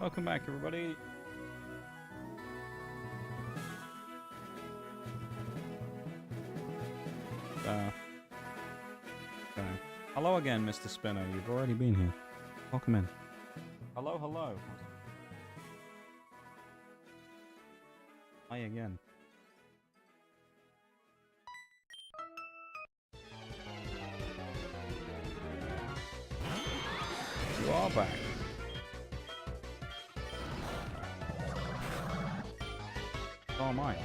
Welcome back, everybody. Hello again, Mr. Spinner. You've already been here. Welcome in. Hello, hello. Hi again. You are back. So am I.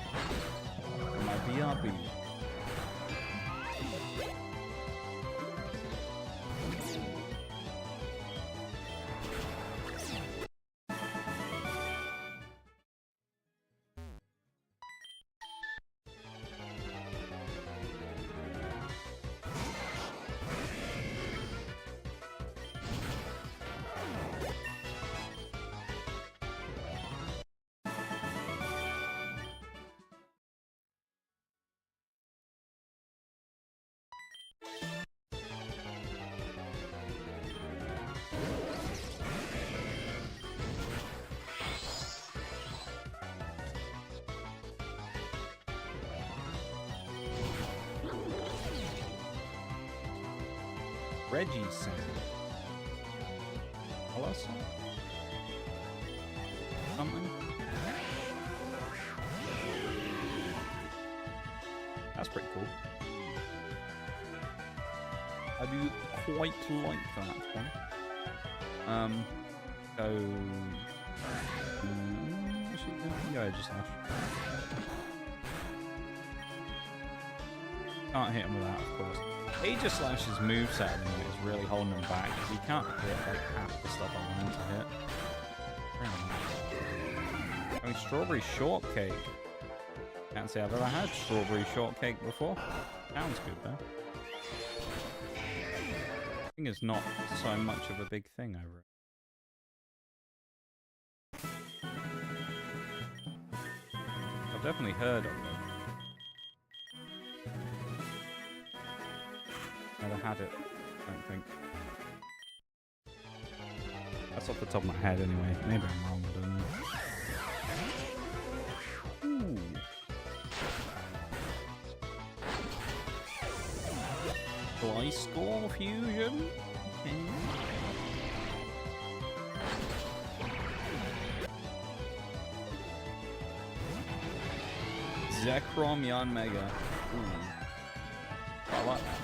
My BRB. Reggie Sam. Hello, Sam? Something? That's pretty cool. I do quite like that one. So... Go, just Ash. Can't hit him with that, of course. Aegis Slash's moveset at the minute is really holding him back because he can't hit like half the stuff I want him to hit. I mean, strawberry shortcake. Can't say I've ever had strawberry shortcake before. Sounds good though. I think it's not so much of a big thing over it. I've definitely heard of it. Never had it, I don't think. That's off the top of my head anyway. Maybe I'm wrong, I don't know. Ooh. Fly Score Fusion? Okay. Zekrom Yan Mega. Ooh. I like that.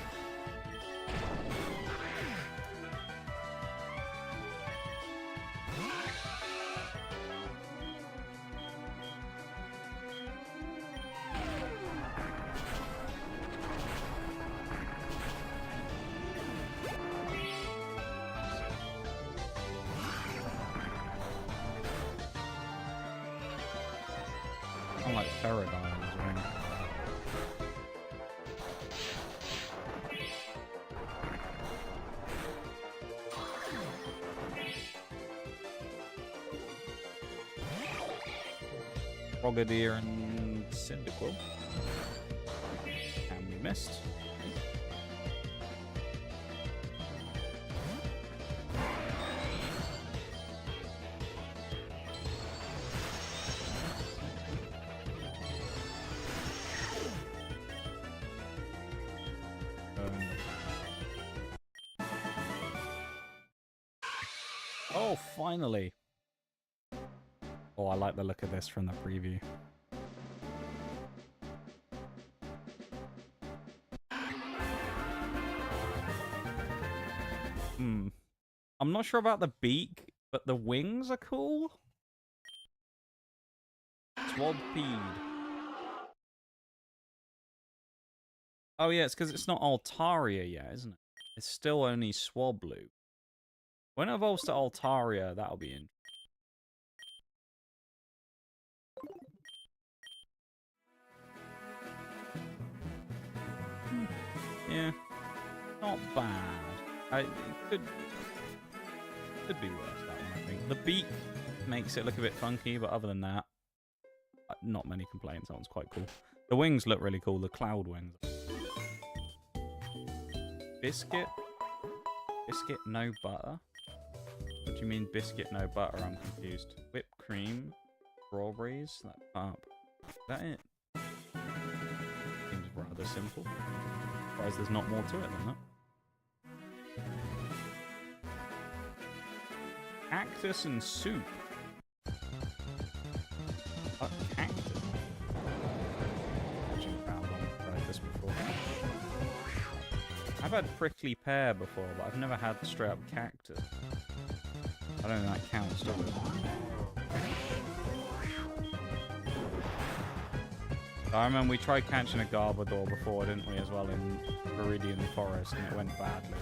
I like Ferrodine as well. Frogadier and Cyndaquil. And we missed. Oh, finally! Oh, I like the look of this from the preview. I'm not sure about the beak, but the wings are cool. Swabpede. Oh yeah, it's because it's not Altaria yet, isn't it? It's still only Swablu. When it evolves to Altaria, that'll be interesting. Yeah, not bad. It could be worse, that one, I think. The beak makes it look a bit funky, but other than that, not many complaints. That one's quite cool. The wings look really cool, the cloud wings. Biscuit? Biscuit, no butter? What do you mean biscuit, no butter? I'm confused. Whipped cream, strawberries, that up. Is that it? Seems rather simple. Surprised there's not more to it than that. Cactus and soup. Cactus. Actually found I've tried this before. I've had prickly pear before, but I've never had straight up cactus. I don't think that counts, does it? I remember we tried catching a Garbodor before, didn't we, as well, in Viridian Forest, and it went badly.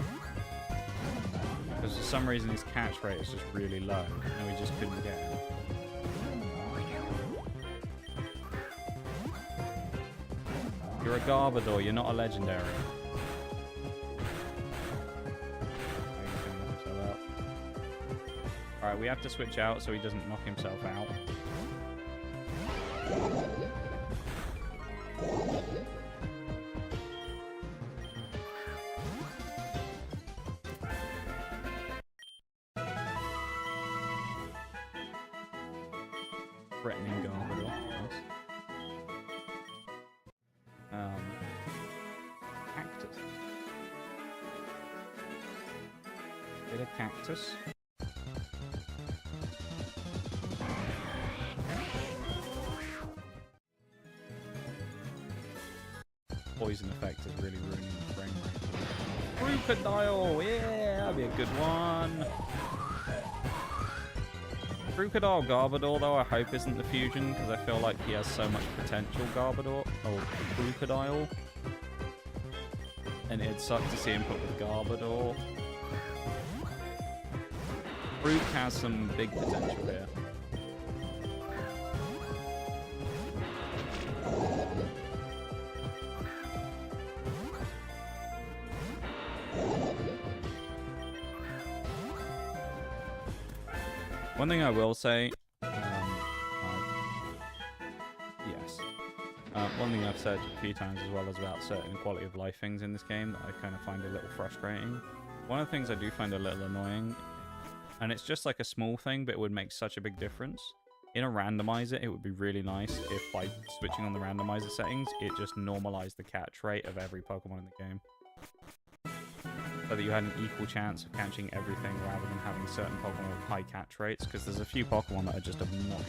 Because for some reason his catch rate is just really low, and we just couldn't get him. You're a Garbodor, you're not a legendary. Alright, we have to switch out so he doesn't knock himself out. Threatening Garbodor. Nice. Cactus. Bit of cactus. Poison effect is really ruining the frame rate. Crocodile! Yeah, that'd be a good one. Crocodile Garbodor, though, I hope isn't the fusion, because I feel like he has so much potential, Garbodor. Oh, Crocodile. And it'd suck to see him put with Garbodor. Brook has some big potential here. One thing I will say, one thing I've said a few times as well is about certain quality of life things in this game that I kind of find a little frustrating. One of the things I do find a little annoying, and it's just like a small thing, but it would make such a big difference. In a randomizer, it would be really nice if by switching on the randomizer settings, it just normalized the catch rate of every Pokemon in the game. So that you had an equal chance of catching everything rather than having certain Pokemon with high catch rates, because there's a few Pokemon that are just obnoxious.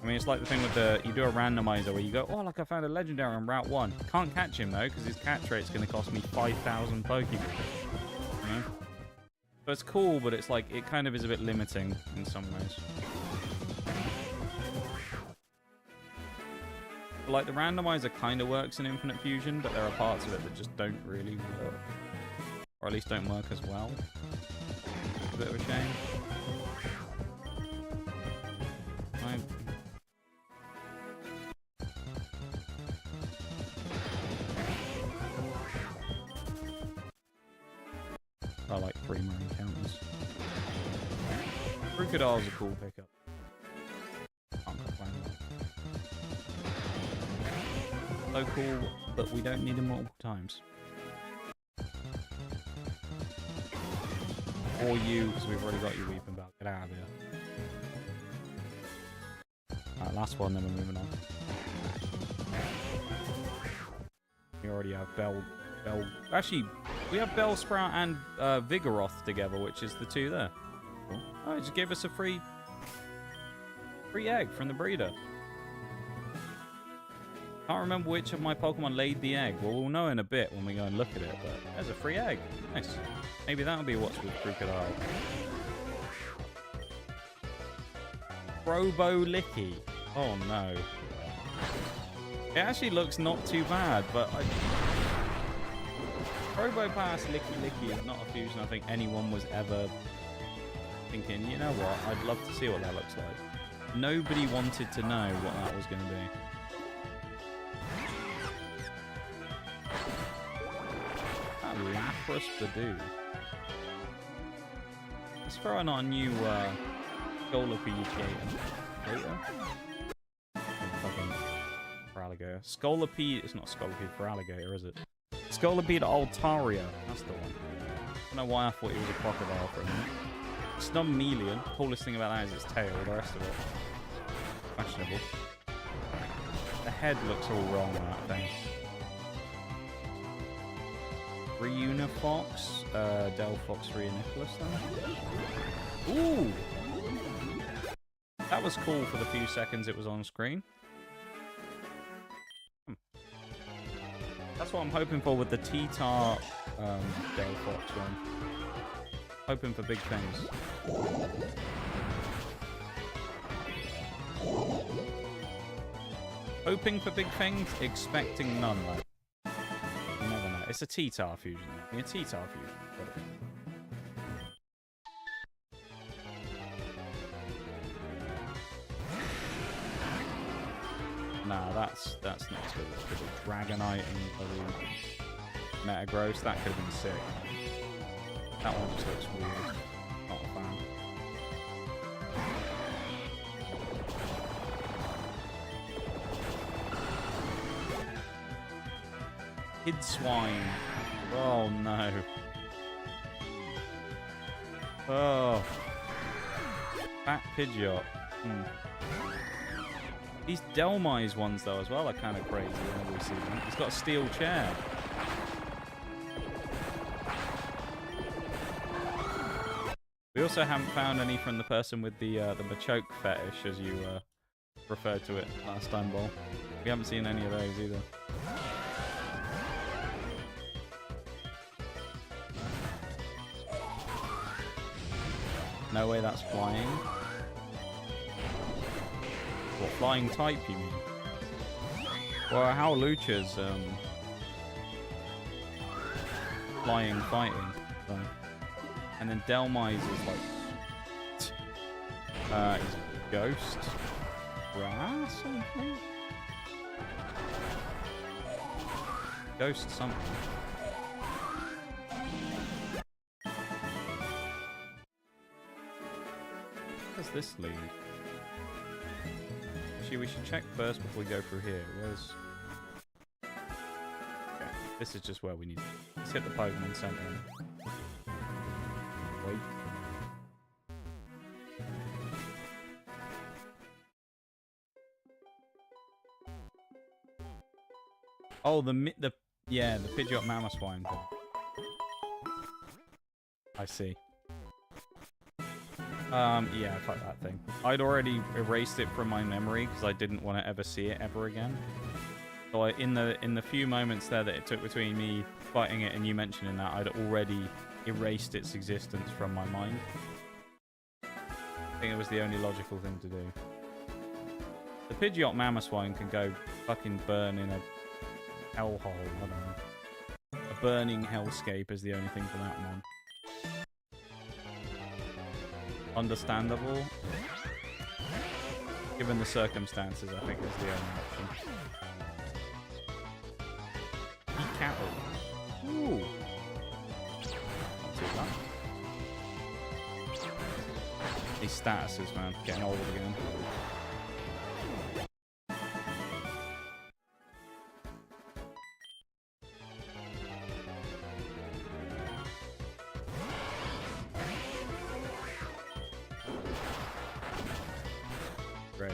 I mean, it's like the thing with you do a randomizer where you go, oh, like I found a legendary on Route 1. Can't catch him, though, because his catch rate's going to cost me 5,000 Pokeballs. You know? So it's cool, but it's like, it kind of is a bit limiting in some ways. Like, the randomizer kind of works in Infinite Fusion, but there are parts of it that just don't really work. Or at least don't work as well. It's a bit of a shame. I like 3 marine counters. Crocodile's a cool pickup. Can't complain about it. So cool, but we don't need him multiple times. Or you, because we've already got you weeping about. Get out of here. Alright, last one, then we're moving on. We already have Bell. Actually, we have Bellsprout and Vigoroth together, which is the 2 there. Cool. Oh, it just gave us a free egg from the breeder. Can't remember which of my Pokemon laid the egg. Well, we'll know in a bit when we go and look at it, but there's a free egg. Nice. Maybe that'll be what's with Crocodile. Robo-Licky. Oh, no. It actually looks not too bad, but Robo-Pass Licky is not a fusion I think anyone was ever thinking, you know what, I'd love to see what that looks like. Nobody wanted to know what that was going to be. Lapras Badoo. Let's throw in our new Scolipede Gator. Fucking Feraligatr. Scolipede. It's not Scolipede Feraligatr, is it? Scolipede Altaria. That's the one. don't know why I thought he was a crocodile for a minute. Snubmelian. Coolest thing about that is its tail. The rest of it, questionable. The head looks all wrong on that thing. Reunifox. Delphox Reunicolus then. Ooh! That was cool for the few seconds it was on screen. That's what I'm hoping for with the T-Tar Delphox one. Hoping for big things. Hoping for big things, expecting none, though. You never know. It's a T-Tar fusion. A T-Tar fusion. Got it. Nah, that's not good. It's a Dragonite and bloody Metagross. That could have been sick. That one just looks weird. Not a fan. Hidswine. Oh no. Oh. Fat Pidgeot. These Delmise ones, though, as well, are kind of crazy whenever we see them. He's got a steel chair. We also haven't found any from the person with the Machoke fetish, as you referred to it last time, Bol. We haven't seen any of those either. No way that's flying. What, flying type, you mean? Or how Lucha's flying fighting. So. And then Delmise is like he's ghost grass, I think. Ghost something. Where's this lead? Actually, we should check first before we go through here. Where's... Okay, this is just where we need to... Let's hit the Pokemon Center. Wait. Oh, the Pidgeot Mamoswine thing. I see. Yeah, fuck that thing. I'd already erased it from my memory because I didn't want to ever see it ever again. So in the few moments there that it took between me fighting it and you mentioning that, I'd already erased its existence from my mind. I think it was the only logical thing to do. The Pidgeot Mamoswine can go fucking burn in a hellhole. I don't know. A burning hellscape is the only thing for that one. Understandable. Given the circumstances, I think it's the only option. Cattle. Ooh. Not too bad. These statuses, man, getting old again. Great.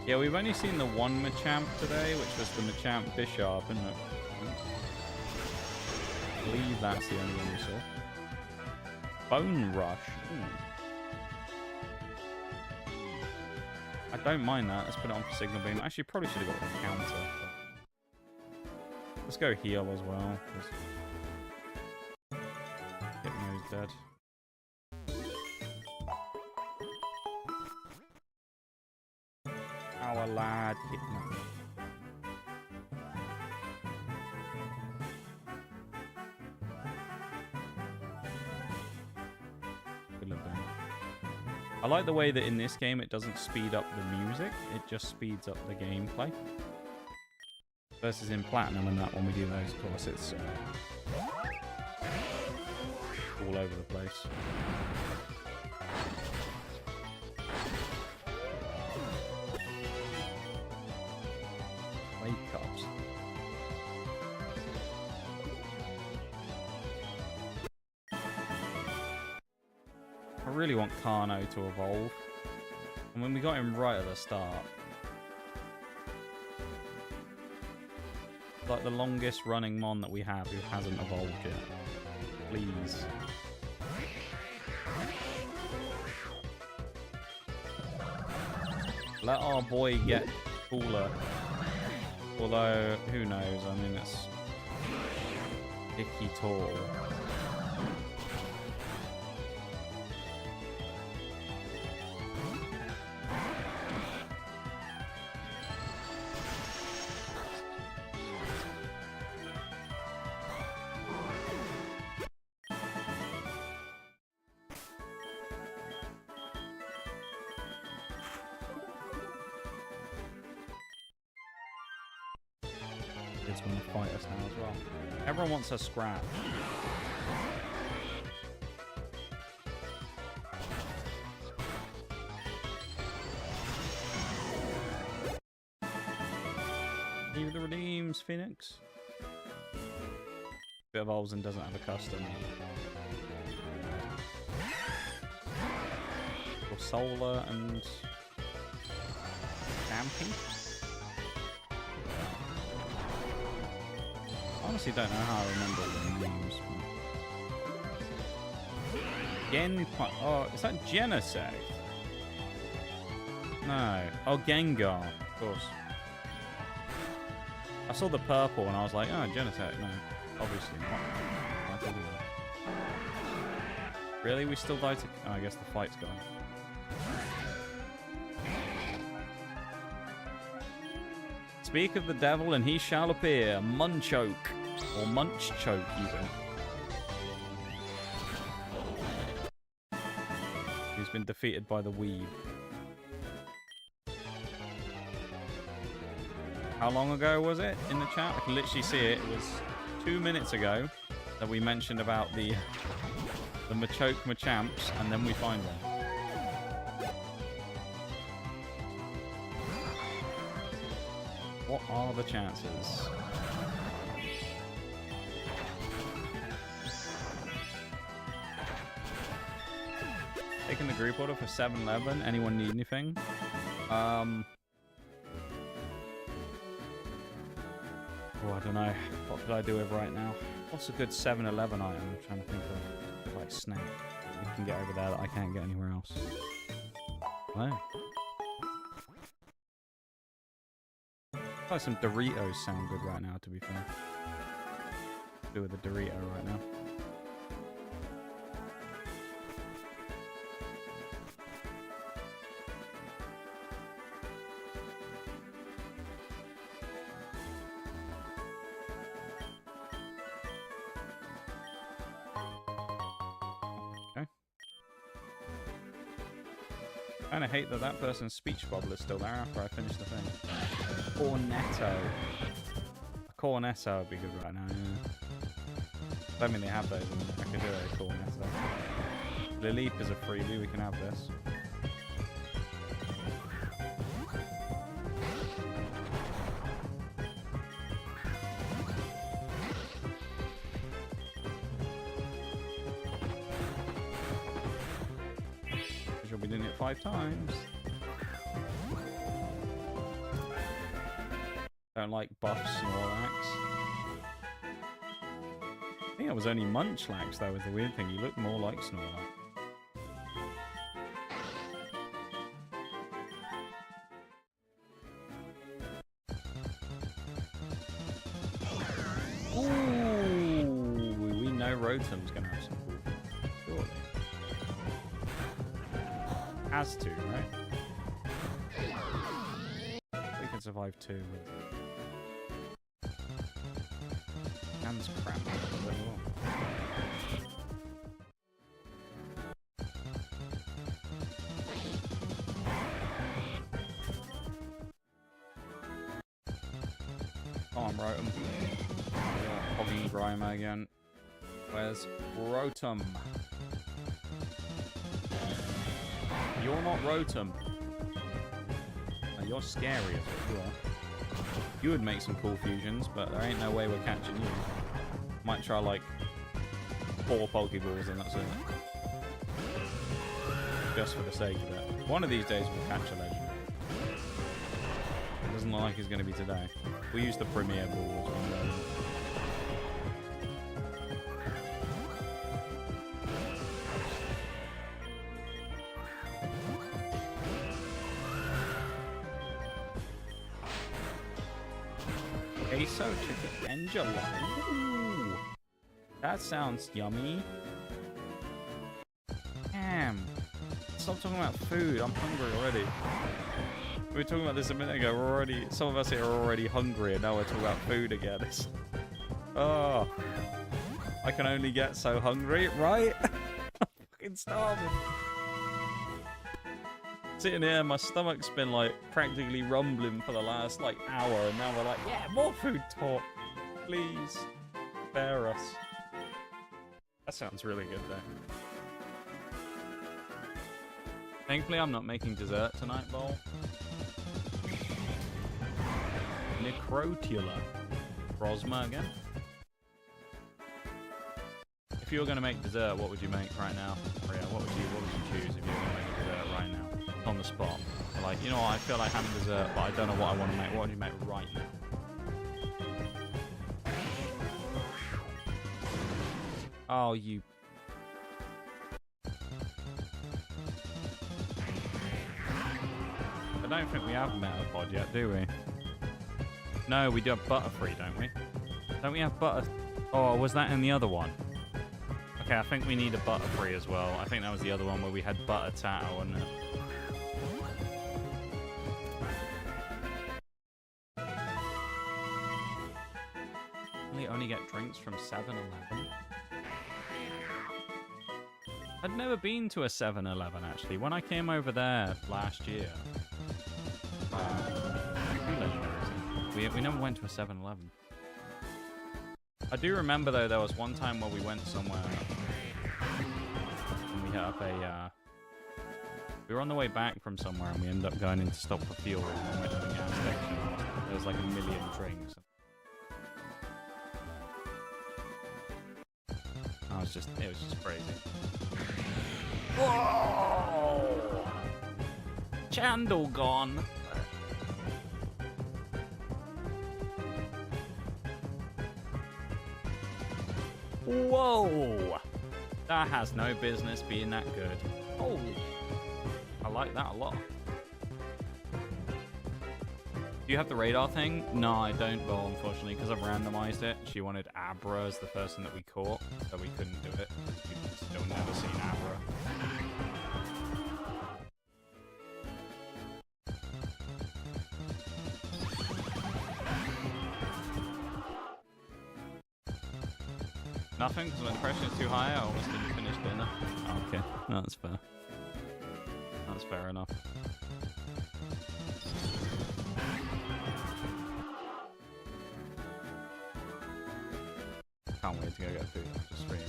Yeah, we've only seen the one Machamp today, which was the Machamp Bishop, isn't it? I believe that's the only one we saw. Bone Rush. I don't mind that. Let's put it on for Signal Beam. Actually, probably should have got the counter. Let's go heal as well. Hypno's dead. Our lad Hypno. I like the way that in this game it doesn't speed up the music, it just speeds up the gameplay. Versus in Platinum and that when we do those, of course, it's all over the place. Wake ups. I really want Carno to evolve. And when we got him right at the start. Like the longest running Mon that we have who hasn't evolved yet. Please. Let our boy get cooler. Although, who knows? I mean, it's icky tall. Kids want to fight us now as well. Everyone wants a scrap. Even the redeems, Phoenix. It evolves and doesn't have a custom. Or Solar and Campy. Honestly, don't know how I remember the names. Oh, is that Genesect? No. Oh, Gengar, of course. I saw the purple and I was like, oh, Genesect. No, obviously not. Really? We still die to... Oh, I guess the fight's gone. Speak of the devil and he shall appear. Munchoke. Or Munchchoke, even. He's been defeated by the weed. How long ago was it in the chat? I can literally see it. It was 2 minutes ago that we mentioned about the Machoke Machamps, and then we find one. What are the chances? Taking the group order for 7-Eleven. Anyone need anything? Oh, I don't know. What could I do with right now? What's a good 7-Eleven item? I'm trying to think of like snack you can get over there that I can't get anywhere else. Oh. Like some Doritos sound good right now, to be fair. Do with a Dorito right now. Okay. I kind of hate that that person's speech bubble is still there after I finish the thing. Cornetto. A Cornetto would be good right now, yeah. I don't mean they have those. I could do a Cornetto. Lilith is a freebie, we can have this. You'll be doing it 5 times. Don't like buff Snorlax. I think it was only Munchlax, that was the weird thing. You look more like Snorlax. Ooh, we know Rotom's gonna have some cool things. Surely. Has to, right? We can survive 2 with... Hands cramped a little. Come on, Rotom. Hogging Grimer again. Where's Rotom? You're not Rotom. No, you're scary as what you are. You would make some cool fusions, but there ain't no way we're catching you. Might try like 4 Pokeballs and that's it. just for the sake of it. One of these days we'll catch a legendary. It doesn't look like it's going to be today. We'll use the premier balls. Queso chicken angel. Ooh, that sounds yummy. Damn. Stop talking about food. I'm hungry already. We were talking about this a minute ago. Some of us here are already hungry, and now we're talking about food again. Oh, I can only get so hungry, right? I'm fucking starving. Sitting here, my stomach's been like practically rumbling for the last like hour, and now we're like, yeah, more food talk, please, spare us. That sounds really good though. Thankfully, I'm not making dessert tonight, Bowl. Necrotula. Rosma again. If you were going to make dessert, what would you make right now? Maria, what would you choose if you were going to make a dessert right now? On the spot. Like, you know what, I feel like having dessert, but I don't know what I want to make. What would you make right now? Oh, you... I don't think we have Metapod yet, do we? No, we do have Butterfree, don't we? Don't we have Butter... Oh, was that in the other one? Okay, I think we need a Butterfree as well. I think that was the other one where we had Butter Tattle, wasn't it? We only get drinks from 7-Eleven. I'd never been to a 7-Eleven, actually. When I came over there last year... we never went to a 7-Eleven. I do remember, though, there was one time where we went somewhere and we hit up a... we were on the way back from somewhere and we ended up going in to stop for fuel and went to the gas station. There was like a million drinks. It was just crazy. Whoa! Chandel gone. Whoa! That has no business being that good. Holy! I like that a lot. Do you have the radar thing? No, I don't, Bo, unfortunately, because I've randomized it. She wanted Abra as the person that we caught, so we couldn't do it. We've still never seen Abra. Nothing, because my impression is too high. I almost didn't finish dinner. Oh, okay, no, that's fair. That's fair enough. Can't wait to go get food after streaming.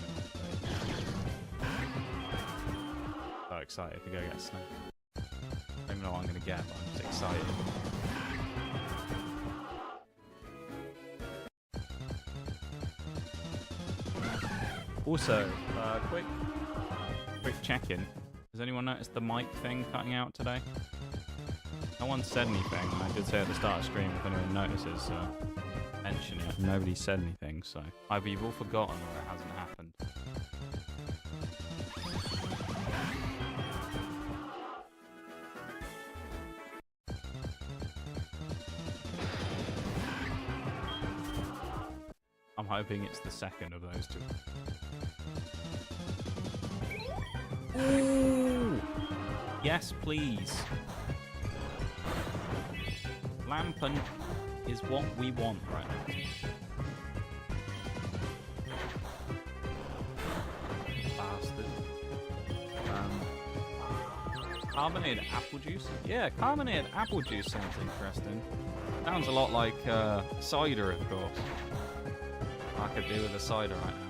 So excited to go get a snack. I don't even know what I'm going to get, but I'm just excited. Also, quick check-in. Has anyone noticed the mic thing cutting out today? No one said anything. I did say at the start of stream, if anyone notices, mention it. Nobody said anything, so either you've all forgotten or it hasn't happened. I'm hoping it's the second of those two. Ooh! Yes, please. Lampen is what we want right now. Bastard. Carbonated apple juice? Yeah, carbonated apple juice sounds interesting. Sounds a lot like cider, of course. I could do with a cider right now.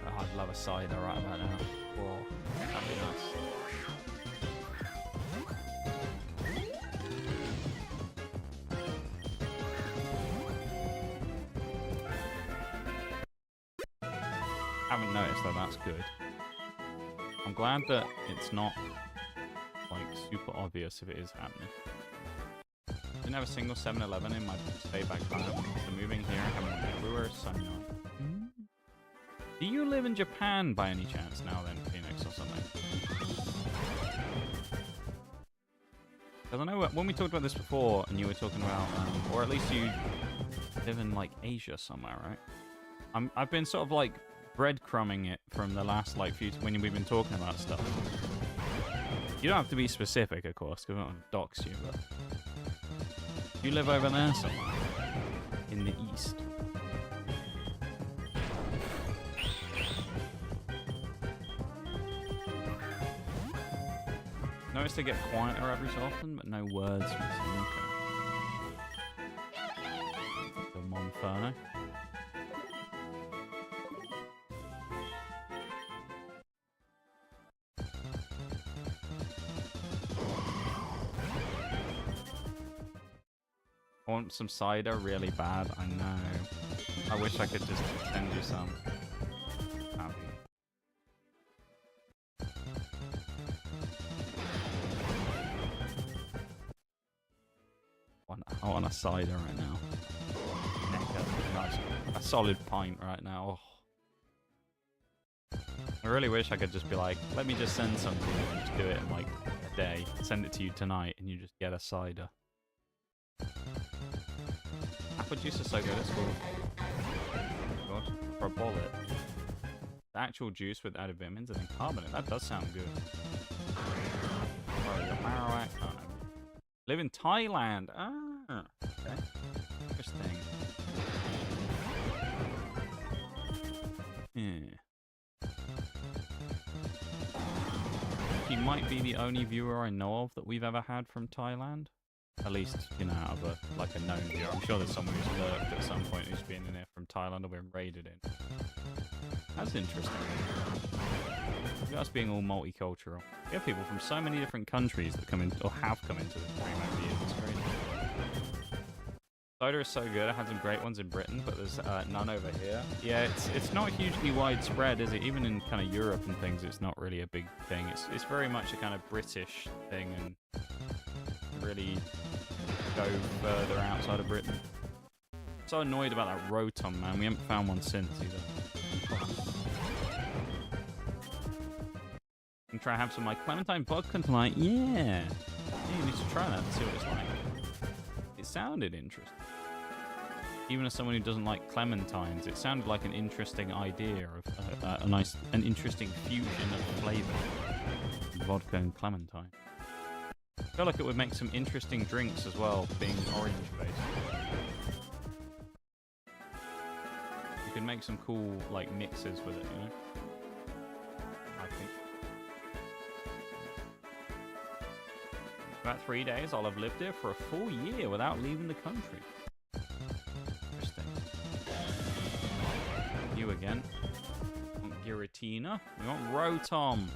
Oh, I'd love a cider right about now. Whoa, that'd be nice. Haven't noticed though, that's good. I'm glad that it's not like super obvious if it is happening. Didn't have a single 7-Eleven in my stay back home. So moving here, having one everywhere is so nice. Do you live in Japan by any chance now then, Phoenix, or something? Because I know when we talked about this before, and you were talking about, or at least you live in like Asia somewhere, right? I've been sort of like breadcrumbing it from the last like few when we've been talking about stuff. You don't have to be specific, of course, because I don't want to dox you, but you live over there somewhere in the east. Notice they get quieter every so often, but no words missing. Okay. The Monferno. I want some cider really bad, I know. I wish I could just send you some. I want a cider right now. Nice. A solid pint right now. Oh. I really wish I could just be like, let me just send some to you and just do it in like a day. Send it to you tonight and you just get a cider. Apple juice is so good, it's called. Oh God, for a bullet. The actual juice with added vitamins and then carbonate. That does sound good. Sorry, the Marowak. Oh no. Live in Thailand. Ah, okay. Interesting. Yeah. He might be the only viewer I know of that we've ever had from Thailand. At least, you know, out of a known viewer. I'm sure there's someone who's lurked at some point who's been in here from Thailand or been raided in. That's interesting. Look at us being all multicultural. We have people from so many different countries that come in, or have come into the stream over the years. It's crazy. Cider is so good. I had some great ones in Britain, but there's none over here. Yeah, it's not hugely widespread, is it? Even in kind of Europe and things, it's not really a big thing. It's very much a kind of British thing, and really go further outside of Britain. So annoyed about that Rotom, man. We haven't found one since either. Oh. I'm trying to have some like Clementine vodka tonight. Yeah. Yeah, you need to try that and see what it's like. It sounded interesting. Even as someone who doesn't like clementines, it sounded like an interesting idea of an interesting fusion of flavor. Vodka and clementine. I feel like it would make some interesting drinks as well, being orange based. You can make some cool like mixes with it, you know? I think. About 3 days, I'll have lived here for a full year without leaving the country. Interesting. You again. We want Giratina. We want Rotom.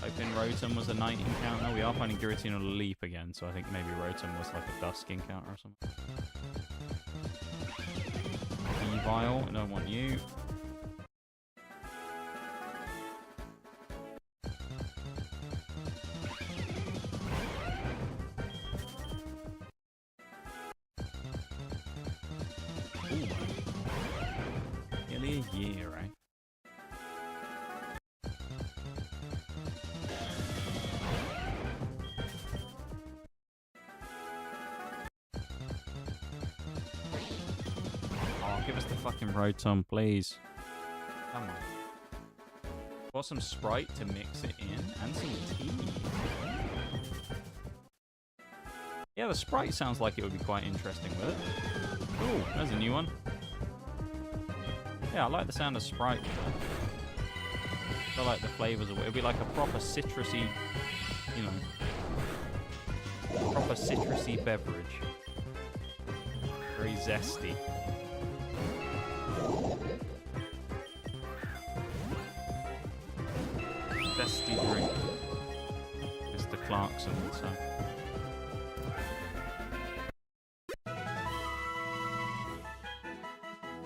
Hoping Rotom was a night encounter. We are finding Giratina Leap again, so I think maybe Rotom was like a dusk encounter or something. Evile, I don't want you. Ooh. Nearly a year, right? Give us the fucking Rotom, please. Come on. Got some Sprite to mix it in, and some tea. Yeah, the Sprite sounds like it would be quite interesting with it. Ooh, there's a new one. Yeah, I like the sound of Sprite. I like the flavors of it. It'd be like a proper citrusy, you know, proper citrusy beverage. Very zesty. Zesty drink. Mr. Clarkson would say.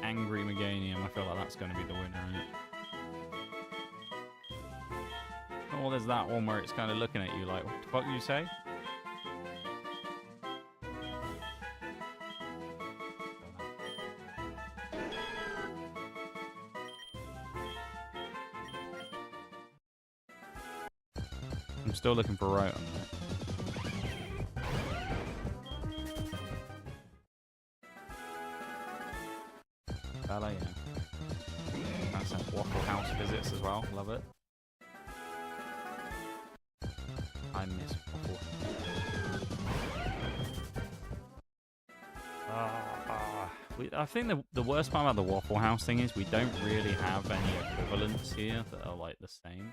Angry Meganium. I feel like that's going to be the winner, isn't it? platform where it's kind of looking at you like, what the fuck did you say? I'm still looking for right on that. Bella, yeah. That's some Waffle House visits as well. Love it. I miss Waffle. I think the worst part about the Waffle House thing is we don't really have any equivalents here that are like the same.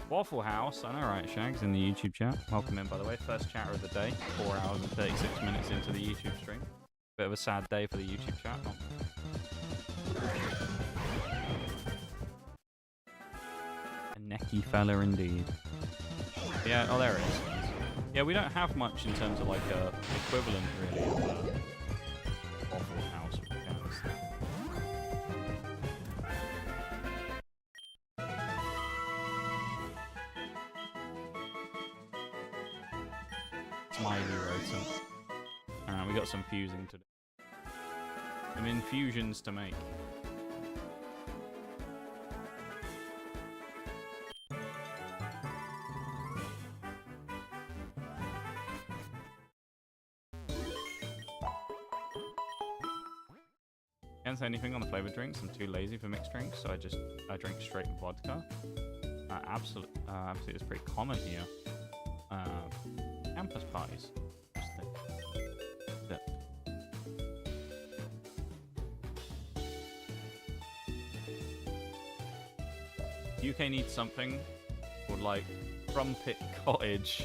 Waffle House, I know, right? Shags in the YouTube chat. Welcome in, by the way. First chatter of the day. 4 hours and 36 minutes into the YouTube stream. Bit of a sad day for the YouTube chat. Not... A necky fella indeed. Yeah, oh, there it is. Yeah, we don't have much in terms of like a equivalent really of Waffle House. Smiley rotor. We got some fusing to do. Some infusions to make. Can't say anything on the flavored drinks. I'm too lazy for mixed drinks, so I drink straight vodka. Absolutely, it's pretty common here. Campus parties. UK needs something called like Crumpet Cottage.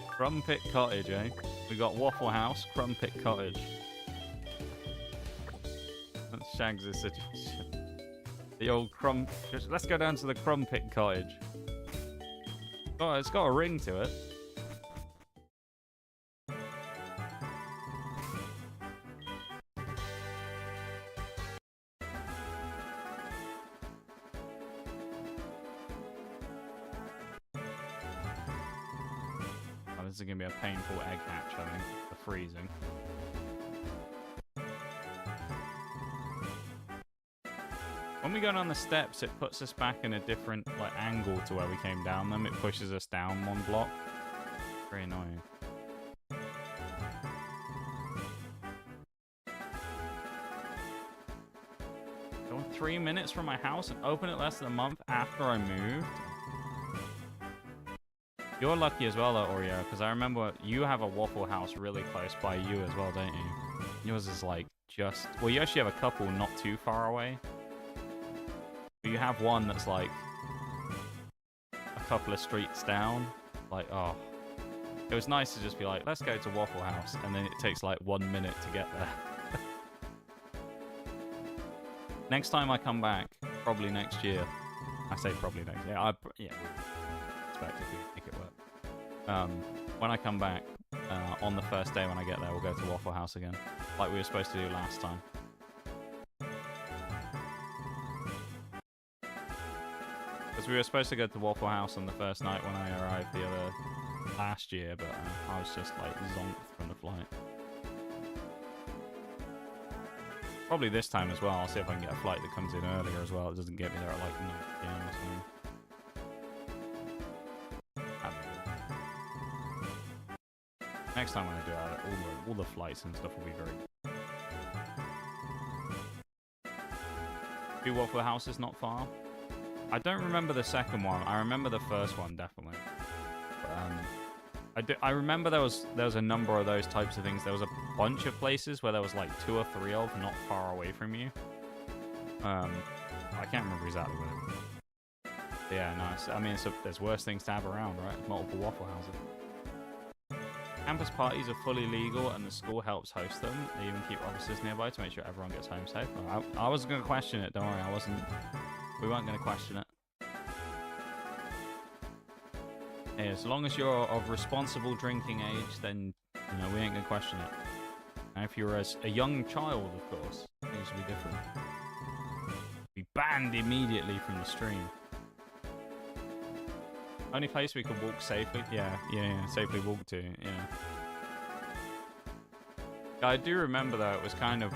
Crumpet Cottage, eh? We got Waffle House, Crumpet Cottage. That's Shags' suggestion. The old let's go down to the Crumpet Cottage. Oh, it's got a ring to it. This is going to be a painful egg hatch, I think. The freezing. When we go down the steps, it puts us back in a different like angle to where we came down them. It pushes us down one block. Very annoying. Going 3 minutes from my house and open it less than a month after I moved. You're lucky as well, though, Oreo, because I remember you have a Waffle House really close by you as well, don't you? Yours is like just... Well, you actually have a couple not too far away. But you have one that's like a couple of streets down. Like, oh. It was nice to just be like, let's go to Waffle House, and then it takes like 1 minute to get there. Next time I come back, probably next year. I say probably next year. Yeah, we expect if we make it work. When I come back, on the first day when I get there, we'll go to Waffle House again, like we were supposed to do last time. Because we were supposed to go to Waffle House on the first night when I arrived last year, but I was just like zonked from the flight. Probably this time as well. I'll see if I can get a flight that comes in earlier as well. It doesn't get me there at like 9 PM or something. Next time when I do it, all the flights and stuff will be very... Do Waffle House is not far. I don't remember the second one. I remember the first one, definitely. But, I remember there was a number of those types of things. There was a bunch of places where there was like 2 or 3 of not far away from you. I can't remember exactly what it was. Yeah, nice. I mean, there's worse things to have around, right? Multiple Waffle Houses. Campus parties are fully legal and the school helps host them. They even keep officers nearby to make sure everyone gets home safe. I wasn't going to question it, don't worry. We weren't going to question it. Yeah, as long as you're of responsible drinking age, then, you know, we ain't going to question it. And if you're a young child, of course, things will be different. Be banned immediately from the stream. Only place we could walk safely? Yeah, safely walk to, yeah. I do remember, though, it was kind of,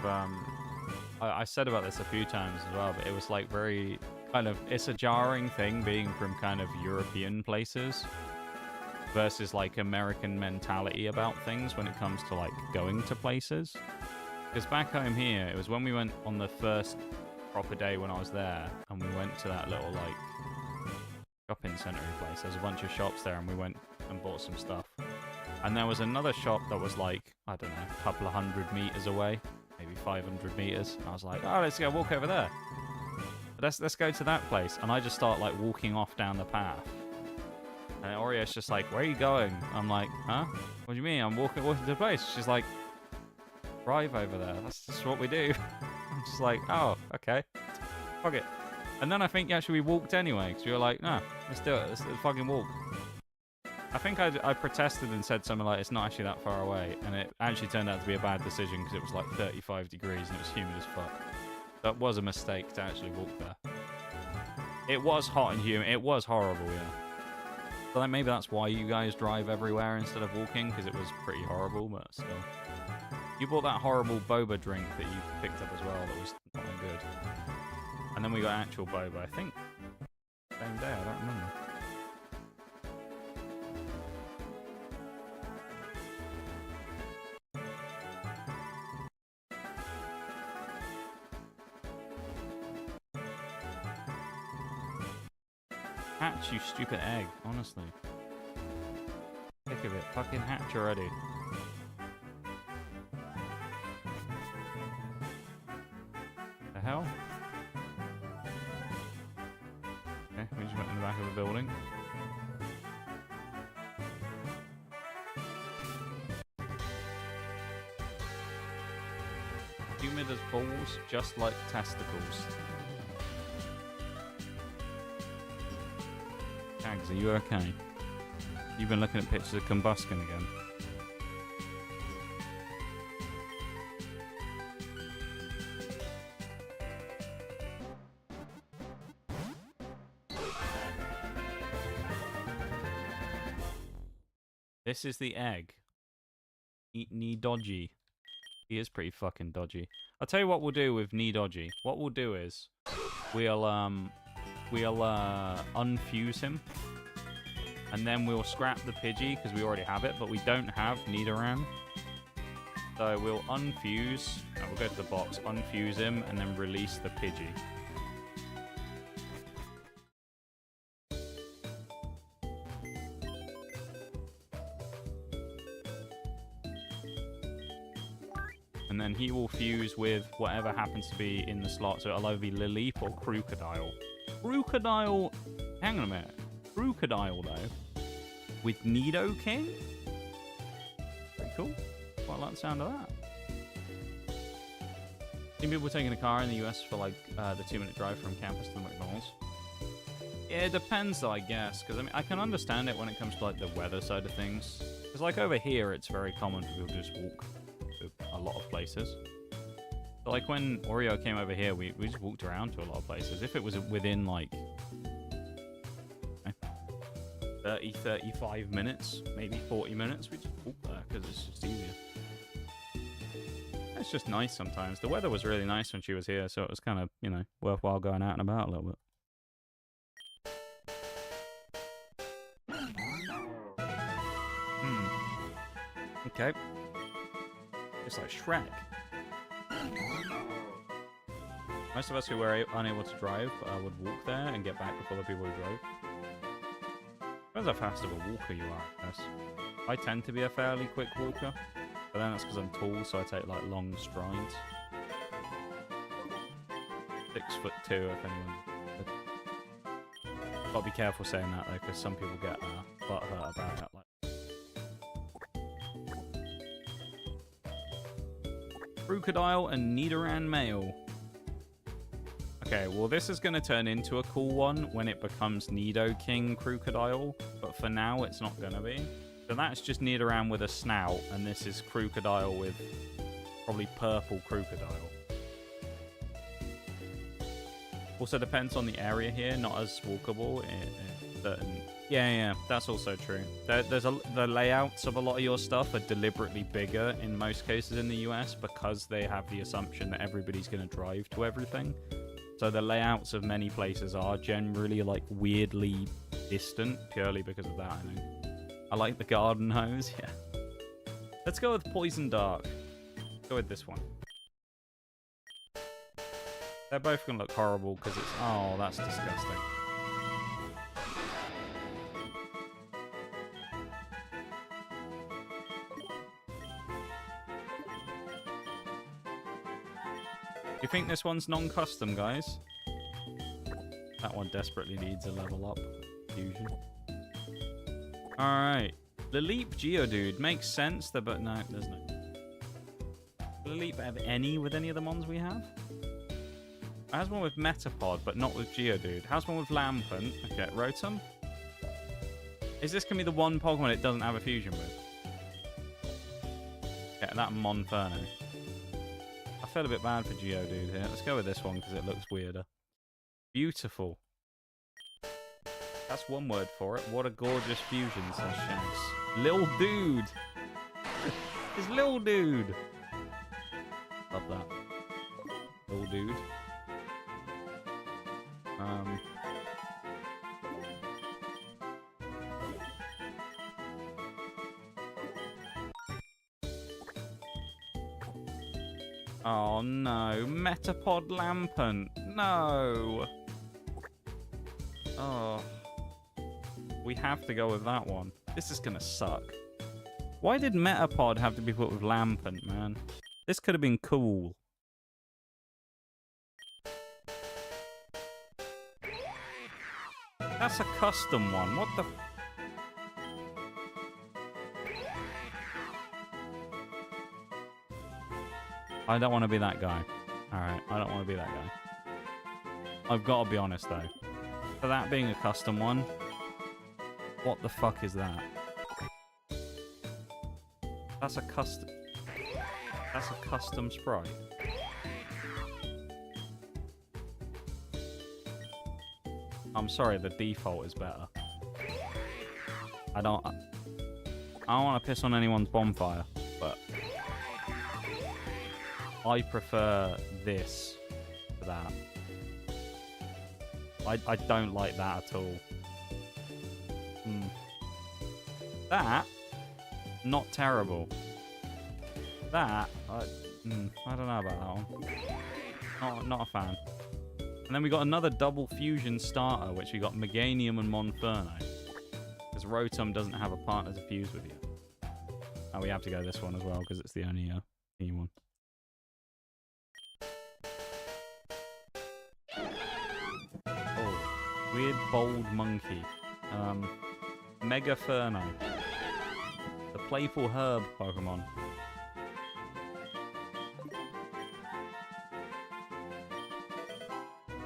I said about this a few times as well, but it was like very, kind of, it's a jarring thing being from kind of European places versus like American mentality about things when it comes to like going to places. Because back home here, it was when we went on the first proper day when I was there, and we went to that little like shopping centre place. There's a bunch of shops there, and we went and bought some stuff. And there was another shop that was like, I don't know, a couple of 100 meters away, maybe 500 meters. And I was like, oh, let's go walk over there. Let's go to that place. And I just start like walking off down the path. And Oreo's just like, where are you going? I'm like, huh? What do you mean? I'm walking to the place. She's like, drive over there. That's just what we do. I'm just like, oh, okay. Fuck it. And then I think actually we walked anyway, because we were like, no, let's do it. Let's fucking walk. I think I protested and said something like, it's not actually that far away. And it actually turned out to be a bad decision because it was like 35 degrees and it was humid as fuck. That was a mistake to actually walk there. It was hot and humid. It was horrible, yeah. So like, maybe that's why you guys drive everywhere instead of walking, because it was pretty horrible, but still. You bought that horrible boba drink that you picked up as well that was not good. And then we got actual boba, I think. Same day, I don't remember. Hatch, you stupid egg, honestly. Sick of it. Fucking hatch already. The hell? Okay, we just went in the back of a building. Humid as balls, just like testicles. Tags, are you okay? You've been looking at pictures of combustion again. This is the egg. Knee dodgy. He is pretty fucking dodgy. I'll tell you what we'll do with knee dodgy. What we'll do is we'll unfuse him, and then we'll scrap the Pidgey because we already have it, but we don't have Nidoran. So we'll unfuse, and we'll go to the box, unfuse him, and then release the Pidgey. And then he will fuse with whatever happens to be in the slot. So it'll either be Lilip or Crocodile. Crocodile. Hang on a minute. Crocodile, though. With Nidoking? Pretty cool. Quite like the sound of that. Seen people taking a car in the US for like the 2-minute drive from campus to the McDonald's. Yeah, it depends, though, I guess. Because I mean, I can understand it when it comes to like the weather side of things. Because like over here, it's very common for people to just walk to a lot of places. But like when Oreo came over here, we just walked around to a lot of places. If it was within like 30, 35 minutes, maybe 40 minutes, we just walk there because it's just easier. It's just nice sometimes. The weather was really nice when she was here, so it was kind of, you know, worthwhile going out and about a little bit. Okay. It's like Shrek. Most of us who were unable to drive would walk there and get back before the people who drove. Depends how fast of a walker you are, I guess. I tend to be a fairly quick walker, but then that's because I'm tall, so I take like long strides. 6'2", if anyone. Gotta be careful saying that though, because some people get butthurt about it. Like, Crocodile and Nidoran male. Okay, well this is going to turn into a cool one when it becomes Nidoking Crocodile, but for now it's not going to be. So that's just Nidoran with a snout, and this is Crocodile with probably purple Crocodile. Also depends on the area here, not as walkable in certain... Yeah, that's also true. The layouts of a lot of your stuff are deliberately bigger in most cases in the US because they have the assumption that everybody's going to drive to everything. So the layouts of many places are generally like weirdly distant purely because of that, I think. I like the garden hose, yeah. Let's go with Poison Dark. Let's go with this one. They're both going to look horrible because it's... Oh, that's disgusting. Do you think this one's non-custom, guys? That one desperately needs a level up. Fusion. Alright. The Leap Geodude makes sense, but no, there's no. Will the Leap have any with any of the mons we have? It has one with Metapod, but not with Geodude. It has one with Lampent. Okay, Rotom. Is this going to be the one Pokemon it doesn't have a fusion with? Yeah, that Monferno. I feel a bit bad for Geodude here. Let's go with this one because it looks weirder. Beautiful. That's one word for it. What a gorgeous fusion, says Shanks. Lil Dude! It's Lil Dude! Love that. Lil Dude. Oh no, Metapod Lampent. No! Oh. We have to go with that one. This is gonna suck. Why did Metapod have to be put with Lampent, man? This could have been cool. That's a custom one. What the... I don't want to be that guy. Alright, I don't want to be that guy. I've got to be honest, though. For that being a custom one, what the fuck is that? That's a custom... That's a custom sprite. I'm sorry, the default is better. I don't want to piss on anyone's bonfire, but I prefer this to that. I don't like that at all. That, not terrible. That, I don't know about that one. Not a fan. And then we got another double fusion starter, which we got Meganium and Monferno. Because Rotom doesn't have a partner to fuse with yet. Oh, we have to go this one as well, because it's the only team one. Oh, weird bold monkey. Megaferno. The playful herb Pokemon.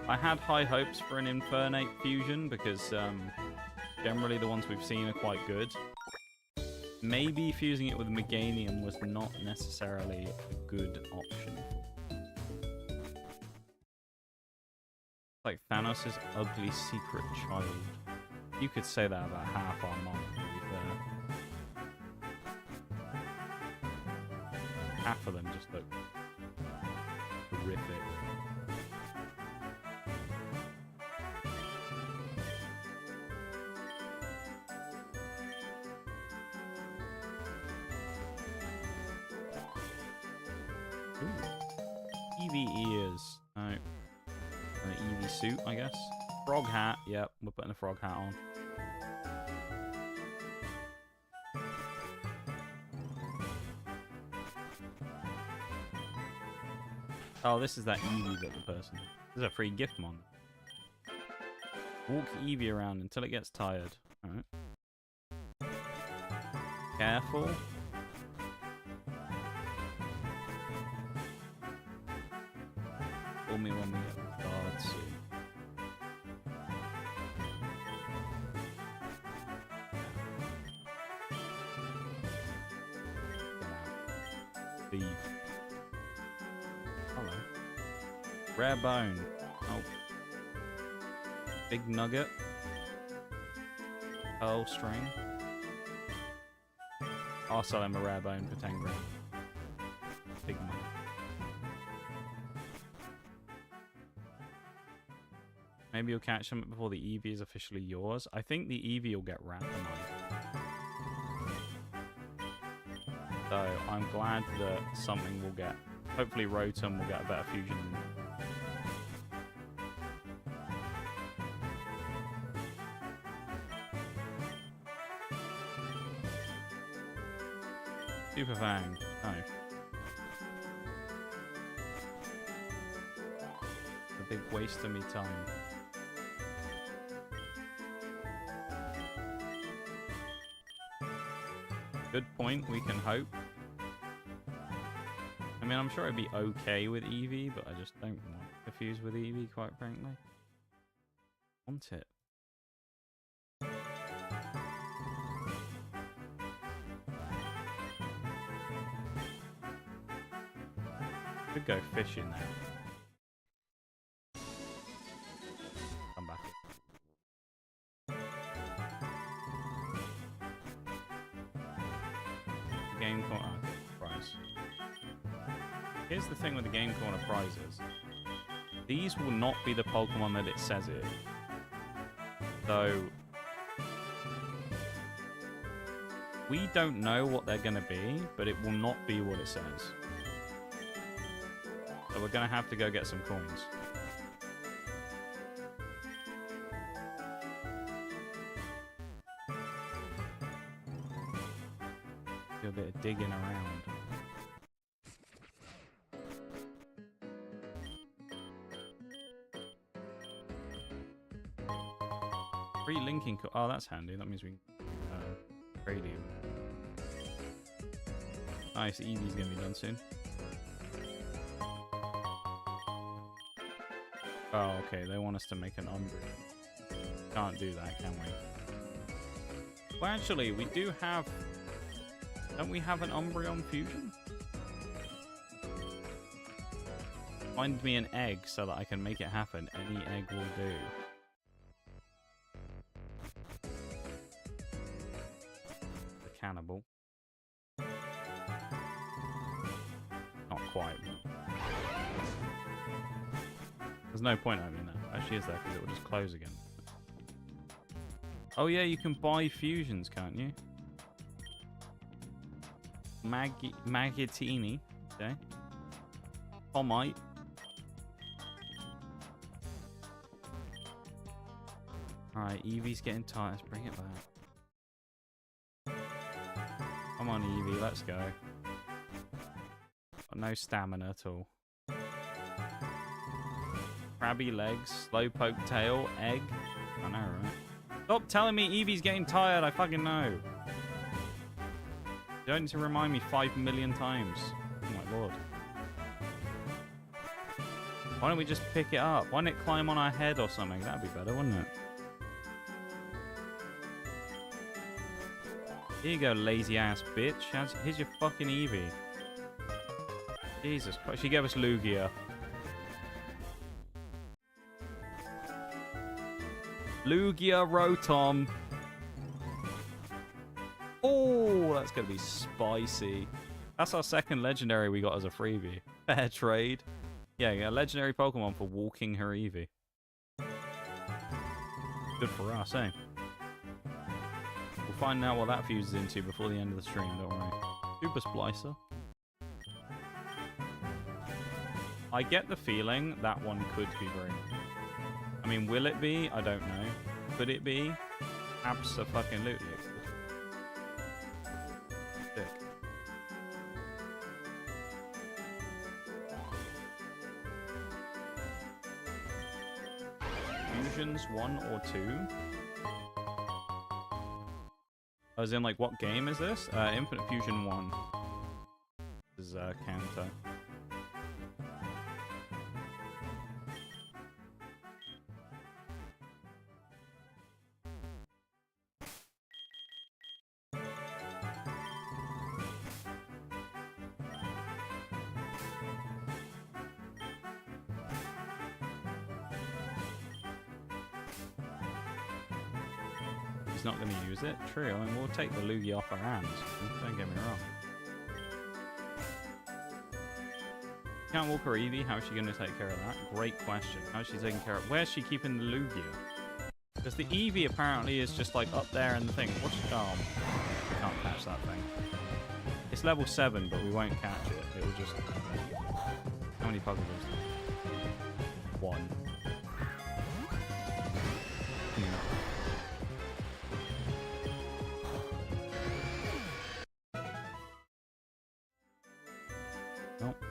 I had high hopes for an Infernape fusion because generally the ones we've seen are quite good. Maybe fusing it with Meganium was not necessarily a good option. Like Thanos' ugly secret child. You could say that about half our mon, to be fair. Half of them just look horrific. Eevee ears. No. An Eevee suit, I guess. Frog hat. Yep, we're putting a frog hat on. Oh, this is that Eevee that the person... This is a free gift mon. Walk Eevee around until it gets tired. Alright. Careful. Call me when we get the guard suit. Thief. Hello. Rare bone. Oh. Big nugget. Pearl string. I'll sell him a rare bone for 10 grand. Big money. Maybe you'll catch him before the Eevee is officially yours. I think the Eevee will get randomized. So I'm glad that something will get... Hopefully Rotom will get a better fusion. Super Fang. No. A big waste of me time. Good point, we can hope. I mean, I'm sure it'd be okay with Eevee, but I just don't want to fuse with Eevee, quite frankly. Want it. Could go fishing now. Come back. Game corner prize. Here's the thing with the game corner prizes. These will not be the Pokemon that it says it. So we don't know what they're gonna be, but it will not be what it says. So we're gonna have to go get some coins. Do a bit of digging around. Free linking. Oh, that's handy. That means we can trade him. Nice. Eevee's gonna be done soon. Oh, okay. They want us to make an Umbreon. Can't do that, can we? Well, actually, we do have... Don't we have an Umbreon fusion? Find me an egg so that I can make it happen. Any egg will do. The cannibal. Not quite. There's no point opening that. Actually, is there? Because it will just close again. Oh yeah, you can buy fusions, can't you? Magatini. Okay. Pomite. Alright, Eevee's getting tired. Let's bring it back. Come on, Eevee, let's go. Got no stamina at all. Crabby legs, slowpoke tail, egg. I know, right? Stop telling me Eevee's getting tired. I fucking know. You don't need to remind me 5 million times. Oh my lord. Why don't we just pick it up? Why don't it climb on our head or something? That'd be better, wouldn't it? Here you go, lazy ass bitch. Here's your fucking Eevee. Jesus Christ. She gave us Lugia. Lugia Rotom. Oh, that's going to be spicy. That's our second legendary we got as a freebie. Fair trade. Yeah, a legendary Pokemon for walking her Eevee. Good for us, eh? We'll find out what that fuses into before the end of the stream, don't worry. Super Splicer. I get the feeling that one could be very... I mean, will it be? I don't know. Could it be? Abso-fucking-lutely. Sick. Fusions 1 or 2? As in, like, what game is this? Infinite Fusion 1. This is Kanto. he's not going to use it. True, I mean, we'll take the Lugia off our hands. Don't get me wrong. Can't walk her Eevee. How's she going to take care of that? Great question. How's she taking care of... Where's she keeping the Lugia? Because the Eevee apparently is just like up there in the thing. What's the arm? We can't catch that thing. It's level 7, but we won't catch it. It will just... How many Pokeballs? 1. Nope.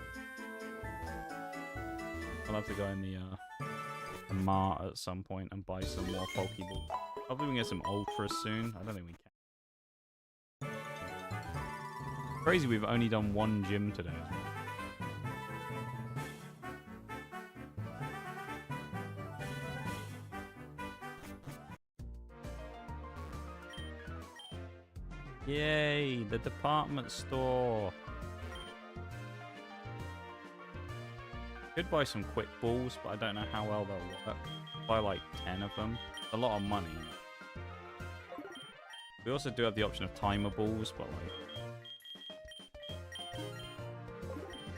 I'll have to go in the mart at some point and buy some more Pokeballs. Hopefully we can get some Ultras soon. I don't think we can. Crazy we've only done 1 gym today. Yay, the department store. Could buy some quick balls, but I don't know how well they'll work. Buy like 10 of them. A lot of money. We also do have the option of timer balls, but like...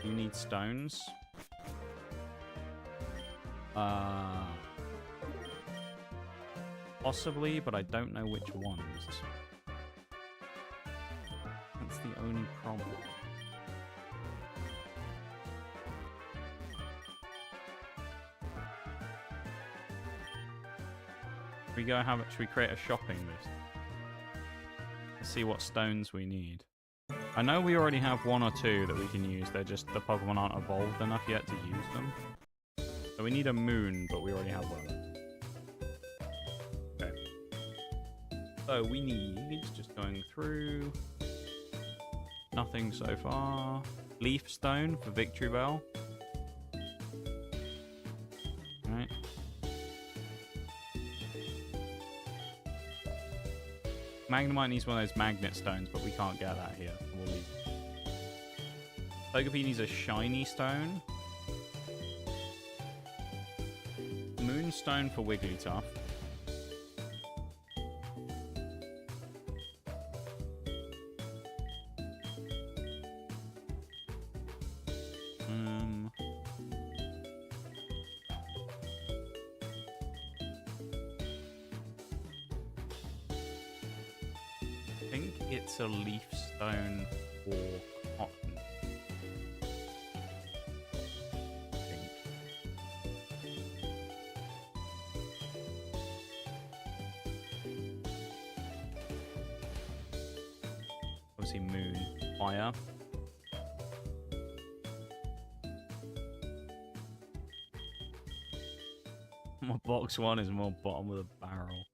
You need stones. Possibly, but I don't know which ones. That's the only problem. Should we create a shopping list? Let's see what stones we need. I know we already have 1 or 2 that we can use. They're just the Pokemon aren't evolved enough yet to use them. So we need a moon, but we already have one. Okay. So we need, just going through, nothing so far. Leaf stone for Victory Bell. Alright. Magnemite needs one of those magnet stones, but we can't get that here. We'll leave. Togepi needs a shiny stone. Moonstone for Wigglytuff. I think it's a leaf stone for cotton. Obviously moon, fire. My box 1 is more bottom of the barrel.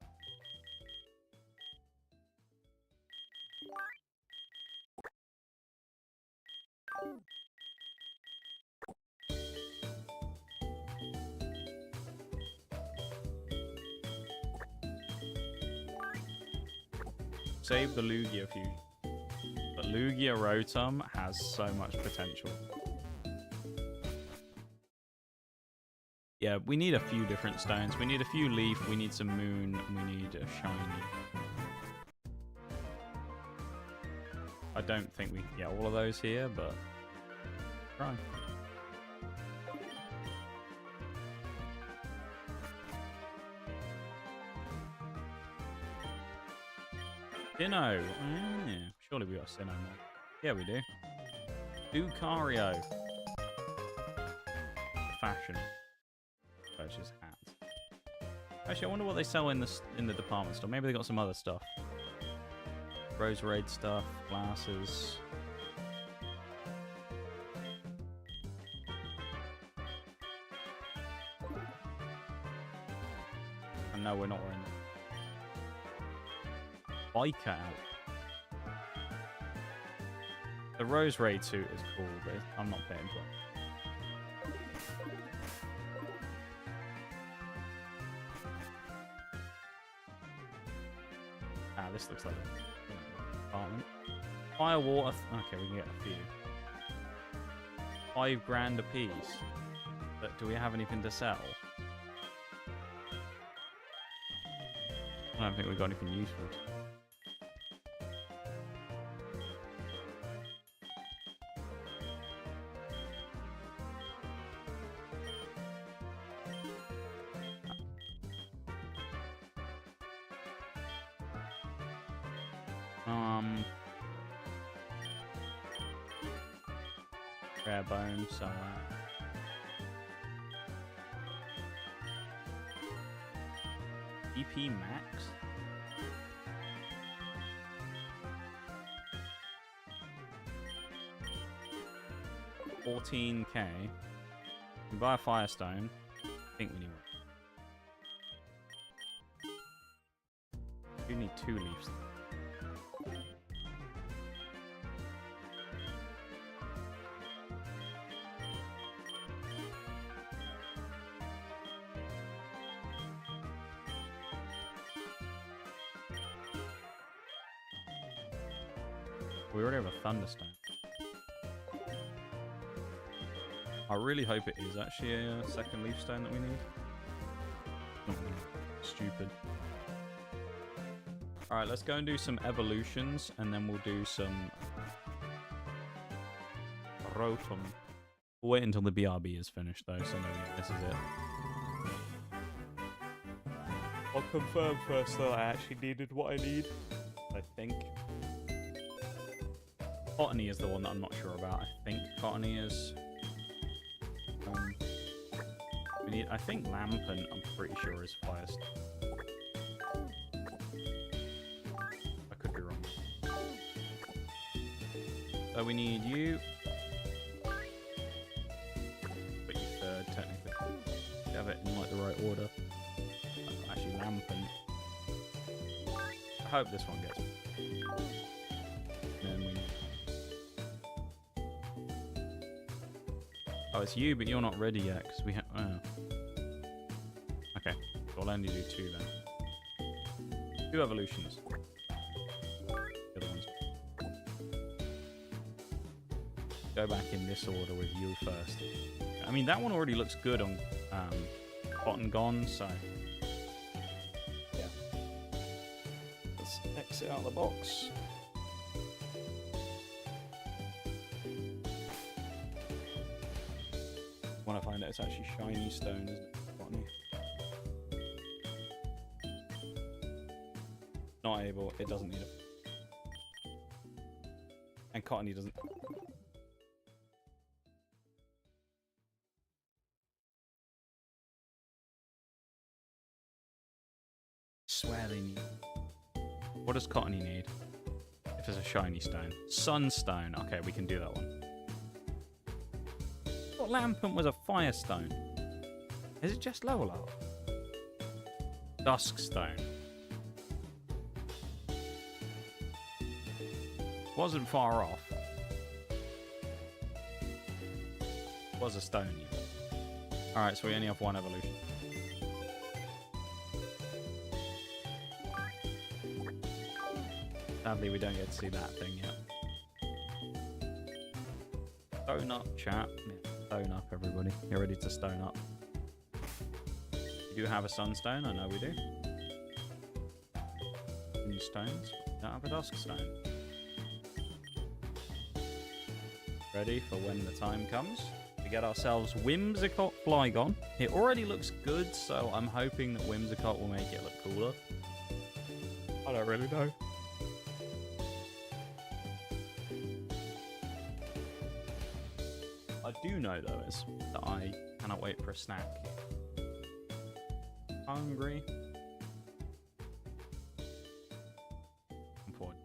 Save the Lugia fusion. But Lugia Rotom has so much potential. Yeah, we need a few different stones. We need a few leaf, we need some moon, and we need a shiny. I don't think we can get all of those here, but try. Sinnoh. Yeah, surely we got a Sinnoh more. Yeah, we do. Lucario. Fashion. Purchase hats. Actually, I wonder what they sell in the department store. Maybe they got some other stuff. Rose Raid stuff, glasses. And no, we're not wearing them. Biker out. The Rose Raid suit is cool, but I'm not paying for it. Ah, this looks like a apartment. Fire water. Okay, we can get a few. $5,000 a piece. But do we have anything to sell? I don't think we've got anything useful. Rare bones, EP max? $14K. We buy a firestone. I think we need one. We need 2 leaves. We already have a thunderstone. I really hope it is actually a second leaf stone that we need. Stupid. Alright, let's go and do some evolutions, and then we'll do some rotom. We'll wait until the BRB is finished though, so no, yeah, this is it. I'll confirm first that I actually needed what I need. I think. Cottony is the one that I'm not sure about. I think Cottony is... we need, I think Lampant, I'm pretty sure, is first. I could be wrong. So we need you. But you third, technically. You have it in like the right order. Actually, Lampant. I hope this one gets. Then we need... Oh, it's you, but you're not ready yet, because we have... Oh. Okay, so I'll only do 2 then. 2 evolutions. The other ones. Go back in this order with you first. I mean, that one already looks good on Cotton Gone, so... yeah. Let's exit out of the box. When I find out it's actually shiny stone, isn't it? Cottony. Not able, it doesn't need it. And Cottony doesn't. Swear they need. What does Cottony need? If it's a shiny stone. Sunstone. Okay, we can do that one. Lampant was a firestone. Is it just level up? Duskstone. Wasn't far off. Was a stone. Alright, so we only have 1 evolution. Sadly, we don't get to see that thing yet. Stone up, chat. Yeah. Stone up, everybody. You're ready to stone up. We do have a sunstone, I know we do. New stones. We don't have a dusk stone. Ready for when the time comes to get ourselves Whimsicott Flygon. It already looks good, so I'm hoping that Whimsicott will make it look cooler. I don't really know. I do know, though, is that I cannot wait for a snack. Hungry. I'm forward.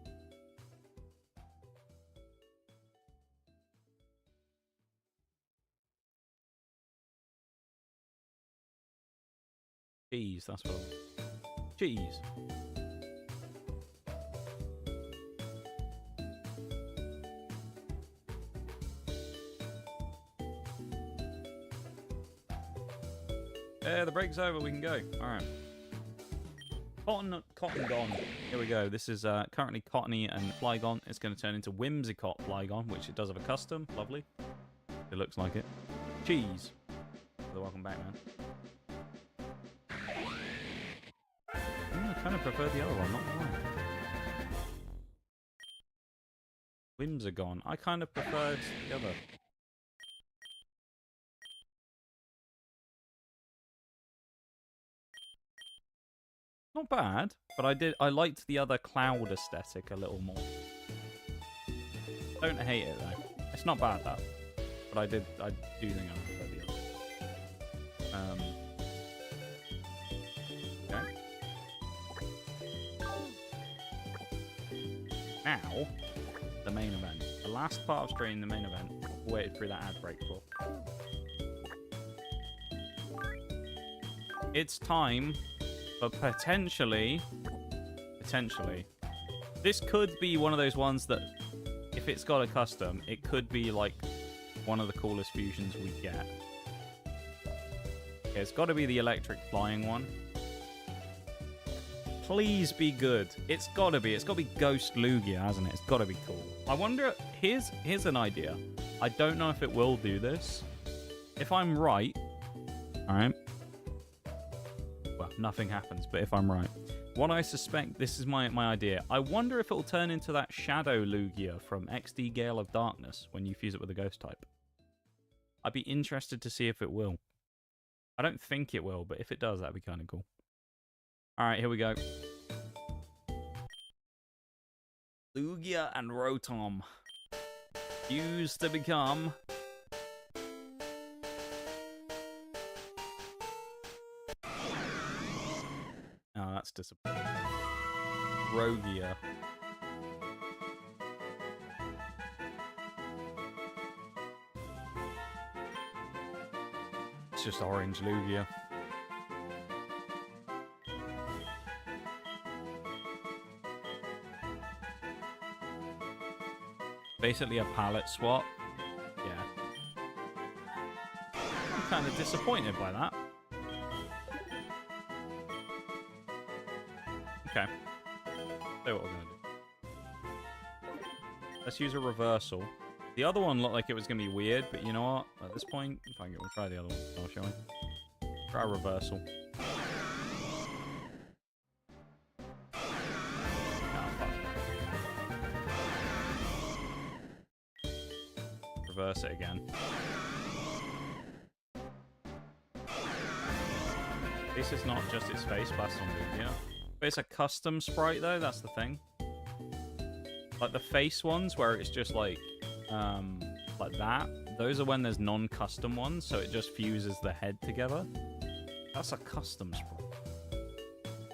Cheese, that's what I want. Cheese. Yeah, the break's over. We can go. All right. Cotton Gone. Here we go. This is currently Cottony and Flygon. It's going to turn into Whimsicott Flygon, which it does have a custom. Lovely. It looks like it. Cheese. Welcome back, man. I'm going to kind of prefer the other one, not gonna lie. Whims are gone. I kind of preferred the other. Not bad, but I liked the other cloud aesthetic a little more. Don't hate it though. It's not bad that, but I do think I prefer the other. Okay. Now, the main event. The last part of stream, the main event. I've waited through that ad break for. It's time for potentially, this could be one of those ones that, if it's got a custom, it could be like one of the coolest fusions we get. Okay, it's got to be the electric flying one. Please be good. It's got to be. It's got to be Ghost Lugia, hasn't it? It's got to be cool. I wonder. Here's an idea. I don't know if it will do this. If I'm right, all right. Well, nothing happens. But if I'm right, what I suspect, this is my idea. I wonder if it will turn into that Shadow Lugia from XD Gale of Darkness when you fuse it with a Ghost type. I'd be interested to see if it will. I don't think it will, but if it does, that'd be kind of cool. All right, here we go. Lugia and Rotom fuse to become oh, that's disappointing. Rogia. It's just orange Lugia. Basically a palette swap. Yeah. I'm kind of disappointed by that. Okay. So what we're going to do. Let's use a reversal. The other one looked like it was going to be weird, but you know what? At this point, we'll try the other one. I'll show you. Try a reversal. Reverse it again. This is not just its face blast on Lugia. But it's a custom sprite though, that's the thing. Like the face ones where it's just like that, those are when there's non-custom ones, so it just fuses the head together. That's a custom sprite.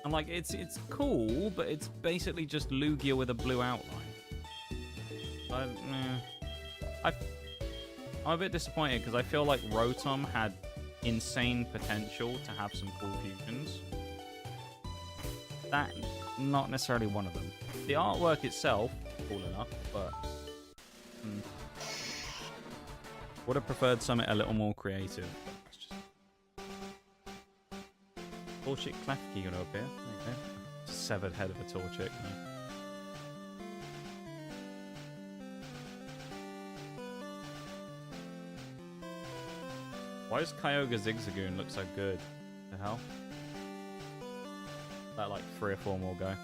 And like it's cool, but it's basically just Lugia with a blue outline. I'm a bit disappointed because I feel like Rotom had insane potential to have some cool fusions. That, not necessarily one of them. The artwork itself, cool enough, but would have preferred something a little more creative. Torchic Klefki gonna appear. Okay. Severed head of a Torchic. No. Why does Kyogre Zigzagoon look so good? The hell? Let like 3 or 4 more go.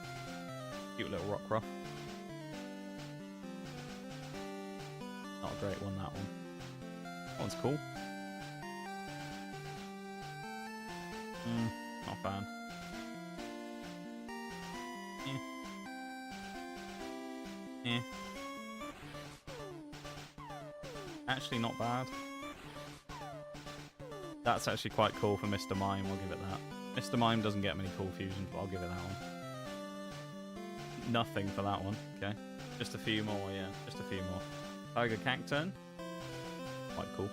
Cute little Rockruff. Not a great one, that one. That one's cool. Not bad. Actually not bad. That's actually quite cool for Mr. Mime, I'll give it that. Mr. Mime doesn't get many cool fusions, but I'll give it that one. Nothing for that one, okay. Just a few more, yeah. Just a few more. Tiger Cacturn. Quite cool.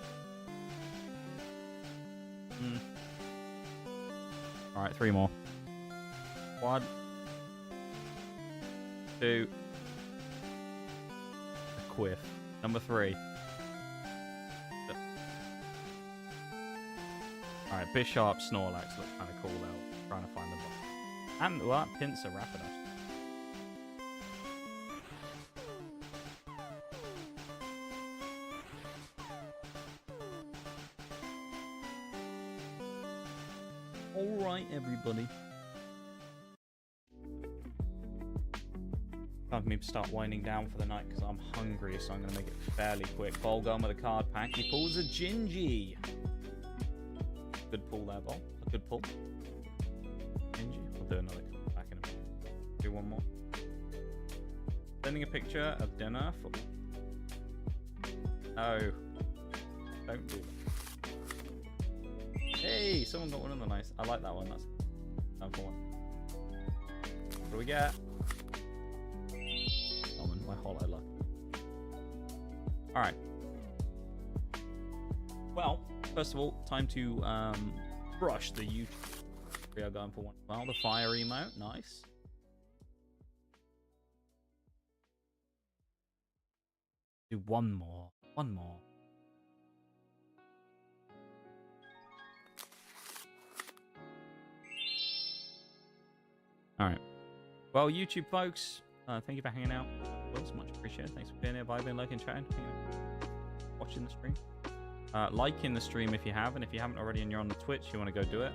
Alright, 3 more. 1, 2. A Quiff. Number 3. Alright, Bisharp Snorlax looks kind of cool though. Trying to find the box. And well, that Pinsir Rapidash. Alright, everybody. Time for me to start winding down for the night because I'm hungry, so I'm going to make it fairly quick. Bol going with a card pack. He pulls a Gingy. Good pull there, Bol. A good pull. Gingy. I'll do another card pack in a minute. Do one more. Sending a picture of dinner for... No. Don't do that. Hey, someone got one of the nice... I like that one. That's time for one. What do we get? My hollow luck. Alright. Well, first of all, time to brush the YouTube. We are going for one. Well, the fire emote. Nice. Do one more. One more. Alright. Well, YouTube folks, thank you for hanging out. It's much appreciated. Thanks for being here, vibing, liking, chatting, watching the stream. Liking the stream if you have, and if you haven't already and you're on the Twitch, you want to go do it.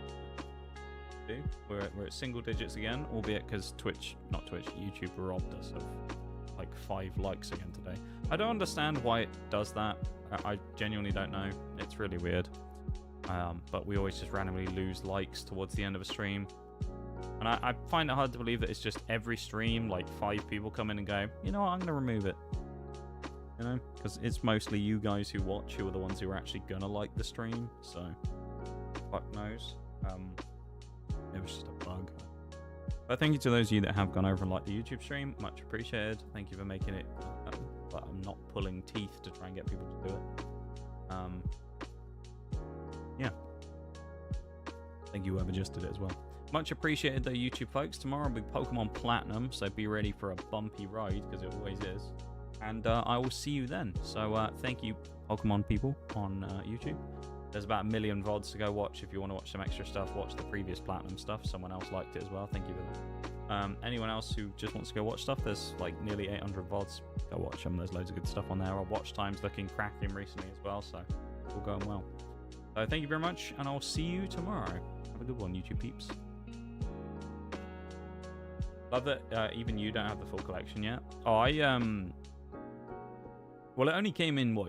We're at single digits again, albeit because YouTube robbed us of like 5 likes again today. I don't understand why it does that. I genuinely don't know. It's really weird. But we always just randomly lose likes towards the end of a stream. And I find it hard to believe that it's just every stream, like 5 people come in and go, you know what, I'm going to remove it. You know, because it's mostly you guys who watch who are the ones who are actually going to like the stream. So, fuck knows. It was just a bug. But thank you to those of you that have gone over and liked the YouTube stream. Much appreciated. Thank you for making it. But I'm not pulling teeth to try and get people to do it. Yeah. Thank you whoever just did it as well. Much appreciated though, YouTube folks. Tomorrow will be Pokemon Platinum, so be ready for a bumpy ride, because it always is. And I will see you then. So thank you, Pokemon people on YouTube. There's about 1 million VODs to go watch. If you want to watch some extra stuff, watch the previous Platinum stuff. Someone else liked it as well. Thank you for that. Anyone else who just wants to go watch stuff, there's like nearly 800 VODs. Go watch them. There's loads of good stuff on there. Our watch time's looking cracking recently as well, so it's all going well. So thank you very much, and I'll see you tomorrow. Have a good one, YouTube peeps. Love that even you don't have the full collection yet. Oh, well, it only came in, what,